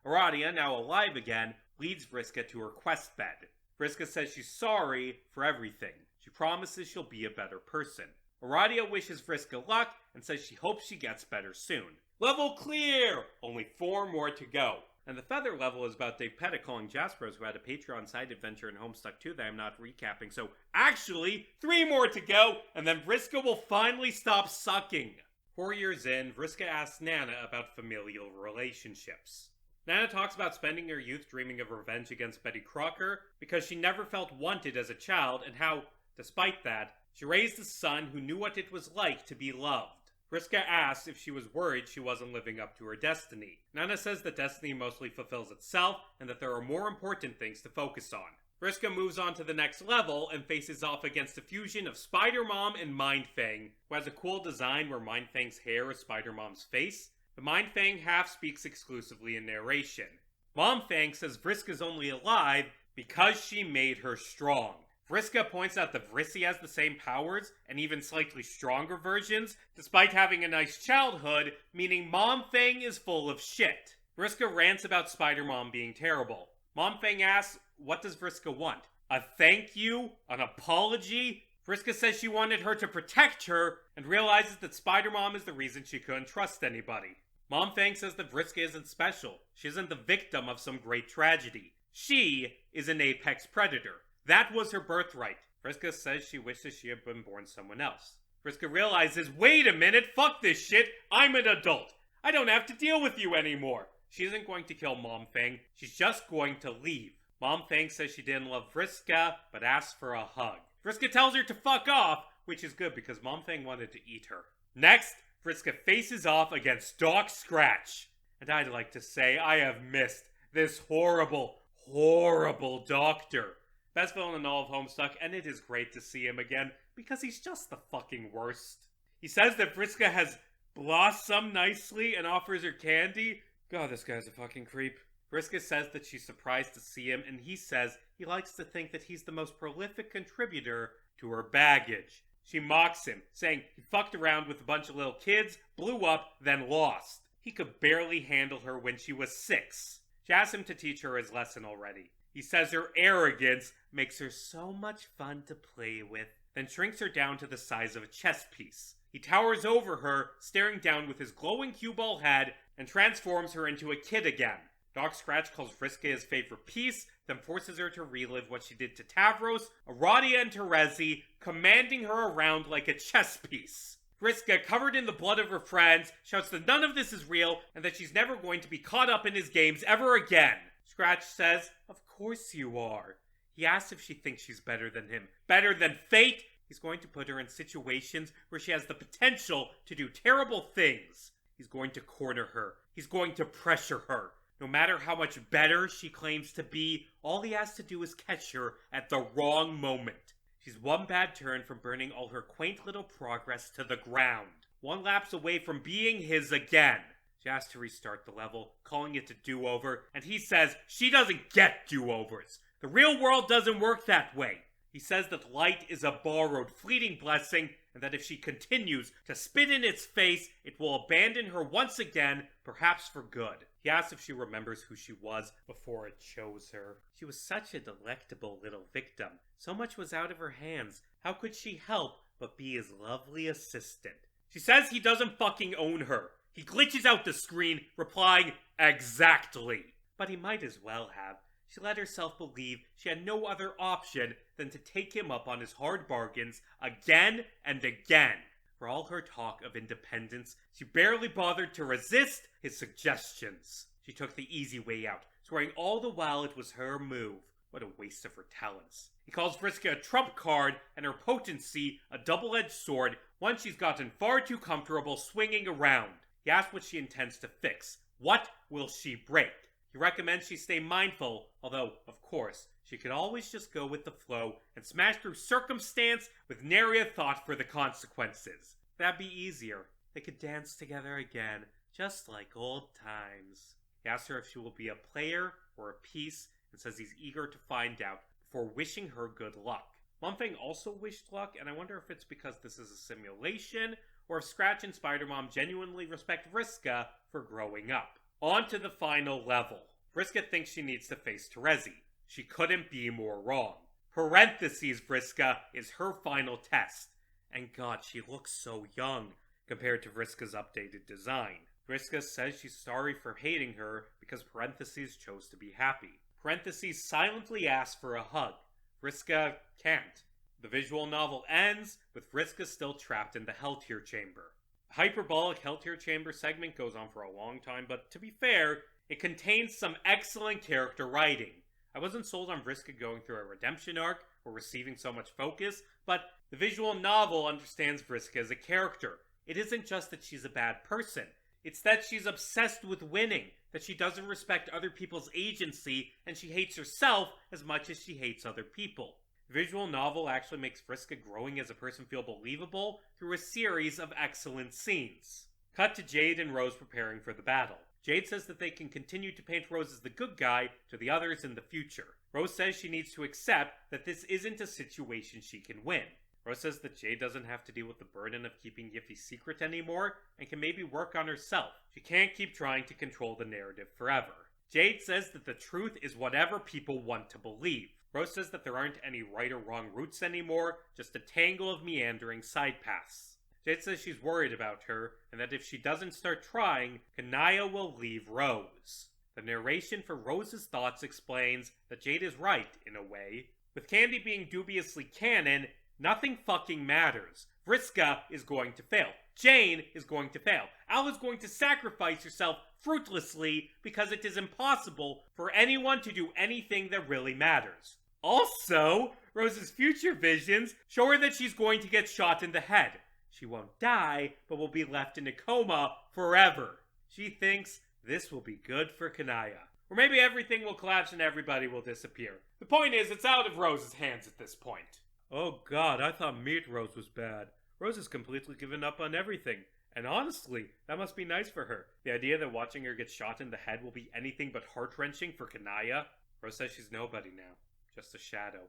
Aradia, now alive again, leads Vriska to her quest bed. Vriska says she's sorry for everything. She promises she'll be a better person. Aradia wishes Vriska luck and says she hopes she gets better soon. Level clear! Only 4 more to go. And the feather level is about Dave Pettit calling Jaspers, who had a Patreon side adventure in Homestuck 2 that I'm not recapping. So actually, 3 more to go, and then Vriska will finally stop sucking. 4 years in, Vriska asks Nana about familial relationships. Nana talks about spending her youth dreaming of revenge against Betty Crocker because she never felt wanted as a child, and how, despite that, she raised a son who knew what it was like to be loved. Vriska asks if she was worried she wasn't living up to her destiny. Nana says that destiny mostly fulfills itself and that there are more important things to focus on. Vriska moves on to the next level and faces off against a fusion of Spider-Mom and Mindfang, who has a cool design where Mindfang's hair is Spider-Mom's face. The Mindfang half speaks exclusively in narration. Momfang says Vriska's only alive because she made her strong. Vriska points out that Vrissi has the same powers, and even slightly stronger versions, despite having a nice childhood, meaning Momfang is full of shit. Vriska rants about Spider-Mom being terrible. Momfang asks, what does Vriska want? A thank you? An apology? Vriska says she wanted her to protect her, and realizes that Spider-Mom is the reason she couldn't trust anybody. Momfang says that Vriska isn't special. She isn't the victim of some great tragedy. She is an apex predator. That was her birthright. Vriska says she wishes she had been born someone else. Vriska realizes, wait a minute, fuck this shit, I'm an adult. I don't have to deal with you anymore. She isn't going to kill Momfang, she's just going to leave. Momfang says she didn't love Vriska, but asks for a hug. Vriska tells her to fuck off, which is good because Momfang wanted to eat her. Next, Vriska faces off against Doc Scratch. And I'd like to say I have missed this horrible, horrible doctor. Best villain in all of Homestuck, and it is great to see him again, because he's just the fucking worst. He says that Vriska has blossomed nicely and offers her candy. God, this guy's a fucking creep. Vriska says that she's surprised to see him, and he says he likes to think that he's the most prolific contributor to her baggage. She mocks him, saying he fucked around with a bunch of little kids, blew up, then lost. He could barely handle her when she was 6. She asks him to teach her his lesson already. He says her arrogance makes her so much fun to play with, then shrinks her down to the size of a chess piece. He towers over her, staring down with his glowing cue ball head, and transforms her into a kid again. Doc Scratch calls Vriska his favorite piece, then forces her to relive what she did to Tavros, Aradia, and Terezi, commanding her around like a chess piece. Vriska, covered in the blood of her friends, shouts that none of this is real, and that she's never going to be caught up in his games ever again. Scratch says, of course you are. He asks if she thinks she's better than him. Better than fate? He's going to put her in situations where she has the potential to do terrible things. He's going to corner her. He's going to pressure her. No matter how much better she claims to be, all he has to do is catch her at the wrong moment. She's one bad turn from burning all her quaint little progress to the ground. One lapse away from being his again. She asks to restart the level, calling it a do-over, and he says she doesn't get do-overs. The real world doesn't work that way. He says that light is a borrowed, fleeting blessing, and that if she continues to spit in its face, it will abandon her once again, perhaps for good. He asks if she remembers who she was before it chose her. She was such a delectable little victim. So much was out of her hands. How could she help but be his lovely assistant? She says he doesn't fucking own her. He glitches out the screen, replying, exactly. But he might as well have. She let herself believe she had no other option than to take him up on his hard bargains again and again. For all her talk of independence, she barely bothered to resist his suggestions. She took the easy way out, swearing all the while it was her move. What a waste of her talents. He calls Vriska a trump card and her potency a double-edged sword, one she's gotten far too comfortable swinging around. He asks what she intends to fix. What will she break? He recommends she stay mindful, although, of course, she could always just go with the flow and smash through circumstance with nary a thought for the consequences. That'd be easier. They could dance together again, just like old times. He asks her if she will be a player or a piece, and says he's eager to find out before wishing her good luck. Mumfang also wished luck, and I wonder if it's because this is a simulation, or if Scratch and Spider-Mom genuinely respect Vriska for growing up. On to the final level. Vriska thinks she needs to face Terezi. She couldn't be more wrong. Parentheses Vriska is her final test. And God, she looks so young compared to Vriska's updated design. Vriska says she's sorry for hating her because Parentheses chose to be happy. Parentheses silently asks for a hug. Vriska can't. The visual novel ends with Vriska still trapped in the Hell-Tier chamber. The hyperbolic Hell-Tier chamber segment goes on for a long time, but to be fair, it contains some excellent character writing. I wasn't sold on Vriska going through a redemption arc or receiving so much focus, but the visual novel understands Vriska as a character. It isn't just that she's a bad person. It's that she's obsessed with winning, that she doesn't respect other people's agency, and she hates herself as much as she hates other people. The visual novel actually makes Vriska growing as a person feel believable through a series of excellent scenes. Cut to Jade and Rose preparing for the battle. Jade says that they can continue to paint Rose as the good guy to the others in the future. Rose says she needs to accept that this isn't a situation she can win. Rose says that Jade doesn't have to deal with the burden of keeping Yiffy secret anymore and can maybe work on herself. She can't keep trying to control the narrative forever. Jade says that the truth is whatever people want to believe. Rose says that there aren't any right or wrong routes anymore, just a tangle of meandering side paths. Jade says she's worried about her, and that if she doesn't start trying, Kanaya will leave Rose. The narration for Rose's thoughts explains that Jade is right, in a way. With Candy being dubiously canon, nothing fucking matters. Vriska is going to fail. Jane is going to fail. Al is going to sacrifice herself fruitlessly because it is impossible for anyone to do anything that really matters. Also, Rose's future visions show her that she's going to get shot in the head. She won't die, but will be left in a coma forever. She thinks this will be good for Kanaya. Or maybe everything will collapse and everybody will disappear. The point is, it's out of Rose's hands at this point. Oh God, I thought Meat Rose was bad. Rose has completely given up on everything. And honestly, that must be nice for her. The idea that watching her get shot in the head will be anything but heart-wrenching for Kanaya. Rose says she's nobody now. Just a shadow.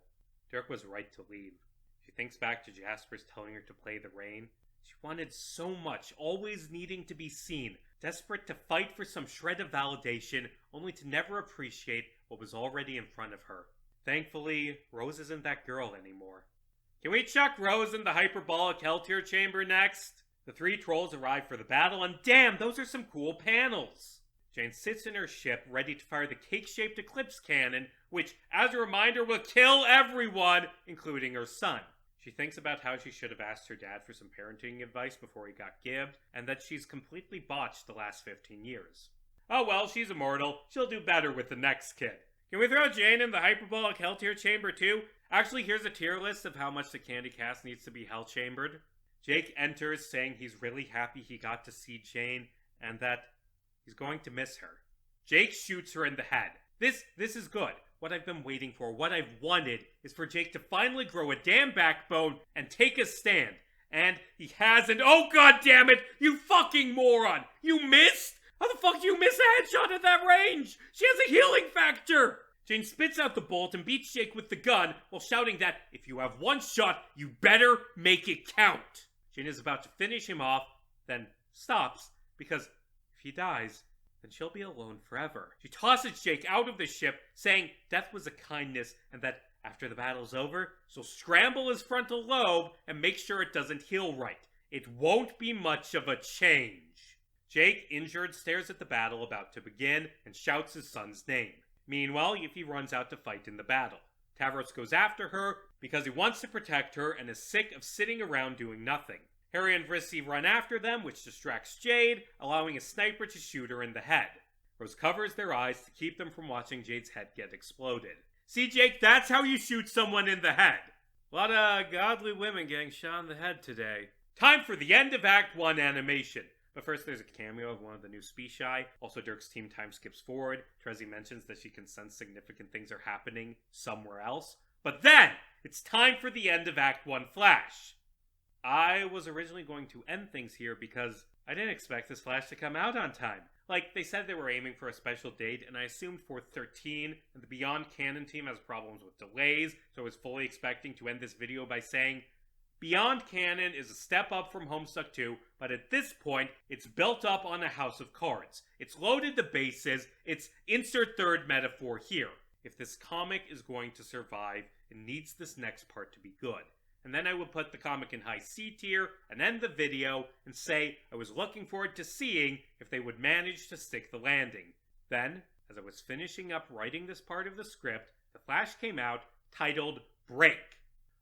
Dirk was right to leave. She thinks back to Jasper's telling her to play the rain. She wanted so much, always needing to be seen, desperate to fight for some shred of validation, only to never appreciate what was already in front of her. Thankfully, Rose isn't that girl anymore. Can we chuck Rose in the hyperbolic Hell-Tier chamber next? The three trolls arrive for the battle, and damn, those are some cool panels! Jane sits in her ship, ready to fire the cake-shaped Eclipse cannon, which, as a reminder, will kill everyone, including her son. She thinks about how she should have asked her dad for some parenting advice before he got gibbed, and that she's completely botched the last 15 years. Oh well, she's immortal. She'll do better with the next kid. Can we throw Jane in the hyperbolic Hell-Tier chamber too? Actually, here's a tier list of how much the candy cast needs to be hell-chambered. Jake enters saying he's really happy he got to see Jane, and that he's going to miss her. Jake shoots her in the head. This is good. what I've been waiting for, what I've wanted, is for Jake to finally grow a damn backbone and take a stand. And he hasn't. Oh, god damn it! You fucking moron! You missed? How the fuck do you miss a headshot at that range? She has a healing factor! Jane spits out the bolt and beats Jake with the gun while shouting that if you have one shot, you better make it count. Jane is about to finish him off, then stops, because if he dies, then she'll be alone forever. She tosses Jake out of the ship, saying death was a kindness and that after the battle's over, she'll scramble his frontal lobe and make sure it doesn't heal right. It won't be much of a change. Jake, injured, stares at the battle about to begin and shouts his son's name. Meanwhile, Yiffy runs out to fight in the battle. Tavros goes after her because he wants to protect her and is sick of sitting around doing nothing. Harry and Vrissy run after them, which distracts Jade, allowing a sniper to shoot her in the head. Rose covers their eyes to keep them from watching Jade's head get exploded. See, Jake, that's how you shoot someone in the head. A lot of godly women getting shot in the head today. Time for the end of Act 1 animation. But first, there's a cameo of one of the new Species. Also, Dirk's team time skips forward. Trezzy mentions that she can sense significant things are happening somewhere else. But then, it's time for the end of Act 1 Flash. I was originally going to end things here because I didn't expect this Flash to come out on time. Like, they said they were aiming for a special date, and I assumed 4/13, and the Beyond Canon team has problems with delays, so I was fully expecting to end this video by saying, Beyond Canon is a step up from Homestuck 2, but at this point, it's built up on a house of cards. It's loaded the bases, it's insert third metaphor here. If this comic is going to survive, it needs this next part to be good. And then I would put the comic in high C tier and end the video and say I was looking forward to seeing if they would manage to stick the landing. Then, as I was finishing up writing this part of the script, the Flash came out titled Break.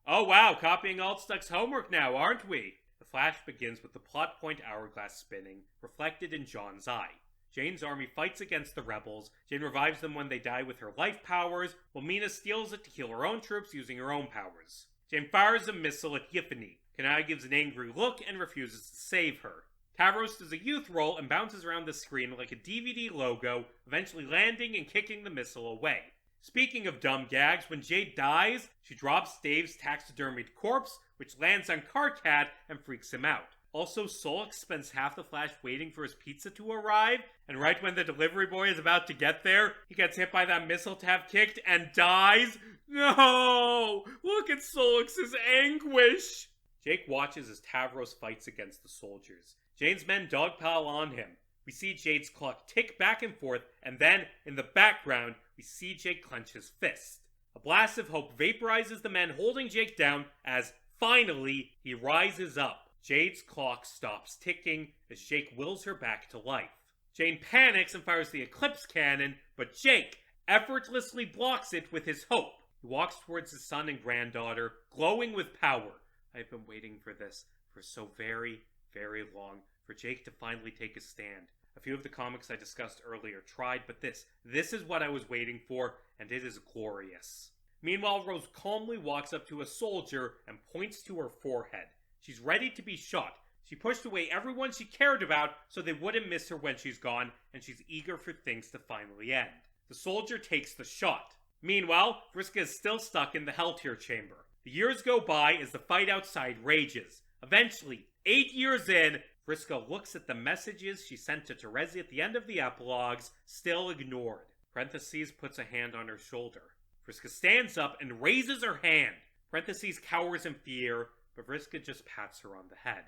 Oh wow, copying Altstuck's homework now, aren't we? The Flash begins with the plot point hourglass spinning, reflected in John's eye. Jane's army fights against the rebels. Jane revives them when they die with her life powers, while Mina steals it to heal her own troops using her own powers. Jane fires a missile at Yiffany. Kanai gives an angry look and refuses to save her. Tavros does a youth roll and bounces around the screen like a DVD logo, eventually landing and kicking the missile away. Speaking of dumb gags, when Jade dies, she drops Dave's taxidermied corpse, which lands on Carcat and freaks him out. Also, Solix spends half the Flash waiting for his pizza to arrive, and right when the delivery boy is about to get there, he gets hit by that missile tab kicked and dies. No! Look at Solix's anguish! Jake watches as Tavros fights against the soldiers. Jane's men dogpile on him. We see Jade's clock tick back and forth, and then, in the background, we see Jake clench his fist. A blast of hope vaporizes the men holding Jake down as, finally, he rises up. Jade's clock stops ticking as Jake wills her back to life. Jane panics and fires the Eclipse cannon, but Jake effortlessly blocks it with his hope. He walks towards his son and granddaughter, glowing with power. I've been waiting for this for so very, very long, for Jake to finally take a stand. A few of the comics I discussed earlier tried, but this is what I was waiting for, and it is glorious. Meanwhile, Rose calmly walks up to a soldier and points to her forehead. She's ready to be shot. She pushed away everyone she cared about so they wouldn't miss her when she's gone, and she's eager for things to finally end. The soldier takes the shot. Meanwhile, Vriska is still stuck in the Hell Tier chamber. The years go by as the fight outside rages. Eventually, 8 years in, Vriska looks at the messages she sent to Terezi at the end of the epilogues, still ignored. Parentheses puts a hand on her shoulder. Vriska stands up and raises her hand. Parentheses cowers in fear, but Vriska just pats her on the head.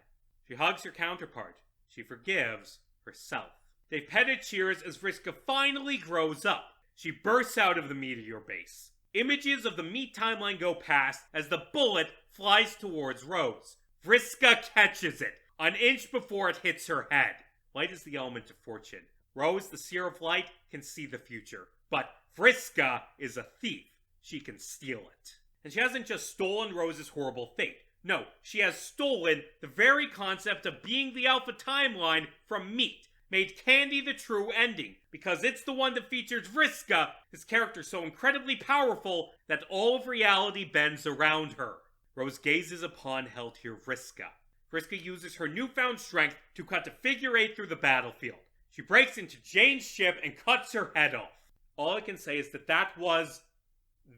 She hugs her counterpart. She forgives herself. Dave Pettit cheers as Vriska finally grows up. She bursts out of the meteor base. Images of the meat timeline go past as the bullet flies towards Rose. Vriska catches it, an inch before it hits her head. Light is the element of fortune. Rose, the seer of light, can see the future. But Vriska is a thief. She can steal it. And she hasn't just stolen Rose's horrible fate. No, she has stolen the very concept of being the Alpha timeline from meat. Made Candy the true ending, because it's the one that features Vriska, his character so incredibly powerful that all of reality bends around her. Rose gazes upon Hell Tier Vriska. Vriska uses her newfound strength to cut a figure 8 through the battlefield. She breaks into Jane's ship and cuts her head off. All I can say is that was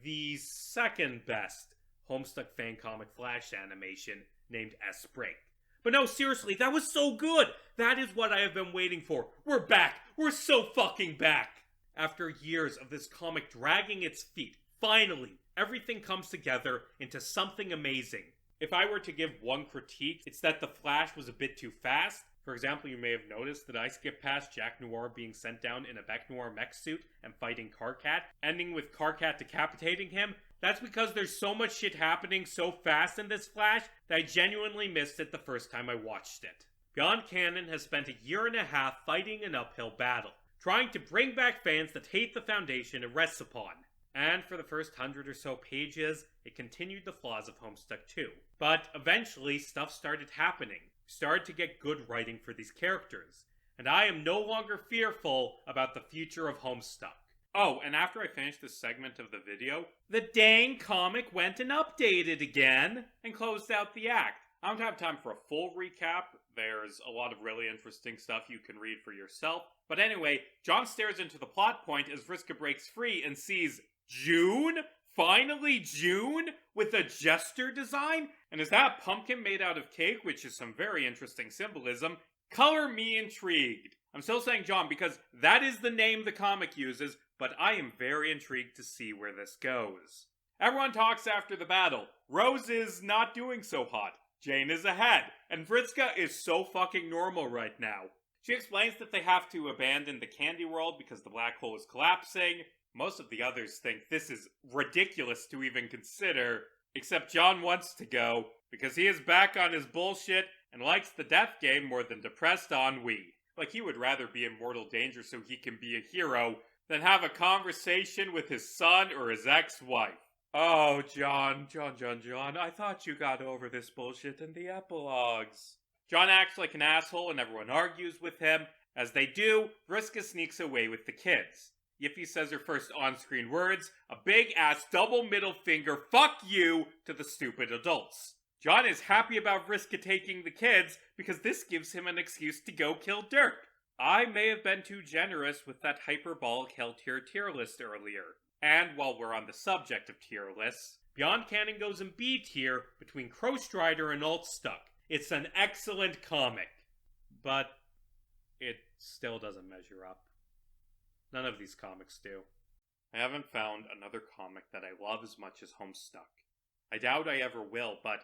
the second best Homestuck fan comic flash animation named S-Break. But no, seriously, that was so good! That is what I have been waiting for. We're back! We're so fucking back! After years of this comic dragging its feet, finally, everything comes together into something amazing. If I were to give one critique, it's that the Flash was a bit too fast. For example, you may have noticed that I skipped past Jack Noir being sent down in a Beck Noir mech suit and fighting Karkat, ending with Karkat decapitating him. That's because there's so much shit happening so fast in this Flash that I genuinely missed it the first time I watched it. Beyond Canon has spent a year and a half fighting an uphill battle, trying to bring back fans that hate the foundation it rests upon. And for the first 100 or so pages, it continued the flaws of Homestuck 2. But eventually, stuff started happening. We started to get good writing for these characters. And I am no longer fearful about the future of Homestuck. Oh, and after I finished this segment of the video, the dang comic went and updated again and closed out the act. I don't have time for a full recap. There's a lot of really interesting stuff you can read for yourself. But anyway, John stares into the plot point as Vriska breaks free and sees June? Finally June? With a jester design? And is that pumpkin made out of cake, which is some very interesting symbolism? Color me intrigued. I'm still saying John because that is the name the comic uses, but I am very intrigued to see where this goes. Everyone talks after the battle. Rose is not doing so hot. Jane is ahead, and Vriska is so fucking normal right now. She explains that they have to abandon the candy world because the black hole is collapsing. Most of the others think this is ridiculous to even consider, except John wants to go, because he is back on his bullshit and likes the death game more than depressed ennui. Like he would rather be in mortal danger so he can be a hero than have a conversation with his son or his ex-wife. Oh, John, I thought you got over this bullshit in the epilogues. John acts like an asshole and everyone argues with him. As they do, Vriska sneaks away with the kids. Yiffy says her first on-screen words, a big-ass double middle finger fuck you to the stupid adults. John is happy about Vriska taking the kids because this gives him an excuse to go kill Dirk. I may have been too generous with that hyperbolic hell tier list earlier. And while we're on the subject of tier lists, Beyond Canon goes in B tier between Crowstrider and Altstuck. It's an excellent comic, but it still doesn't measure up. None of these comics do. I haven't found another comic that I love as much as Homestuck. I doubt I ever will, but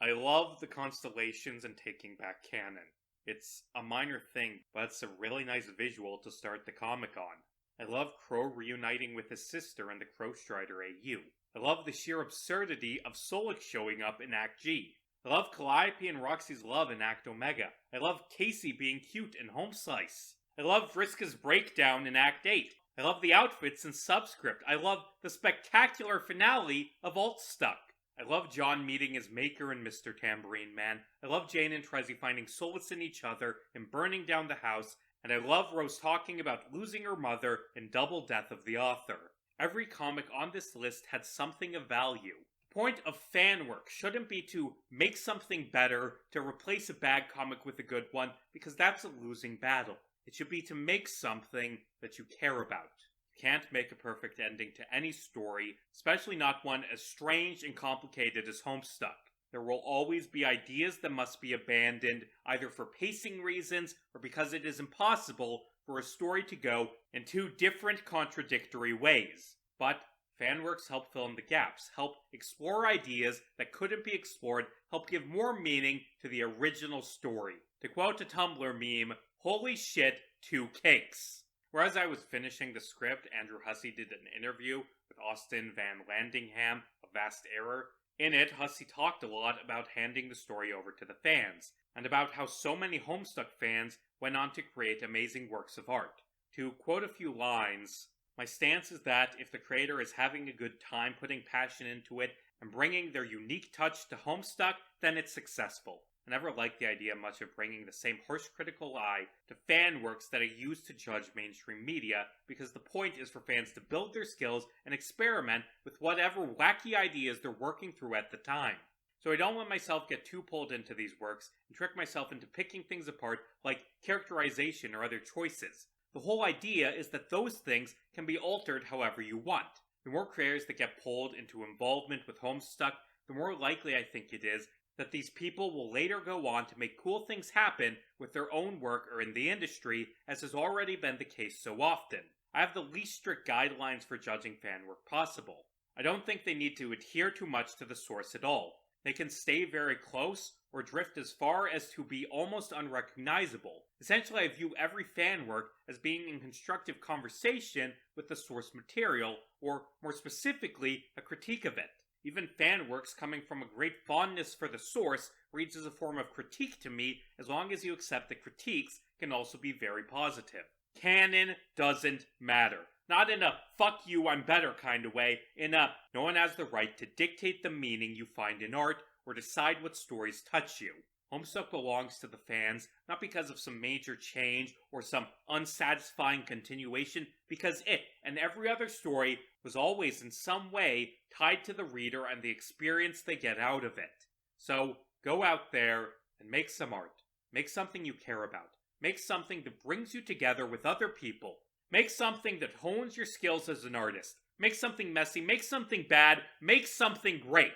I love the constellations and taking back canon. It's a minor thing, but it's a really nice visual to start the comic on. I love Crow reuniting with his sister in the Crowstrider AU. I love the sheer absurdity of Solik showing up in Act G. I love Calliope and Roxy's love in Act Omega. I love Casey being cute in Homeslice. I love Vriska's breakdown in Act 8. I love the outfits in Subscript. I love the spectacular finale of Altstuck. I love John meeting his maker in Mr. Tambourine Man. I love Jane and Trezzy finding solace in each other and burning down the house. And I love Rose talking about losing her mother in Double Death of the Author. Every comic on this list had something of value. The point of fan work shouldn't be to make something better, to replace a bad comic with a good one, because that's a losing battle. It should be to make something that you care about. You can't make a perfect ending to any story, especially not one as strange and complicated as Homestuck. There will always be ideas that must be abandoned, either for pacing reasons or because it is impossible for a story to go in two different contradictory ways. But fanworks help fill in the gaps, help explore ideas that couldn't be explored, help give more meaning to the original story. To quote a Tumblr meme, holy shit, 2 cakes. Whereas I was finishing the script, Andrew Hussey did an interview with Austin Van Landingham, A Vast Error. In it, Hussey talked a lot about handing the story over to the fans, and about how so many Homestuck fans went on to create amazing works of art. To quote a few lines, my stance is that if the creator is having a good time putting passion into it and bringing their unique touch to Homestuck, then it's successful. I never liked the idea much of bringing the same harsh critical eye to fan works that I use to judge mainstream media, because the point is for fans to build their skills and experiment with whatever wacky ideas they're working through at the time. So I don't let myself get too pulled into these works and trick myself into picking things apart like characterization or other choices. The whole idea is that those things can be altered however you want. The more creators that get pulled into involvement with Homestuck, the more likely I think it is that these people will later go on to make cool things happen with their own work or in the industry, as has already been the case so often. I have the least strict guidelines for judging fan work possible. I don't think they need to adhere too much to the source at all. They can stay very close or drift as far as to be almost unrecognizable. Essentially, I view every fan work as being in constructive conversation with the source material, or more specifically, a critique of it. Even fan works coming from a great fondness for the source reads as a form of critique to me, as long as you accept that critiques can also be very positive. Canon doesn't matter. Not in a fuck you, I'm better kind of way, in a no one has the right to dictate the meaning you find in art or decide what stories touch you. Homestuck belongs to the fans, not because of some major change or some unsatisfying continuation, because it and every other story was always in some way tied to the reader and the experience they get out of it. So, go out there and make some art. Make something you care about. Make something that brings you together with other people. Make something that hones your skills as an artist. Make something messy, make something bad, make something great.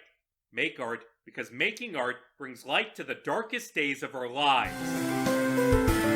Make art, because making art brings light to the darkest days of our lives.